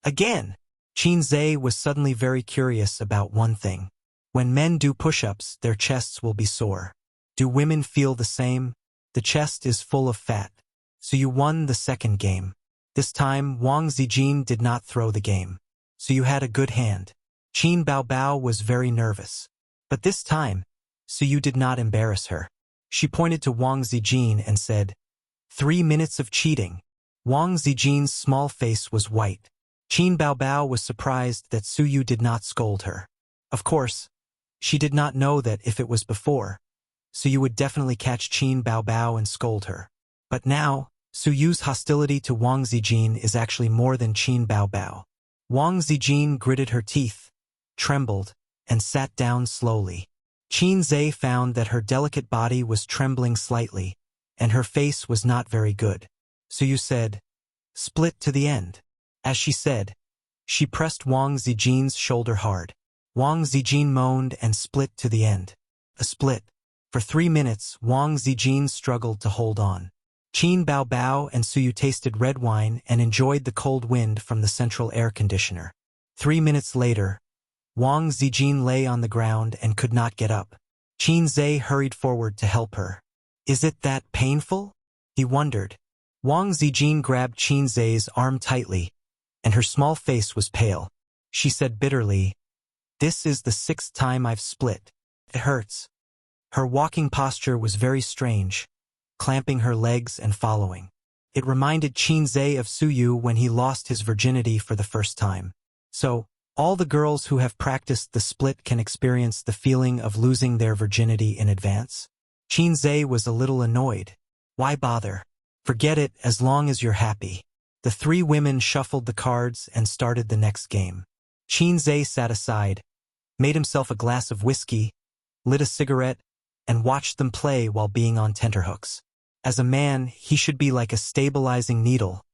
"Again!" Qin Zhe was suddenly very curious about one thing. When men do push-ups, their chests will be sore. Do women feel the same? The chest is full of fat. So you won the second game. This time, Wang Zijin did not throw the game. So you had a good hand. Qin Baobao was very nervous. But this time, so you did not embarrass her. She pointed to Wang Zijin and said, 3 minutes of cheating. Wang Zijin's small face was white. Qin Baobao was surprised that Suyu did not scold her. Of course, she did not know that if it was before, Suyu would definitely catch Qin Baobao and scold her. But now, Suyu's hostility to Wang Zijin is actually more than Qin Baobao. Wang Zijin gritted her teeth, trembled, and sat down slowly. Qin Zhe found that her delicate body was trembling slightly, and her face was not very good. Suyu said, "Split to the end." As she said, she pressed Wang Zijin's shoulder hard. Wang Zijin moaned and split to the end. A split. For 3 minutes, Wang Zijin struggled to hold on. Qin Baobao and Suyu tasted red wine and enjoyed the cold wind from the central air conditioner. 3 minutes later, Wang Zijin lay on the ground and could not get up. Qin Zhe hurried forward to help her. "Is it that painful?" he wondered. Wang Zijin grabbed Qin Zhe's arm tightly, and her small face was pale. She said bitterly, "This is the 6th time I've split. It hurts." Her walking posture was very strange, clamping her legs and following. It reminded Qin Zhe of Suyu when he lost his virginity for the first time. So, all the girls who have practiced the split can experience the feeling of losing their virginity in advance. Qin Zhe was a little annoyed. Why bother? Forget it as long as you're happy. The 3 women shuffled the cards and started the next game. Qin Zhe sat aside, made himself a glass of whiskey, lit a cigarette, and watched them play while being on tenterhooks. As a man, he should be like a stabilizing needle,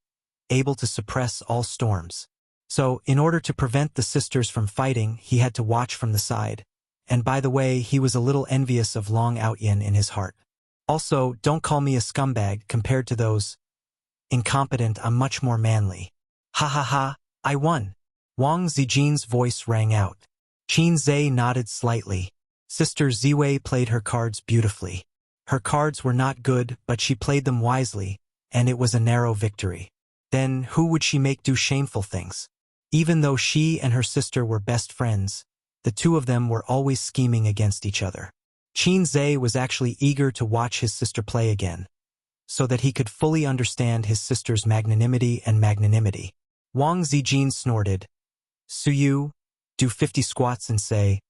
able to suppress all storms. So, in order to prevent the sisters from fighting, he had to watch from the side. And by the way, he was a little envious of Long Outyin in his heart. Also, don't call me a scumbag compared to those incompetent. I'm much more manly. Ha ha ha, I won. Wang Zijin's voice rang out. Qin Zhe nodded slightly. Sister Ziwei played her cards beautifully. Her cards were not good, but she played them wisely, and it was a narrow victory. Then who would she make do shameful things? Even though she and her sister were best friends, the two of them were always scheming against each other. Qin Zhe was actually eager to watch his sister play again, so that he could fully understand his sister's magnanimity. Wang Zijin snorted. Suyu, do 50 squats and say,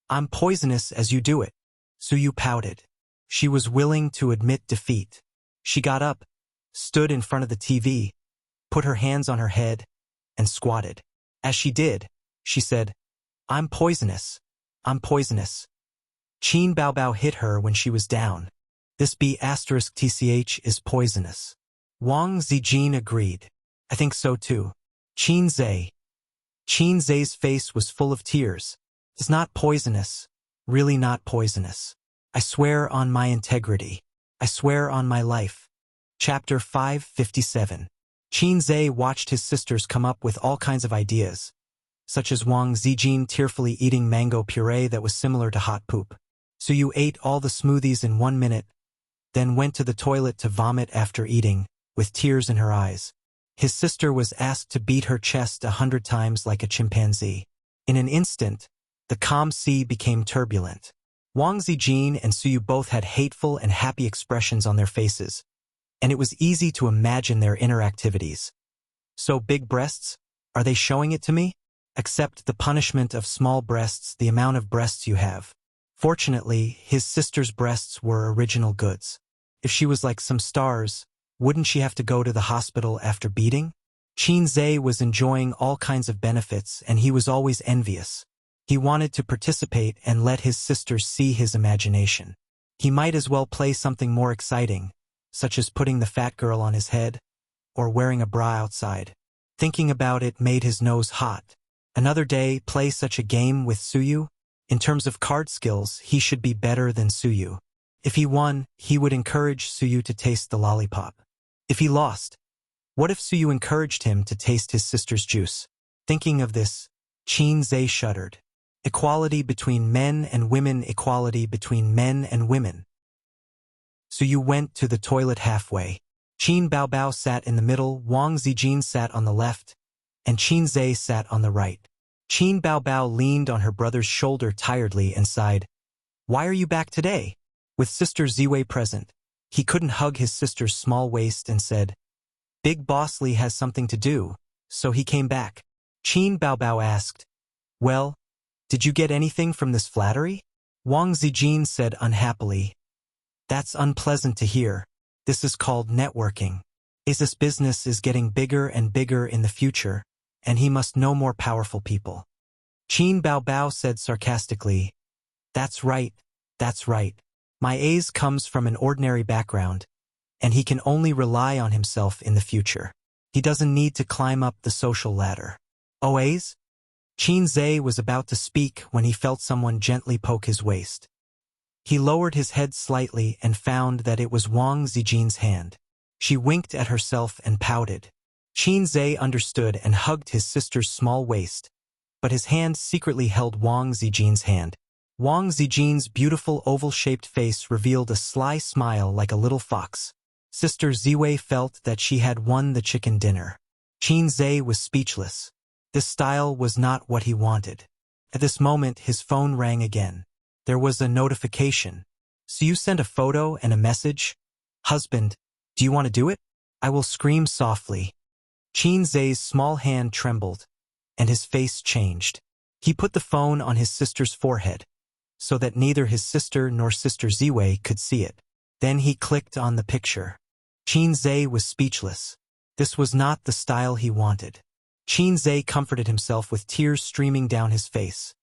"I'm poisonous as you do it." Suyu pouted. She was willing to admit defeat. She got up, stood in front of the TV, put her hands on her head, and squatted. As she did, she said, "I'm poisonous. I'm poisonous." Qin Baobao hit her when she was down. This B*TCH is poisonous. Wang Zijin agreed. I think so too. Qin Zhe. Qin Zhe's face was full of tears. It's not poisonous. Really not poisonous. I swear on my integrity. I swear on my life. Chapter 557. Qin Zhe watched his sisters come up with all kinds of ideas, such as Wang Zijin tearfully eating mango puree that was similar to hot poop. Suyu ate all the smoothies in 1 minute, then went to the toilet to vomit after eating, with tears in her eyes. His sister was asked to beat her chest 100 times like a chimpanzee. In an instant, the calm sea became turbulent. Wang Zijin and Suyu both had hateful and happy expressions on their faces, and it was easy to imagine their inner activities. So big breasts? Are they showing it to me? Accept the punishment of small breasts, the amount of breasts you have. Fortunately, his sister's breasts were original goods. If she was like some stars, wouldn't she have to go to the hospital after beating? Qin Zhe was enjoying all kinds of benefits, and he was always envious. He wanted to participate and let his sisters see his imagination. He might as well play something more exciting, such as putting the fat girl on his head. or wearing a bra outside. Thinking about it made his nose hot. Another day, play such a game with Suyu? In terms of card skills, he should be better than Suyu. If he won, he would encourage Suyu to taste the lollipop. If he lost, what if Suyu encouraged him to taste his sister's juice? Thinking of this, Qin shuddered. Equality between men and women, equality between men and women. Suyu went to the toilet halfway. Qin Baobao sat in the middle, Wang Zijin sat on the left, and Qin sat on the right. Qin Baobao leaned on her brother's shoulder tiredly and sighed. Why are you back today? With Sister Ziwei present, he couldn't hug his sister's small waist and said, Big Boss Li has something to do, so he came back. Qin Baobao asked, Well, did you get anything from this flattery? Wang Zijin said unhappily, That's unpleasant to hear. This is called networking. This business is getting bigger and bigger in the future, and he must know more powerful people. Qin Baobao said sarcastically, That's right, that's right. My A's comes from an ordinary background, and he can only rely on himself in the future. He doesn't need to climb up the social ladder. Oh, A's? Qin was about to speak when he felt someone gently poke his waist. He lowered his head slightly and found that it was Wang Zijin's hand. She winked at herself and pouted. Qin understood and hugged his sister's small waist, but his hand secretly held Wang Zijin's hand. Wang Zijin's beautiful oval-shaped face revealed a sly smile like a little fox. Sister Ziwei felt that she had won the chicken dinner. Qin was speechless. This style was not what he wanted. At this moment, his phone rang again. There was a notification. So you sent a photo and a message? Husband, do you want to do it? I will scream softly. Qin small hand trembled, and his face changed. He put the phone on his sister's forehead, so that neither his sister nor Sister Ziwei could see it. Then he clicked on the picture. Qin was speechless. This was not the style he wanted. Qin comforted himself with tears streaming down his face.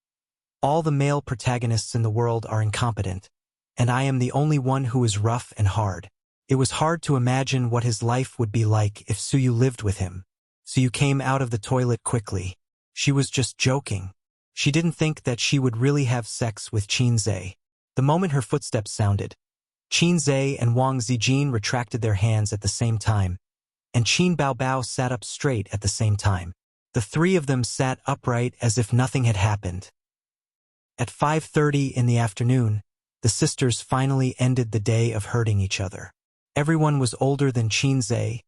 All the male protagonists in the world are incompetent, and I am the only one who is rough and hard. It was hard to imagine what his life would be like if Suyu lived with him. Suyu came out of the toilet quickly. She was just joking. She didn't think that she would really have sex with Qin. The moment her footsteps sounded, Qin and Wang Zijin retracted their hands at the same time, and Qin Baobao sat up straight at the same time. The three of them sat upright as if nothing had happened. At 5:30 in the afternoon, the sisters finally ended the day of hurting each other. Everyone was older than Qin,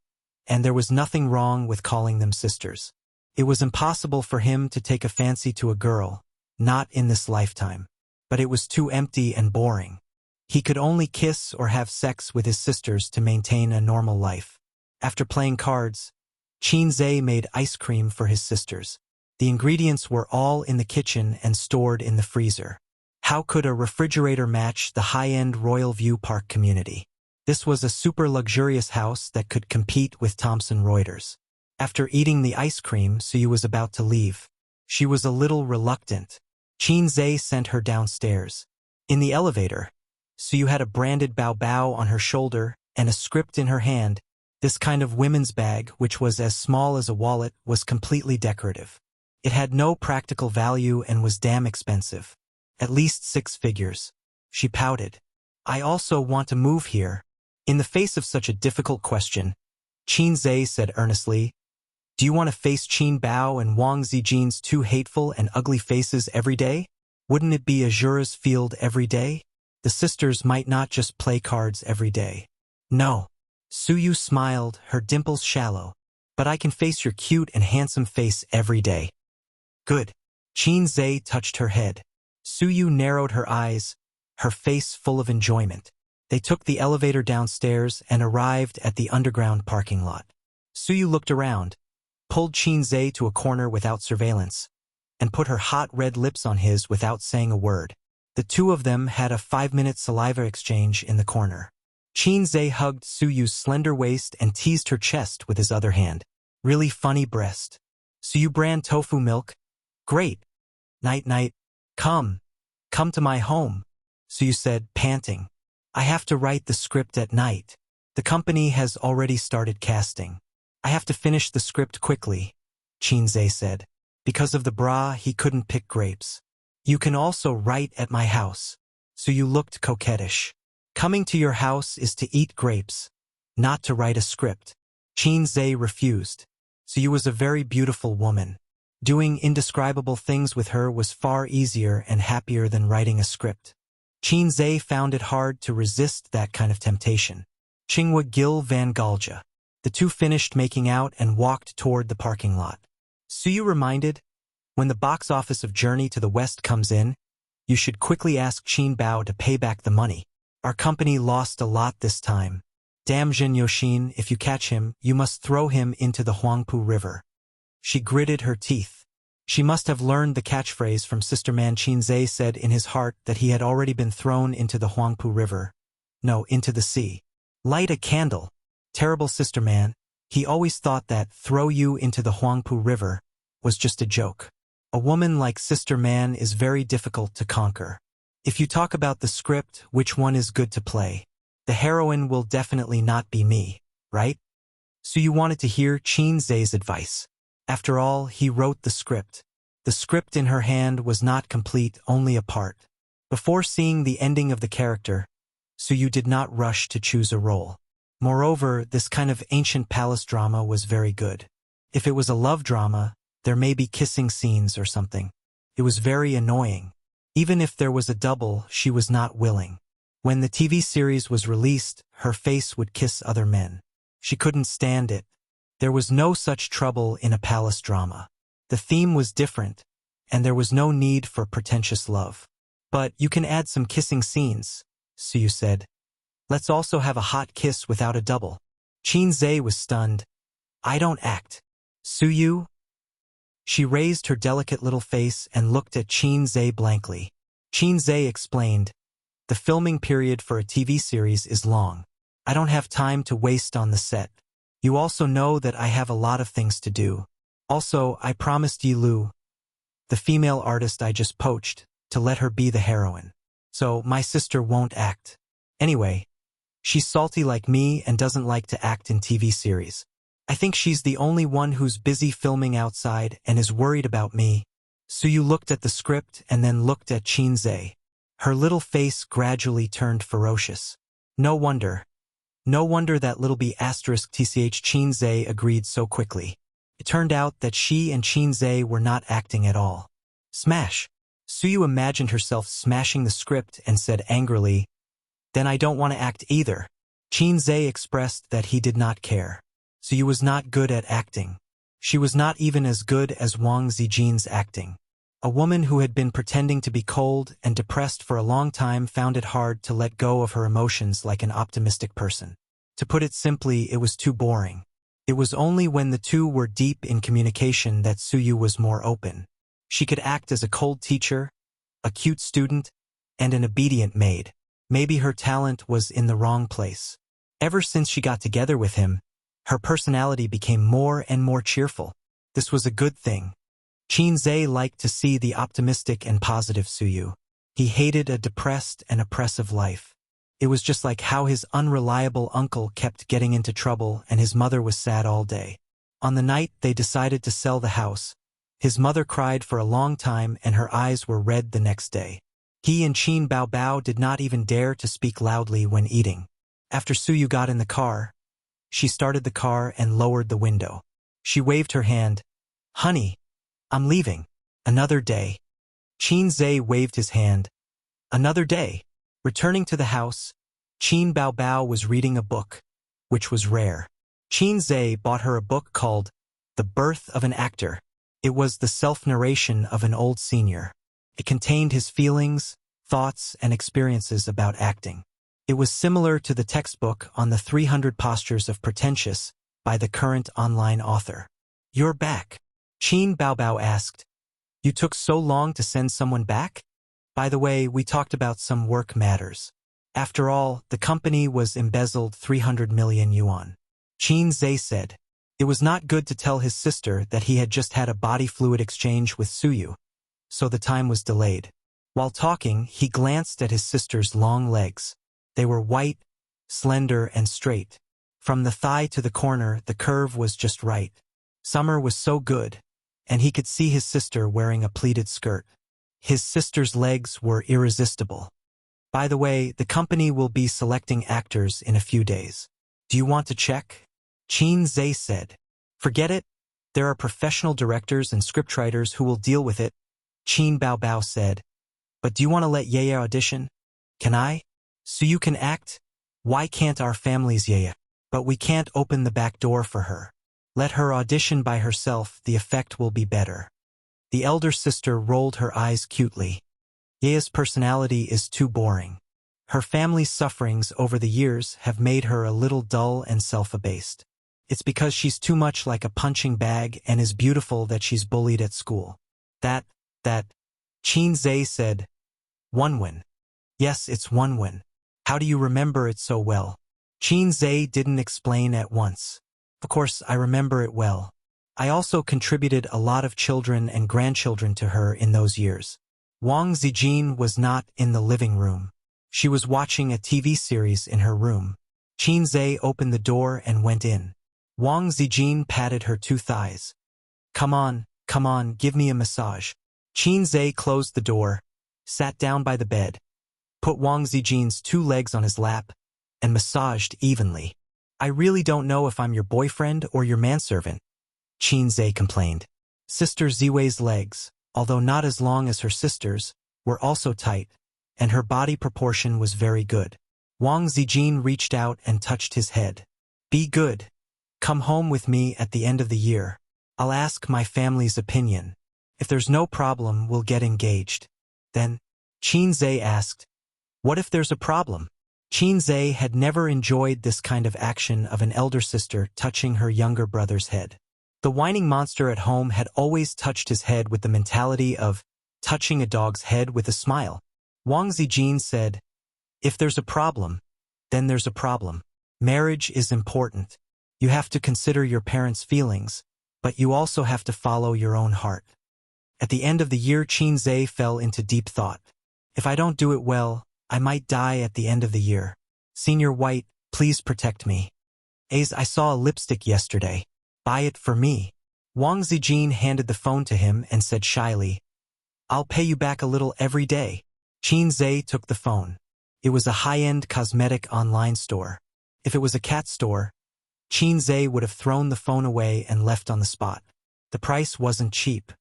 and there was nothing wrong with calling them sisters. It was impossible for him to take a fancy to a girl, not in this lifetime. But it was too empty and boring. He could only kiss or have sex with his sisters to maintain a normal life. After playing cards, Qin made ice cream for his sisters. The ingredients were all in the kitchen and stored in the freezer. How could a refrigerator match the high-end Royal View Park community? This was a super luxurious house that could compete with Thomson Reuters. After eating the ice cream, Suyu was about to leave. She was a little reluctant. Qin sent her downstairs. In the elevator, Suyu had a branded Baobao on her shoulder and a script in her hand. This kind of women's bag, which was as small as a wallet, was completely decorative. It had no practical value and was damn expensive. At least 6 figures. She pouted. I also want to move here. In the face of such a difficult question, Qin said earnestly, Do you want to face Qin Bao and Wang Zijin's 2 hateful and ugly faces every day? Wouldn't it be Azura's field every day? The sisters might not just play cards every day. No. Suyu smiled, her dimples shallow. But I can face your cute and handsome face every day. Good. Qin touched her head. Suyu narrowed her eyes, her face full of enjoyment. They took the elevator downstairs and arrived at the underground parking lot. Suyu looked around, pulled Qin to a corner without surveillance, and put her hot red lips on his without saying a word. The two of them had a 5-minute saliva exchange in the corner. Qin hugged Suyu's slender waist and teased her chest with his other hand. Really funny breast. Suyu brand tofu milk? Great. Night-night. Come to my home, Suyu said, panting. I have to write the script at night. The company has already started casting. I have to finish the script quickly, Qinze said. Because of the bra, he couldn't pick grapes. You can also write at my house. Suyu looked coquettish. Coming to your house is to eat grapes, not to write a script. Qinze refused. Suyu was a very beautiful woman. Doing indescribable things with her was far easier and happier than writing a script. Qinze found it hard to resist that kind of temptation. Qinghua Gil Van Galja. The two finished making out and walked toward the parking lot. Suyu reminded, when the box office of Journey to the West comes in, you should quickly ask Qin Bao to pay back the money. Our company lost a lot this time. Damn Jin Yoshin, if you catch him, you must throw him into the Huangpu River. She gritted her teeth. She must have learned the catchphrase from Sister Man. Qinze said in his heart that he had already been thrown into the Huangpu River. No, into the sea. Light a candle. Terrible Sister Man. He always thought that throw you into the Huangpu River was just a joke. A woman like Sister Man is very difficult to conquer. If you talk about the script, which one is good to play? The heroine will definitely not be me, right? So you wanted to hear Qinze's advice. After all, he wrote the script. The script in her hand was not complete, only a part. Before seeing the ending of the character, Suyu did not rush to choose a role. Moreover, this kind of ancient palace drama was very good. If it was a love drama, there may be kissing scenes or something. It was very annoying. Even if there was a double, she was not willing. When the TV series was released, her face would kiss other men. She couldn't stand it. There was no such trouble in a palace drama. The theme was different, and there was no need for pretentious love. But you can add some kissing scenes, Suyu said. Let's also have a hot kiss without a double. Qinze was stunned. I don't act. Suyu? She raised her delicate little face and looked at Qinze blankly. Qinze explained, the filming period for a TV series is long. I don't have time to waste on the set. You also know that I have a lot of things to do. Also, I promised Yi Lu, the female artist I just poached, to let her be the heroine. So my sister won't act. Anyway, she's salty like me and doesn't like to act in TV series. I think she's the only one who's busy filming outside and is worried about me. Suyu looked at the script and then looked at Qinze. Her little face gradually turned ferocious. No wonder that little b****tch Qinze agreed so quickly. It turned out that she and Qinze were not acting at all. Smash! Suyu imagined herself smashing the script and said angrily, then I don't want to act either. Qinze expressed that he did not care. Suyu was not good at acting. She was not even as good as Wang Zijin's acting. A woman who had been pretending to be cold and depressed for a long time found it hard to let go of her emotions like an optimistic person. To put it simply, it was too boring. It was only when the two were deep in communication that Suyu was more open. She could act as a cold teacher, a cute student, and an obedient maid. Maybe her talent was in the wrong place. Ever since she got together with him, her personality became more and more cheerful. This was a good thing. Qinze liked to see the optimistic and positive Suyu. He hated a depressed and oppressive life. It was just like how his unreliable uncle kept getting into trouble and his mother was sad all day. On the night they decided to sell the house, his mother cried for a long time and her eyes were red the next day. He and Qin Bao Bao did not even dare to speak loudly when eating. After Suyu got in the car, she started the car and lowered the window. She waved her hand. Honey, I'm leaving. Another day. Qinze waved his hand. Another day. Returning to the house, Qin Bao Bao was reading a book, which was rare. Qinze bought her a book called The Birth of an Actor. It was the self-narration of an old senior. It contained his feelings, thoughts, and experiences about acting. It was similar to the textbook on the 300 Postures of Pretentious by the current online author. You're back. Qin Bao Bao asked. You took so long to send someone back? By the way, we talked about some work matters. After all, the company was embezzled 300 million yuan. Qinze said. It was not good to tell his sister that he had just had a body fluid exchange with Suyu, so the time was delayed. While talking, he glanced at his sister's long legs. They were white, slender, and straight. From the thigh to the corner, the curve was just right. Summer was so good, and he could see his sister wearing a pleated skirt. His sister's legs were irresistible. By the way, the company will be selecting actors in a few days. Do you want to check? Qin Zhe said. Forget it. There are professional directors and scriptwriters who will deal with it. Qin Bao said. But do you want to let Yaya audition? Can I? So you can act? Why can't our families Yaya? But we can't open the back door for her. Let her audition by herself, the effect will be better. The elder sister rolled her eyes cutely. Yaya's personality is too boring. Her family's sufferings over the years have made her a little dull and self-abased. It's because she's too much like a punching bag and is beautiful that she's bullied at school. That, Qin Zhe said. Wunwen. Yes, it's Wunwen. How do you remember it so well? Qin Zhe didn't explain at once. Of course, I remember it well. I also contributed a lot of children and grandchildren to her in those years. Wang Zijin was not in the living room. She was watching a TV series in her room. Qin Zhe opened the door and went in. Wang Zijin patted her 2 thighs. Come on, give me a massage. Qin Zhe closed the door, sat down by the bed, put Wang Zijin's 2 legs on his lap, and massaged evenly. I really don't know if I'm your boyfriend or your manservant, Qin Zhe complained. Sister Ziwei's legs, although not as long as her sister's, were also tight, and her body proportion was very good. Wang Zijin reached out and touched his head. Be good. Come home with me at the end of the year. I'll ask my family's opinion. If there's no problem, we'll get engaged. Then, Qin Zhe asked, what if there's a problem? Qin Zhe had never enjoyed this kind of action of an elder sister touching her younger brother's head. The whining monster at home had always touched his head with the mentality of touching a dog's head with a smile. Wang Zijin said, if there's a problem, then there's a problem. Marriage is important. You have to consider your parents' feelings, but you also have to follow your own heart. At the end of the year, Qin Zhe fell into deep thought. If I don't do it well, I might die at the end of the year. Senior White, please protect me. I saw a lipstick yesterday. Buy it for me. Wang Zijin handed the phone to him and said shyly, I'll pay you back a little every day. Qin Zhe took the phone. It was a high-end cosmetic online store. If it was a cat store, Qin Zhe would have thrown the phone away and left on the spot. The price wasn't cheap.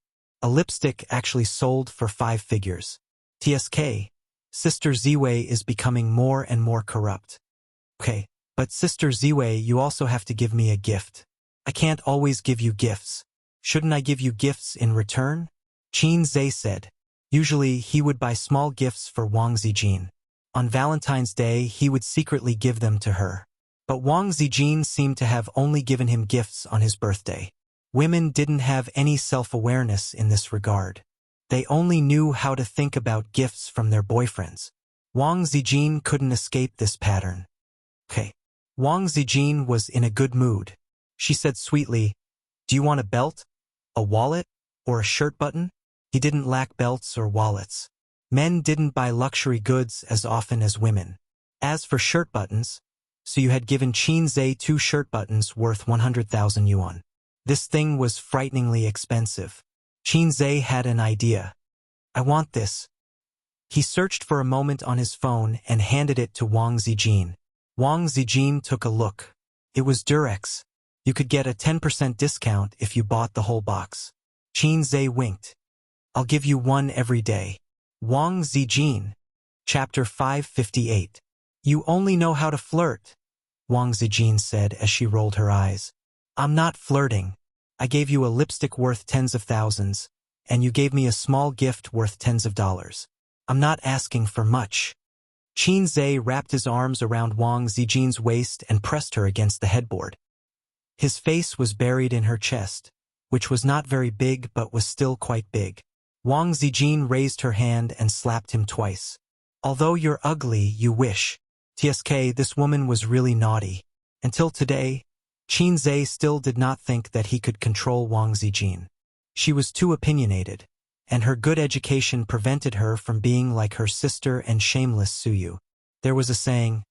A lipstick actually sold for 5 figures. TSK, Sister Ziwei is becoming more and more corrupt. Okay, but Sister Ziwei, you also have to give me a gift. I can't always give you gifts. Shouldn't I give you gifts in return? Qin Zhe said. Usually, he would buy small gifts for Wang Zijin. On Valentine's Day, he would secretly give them to her. But Wang Zijin seemed to have only given him gifts on his birthday. Women didn't have any self-awareness in this regard. They only knew how to think about gifts from their boyfriends. Wang Zijin couldn't escape this pattern. Okay. Wang Zijin was in a good mood. She said sweetly, do you want a belt, a wallet, or a shirt button? He didn't lack belts or wallets. Men didn't buy luxury goods as often as women. As for shirt buttons, so you had given Qin Zhe 2 shirt buttons worth 100,000 yuan. This thing was frighteningly expensive. Qin Zhe had an idea. I want this. He searched for a moment on his phone and handed it to Wang Zijin. Wang Zijin took a look. It was Durex. You could get a 10% discount if you bought the whole box. Qin Zhe winked. I'll give you one every day. Wang Zijin. Chapter 558. You only know how to flirt, Wang Zijin said as she rolled her eyes. I'm not flirting. I gave you a lipstick worth tens of thousands, and you gave me a small gift worth tens of dollars. I'm not asking for much. Qin Zhe wrapped his arms around Wang Zijin's waist and pressed her against the headboard. His face was buried in her chest, which was not very big but was still quite big. Wang Zijin raised her hand and slapped him twice. Although you're ugly, you wish. TSK, this woman was really naughty. Until today, Qin Zhe still did not think that he could control Wang Zijin. She was too opinionated, and her good education prevented her from being like her sister and shameless Suyu. There was a saying,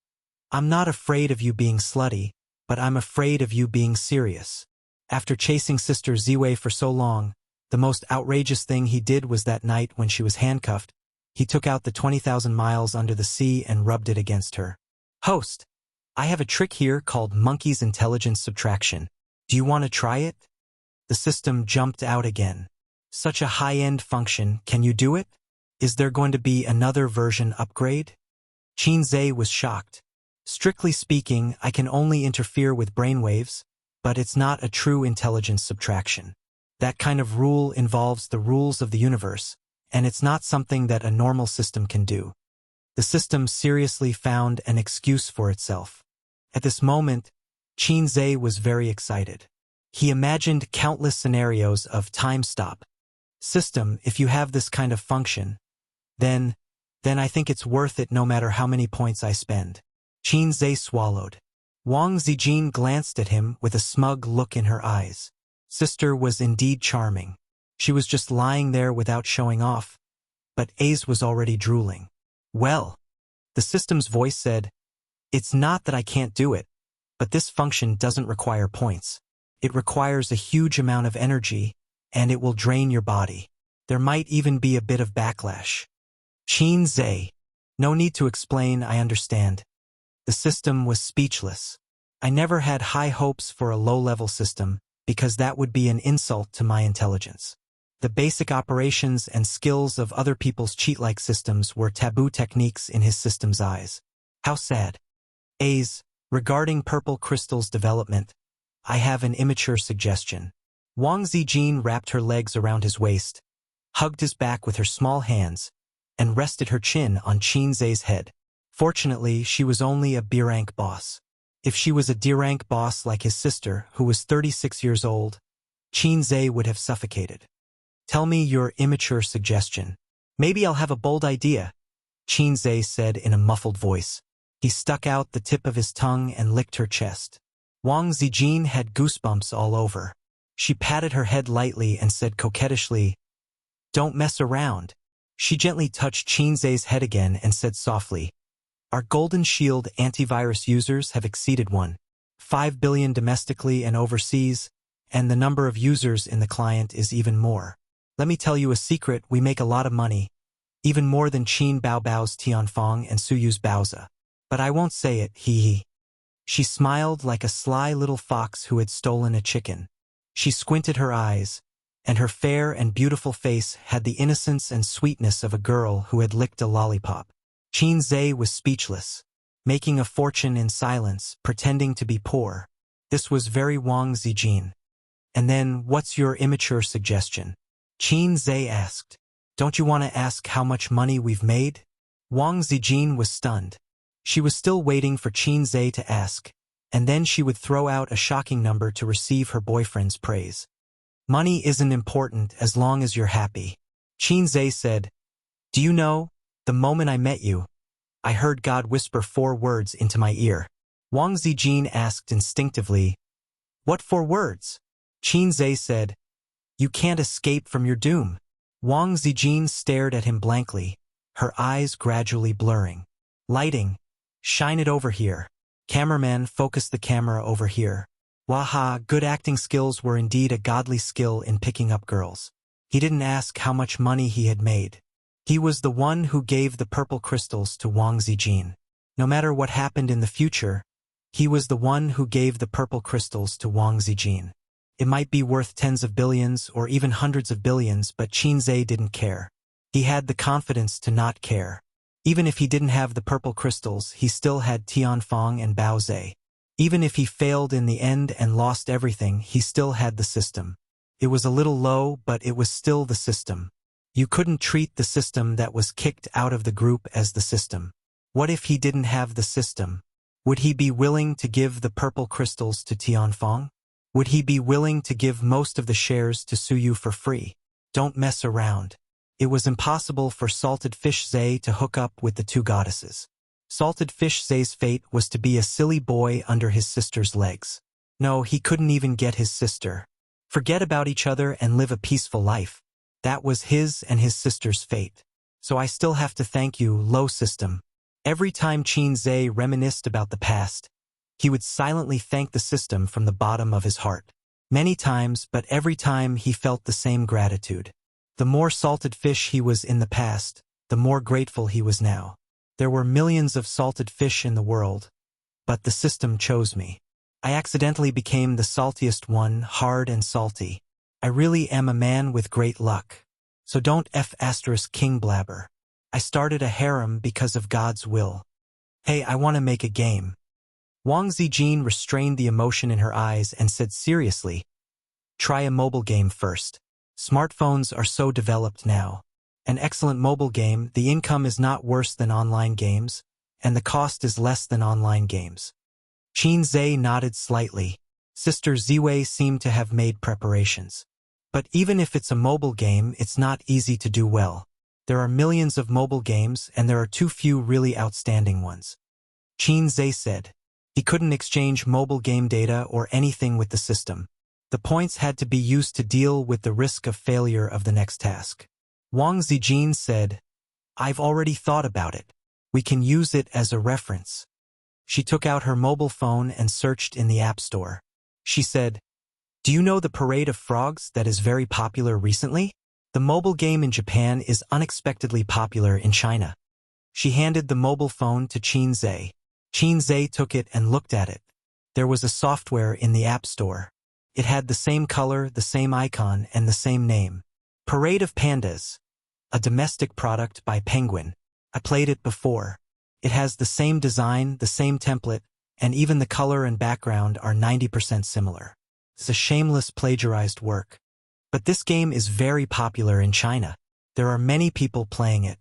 I'm not afraid of you being slutty, but I'm afraid of you being serious. After chasing Sister Ziwei for so long, the most outrageous thing he did was that night when she was handcuffed, he took out the 20,000 miles under the sea and rubbed it against her. Host, I have a trick here called Monkey's Intelligence Subtraction. Do you want to try it? The system jumped out again. Such a high-end function, can you do it? Is there going to be another version upgrade? Qinzhe was shocked. Strictly speaking, I can only interfere with brainwaves, but it's not a true intelligence subtraction. That kind of rule involves the rules of the universe, and it's not something that a normal system can do. The system seriously found an excuse for itself. At this moment, Qinzhe was very excited. He imagined countless scenarios of time stop. System, if you have this kind of function, then I think it's worth it no matter how many points I spend. Qinzhe swallowed. Wang Zijin glanced at him with a smug look in her eyes. Sister was indeed charming. She was just lying there without showing off, but Ace was already drooling. Well, the system's voice said, it's not that I can't do it, but this function doesn't require points. It requires a huge amount of energy, and it will drain your body. There might even be a bit of backlash. Qinzhe. No need to explain, I understand. The system was speechless. I never had high hopes for a low-level system, because that would be an insult to my intelligence. The basic operations and skills of other people's cheat-like systems were taboo techniques in his system's eyes. How sad. A's, regarding purple crystal's development, I have an immature suggestion. Wang Zijin wrapped her legs around his waist, hugged his back with her small hands, and rested her chin on Qinzhe's head. Fortunately, she was only a B-rank boss. If she was a D-rank boss like his sister, who was 36 years old, Qinzhe would have suffocated. Tell me your immature suggestion. Maybe I'll have a bold idea, Qinzhe said in a muffled voice. He stuck out the tip of his tongue and licked her chest. Wang Zijin had goosebumps all over. She patted her head lightly and said coquettishly, "Don't mess around." She gently touched Qinzhe's head again and said softly, "Our Golden Shield antivirus users have exceeded 1.5 billion domestically and overseas, and the number of users in the client is even more. Let me tell you a secret, we make a lot of money, even more than Qin Baobao's Tianfeng and Suyu's Baoza. But I won't say it, hee." She smiled like a sly little fox who had stolen a chicken. She squinted her eyes, and her fair and beautiful face had the innocence and sweetness of a girl who had licked a lollipop. Qinzhe was speechless, making a fortune in silence, pretending to be poor. This was very Wang Zijin. And then, what's your immature suggestion? Qinzhe asked. Don't you want to ask how much money we've made? Wang Zijin was stunned. She was still waiting for Qinzhe to ask, and then she would throw out a shocking number to receive her boyfriend's praise. Money isn't important as long as you're happy. Qinzhe said, "Do you know, the moment I met you, I heard God whisper 4 words into my ear." Wang Zijin asked instinctively, "What 4 words?" Qinzhe said, "You can't escape from your doom." Wang Zijin stared at him blankly, her eyes gradually blurring. Lighting. Shine it over here. Cameraman, focus the camera over here. Waha, good acting skills were indeed a godly skill in picking up girls. He didn't ask how much money he had made. He was the one who gave the purple crystals to Wang Zijin. No matter what happened in the future, he was the one who gave the purple crystals to Wang Zijin. It might be worth tens of billions or even hundreds of billions, but Qinzhe didn't care. He had the confidence to not care. Even if he didn't have the purple crystals, he still had Tianfeng and Baoze. Even if he failed in the end and lost everything, he still had the system. It was a little low, but it was still the system. You couldn't treat the system that was kicked out of the group as the system. What if he didn't have the system? Would he be willing to give the purple crystals to Tianfeng? Would he be willing to give most of the shares to Suyu for free? Don't mess around. It was impossible for Salted Fish Zhe to hook up with the 2 goddesses. Salted Fish Zhe's fate was to be a silly boy under his sister's legs. No, he couldn't even get his sister. Forget about each other and live a peaceful life. That was his and his sister's fate. So I still have to thank you, low system. Every time Qinzhe reminisced about the past, He would silently thank the system from the bottom of his heart. Many times, but every time he felt the same gratitude. The more salted fish he was in the past, the more grateful he was now. There were millions of salted fish in the world, but the system chose me. I accidentally became the saltiest one, hard and salty. I really am a man with great luck. So don't *king blabber. I started a harem because of God's will. Hey, I want to make a game. Wang Zijin restrained the emotion in her eyes and said seriously, try a mobile game first. Smartphones are so developed now. An excellent mobile game, the income is not worse than online games, and the cost is less than online games. Qin Zhe nodded slightly. Sister Ziwei seemed to have made preparations. But even if it's a mobile game, it's not easy to do well. There are millions of mobile games, and there are too few really outstanding ones. Qin Zhe said. He couldn't exchange mobile game data or anything with the system. The points had to be used to deal with the risk of failure of the next task. Wang Zijin said, I've already thought about it. We can use it as a reference. She took out her mobile phone and searched in the App Store. She said, do you know the Parade of Frogs that is very popular recently? The mobile game in Japan is unexpectedly popular in China. She handed the mobile phone to Qin Zhe. Qin Zhe took it and looked at it. There was a software in the App Store. It had the same color, the same icon, and the same name. Parade of Pandas. A domestic product by Penguin. I played it before. It has the same design, the same template, and even the color and background are 90% similar. It's a shameless plagiarized work. But this game is very popular in China. There are many people playing it.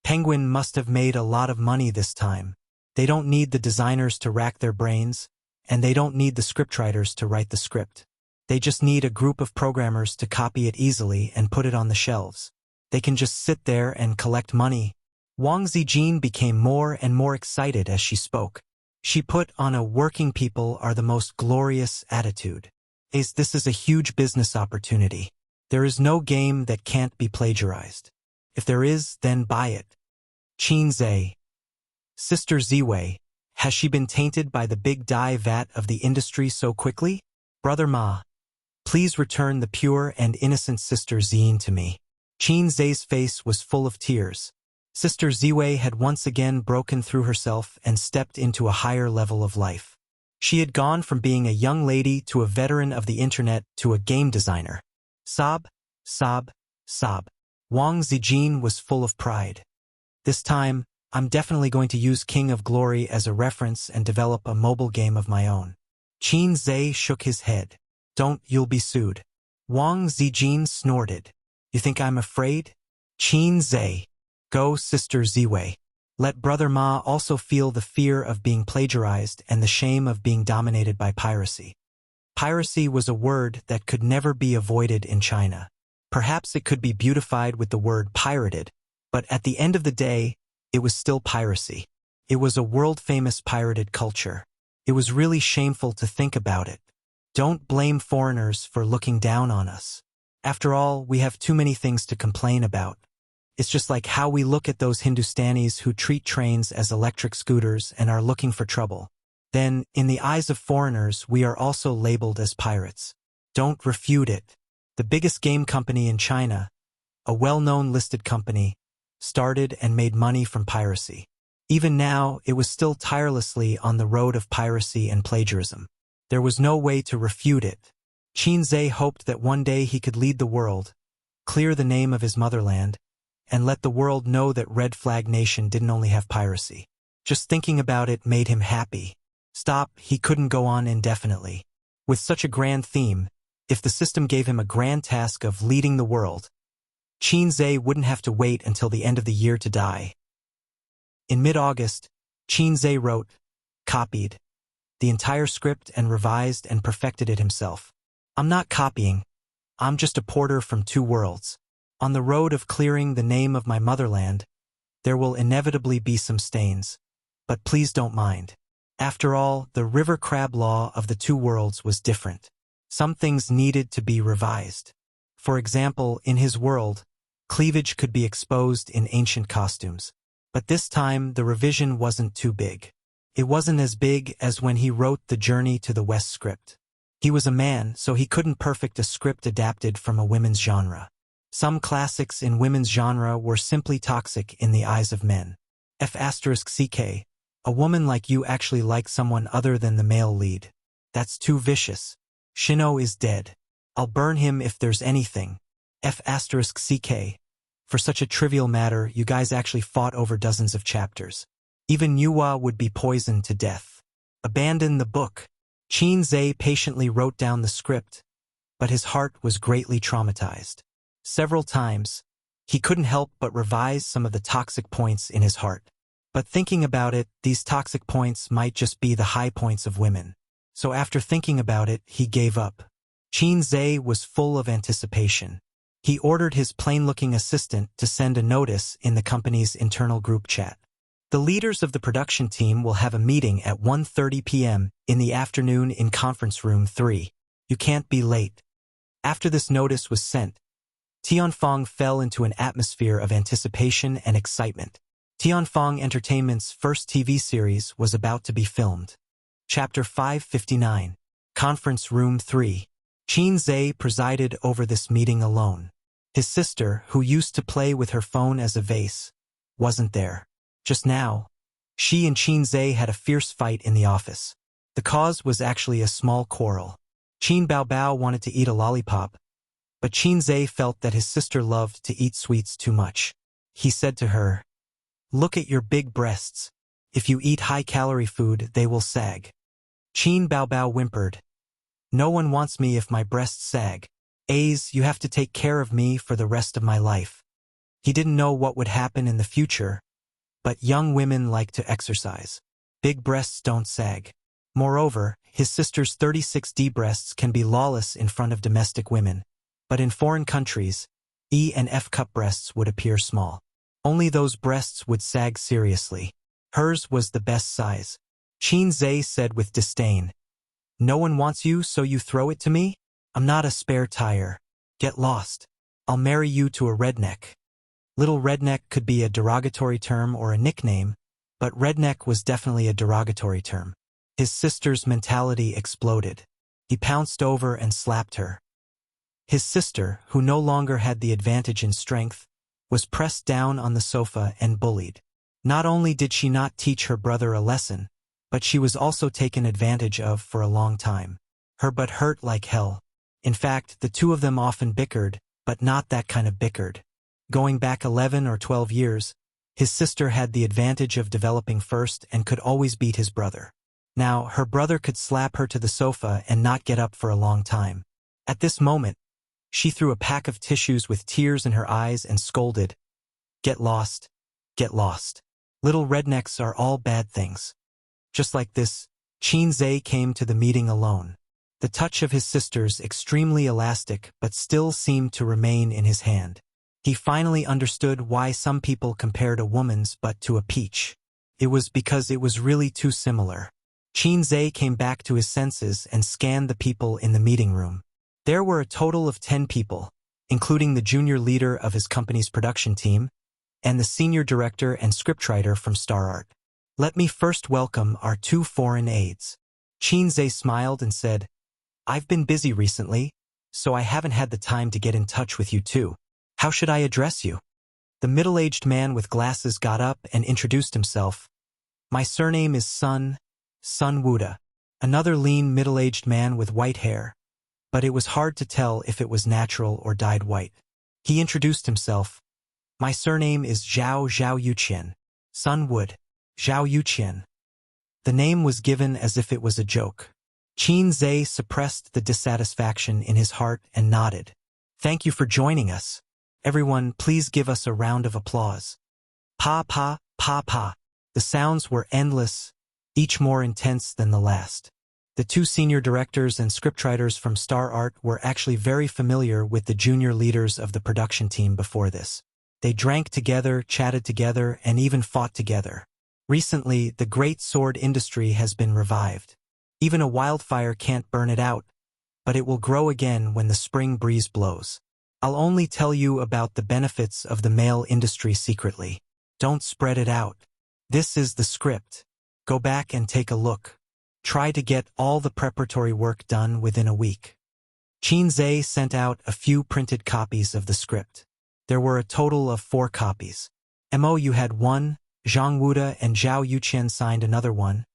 Penguin must have made a lot of money this time. They don't need the designers to rack their brains, and they don't need the scriptwriters to write the script. They just need a group of programmers to copy it easily and put it on the shelves. They can just sit there and collect money. Wang Zijin became more and more excited as she spoke. She put on a working people are the most glorious attitude. This is a huge business opportunity. There is no game that can't be plagiarized. If there is, then buy it. Qin Zhe. Sister Ziwei, has she been tainted by the big dye vat of the industry so quickly? Brother Ma, please return the pure and innocent Sister Zine to me. Qin Zhe's face was full of tears. Sister Ziwei had once again broken through herself and stepped into a higher level of life. She had gone from being a young lady to a veteran of the internet to a game designer. Sob, sob, sob. Wang Zijin was full of pride. This time, I'm definitely going to use King of Glory as a reference and develop a mobile game of my own. Qin Zhe shook his head. Don't, you'll be sued. Wang Zijin snorted. You think I'm afraid? Qin Zhe. Go, Sister Ziwei. Let Brother Ma also feel the fear of being plagiarized and the shame of being dominated by piracy. Piracy was a word that could never be avoided in China. Perhaps it could be beautified with the word pirated, but at the end of the day, it was still piracy. It was a world-famous pirated culture. It was really shameful to think about it. Don't blame foreigners for looking down on us. After all, we have too many things to complain about. It's just like how we look at those Hindustanis who treat trains as electric scooters and are looking for trouble. Then, in the eyes of foreigners, we are also labeled as pirates. Don't refute it. The biggest game company in China, a well-known listed company, started and made money from piracy. Even now, it was still tirelessly on the road of piracy and plagiarism. There was no way to refute it. Qin Zhe hoped that one day he could lead the world, clear the name of his motherland, and let the world know that Red Flag Nation didn't only have piracy. Just thinking about it made him happy. Stop, he couldn't go on indefinitely. With such a grand theme, if the system gave him a grand task of leading the world, Qin Zhe wouldn't have to wait until the end of the year to die. In mid-August, Qin Zhe wrote, copied, the entire script and revised and perfected it himself. I'm not copying. I'm just a porter from two worlds. On the road of clearing the name of my motherland, there will inevitably be some stains, but please don't mind. After all, the river crab law of the two worlds was different. Some things needed to be revised. For example, in his world, cleavage could be exposed in ancient costumes. But this time, the revision wasn't too big. It wasn't as big as when he wrote The Journey to the West script. He was a man, so he couldn't perfect a script adapted from a women's genre. Some classics in women's genre were simply toxic in the eyes of men. F***ck, a woman like you actually likes someone other than the male lead. That's too vicious. Shino is dead. I'll burn him if there's anything. F***ck. For such a trivial matter, you guys actually fought over dozens of chapters. Even Yuwa would be poisoned to death. Abandon the book. Qin patiently wrote down the script, but his heart was greatly traumatized. Several times, he couldn't help but revise some of the toxic points in his heart. But thinking about it, these toxic points might just be the high points of women. So after thinking about it, he gave up. Qin was full of anticipation. He ordered his plain-looking assistant to send a notice in the company's internal group chat. The leaders of the production team will have a meeting at 1:30 p.m. in the afternoon in conference room 3. You can't be late. After this notice was sent, Tianfeng fell into an atmosphere of anticipation and excitement. Tianfeng Entertainment's first TV series was about to be filmed. Chapter 559. Conference Room 3. Qin presided over this meeting alone. His sister, who used to play with her phone as a vase, wasn't there. Just now, she and Qin had a fierce fight in the office. The cause was actually a small quarrel. Qin Baobao wanted to eat a lollipop, but Qin felt that his sister loved to eat sweets too much. He said to her, "Look at your big breasts. If you eat high-calorie food, they will sag." Qin Baobao whimpered, "No one wants me if my breasts sag. You have to take care of me for the rest of my life." He didn't know what would happen in the future, but young women like to exercise. Big breasts don't sag. Moreover, his sister's 36D breasts can be lawless in front of domestic women. But in foreign countries, E and F cup breasts would appear small. Only those breasts would sag seriously. Hers was the best size. Qin said with disdain, "No one wants you, so you throw it to me? I'm not a spare tire. Get lost. I'll marry you to a redneck." Little redneck could be a derogatory term or a nickname, but redneck was definitely a derogatory term. His sister's mentality exploded. He pounced over and slapped her. His sister, who no longer had the advantage in strength, was pressed down on the sofa and bullied. Not only did she not teach her brother a lesson, but she was also taken advantage of for a long time. Her butt hurt like hell. In fact, the two of them often bickered, but not that kind of bickered. Going back 11 or 12 years, his sister had the advantage of developing first and could always beat his brother. Now, her brother could slap her to the sofa and not get up for a long time. At this moment, she threw a pack of tissues with tears in her eyes and scolded, "Get lost. Get lost. Little rednecks are all bad things." Just like this, Qin came to the meeting alone. The touch of his sister's extremely elastic but still seemed to remain in his hand. He finally understood why some people compared a woman's butt to a peach. It was because it was really too similar. Qin came back to his senses and scanned the people in the meeting room. There were a total of 10 people, including the junior leader of his company's production team and the senior director and scriptwriter from Star Art. "Let me first welcome our 2 foreign aides." Qin smiled and said, "I've been busy recently, so I haven't had the time to get in touch with you too. How should I address you?" The middle-aged man with glasses got up and introduced himself. "My surname is Sun Wuda." Another lean middle-aged man with white hair, but it was hard to tell if it was natural or dyed white. He introduced himself. "My surname is Zhao Yuqian. Sun Wood. Zhao Yuqian." The name was given as if it was a joke. Qin suppressed the dissatisfaction in his heart and nodded. "Thank you for joining us. Everyone, please give us a round of applause." Pa pa, pa pa. The sounds were endless, each more intense than the last. The 2 senior directors and scriptwriters from Star Art were actually very familiar with the junior leaders of the production team before this. They drank together, chatted together, and even fought together. Recently, the great sword industry has been revived. Even a wildfire can't burn it out, but it will grow again when the spring breeze blows. I'll only tell you about the benefits of the male industry secretly. Don't spread it out. This is the script. Go back and take a look. Try to get all the preparatory work done within a week. Qinzhe sent out a few printed copies of the script. There were a total of 4 copies. Mou had one, Zhang Wuda and Zhao Yuqian signed another one,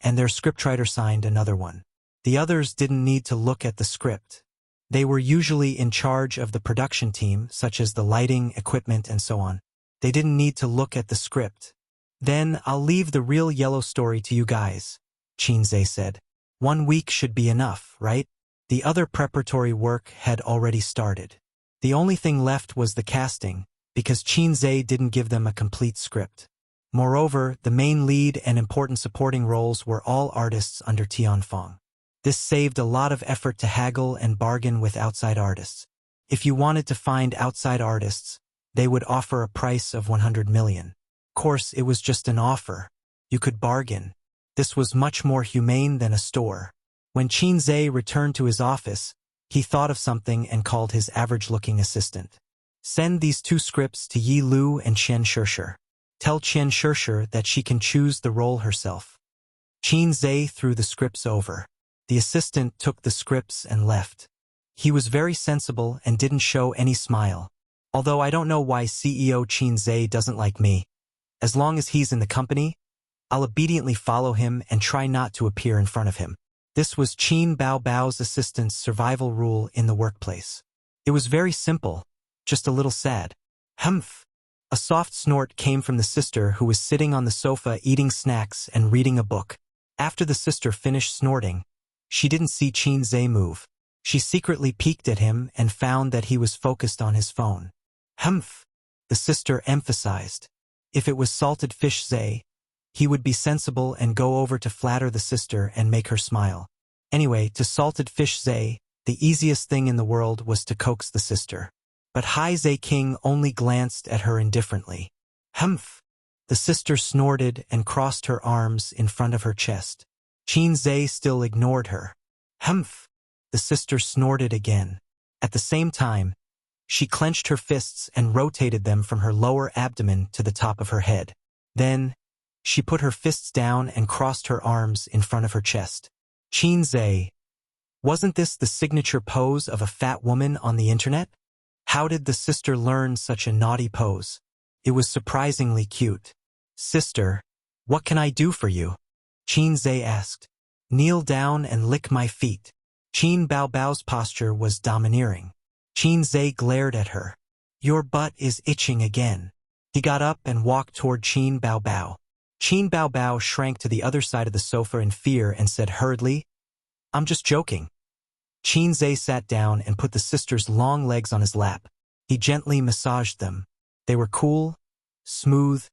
and their scriptwriter signed another one. The others didn't need to look at the script. They were usually in charge of the production team, such as the lighting, equipment, and so on. They didn't need to look at the script. Then I'll leave the real yellow story to you guys, Qinzhe said. 1 week should be enough, right? The other preparatory work had already started. The only thing left was the casting, because Qinzhe didn't give them a complete script. Moreover, the main lead and important supporting roles were all artists under Tianfeng. This saved a lot of effort to haggle and bargain with outside artists. If you wanted to find outside artists, they would offer a price of 100 million. Of course, it was just an offer. You could bargain. This was much more humane than a store. When Qinzhe returned to his office, he thought of something and called his average-looking assistant. Send these 2 scripts to Yi Lu and Qian Shishir. Tell Qian Shishir that she can choose the role herself. Qinzhe threw the scripts over. The assistant took the scripts and left. He was very sensible and didn't show any smile. Although I don't know why CEO Qinzhe doesn't like me. As long as he's in the company, I'll obediently follow him and try not to appear in front of him. This was Qin Baobao's assistant's survival rule in the workplace. It was very simple, just a little sad. Humph! A soft snort came from the sister who was sitting on the sofa eating snacks and reading a book. After the sister finished snorting, she didn't see Qinzhe move. She secretly peeked at him and found that he was focused on his phone. Humph! The sister emphasized. If it was salted fish Zhe, he would be sensible and go over to flatter the sister and make her smile. Anyway, to salted fish Zhe, the easiest thing in the world was to coax the sister. But Hai Zhe King only glanced at her indifferently. Humph! The sister snorted and crossed her arms in front of her chest. Qinzhe still ignored her. Humph! The sister snorted again. At the same time, she clenched her fists and rotated them from her lower abdomen to the top of her head. Then, she put her fists down and crossed her arms in front of her chest. Qinzhe, wasn't this the signature pose of a fat woman on the internet? How did the sister learn such a naughty pose? It was surprisingly cute. Sister, what can I do for you? Qinzhe asked. Kneel down and lick my feet. Qin Baobao's posture was domineering. Qinzhe glared at her. Your butt is itching again. He got up and walked toward Qin Baobao. Qin Baobao shrank to the other side of the sofa in fear and said hurriedly, I'm just joking. Qinzhe sat down and put the sister's long legs on his lap. He gently massaged them. They were cool, smooth,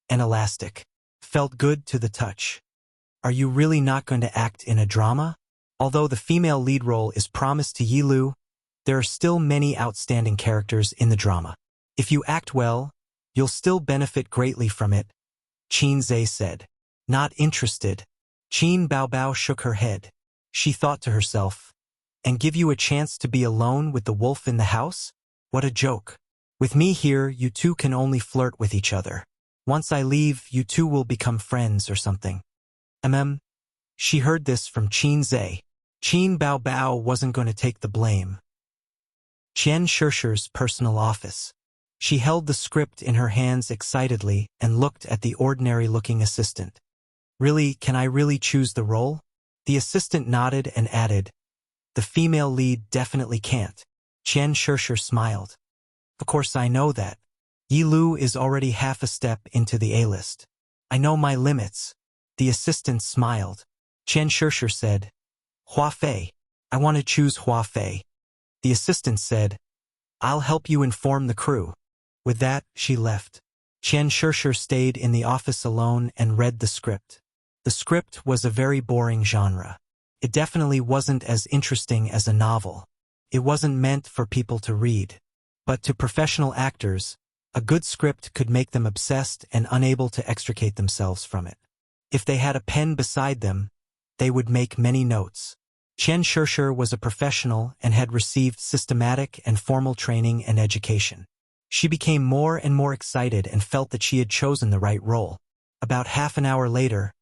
and elastic. Felt good to the touch. Are you really not going to act in a drama? Although the female lead role is promised to Yi Lu, there are still many outstanding characters in the drama. If you act well, you'll still benefit greatly from it, Qinzhe said. Not interested. Qin Baobao shook her head. She thought to herself, and give you a chance to be alone with the wolf in the house? What a joke. With me here, you two can only flirt with each other. Once I leave, you two will become friends or something. She heard this from Qinzhe. Qin Baobao wasn't going to take the blame. Qian Shishir's personal office. She held the script in her hands excitedly and looked at the ordinary-looking assistant. Really, can I really choose the role? The assistant nodded and added, the female lead definitely can't. Qian Shishir smiled. Of course I know that. Yi Lu is already half a step into the A-list. I know my limits. The assistant smiled. Qian Shishir said, Hua Fei. I want to choose Hua Fei. The assistant said, I'll help you inform the crew. With that, she left. Qian Shishir stayed in the office alone and read the script. The script was a very boring genre. It definitely wasn't as interesting as a novel. It wasn't meant for people to read. But to professional actors, a good script could make them obsessed and unable to extricate themselves from it. If they had a pen beside them, they would make many notes. Qian Shishir was a professional and had received systematic and formal training and education. She became more and more excited and felt that she had chosen the right role. About half an hour later,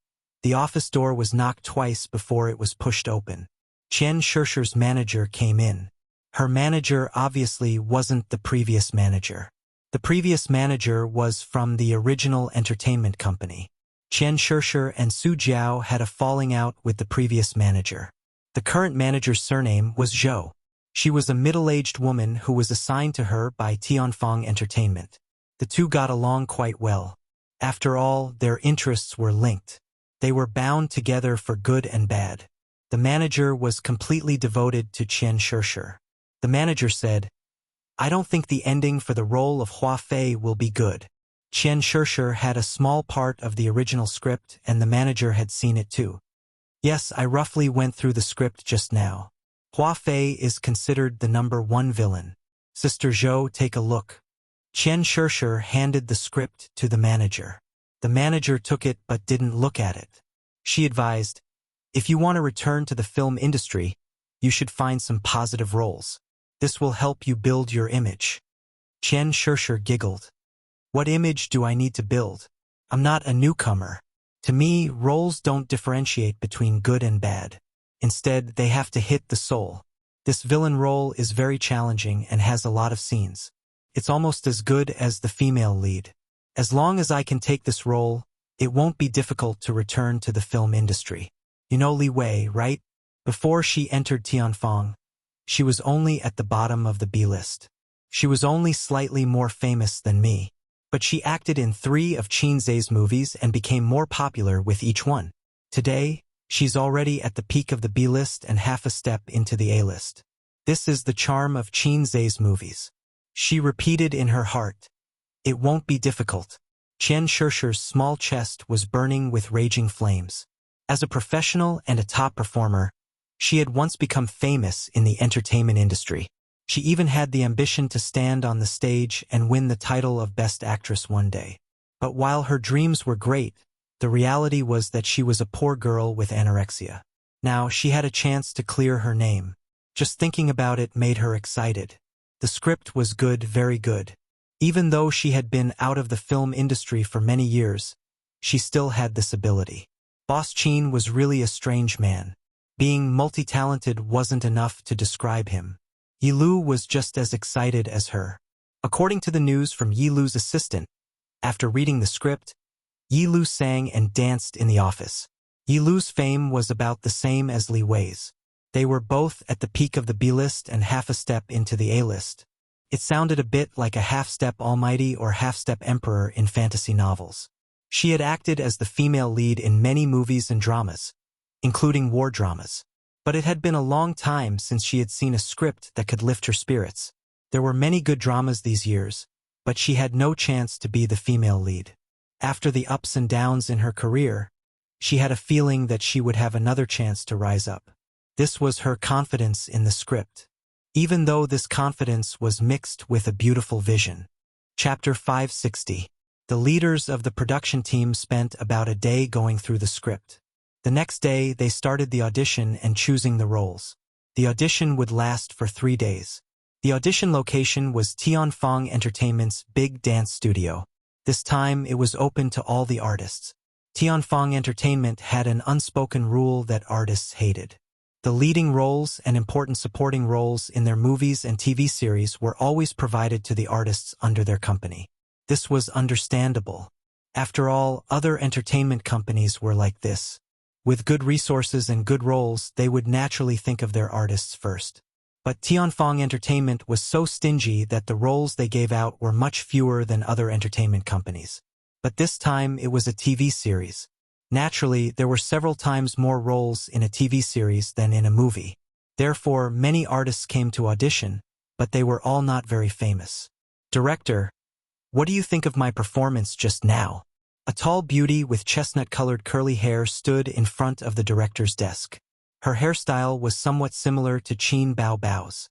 The office door was knocked twice before it was pushed open. Qian Shishi's manager came in. Her manager obviously wasn't the previous manager. The previous manager was from the original entertainment company. Qian Shishi and Su Jiao had a falling out with the previous manager. The current manager's surname was Zhou. She was a middle-aged woman who was assigned to her by Tianfeng Entertainment. The two got along quite well. After all, their interests were linked. They were bound together for good and bad. The manager was completely devoted to Qian Shishi. The manager said, "I don't think the ending for the role of Hua Fei will be good." Qian Shishi had a small part of the original script and the manager had seen it too. "Yes, I roughly went through the script just now. Hua Fei is considered the #1 villain. Sister Zhou, take a look." Qian Shishi handed the script to the manager. The manager took it but didn't look at it. She advised, "If you want to return to the film industry, you should find some positive roles. This will help you build your image." Qian Shishi giggled. "What image do I need to build? I'm not a newcomer. To me, roles don't differentiate between good and bad. Instead, they have to hit the soul. This villain role is very challenging and has a lot of scenes. It's almost as good as the female lead. As long as I can take this role, it won't be difficult to return to the film industry. You know Li Wei, right? Before she entered Tianfeng, she was only at the bottom of the B-list. She was only slightly more famous than me. But she acted in 3 of Qin Zhe's movies and became more popular with each one. Today, she's already at the peak of the B-list and half a step into the A-list. This is the charm of Qin Zhe's movies. She repeated in her heart, "It won't be difficult." Qian Shishi's small chest was burning with raging flames. As a professional and a top performer, she had once become famous in the entertainment industry. She even had the ambition to stand on the stage and win the title of Best Actress one day. But while her dreams were great, the reality was that she was a poor girl with anorexia. Now she had a chance to clear her name. Just thinking about it made her excited. The script was good, very good. Even though she had been out of the film industry for many years, she still had this ability. Boss Qin was really a strange man. Being multi-talented wasn't enough to describe him. Yi Lu was just as excited as her. According to the news from Yi Lu's assistant, after reading the script, Yi Lu sang and danced in the office. Yi Lu's fame was about the same as Li Wei's. They were both at the peak of the B-list and half a step into the A-list. It sounded a bit like a half-step Almighty or half-step Emperor in fantasy novels. She had acted as the female lead in many movies and dramas, including war dramas. But it had been a long time since she had seen a script that could lift her spirits. There were many good dramas these years, but she had no chance to be the female lead. After the ups and downs in her career, she had a feeling that she would have another chance to rise up. This was her confidence in the script, even though this confidence was mixed with a beautiful vision. Chapter 560. The leaders of the production team spent about a day going through the script. The next day, they started the audition and choosing the roles. The audition would last for 3 days. The audition location was Tianfeng Entertainment's big dance studio. This time, it was open to all the artists. Tianfeng Entertainment had an unspoken rule that artists hated. The leading roles and important supporting roles in their movies and TV series were always provided to the artists under their company. This was understandable. After all, other entertainment companies were like this. With good resources and good roles, they would naturally think of their artists first. But Tianfeng Entertainment was so stingy that the roles they gave out were much fewer than other entertainment companies. But this time, it was a TV series. Naturally, there were several times more roles in a TV series than in a movie. Therefore, many artists came to audition, but they were all not very famous. "Director, what do you think of my performance just now?" A tall beauty with chestnut-colored curly hair stood in front of the director's desk. Her hairstyle was somewhat similar to Qin Baobao's.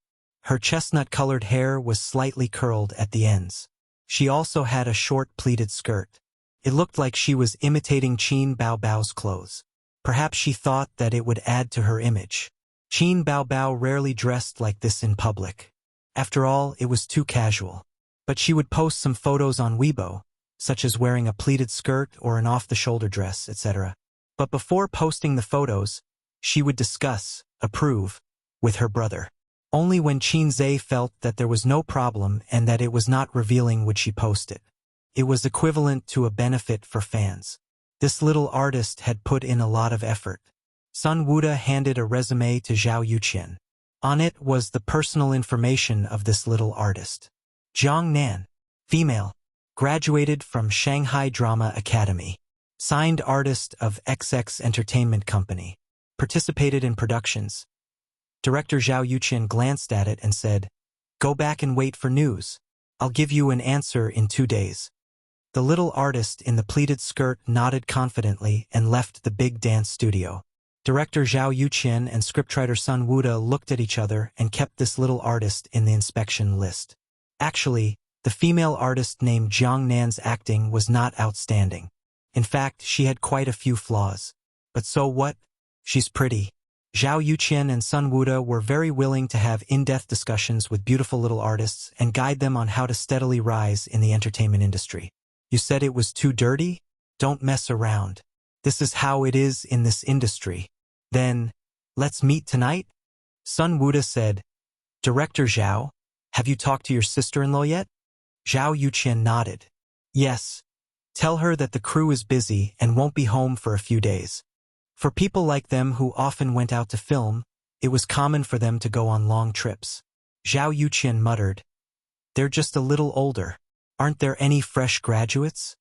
Her chestnut-colored hair was slightly curled at the ends. She also had a short pleated skirt. It looked like she was imitating Qin Baobao's clothes. Perhaps she thought that it would add to her image. Qin Baobao rarely dressed like this in public. After all, it was too casual. But she would post some photos on Weibo, such as wearing a pleated skirt or an off-the-shoulder dress, etc. But before posting the photos, she would discuss, approve, with her brother. Only when Qinze felt that there was no problem and that it was not revealing would she post it. It was equivalent to a benefit for fans. This little artist had put in a lot of effort. Sun Wuda handed a resume to Zhao Yuqian. On it was the personal information of this little artist. Jiang Nan, female, graduated from Shanghai Drama Academy. Signed artist of XX Entertainment Company. Participated in productions. Director Zhao Yuqian glanced at it and said, "Go back and wait for news. I'll give you an answer in 2 days." The little artist in the pleated skirt nodded confidently and left the big dance studio. Director Zhao Yuqian and scriptwriter Sun Wuda looked at each other and kept this little artist in the inspection list. Actually, the female artist named Jiang Nan's acting was not outstanding. In fact, she had quite a few flaws. But so what? She's pretty. Zhao Yuqian and Sun Wuda were very willing to have in-depth discussions with beautiful little artists and guide them on how to steadily rise in the entertainment industry. You said it was too dirty? Don't mess around. This is how it is in this industry. Then, let's meet tonight? Sun Wuda said, "Director Zhao, have you talked to your sister-in-law yet?" Zhao Yuqian nodded. "Yes. Tell her that the crew is busy and won't be home for a few days." For people like them who often went out to film, it was common for them to go on long trips. Zhao Yuqian muttered, "They're just a little older. Aren't there any fresh graduates?"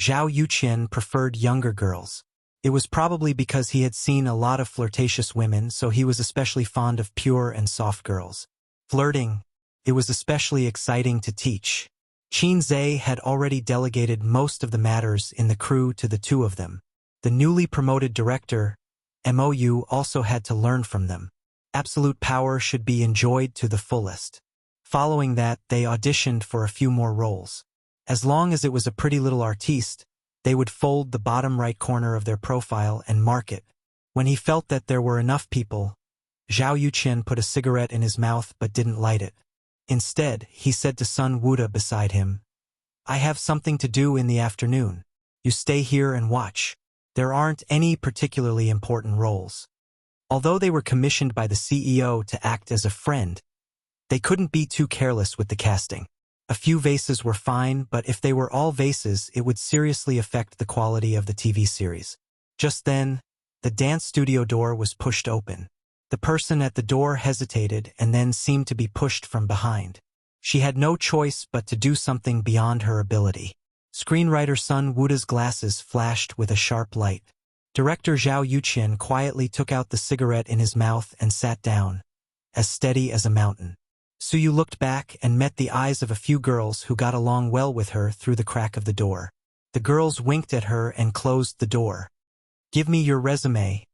Zhao Yuqian preferred younger girls. It was probably because he had seen a lot of flirtatious women, so he was especially fond of pure and soft girls. Flirting, it was especially exciting to teach. Qinze had already delegated most of the matters in the crew to the two of them. The newly promoted director, MOU, also had to learn from them. Absolute power should be enjoyed to the fullest. Following that, they auditioned for a few more roles. As long as it was a pretty little artiste, they would fold the bottom right corner of their profile and mark it. When he felt that there were enough people, Zhao Yuqian put a cigarette in his mouth but didn't light it. Instead, he said to Sun Wuda beside him, "I have something to do in the afternoon. You stay here and watch. There aren't any particularly important roles." Although they were commissioned by the CEO to act as a friend, they couldn't be too careless with the casting. A few vases were fine, but if they were all vases, it would seriously affect the quality of the TV series. Just then, the dance studio door was pushed open. The person at the door hesitated and then seemed to be pushed from behind. She had no choice but to do something beyond her ability. Screenwriter Sun Wuda's glasses flashed with a sharp light. Director Zhao Yuqian quietly took out the cigarette in his mouth and sat down, as steady as a mountain. Suyu looked back and met the eyes of a few girls who got along well with her through the crack of the door. The girls winked at her and closed the door. "Give me your resume,"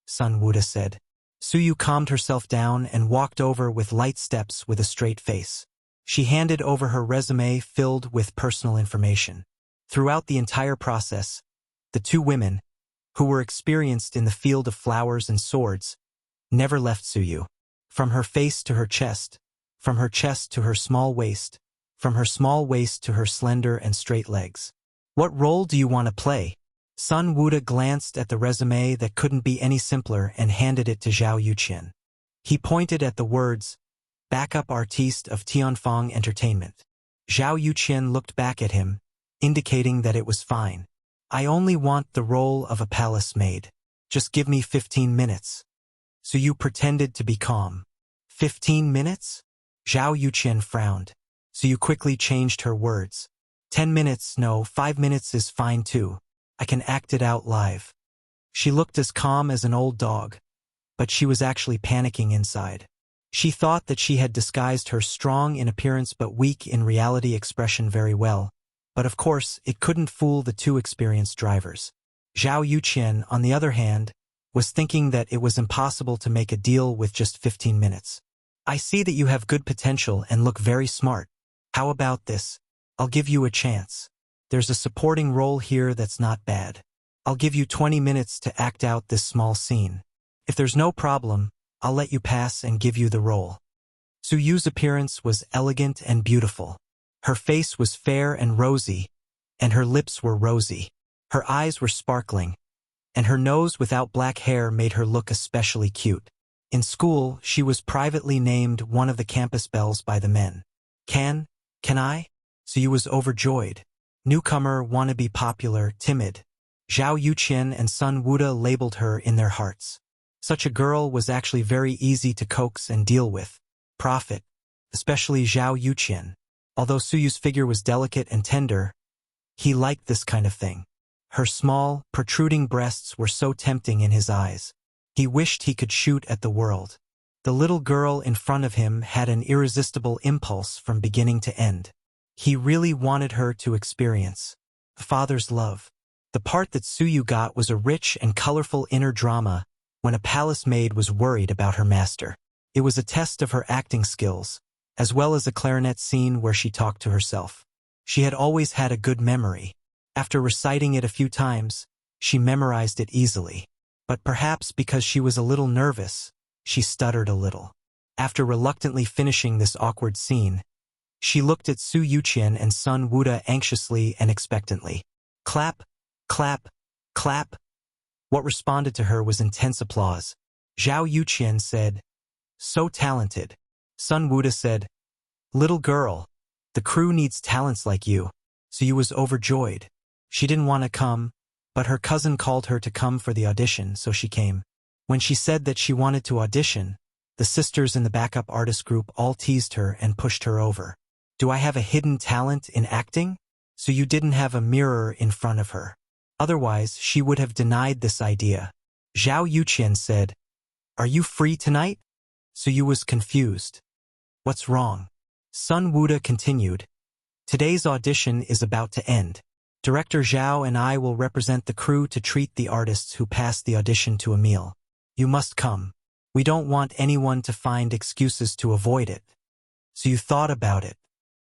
Sun Wuda said. Suyu calmed herself down and walked over with light steps with a straight face. She handed over her resume filled with personal information. Throughout the entire process, the two women, who were experienced in the field of flowers and swords, never left Suyu. From her face to her chest, from her chest to her small waist, from her small waist to her slender and straight legs. "What role do you want to play?" Sun Wuda glanced at the resume that couldn't be any simpler and handed it to Zhao Yuqian. He pointed at the words, "Backup artiste of Tianfeng Entertainment." Zhao Yuqian looked back at him, indicating that it was fine. "I only want the role of a palace maid. Just give me 15 minutes. So you pretended to be calm. 15 minutes? Zhao Yuqian frowned. So you quickly changed her words. 10 minutes, no, 5 minutes is fine too. I can act it out live. She looked as calm as an old dog, but she was actually panicking inside. She thought that she had disguised her strong in appearance but weak in reality expression very well, but of course it couldn't fool the two experienced drivers. Zhao Yuqian, on the other hand, was thinking that it was impossible to make a deal with just 15 minutes. "I see that you have good potential and look very smart. How about this? I'll give you a chance. There's a supporting role here that's not bad. I'll give you 20 minutes to act out this small scene. If there's no problem, I'll let you pass and give you the role." Suyu's appearance was elegant and beautiful. Her face was fair and rosy, and her lips were rosy. Her eyes were sparkling, and her nose without black hair made her look especially cute. In school, she was privately named one of the campus belles by the men. Can I? So you was overjoyed. Newcomer, wanna be popular, timid. Zhao Yuqian and Sun Wuda labeled her in their hearts. Such a girl was actually very easy to coax and deal with. Profit. Especially Zhao Yuqian. Although Suyu's figure was delicate and tender, he liked this kind of thing. Her small, protruding breasts were so tempting in his eyes. He wished he could shoot at the world. The little girl in front of him had an irresistible impulse from beginning to end. He really wanted her to experience father's love. The part that Suyu got was a rich and colorful inner drama when a palace maid was worried about her master. It was a test of her acting skills, as well as a clarinet scene where she talked to herself. She had always had a good memory. After reciting it a few times, she memorized it easily. But perhaps because she was a little nervous, she stuttered a little. After reluctantly finishing this awkward scene, she looked at Su Yuqian and Sun Wuda anxiously and expectantly. Clap, clap, clap. What responded to her was intense applause. Zhao Yuqian said, "So talented." Sun Wuda said, "Little girl, the crew needs talents like you." So you was overjoyed. She didn't want to come, but her cousin called her to come for the audition, so she came. When she said that she wanted to audition, the sisters in the backup artist group all teased her and pushed her over. Do I have a hidden talent in acting? So you didn't have a mirror in front of her. Otherwise, she would have denied this idea. Zhao Yuqian said, "Are you free tonight?" So you was confused. What's wrong? Sun Wuda continued, "Today's audition is about to end. Director Zhao and I will represent the crew to treat the artists who passed the audition to a meal. You must come. We don't want anyone to find excuses to avoid it." So you thought about it.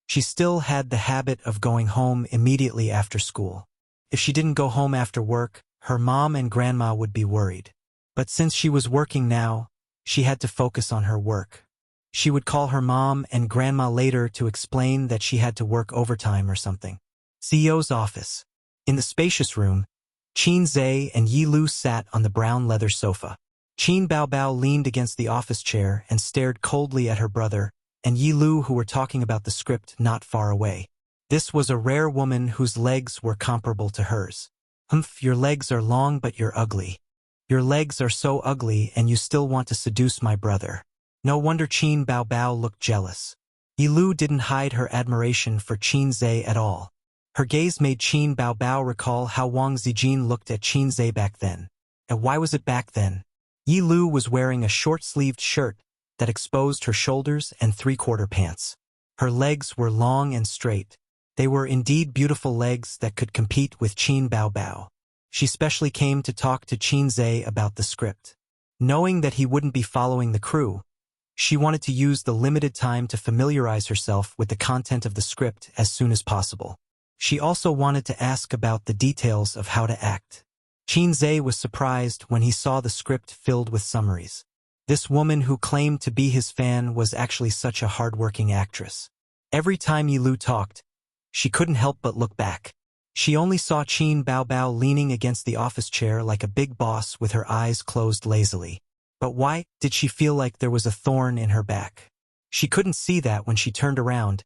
She still had the habit of going home immediately after school. If she didn't go home after work, her mom and grandma would be worried. But since she was working now, she had to focus on her work. She would call her mom and grandma later to explain that she had to work overtime or something. CEO's office. In the spacious room, Qin Zhe and Yi Lu sat on the brown leather sofa. Qin Baobao leaned against the office chair and stared coldly at her brother and Yi Lu, who were talking about the script not far away. This was a rare woman whose legs were comparable to hers. "Humph, your legs are long but you're ugly. Your legs are so ugly and you still want to seduce my brother." No wonder Qin Baobao looked jealous. Yi Lu didn't hide her admiration for Qin Zhe at all. Her gaze made Qin Baobao recall how Wang Zijin looked at Qin Zhe back then. And why was it back then? Yi Lu was wearing a short-sleeved shirt that exposed her shoulders and three-quarter pants. Her legs were long and straight. They were indeed beautiful legs that could compete with Qin Baobao. She specially came to talk to Qin Zhe about the script. Knowing that he wouldn't be following the crew, she wanted to use the limited time to familiarize herself with the content of the script as soon as possible. She also wanted to ask about the details of how to act. Qin Zhe was surprised when he saw the script filled with summaries. This woman who claimed to be his fan was actually such a hard-working actress. Every time Yi Lu talked, she couldn't help but look back. She only saw Qin Baobao leaning against the office chair like a big boss with her eyes closed lazily. But why did she feel like there was a thorn in her back? She couldn't see that when she turned around.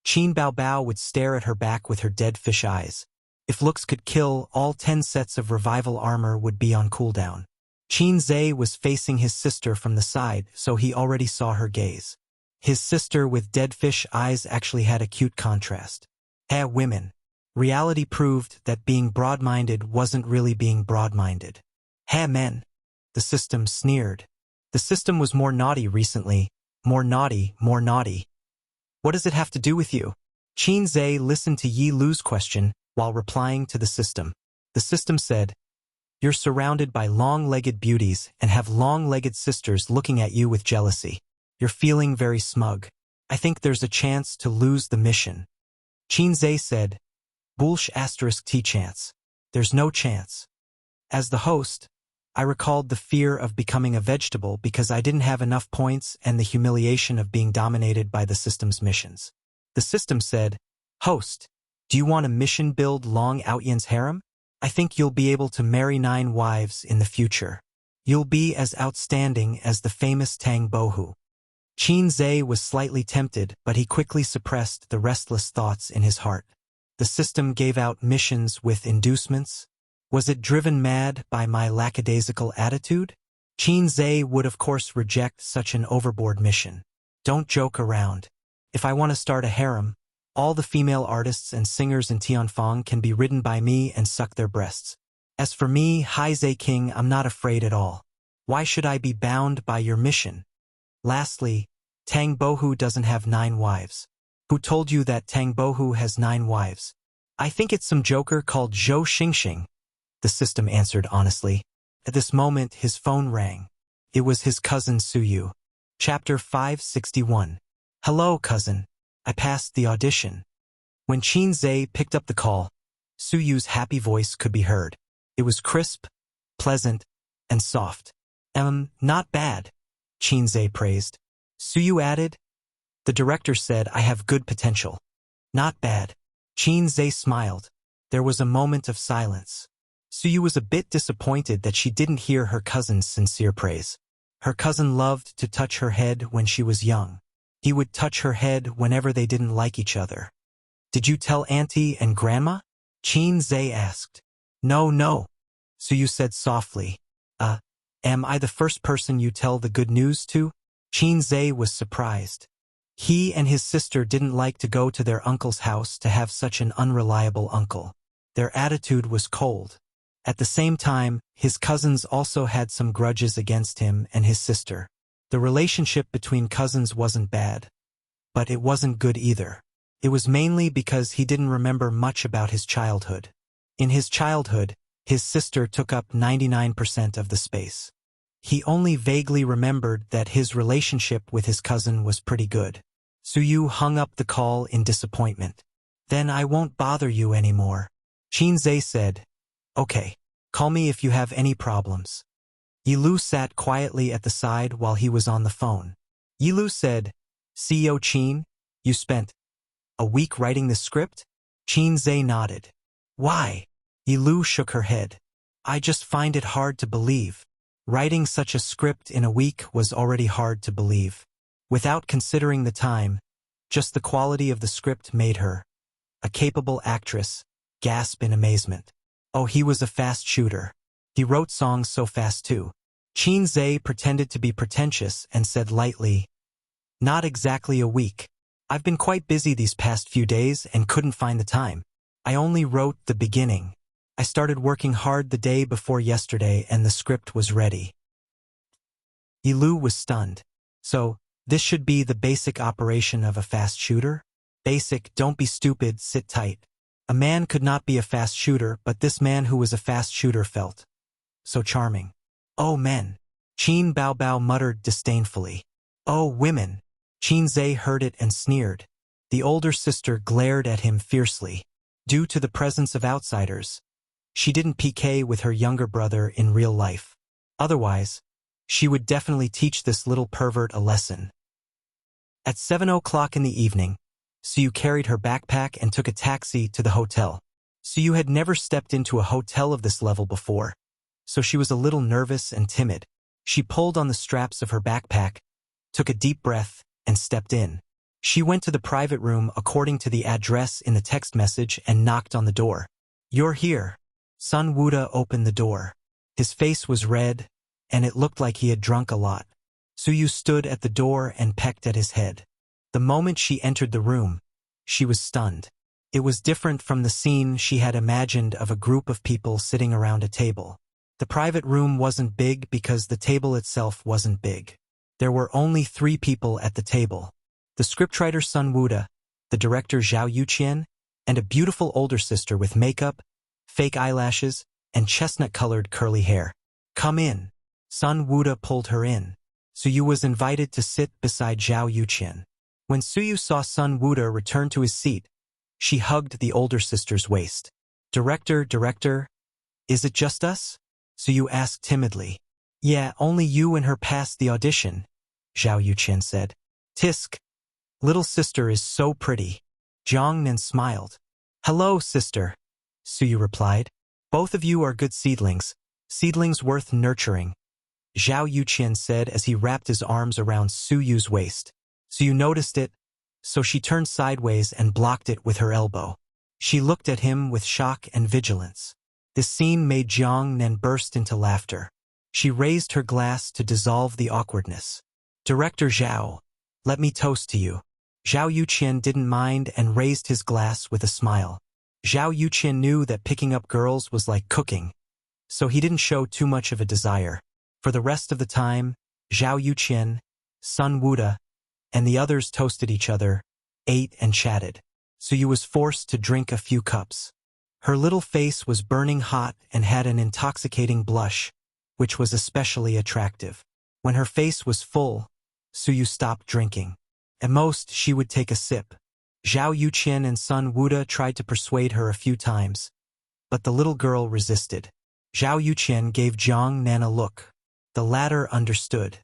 Qin Baobao would stare at her back with her dead fish eyes. If looks could kill, all 10 sets of revival armor would be on cooldown. Qin Zhe was facing his sister from the side, so he already saw her gaze. His sister with dead fish eyes actually had a cute contrast. Women. Reality proved that being broad-minded wasn't really being broad-minded. Men. The system sneered. The system was more naughty recently. More naughty, more naughty. What does it have to do with you? Qin Zhe listened to Yi Lu's question while replying to the system. The system said, "You're surrounded by long-legged beauties and have long-legged sisters looking at you with jealousy. You're feeling very smug. I think there's a chance to lose the mission." Qin Zhe said, "Bullsh *T chance. There's no chance." As the host, I recalled the fear of becoming a vegetable because I didn't have enough points and the humiliation of being dominated by the system's missions. The system said, "Host, do you want a mission build Long Outyan's harem?" I think you'll be able to marry 9 wives in the future. You'll be as outstanding as the famous Tang Bohu. Qin was slightly tempted, but he quickly suppressed the restless thoughts in his heart. The system gave out missions with inducements. Was it driven mad by my lackadaisical attitude? Qin would of course reject such an overboard mission. Don't joke around. If I want to start a harem, all the female artists and singers in Tianfang can be ridden by me and suck their breasts. As for me, Zhe King, I'm not afraid at all. Why should I be bound by your mission? Lastly, Tang Bohu doesn't have 9 wives. Who told you that Tang Bohu has 9 wives? I think it's some joker called Zhou Xingxing. The system answered honestly. At this moment, his phone rang. It was his cousin Suyu. Chapter 561. Hello, cousin. I passed the audition. When Qin picked up the call, Suyu's happy voice could be heard. It was crisp, pleasant, and soft. Not bad, Qin praised. Suyu added, the director said I have good potential. Not bad. Qin smiled. There was a moment of silence. Suyu was a bit disappointed that she didn't hear her cousin's sincere praise. Her cousin loved to touch her head when she was young. He would touch her head whenever they didn't like each other. Did you tell Auntie and Grandma? Qin asked. No. Suyu said softly. Am I the first person you tell the good news to? Qin was surprised. He and his sister didn't like to go to their uncle's house to have such an unreliable uncle. Their attitude was cold. At the same time, his cousins also had some grudges against him and his sister. The relationship between cousins wasn't bad, but it wasn't good either. It was mainly because he didn't remember much about his childhood. In his childhood, his sister took up 99% of the space. He only vaguely remembered that his relationship with his cousin was pretty good. Suyu hung up the call in disappointment. Then I won't bother you anymore. Qin said, okay, call me if you have any problems. Yilu sat quietly at the side while he was on the phone. Yilu said, CEO Qin, you spent a week writing this script? Qin nodded. Why? Yilu shook her head. I just find it hard to believe. Writing such a script in a week was already hard to believe. Without considering the time, just the quality of the script made her, a capable actress, gasp in amazement. Oh, he was a fast shooter. He wrote songs so fast too. Qin pretended to be pretentious and said lightly, not exactly a week. I've been quite busy these past few days and couldn't find the time. I only wrote the beginning. I started working hard the day before yesterday and the script was ready. Yilu was stunned. So, this should be the basic operation of a fast shooter? Basic, don't be stupid, sit tight. A man could not be a fast shooter, but this man who was a fast shooter felt so charming. Oh, men. Qin Bao muttered disdainfully. Oh, women. Qin heard it and sneered. The older sister glared at him fiercely. Due to the presence of outsiders, she didn't PK with her younger brother in real life. Otherwise, she would definitely teach this little pervert a lesson. At 7 o'clock in the evening, Suyu carried her backpack and took a taxi to the hotel. Suyu had never stepped into a hotel of this level before, so she was a little nervous and timid. She pulled on the straps of her backpack, took a deep breath, and stepped in. She went to the private room according to the address in the text message and knocked on the door. You're here. Sun Wuda opened the door. His face was red, and it looked like he had drunk a lot. Suyu stood at the door and pecked at his head. The moment she entered the room, she was stunned. It was different from the scene she had imagined of a group of people sitting around a table. The private room wasn't big because the table itself wasn't big. There were only 3 people at the table. The scriptwriter Sun Wuda, the director Zhao Yuqian, and a beautiful older sister with makeup, fake eyelashes, and chestnut-colored curly hair. Come in. Sun Wuda pulled her in. Suyu was invited to sit beside Zhao Yuqian. When Suyu saw Sun Wuda return to his seat, she hugged the older sister's waist. Director, is it just us? Suyu asked timidly. Yeah, only you and her passed the audition, Zhao Yuqian said. Tisk. Little sister is so pretty. Jiangnan smiled. Hello, sister, Suyu replied. Both of you are good seedlings, seedlings worth nurturing, Zhao Yuqian said as he wrapped his arms around Su Yu's waist. So you noticed it? So she turned sideways and blocked it with her elbow. She looked at him with shock and vigilance. This scene made Jiang Nan burst into laughter. She raised her glass to dissolve the awkwardness. Director Zhao, let me toast to you. Zhao Yuqian didn't mind and raised his glass with a smile. Zhao Yuqian knew that picking up girls was like cooking, so he didn't show too much of a desire. For the rest of the time, Zhao Yuqian, Sun Wuda, and the others toasted each other, ate and chatted. Su Yu was forced to drink a few cups. Her little face was burning hot and had an intoxicating blush, which was especially attractive. When her face was full, Su Yu stopped drinking. At most, she would take a sip. Zhao Yuqian and Sun Wuda tried to persuade her a few times, but the little girl resisted. Zhao Yuqian gave Jiang Nan a look. The latter understood.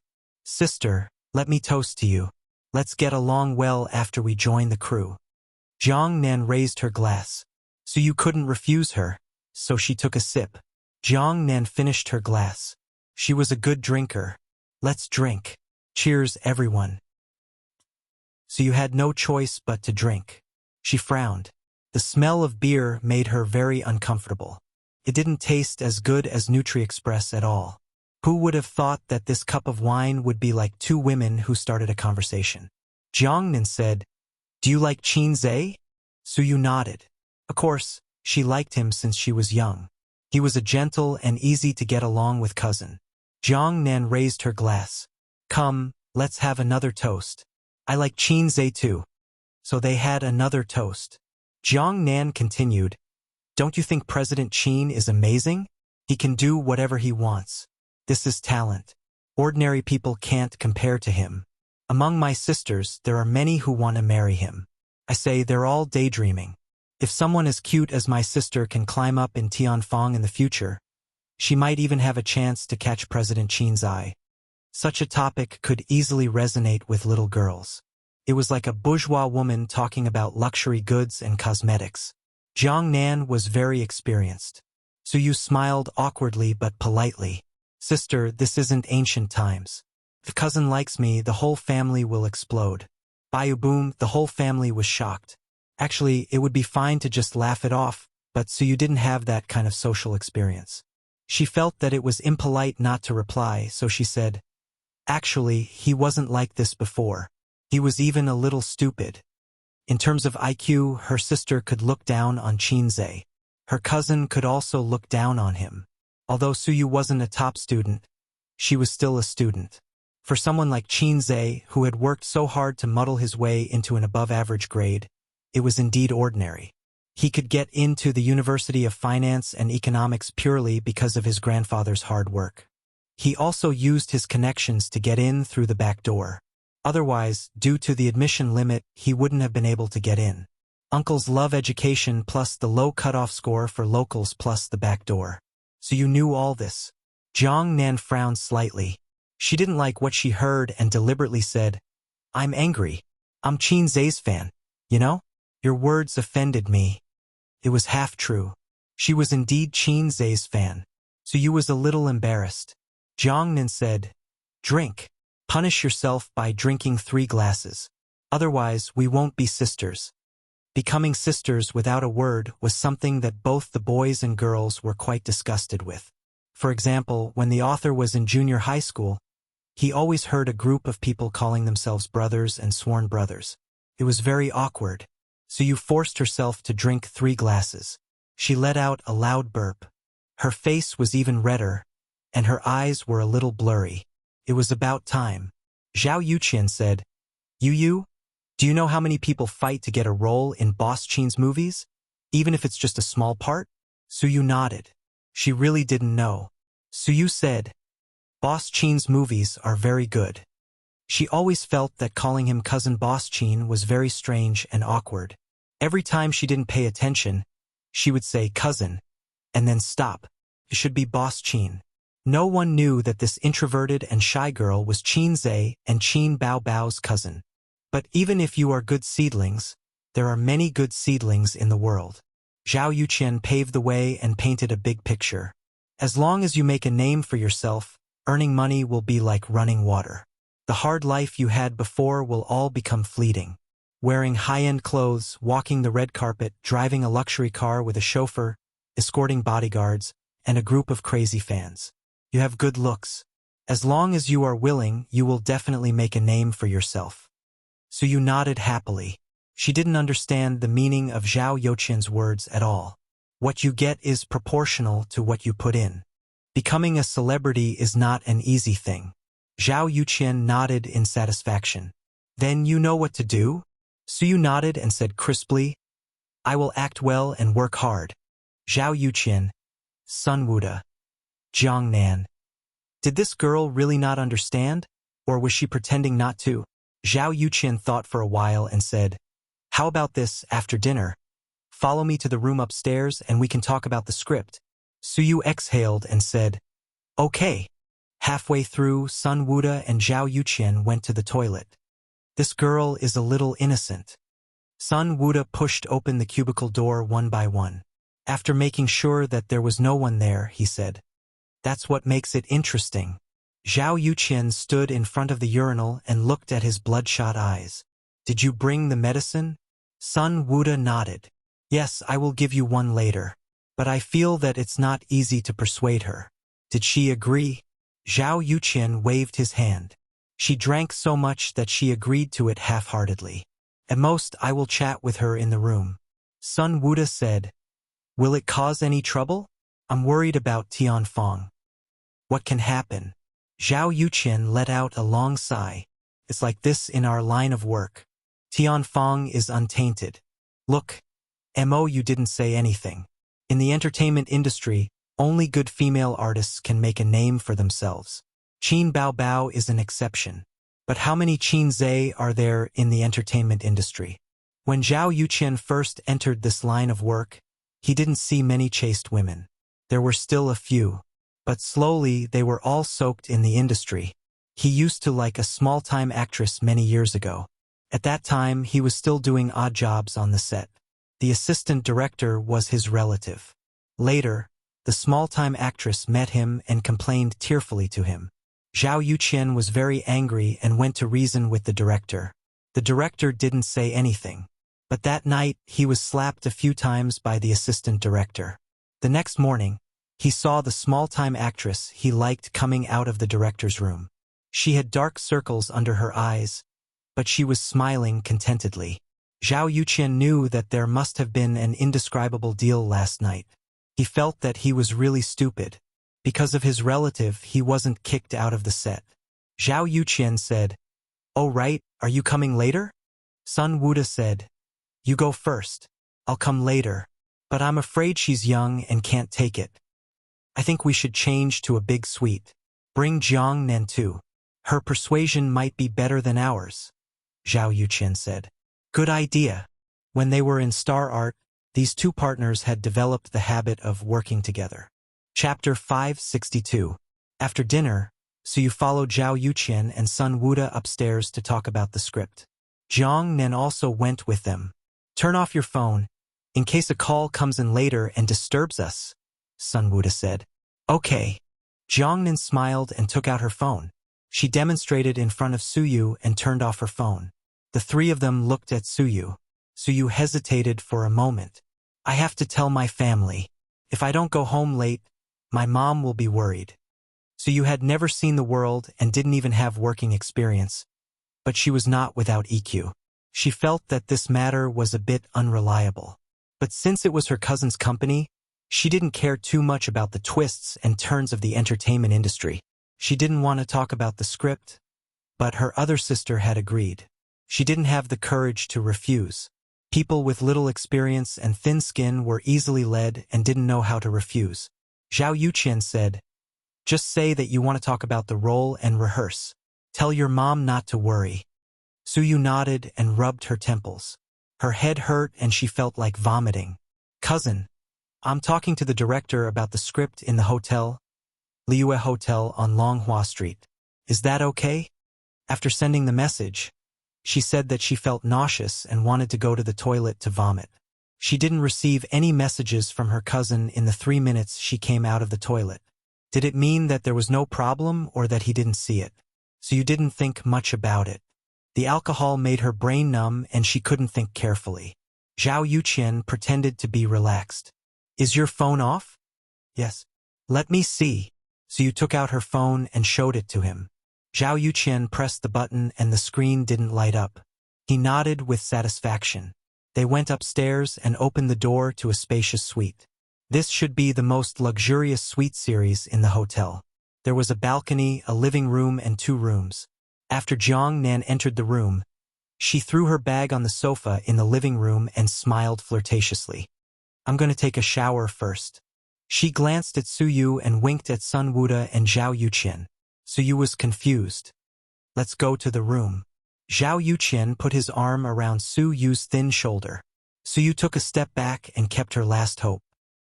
Sister, let me toast to you. Let's get along well after we join the crew. Jiang Nan raised her glass. Su Yu couldn't refuse her, so she took a sip. Jiang Nan finished her glass. She was a good drinker. Let's drink. Cheers, everyone. So you had no choice but to drink. She frowned. The smell of beer made her very uncomfortable. It didn't taste as good as Nutri-Express at all. Who would have thought that this cup of wine would be like two women who started a conversation? Jiangnan said, "Do you like Qin Zhe?" Su Yu nodded. Of course, she liked him since she was young. He was a gentle and easy to get along with cousin. Jiangnan raised her glass. Come, let's have another toast. I like Qin Zhe too. So they had another toast. Jiang Nan continued, Don't you think President Qin is amazing? He can do whatever he wants. This is talent. Ordinary people can't compare to him. Among my sisters, there are many who want to marry him. I say they're all daydreaming. If someone as cute as my sister can climb up in Tianfang in the future, she might even have a chance to catch President Qin's eye. Such a topic could easily resonate with little girls. It was like a bourgeois woman talking about luxury goods and cosmetics. Jiang Nan was very experienced. Su Yu smiled awkwardly but politely. Sister, this isn't ancient times. If cousin likes me, the whole family will explode. Bayu boom, the whole family was shocked. Actually, it would be fine to just laugh it off, but Su Yu didn't have that kind of social experience. She felt that it was impolite not to reply, so she said, Actually, he wasn't like this before. He was even a little stupid. In terms of IQ, her sister could look down on Qin Zhe. Her cousin could also look down on him. Although Su Yu wasn't a top student, she was still a student. For someone like Qin Zhe, who had worked so hard to muddle his way into an above-average grade, it was indeed ordinary. He could get into the University of Finance and Economics purely because of his grandfather's hard work. He also used his connections to get in through the back door. Otherwise, due to the admission limit, he wouldn't have been able to get in. Uncles love education plus the low cutoff score for locals plus the back door. So you knew all this. Jiang Nan frowned slightly. She didn't like what she heard and deliberately said, I'm angry. I'm Qin Zhe's fan. You know? Your words offended me. It was half true. She was indeed Qin Zhe's fan. So you was a little embarrassed. Jiang Nan said, Drink. Punish yourself by drinking 3 glasses. Otherwise, we won't be sisters. Becoming sisters without a word was something that both the boys and girls were quite disgusted with. For example, when the author was in junior high school, he always heard a group of people calling themselves brothers and sworn brothers. It was very awkward. So you forced herself to drink 3 glasses. She let out a loud burp. Her face was even redder, and her eyes were a little blurry. It was about time. Zhao Yuqian said, Yu, do you know how many people fight to get a role in Boss Qin's movies? Even if it's just a small part? Su Yu nodded. She really didn't know. Su Yu said, Boss Qin's movies are very good. She always felt that calling him Cousin Boss Qin was very strange and awkward. Every time she didn't pay attention, she would say cousin, and then stop. It should be Boss Qin. No one knew that this introverted and shy girl was Qin Zhe and Qin Bao Bao's cousin. But even if you are good seedlings, there are many good seedlings in the world. Zhao Yuqian paved the way and painted a big picture. As long as you make a name for yourself, earning money will be like running water. The hard life you had before will all become fleeting. Wearing high-end clothes, walking the red carpet, driving a luxury car with a chauffeur, escorting bodyguards, and a group of crazy fans. You have good looks. As long as you are willing, you will definitely make a name for yourself. Suyu nodded happily. She didn't understand the meaning of Zhao Yuqian's words at all. What you get is proportional to what you put in. Becoming a celebrity is not an easy thing. Zhao Yuqian nodded in satisfaction. Then you know what to do? Suyu nodded and said crisply, I will act well and work hard. Zhao Yuqian, Sun Wuda, Jiang Nan. Did this girl really not understand? Or was she pretending not to? Zhao Yuqian thought for a while and said, How about this after dinner? Follow me to the room upstairs and we can talk about the script. Suyu exhaled and said, Okay. Halfway through, Sun Wuda and Zhao Yuqian went to the toilet. This girl is a little innocent. Sun Wuda pushed open the cubicle door one by one. After making sure that there was no one there, he said, That's what makes it interesting. Zhao Yuqian stood in front of the urinal and looked at his bloodshot eyes. Did you bring the medicine? Sun Wuda nodded. Yes, I will give you one later. But I feel that it's not easy to persuade her. Did she agree? Zhao Yuqian waved his hand. She drank so much that she agreed to it half-heartedly. At most, I will chat with her in the room. Sun Wuda said, Will it cause any trouble? I'm worried about Tianfeng. What can happen? Zhao Yuqian let out a long sigh. It's like this in our line of work. Tianfeng is untainted. Look, Mo, you didn't say anything. In the entertainment industry, only good female artists can make a name for themselves. Qin Baobao is an exception. But how many Qin Zhe are there in the entertainment industry? When Zhao Yuqian first entered this line of work, he didn't see many chaste women. There were still a few. But slowly they were all soaked in the industry. He used to like a small-time actress many years ago. At that time, he was still doing odd jobs on the set. The assistant director was his relative. Later, the small-time actress met him and complained tearfully to him. Zhao Yuqian was very angry and went to reason with the director. The director didn't say anything. But that night, he was slapped a few times by the assistant director. The next morning, he saw the small-time actress he liked coming out of the director's room. She had dark circles under her eyes, but she was smiling contentedly. Zhao Yuqian knew that there must have been an indescribable deal last night. He felt that he was really stupid. Because of his relative, he wasn't kicked out of the set. Zhao Yuqian said, Oh right, are you coming later? Sun Wuda said, You go first. I'll come later. But I'm afraid she's young and can't take it. I think we should change to a big suite. Bring Jiang Nan too. Her persuasion might be better than ours. Zhao Yuqian said. Good idea. When they were in Star Art, these two partners had developed the habit of working together. Chapter 562. After dinner, Suyu followed Zhao Yuqian and Sun Wuda upstairs to talk about the script. Jiang Nan also went with them. Turn off your phone, in case a call comes in later and disturbs us, Sun Wuda said. Okay. Jiang Nan smiled and took out her phone. She demonstrated in front of Suyu and turned off her phone. The three of them looked at Suyu. Suyu hesitated for a moment. I have to tell my family. If I don't go home late, my mom will be worried. Suyu had never seen the world and didn't even have working experience. But she was not without EQ. She felt that this matter was a bit unreliable. But since it was her cousin's company, she didn't care too much about the twists and turns of the entertainment industry. She didn't want to talk about the script, but her other sister had agreed. She didn't have the courage to refuse. People with little experience and thin skin were easily led and didn't know how to refuse. Zhao Yuqian said, Just say that you want to talk about the role and rehearse. Tell your mom not to worry. Suyu nodded and rubbed her temples. Her head hurt and she felt like vomiting. Cousin, I'm talking to the director about the script in the hotel, Liyue Hotel on Longhua Street. Is that okay? After sending the message, she said that she felt nauseous and wanted to go to the toilet to vomit. She didn't receive any messages from her cousin in the 3 minutes she came out of the toilet. Did it mean that there was no problem or that he didn't see it? So you didn't think much about it. The alcohol made her brain numb and she couldn't think carefully. Zhao Yuqian pretended to be relaxed. Is your phone off? Yes. Let me see. So you took out her phone and showed it to him. Zhao Yuqian pressed the button and the screen didn't light up. He nodded with satisfaction. They went upstairs and opened the door to a spacious suite. This should be the most luxurious suite series in the hotel. There was a balcony, a living room, and 2 rooms. After Jiang Nan entered the room, she threw her bag on the sofa in the living room and smiled flirtatiously. I'm going to take a shower first. She glanced at Su Yu and winked at Sun Wuda and Zhao Yuqian. Su Yu was confused. Let's go to the room. Zhao Yuqian put his arm around Su Yu's thin shoulder. Su Yu took a step back and kept her last hope.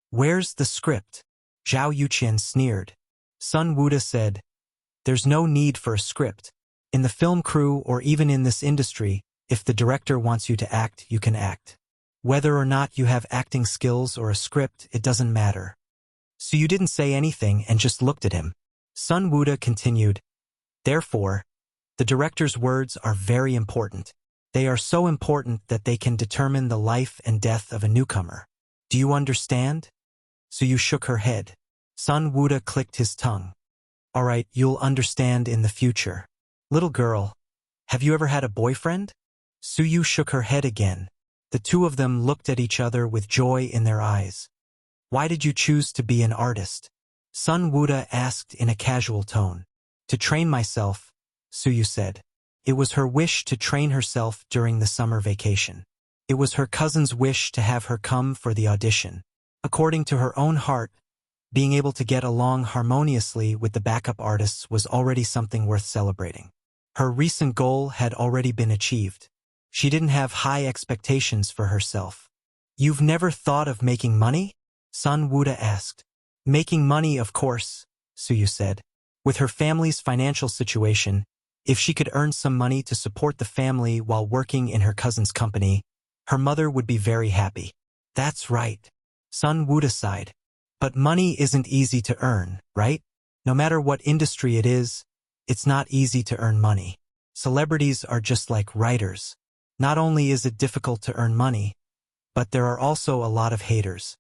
Where's the script? Zhao Yuqian sneered. Sun Wuda said, there's no need for a script. In the film crew or even in this industry, if the director wants you to act, you can act. Whether or not you have acting skills or a script, it doesn't matter. So you didn't say anything and just looked at him. Sun Wuda continued, therefore, the director's words are very important. They are so important that they can determine the life and death of a newcomer. Do you understand? So you shook her head. Sun Wuda clicked his tongue. All right, you'll understand in the future. Little girl, have you ever had a boyfriend? Su Yu shook her head again. The 2 of them looked at each other with joy in their eyes. Why did you choose to be an artist? Sun Wuda asked in a casual tone. To train myself, Su Yu said. It was her wish to train herself during the summer vacation. It was her cousin's wish to have her come for the audition. According to her own heart, being able to get along harmoniously with the backup artists was already something worth celebrating. Her recent goal had already been achieved. She didn't have high expectations for herself. You've never thought of making money? Sun Wuda asked. Making money, of course, Su Yu said. With her family's financial situation, if she could earn some money to support the family while working in her cousin's company, her mother would be very happy. That's right. Sun Wuda sighed. But money isn't easy to earn, right? No matter what industry it is, it's not easy to earn money. Celebrities are just like writers. Not only is it difficult to earn money, but there are also a lot of haters.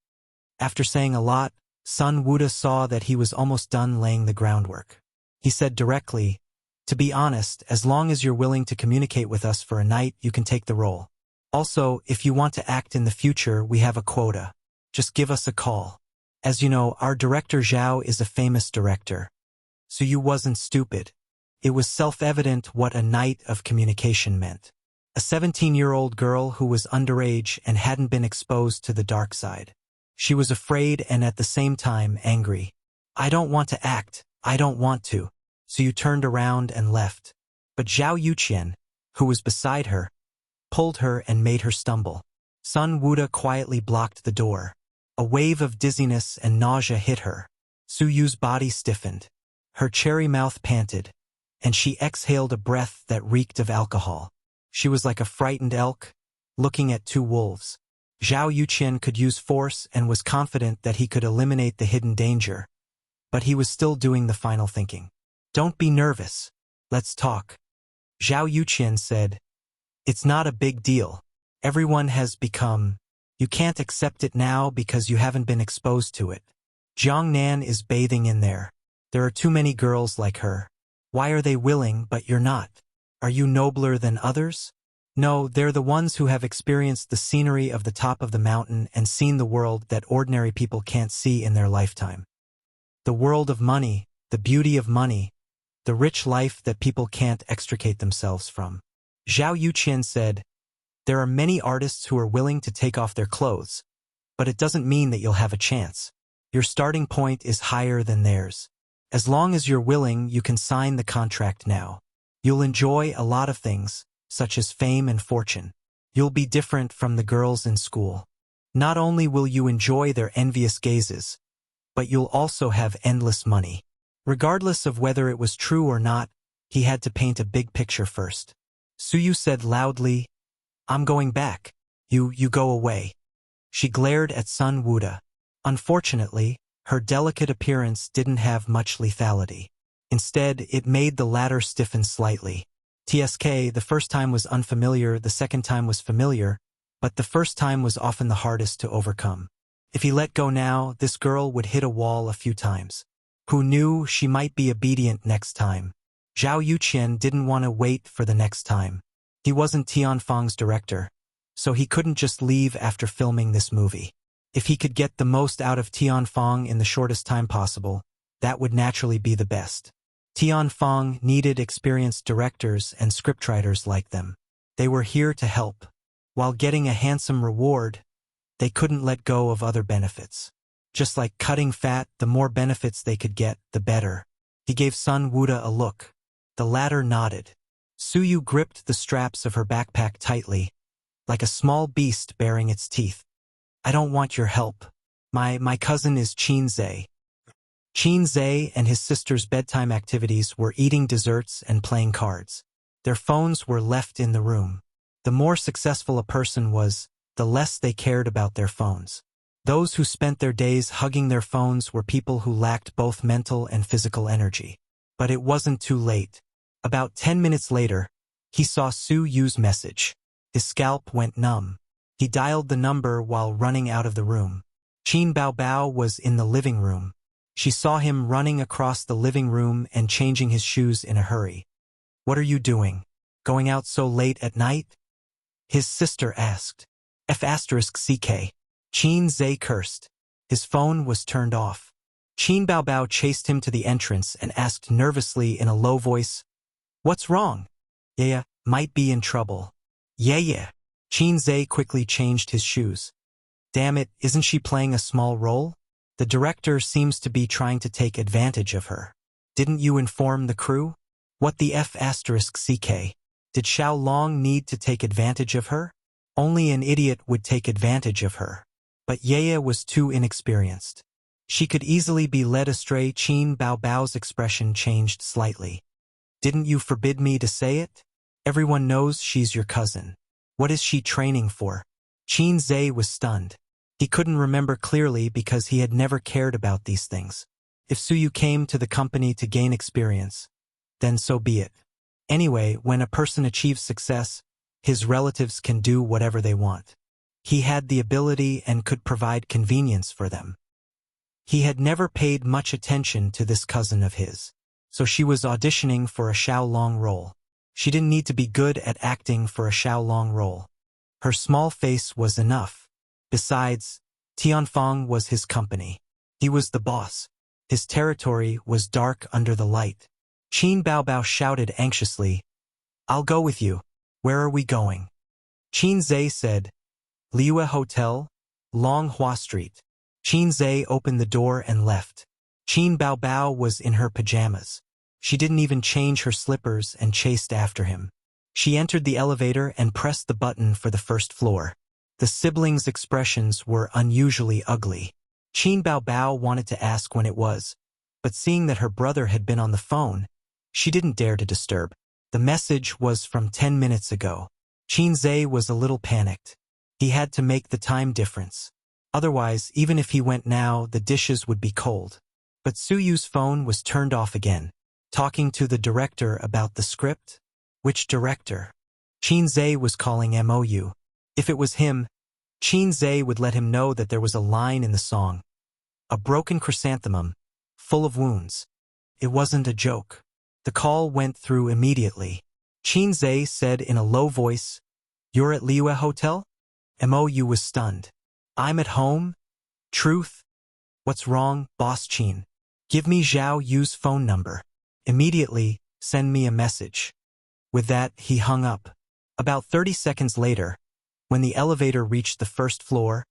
After saying a lot, Sun Wuda saw that he was almost done laying the groundwork. He said directly, to be honest, as long as you're willing to communicate with us for a night, you can take the role. Also, if you want to act in the future, we have a quota. Just give us a call. As you know, our director Zhao is a famous director. So you wasn't stupid. It was self-evident what a night of communication meant. A 17-year-old girl who was underage and hadn't been exposed to the dark side. She was afraid and at the same time angry. I don't want to act. I don't want to. So you turned around and left. But Zhao Yuqian, who was beside her, pulled her and made her stumble. Sun Wuda quietly blocked the door. A wave of dizziness and nausea hit her. Su Yu's body stiffened. Her cherry mouth panted, and she exhaled a breath that reeked of alcohol. She was like a frightened elk, looking at 2 wolves. Zhao Yuqian could use force and was confident that he could eliminate the hidden danger. But he was still doing the final thinking. Don't be nervous. Let's talk. Zhao Yuqian said, it's not a big deal. Everyone has become... You can't accept it now because you haven't been exposed to it. Jiang Nan is bathing in there. There are too many girls like her. Why are they willing but you're not? Are you nobler than others? No, they're the ones who have experienced the scenery of the top of the mountain and seen the world that ordinary people can't see in their lifetime. The world of money, the beauty of money, the rich life that people can't extricate themselves from. Zhao Yuqian said, there are many artists who are willing to take off their clothes, but it doesn't mean that you'll have a chance. Your starting point is higher than theirs. As long as you're willing, you can sign the contract now. You'll enjoy a lot of things, such as fame and fortune. You'll be different from the girls in school. Not only will you enjoy their envious gazes, but you'll also have endless money. Regardless of whether it was true or not, he had to paint a big picture first. Su Yu said loudly, I'm going back. You go away. She glared at Sun Wuda. Unfortunately, her delicate appearance didn't have much lethality. Instead, it made the latter stiffen slightly. TSK, the first time was unfamiliar, the second time was familiar, but the first time was often the hardest to overcome. If he let go now, this girl would hit a wall a few times. Who knew, she might be obedient next time. Zhao Yuqian didn't want to wait for the next time. He wasn't Tianfeng's director, so he couldn't just leave after filming this movie. If he could get the most out of Tianfeng in the shortest time possible, that would naturally be the best. Tianfeng needed experienced directors and scriptwriters like them. They were here to help. While getting a handsome reward, they couldn't let go of other benefits. Just like cutting fat, the more benefits they could get, the better. He gave Sun Wuda a look. The latter nodded. Suyu gripped the straps of her backpack tightly, like a small beast baring its teeth. I don't want your help. My cousin is Qin Zhe. Qin Zhe and his sister's bedtime activities were eating desserts and playing cards. Their phones were left in the room. The more successful a person was, the less they cared about their phones. Those who spent their days hugging their phones were people who lacked both mental and physical energy. But it wasn't too late. About 10 minutes later, he saw Su Yu's message. His scalp went numb. He dialed the number while running out of the room. Qin Baobao was in the living room. She saw him running across the living room and changing his shoes in a hurry. What are you doing? Going out so late at night? His sister asked. F***CK. Qin Zhe cursed. His phone was turned off. Qin Baobao chased him to the entrance and asked nervously in a low voice, "What's wrong?" "Yeah, might be in trouble." Yeah. Qin Zhe quickly changed his shoes. Damn it, isn't she playing a small role? The director seems to be trying to take advantage of her. Didn't you inform the crew? What the F***CK? Did Xiao Long need to take advantage of her? Only an idiot would take advantage of her. But Yaya was too inexperienced. She could easily be led astray. Qin Baobao's expression changed slightly. Didn't you forbid me to say it? Everyone knows she's your cousin. What is she training for? Qin Zhe was stunned. He couldn't remember clearly because he had never cared about these things. If Suyu came to the company to gain experience, then so be it. Anyway, when a person achieves success, his relatives can do whatever they want. He had the ability and could provide convenience for them. He had never paid much attention to this cousin of his, so she was auditioning for a Xiao Long role. She didn't need to be good at acting for a Xiao Long role. Her small face was enough. Besides, Tianfeng was his company. He was the boss. His territory was dark under the light. Qin Baobao shouted anxiously, "I'll go with you. Where are we going?" Qin Zhe said, "Liue Hotel, Longhua Street." Qin Zhe opened the door and left. Qin Baobao was in her pajamas. She didn't even change her slippers and chased after him. She entered the elevator and pressed the button for the first floor. The siblings' expressions were unusually ugly. Qin Baobao wanted to ask when it was, but seeing that her brother had been on the phone, she didn't dare to disturb. The message was from 10 minutes ago. Qin Zhe was a little panicked. He had to make the time difference. Otherwise, even if he went now, the dishes would be cold. But Suyu's phone was turned off again. Talking to the director about the script? Which director? Qin Zhe was calling MOU. If it was him, Qin Zhe would let him know that there was a line in the song. A broken chrysanthemum, full of wounds. It wasn't a joke. The call went through immediately. Qin Zhe said in a low voice, "You're at Liue Hotel?" MOU was stunned. "I'm at home? Truth? What's wrong, Boss Qin? Give me Zhao Yu's phone number. Immediately, send me a message." With that, he hung up. About 30 seconds later, when the elevator reached the first floor,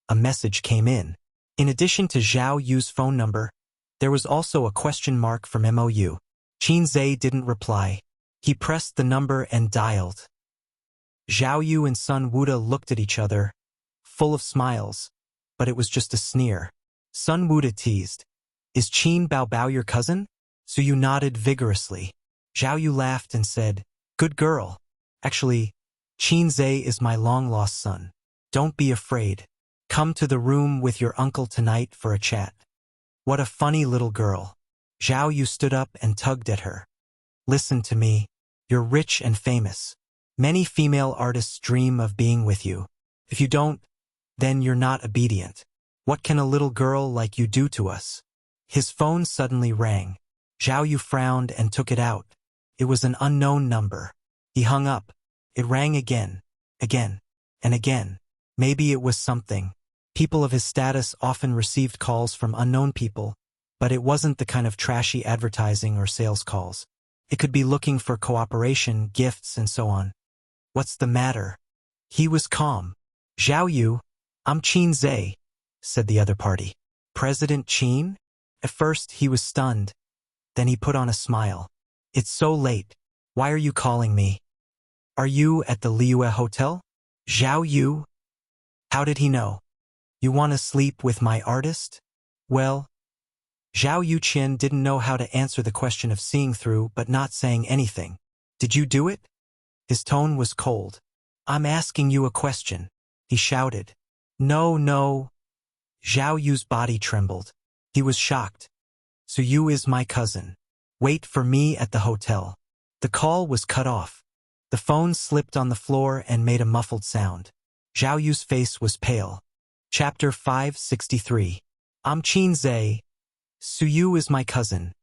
a message came in. In addition to Zhao Yu's phone number, there was also a question mark from MOU. Qin Zhe didn't reply. He pressed the number and dialed. Zhao Yu and Sun Wuda looked at each other, full of smiles, but it was just a sneer. Sun Wuda teased, "Is Qin Baobao your cousin?" Suyu nodded vigorously. Zhao Yu laughed and said, "Good girl. Actually, Qin Zhe is my long-lost son. Don't be afraid. Come to the room with your uncle tonight for a chat. What a funny little girl. Zhao Yu stood up and tugged at her. Listen to me. You're rich and famous. Many female artists dream of being with you. If you don't, then you're not obedient. What can a little girl like you do to us? His phone suddenly rang. Zhao Yu frowned and took it out. It was an unknown number. He hung up. It rang again, and again. Maybe it was something. People of his status often received calls from unknown people, but it wasn't the kind of trashy advertising or sales calls. It could be looking for cooperation, gifts, and so on. What's the matter? He was calm. Zhao Yu, I'm Qin Zhe, said the other party. President Qin? At first he was stunned. Then he put on a smile. It's so late. Why are you calling me? Are you at the Liyue Hotel? Zhao Yu? How did he know? You want to sleep with my artist? Well, Zhao Yuqian didn't know how to answer the question of seeing through but not saying anything. Did you do it? His tone was cold. I'm asking you a question, he shouted. No. Zhao Yu's body trembled. He was shocked. So you is my cousin. Wait for me at the hotel. The call was cut off. The phone slipped on the floor and made a muffled sound. Zhao Yu's face was pale. Chapter 563. I'm Qin Zhe. Su Yu is my cousin.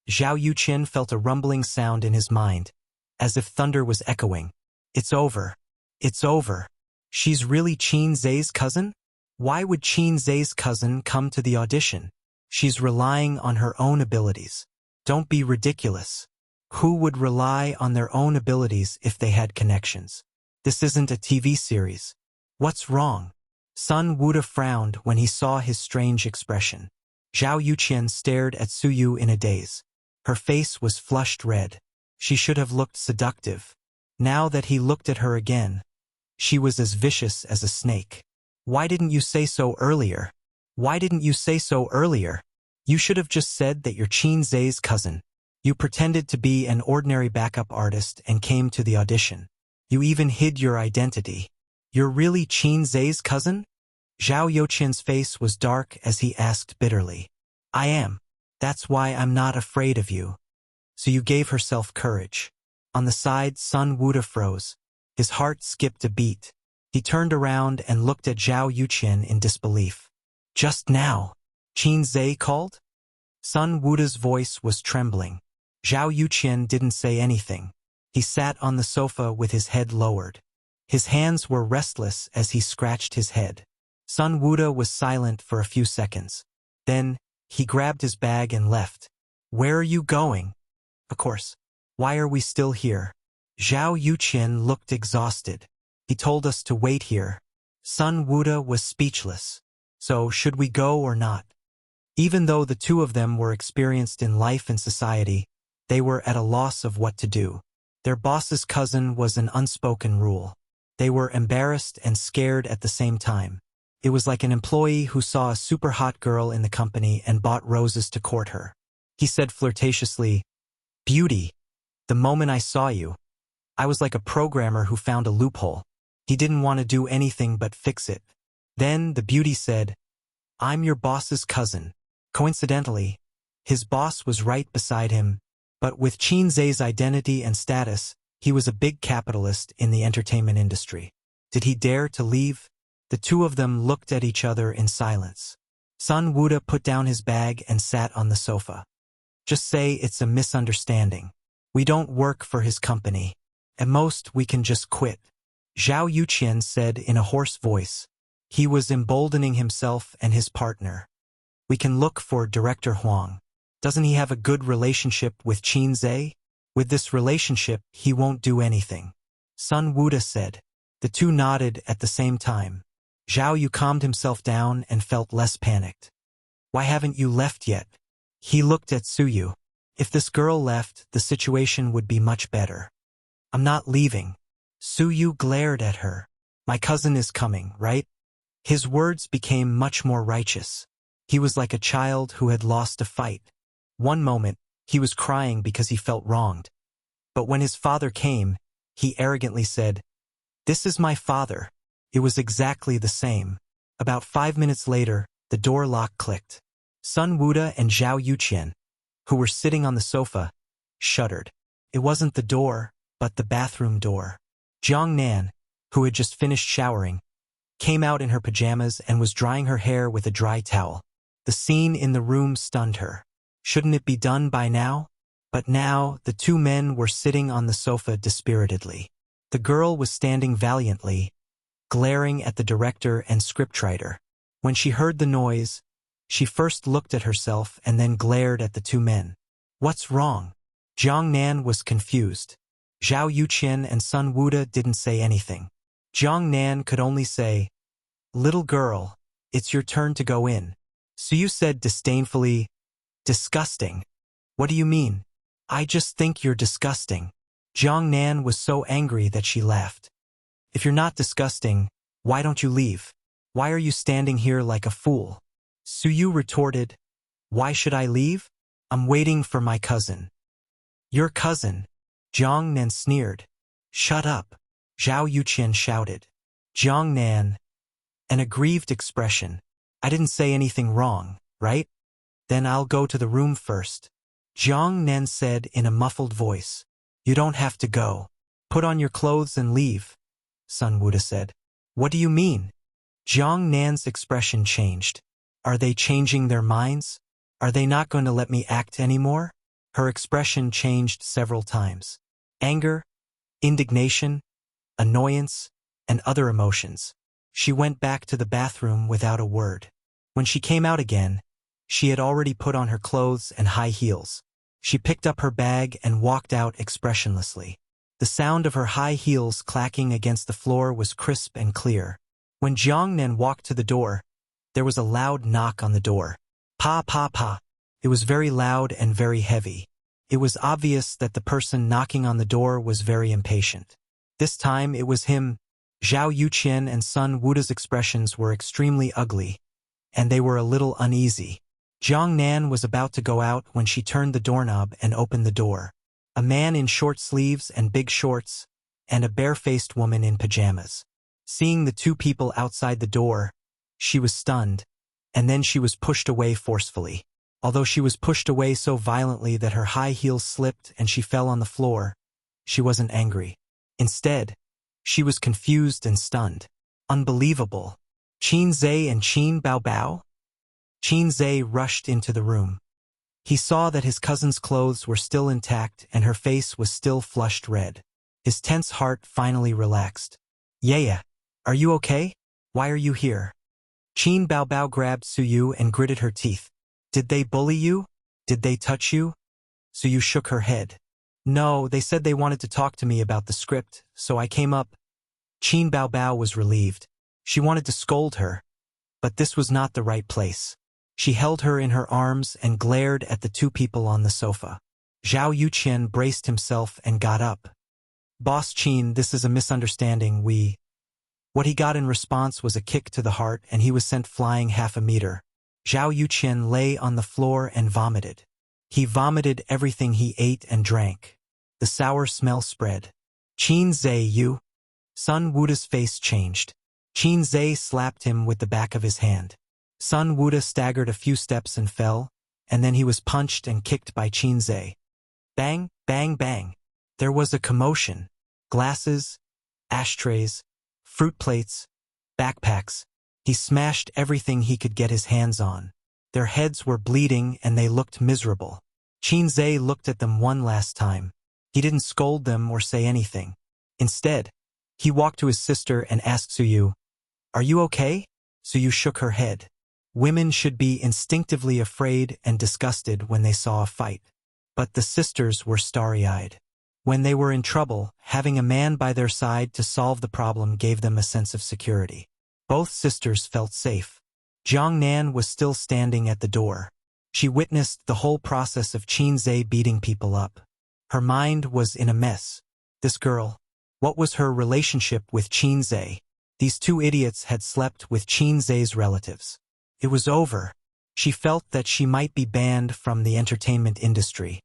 Zhao Yuqian felt a rumbling sound in his mind, as if thunder was echoing. It's over. It's over. She's really Qin Zhe's cousin? Why would Qin Zhe's cousin come to the audition? She's relying on her own abilities. Don't be ridiculous. Who would rely on their own abilities if they had connections? This isn't a TV series. What's wrong? Sun Wuda frowned when he saw his strange expression. Zhao Yuqian stared at Su Yu in a daze. Her face was flushed red. She should have looked seductive. Now that he looked at her again, she was as vicious as a snake. Why didn't you say so earlier? Why didn't you say so earlier? You should have just said that you're Qin Zhe's cousin. You pretended to be an ordinary backup artist and came to the audition. You even hid your identity. You're really Qin Zhe's cousin? Zhao Yuqian's face was dark as he asked bitterly. I am. That's why I'm not afraid of you. So you gave herself courage. On the side, Sun Wuda froze. His heart skipped a beat. He turned around and looked at Zhao Yuqian in disbelief. Just now, Qin Zhe called? Sun Wuda's voice was trembling. Zhao Yuqian didn't say anything. He sat on the sofa with his head lowered. His hands were restless as he scratched his head. Sun Wuda was silent for a few seconds. Then, he grabbed his bag and left. Where are you going? Of course. Why are we still here? Zhao Yuqian looked exhausted. He told us to wait here. Sun Wuda was speechless. So, should we go or not? Even though the two of them were experienced in life and society, they were at a loss of what to do. Their boss's cousin was an unspoken rule. They were embarrassed and scared at the same time. It was like an employee who saw a super hot girl in the company and bought roses to court her. He said flirtatiously, "Beauty, the moment I saw you, I was like a programmer who found a loophole. He didn't want to do anything but fix it." Then the beauty said, "I'm your boss's cousin." Coincidentally, his boss was right beside him, but with Qin Zhe's identity and status, he was a big capitalist in the entertainment industry. Did he dare to leave? The two of them looked at each other in silence. Sun Wuda put down his bag and sat on the sofa. Just say it's a misunderstanding. We don't work for his company. At most, we can just quit. Zhao Yuqian said in a hoarse voice. He was emboldening himself and his partner. We can look for Director Huang. Doesn't he have a good relationship with Qin Zhe? With this relationship, he won't do anything. Sun Wuda said. The two nodded at the same time. Zhao Yu calmed himself down and felt less panicked. Why haven't you left yet? He looked at Su Yu. If this girl left, the situation would be much better. I'm not leaving. Su Yu glared at her. My cousin is coming, right? His words became much more righteous. He was like a child who had lost a fight. One moment, he was crying because he felt wronged. But when his father came, he arrogantly said, "This is my father." It was exactly the same. About 5 minutes later, the door lock clicked. Sun Wuda and Zhao Yuqian, who were sitting on the sofa, shuddered. It wasn't the door, but the bathroom door. Jiang Nan, who had just finished showering, came out in her pajamas and was drying her hair with a dry towel. The scene in the room stunned her. Shouldn't it be done by now? But now, the two men were sitting on the sofa dispiritedly. The girl was standing valiantly, glaring at the director and scriptwriter. When she heard the noise, she first looked at herself and then glared at the two men. What's wrong? Jiang Nan was confused. Zhao Yuqian and Sun Wuda didn't say anything. Jiang Nan could only say, "Little girl, it's your turn to go in." Suyu said disdainfully, "Disgusting. What do you mean?" "I just think you're disgusting." Jiang Nan was so angry that she laughed. "If you're not disgusting, why don't you leave? Why are you standing here like a fool?" Suyu retorted, "Why should I leave? I'm waiting for my cousin." "Your cousin?" Jiang Nan sneered. "Shut up," Zhao Yuqian shouted. Jiang Nan, an aggrieved expression. "I didn't say anything wrong, right? Then I'll go to the room first." Jiang Nan said in a muffled voice. "You don't have to go. Put on your clothes and leave," Sun Wuda said. "What do you mean?" Jiang Nan's expression changed. "Are they changing their minds? Are they not going to let me act anymore?" Her expression changed several times. Anger, indignation, annoyance, and other emotions. She went back to the bathroom without a word. When she came out again, she had already put on her clothes and high heels. She picked up her bag and walked out expressionlessly. The sound of her high heels clacking against the floor was crisp and clear. When Jiang Nan walked to the door, there was a loud knock on the door. Pa pa pa. It was very loud and very heavy. It was obvious that the person knocking on the door was very impatient. This time it was him. Zhao Yuqian and Sun Wuda's expressions were extremely ugly, and they were a little uneasy. Jiang Nan was about to go out when she turned the doorknob and opened the door. A man in short sleeves and big shorts, and a barefaced woman in pajamas. Seeing the two people outside the door, she was stunned, and then she was pushed away forcefully. Although she was pushed away so violently that her high heels slipped and she fell on the floor, she wasn't angry. Instead, she was confused and stunned. Unbelievable. Qin Zhe and Qin Bao Bao? Qin Zhe rushed into the room. He saw that his cousin's clothes were still intact and her face was still flushed red. His tense heart finally relaxed. "Yaya, are you okay? Why are you here?" Qin Bao Bao grabbed Suyu and gritted her teeth. "Did they bully you? Did they touch you?" Suyu shook her head. "No, they said they wanted to talk to me about the script, so I came up." Qin Bao Bao was relieved. She wanted to scold her, but this was not the right place. She held her in her arms and glared at the two people on the sofa. Zhao Yuqian braced himself and got up. "Boss Qin, this is a misunderstanding, What he got in response was a kick to the heart and he was sent flying 1/2 meter. Zhao Yuqian lay on the floor and vomited. He vomited everything he ate and drank. The sour smell spread. "Qin Zhe, you?" Sun Wuda's face changed. Qin Zhe slapped him with the back of his hand. Sun Wuda staggered a few steps and fell, and then he was punched and kicked by Qin Zhe. Bang, bang, bang. There was a commotion. Glasses, ashtrays, fruit plates, backpacks. He smashed everything he could get his hands on. Their heads were bleeding and they looked miserable. Qin Zhe looked at them one last time. He didn't scold them or say anything. Instead, he walked to his sister and asked Suyu, "Are you okay?" Suyu shook her head. Women should be instinctively afraid and disgusted when they saw a fight. But the sisters were starry-eyed. When they were in trouble, having a man by their side to solve the problem gave them a sense of security. Both sisters felt safe. Jiang Nan was still standing at the door. She witnessed the whole process of Qin Zhe beating people up. Her mind was in a mess. This girl, what was her relationship with Qin Zhe? These two idiots had slept with Qin Zhe's relatives. It was over. She felt that she might be banned from the entertainment industry.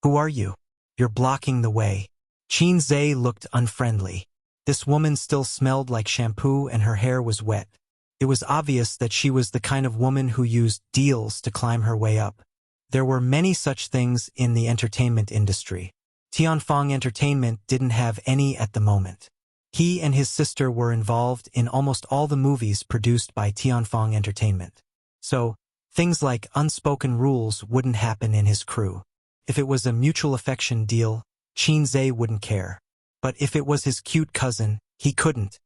"Who are you? You're blocking the way." Qin Zhe looked unfriendly. This woman still smelled like shampoo and her hair was wet. It was obvious that she was the kind of woman who used deals to climb her way up. There were many such things in the entertainment industry. Tianfeng Entertainment didn't have any at the moment. He and his sister were involved in almost all the movies produced by Tianfeng Entertainment. So, things like unspoken rules wouldn't happen in his crew. If it was a mutual affection deal, Qin Zhe wouldn't care. But if it was his cute cousin, he couldn't.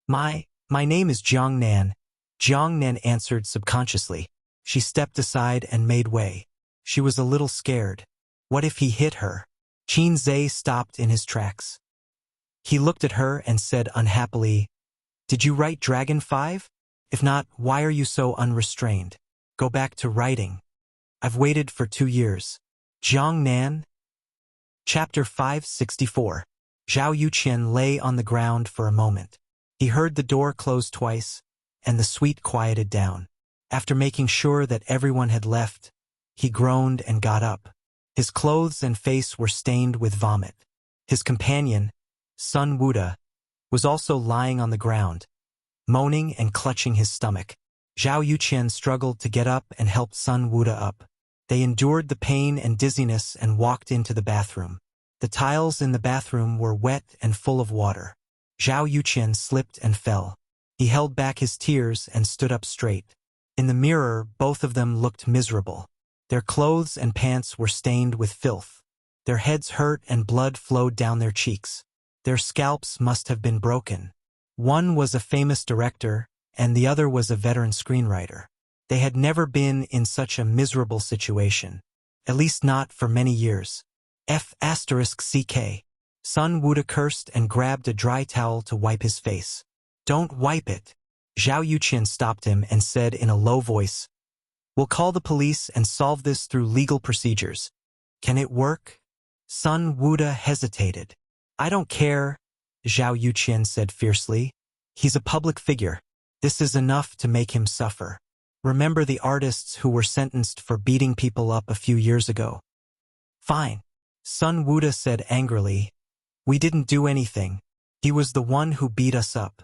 My name is Jiang Nan. Jiang Nan answered subconsciously. She stepped aside and made way. She was a little scared. What if he hit her? Qin Zhe stopped in his tracks. He looked at her and said unhappily, "Did you write Dragon 5? If not, why are you so unrestrained? Go back to writing. I've waited for 2 years. Jiang Nan." Chapter 564. Zhao Yuqian lay on the ground for a moment. He heard the door close twice, and the suite quieted down. After making sure that everyone had left, he groaned and got up. His clothes and face were stained with vomit. His companion, Sun Wuda, was also lying on the ground, moaning and clutching his stomach. Zhao Yuqian struggled to get up and helped Sun Wuda up. They endured the pain and dizziness and walked into the bathroom. The tiles in the bathroom were wet and full of water. Zhao Yuqian slipped and fell. He held back his tears and stood up straight. In the mirror, both of them looked miserable. Their clothes and pants were stained with filth. Their heads hurt and blood flowed down their cheeks. Their scalps must have been broken. One was a famous director, and the other was a veteran screenwriter. They had never been in such a miserable situation. At least not for many years. F***CK. Sun Wuda cursed and grabbed a dry towel to wipe his face. "Don't wipe it." Zhao Yuqian stopped him and said in a low voice, "We'll call the police and solve this through legal procedures. Can it work?" Sun Wuda hesitated. "I don't care," Zhao Yuqian said fiercely. "He's a public figure. This is enough to make him suffer. Remember the artists who were sentenced for beating people up a few years ago." "Fine," Sun Wuda said angrily. "We didn't do anything. He was the one who beat us up."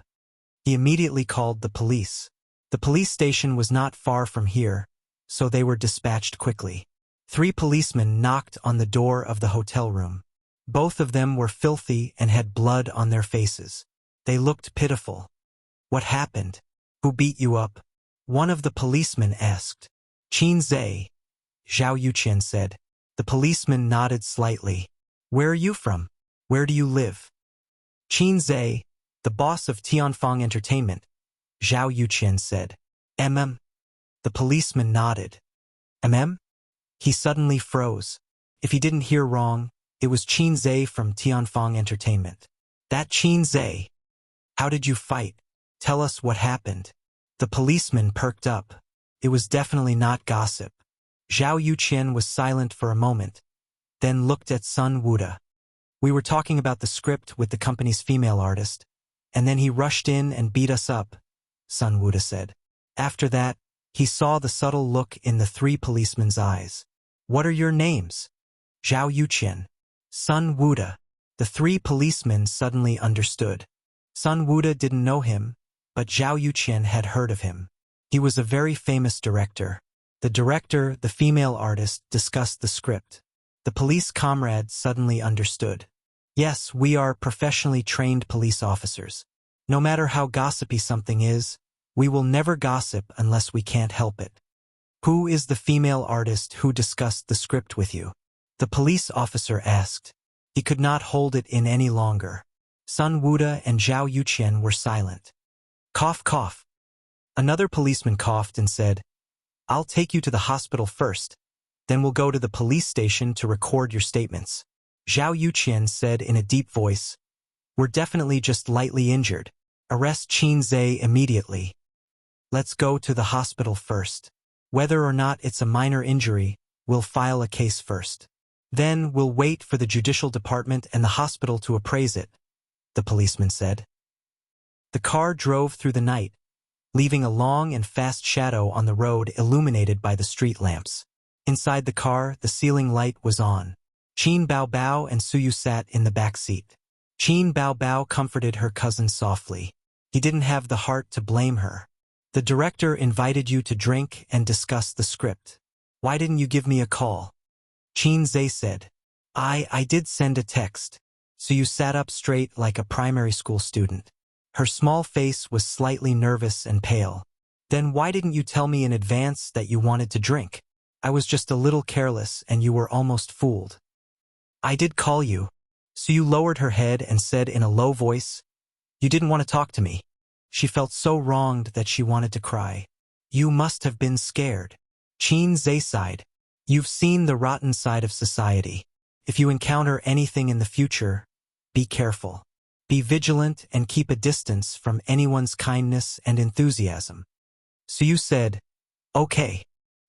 He immediately called the police. The police station was not far from here, so they were dispatched quickly. 3 policemen knocked on the door of the hotel room. Both of them were filthy and had blood on their faces. They looked pitiful. "What happened? Who beat you up?" one of the policemen asked. "Qin Zhe," Zhao Yuqian said. The policeman nodded slightly. "Where are you from? Where do you live?" "Qin Zhe, the boss of Tianfeng Entertainment," Zhao Yuqian said. The policeman nodded. He suddenly froze. If he didn't hear wrong, it was Qin Zhe from Tianfeng Entertainment. "That Qin Zhe. How did you fight? Tell us what happened." The policeman perked up. It was definitely not gossip. Zhao Yuqian was silent for a moment, then looked at Sun Wuda. "We were talking about the script with the company's female artist, and then he rushed in and beat us up," Sun Wuda said. After that, he saw the subtle look in the 3 policemen's eyes. "What are your names?" "Zhao Yuqian." "Sun Wuda." The 3 policemen suddenly understood. Sun Wuda didn't know him, but Zhao Yuqian had heard of him. He was a very famous director. The director, the female artist, discussed the script. The police comrades suddenly understood. "Yes, we are professionally trained police officers. No matter how gossipy something is, we will never gossip unless we can't help it." "Who is the female artist who discussed the script with you?" the police officer asked. He could not hold it in any longer. Sun Wuda and Zhao Yuqian were silent. Cough, cough. Another policeman coughed and said, "I'll take you to the hospital first. Then we'll go to the police station to record your statements." Zhao Yuqian said in a deep voice, "We're definitely just lightly injured. Arrest Qin Zhe immediately. Let's go to the hospital first. Whether or not it's a minor injury, we'll file a case first. Then we'll wait for the judicial department and the hospital to appraise it," the policeman said. The car drove through the night, leaving a long and fast shadow on the road illuminated by the street lamps. Inside the car, the ceiling light was on. Qin Baobao and Suyu sat in the back seat. Qin Baobao comforted her cousin softly. He didn't have the heart to blame her. The director invited you to drink and discuss the script. Why didn't you give me a call? Qin said. I did send a text. So you sat up straight like a primary school student. Her small face was slightly nervous and pale. Then why didn't you tell me in advance that you wanted to drink? I was just a little careless and you were almost fooled. I did call you. Su lowered her head and said in a low voice, you didn't want to talk to me. She felt so wronged that she wanted to cry. You must have been scared. Qin sighed. You've seen the rotten side of society. If you encounter anything in the future, be careful. Be vigilant and keep a distance from anyone's kindness and enthusiasm. Su said, okay.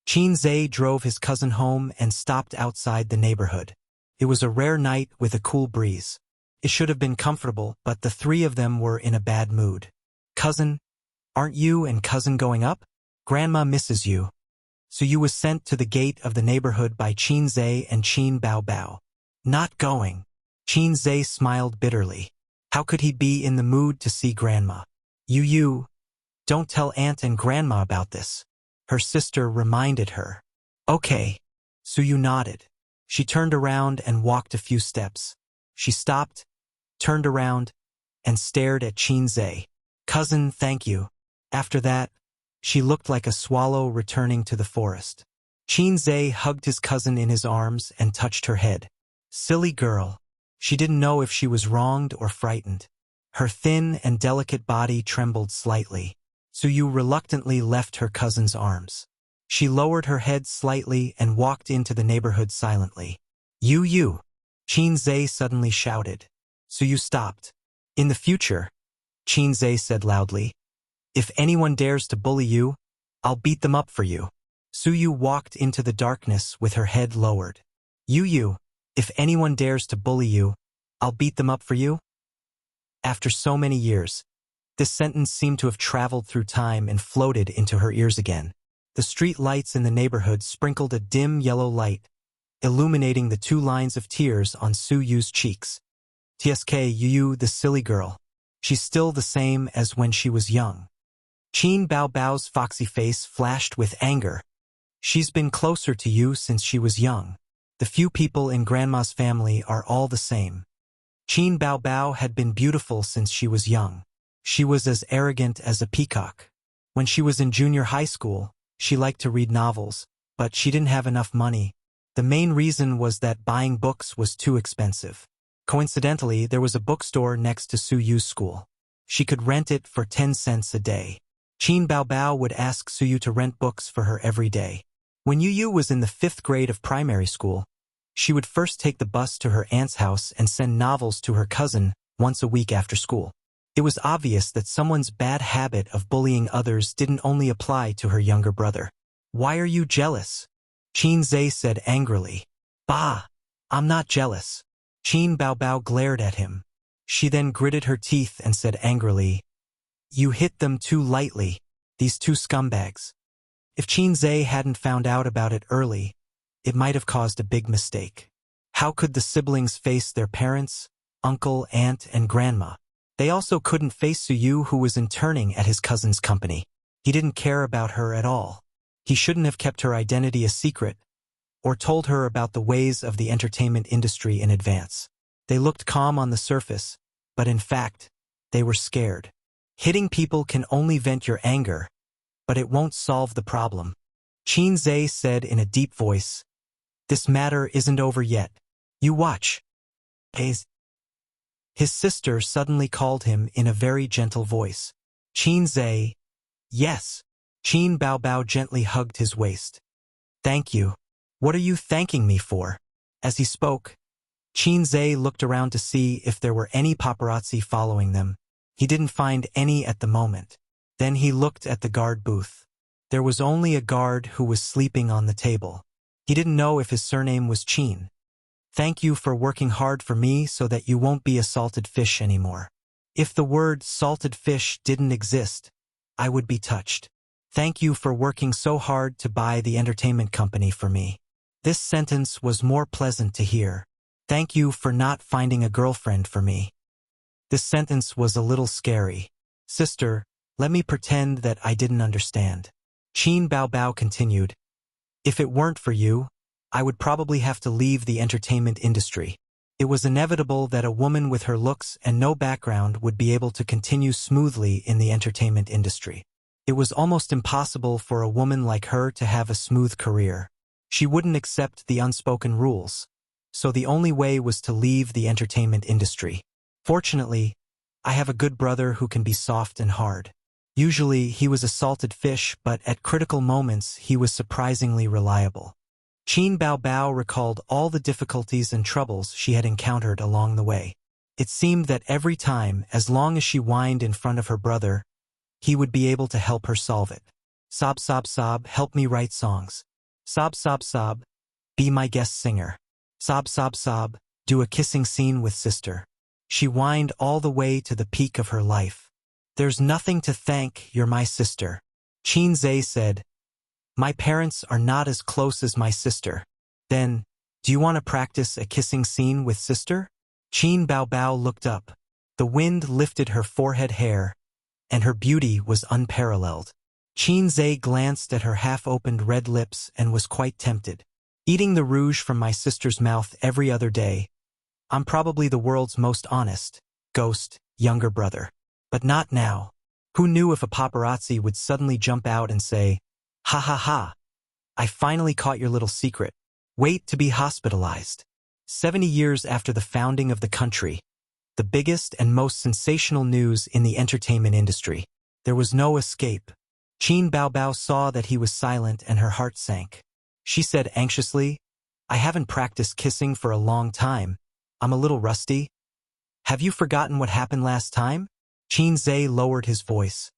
Qin drove his cousin home and stopped outside the neighborhood. It was a rare night with a cool breeze. It should have been comfortable, but the three of them were in a bad mood. Cousin, aren't you and cousin going up? Grandma misses you. Su was sent to the gate of the neighborhood by Qin and Qin Bao. Not going. Qin smiled bitterly. How could he be in the mood to see Grandma? You, don't tell Aunt and Grandma about this. Her sister reminded her. Okay. Su nodded. She turned around and walked a few steps. She stopped, turned around, and stared at Qin. Cousin, thank you. After that, she looked like a swallow returning to the forest. Qin hugged his cousin in his arms and touched her head. Silly girl. She didn't know if she was wronged or frightened. Her thin and delicate body trembled slightly. Su reluctantly left her cousin's arms. She lowered her head slightly and walked into the neighborhood silently. You. Qin suddenly shouted. Su stopped. In the future, Qin said loudly, if anyone dares to bully you, I'll beat them up for you. Su walked into the darkness with her head lowered. You, if anyone dares to bully you, I'll beat them up for you? After so many years, this sentence seemed to have traveled through time and floated into her ears again. The street lights in the neighborhood sprinkled a dim yellow light, illuminating the 2 lines of tears on Su's cheeks. Tsk Yu, the silly girl. She's still the same as when she was young. Qin Bao's foxy face flashed with anger. She's been closer to you since she was young. The few people in Grandma's family are all the same. Qin Bao had been beautiful since she was young. She was as arrogant as a peacock. When she was in junior high school, she liked to read novels, but she didn't have enough money. The main reason was that buying books was too expensive. Coincidentally, there was a bookstore next to Su's school. She could rent it for 10 cents a day. Qin Bao would ask Su to rent books for her every day. When Yu was in the 5th grade of primary school, she would first take the bus to her aunt's house and send novels to her cousin once a week after school. It was obvious that someone's bad habit of bullying others didn't only apply to her younger brother. Why are you jealous? Qin said angrily. Bah! I'm not jealous. Qin Bao glared at him. She then gritted her teeth and said angrily, you hit them too lightly, these 2 scumbags. If Qin hadn't found out about it early, it might have caused a big mistake. How could the siblings face their parents, uncle, aunt, and grandma? They also couldn't face Su, who was interning at his cousin's company. He didn't care about her at all. He shouldn't have kept her identity a secret, or told her about the ways of the entertainment industry in advance. They looked calm on the surface, but in fact, they were scared. Hitting people can only vent your anger, but it won't solve the problem. Qin said in a deep voice, this matter isn't over yet. You watch. His sister suddenly called him in a very gentle voice. Qin yes. Qin Bao gently hugged his waist. Thank you. What are you thanking me for? As he spoke, Qin looked around to see if there were any paparazzi following them. He didn't find any at the moment. Then he looked at the guard booth. There was only a guard who was sleeping on the table. He didn't know if his surname was Qin. Thank you for working hard for me so that you won't be a salted fish anymore. If the word salted fish didn't exist, I would be touched. Thank you for working so hard to buy the entertainment company for me. This sentence was more pleasant to hear. Thank you for not finding a girlfriend for me. This sentence was a little scary. Sister, Let me pretend that I didn't understand. Qin Bao Bao continued, if it weren't for you, I would probably have to leave the entertainment industry. It was inevitable that a woman with her looks and no background would be able to continue smoothly in the entertainment industry. It was almost impossible for a woman like her to have a smooth career. She wouldn't accept the unspoken rules, so the only way was to leave the entertainment industry. Fortunately, I have a good brother who can be soft and hard. Usually, he was a salted fish, but at critical moments, he was surprisingly reliable. Qin Bao Bao recalled all the difficulties and troubles she had encountered along the way. It seemed that every time, as long as she whined in front of her brother, he would be able to help her solve it. Sob, sob, sob, help me write songs. Sob, sob, sob, be my guest singer. Sob, sob, sob, do a kissing scene with sister. She whined all the way to the peak of her life. There's nothing to thank, you're my sister. Qin Zhe said, my parents are not as close as my sister. Then, do you want to practice a kissing scene with sister? Qin Bao Bao looked up. The wind lifted her forehead hair, and her beauty was unparalleled. Qin Zhe glanced at her half-opened red lips and was quite tempted. Eating the rouge from my sister's mouth every other day, I'm probably the world's most honest, ghost, younger brother. But not now. Who knew if a paparazzi would suddenly jump out and say, ha ha ha, I finally caught your little secret. Wait to be hospitalized. 70 years after the founding of the country, the biggest and most sensational news in the entertainment industry. There was no escape. Qin Bao Bao saw that he was silent and her heart sank. She said anxiously, I haven't practiced kissing for a long time. I'm a little rusty. Have you forgotten what happened last time? Qin Zhe lowered his voice.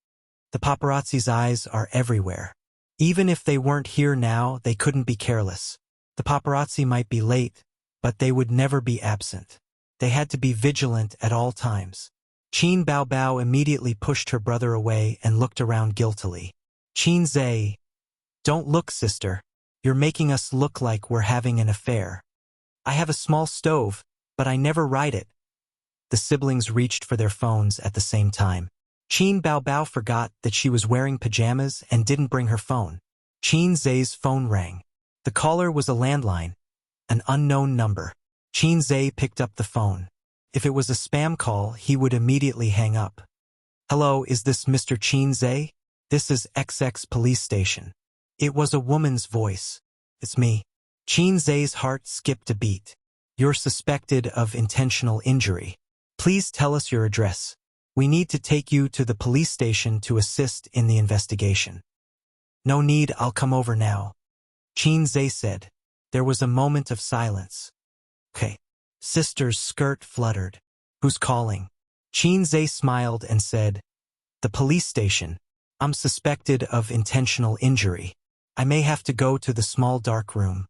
The paparazzi's eyes are everywhere. Even if they weren't here now, they couldn't be careless. The paparazzi might be late, but they would never be absent. They had to be vigilant at all times. Qin Bao Bao immediately pushed her brother away and looked around guiltily. Qin Zhe, don't look, sister. You're making us look like we're having an affair. I have a small stove, but I never ride it. The siblings reached for their phones at the same time. Qin Bao Bao forgot that she was wearing pajamas and didn't bring her phone. Qin Zhe's phone rang. The caller was a landline, an unknown number. Qin Zhe picked up the phone. If it was a spam call, he would immediately hang up. Hello, is this Mr. Qin Zhe? This is XX police station. It was a woman's voice. It's me. Qin Zhe's heart skipped a beat. You're suspected of intentional injury. Please tell us your address. We need to take you to the police station to assist in the investigation. No need, I'll come over now. Qin Zhe said. There was a moment of silence. Okay. Sister's skirt fluttered. Who's calling? Qin Zhe smiled and said, the police station. I'm suspected of intentional injury. I may have to go to the small dark room.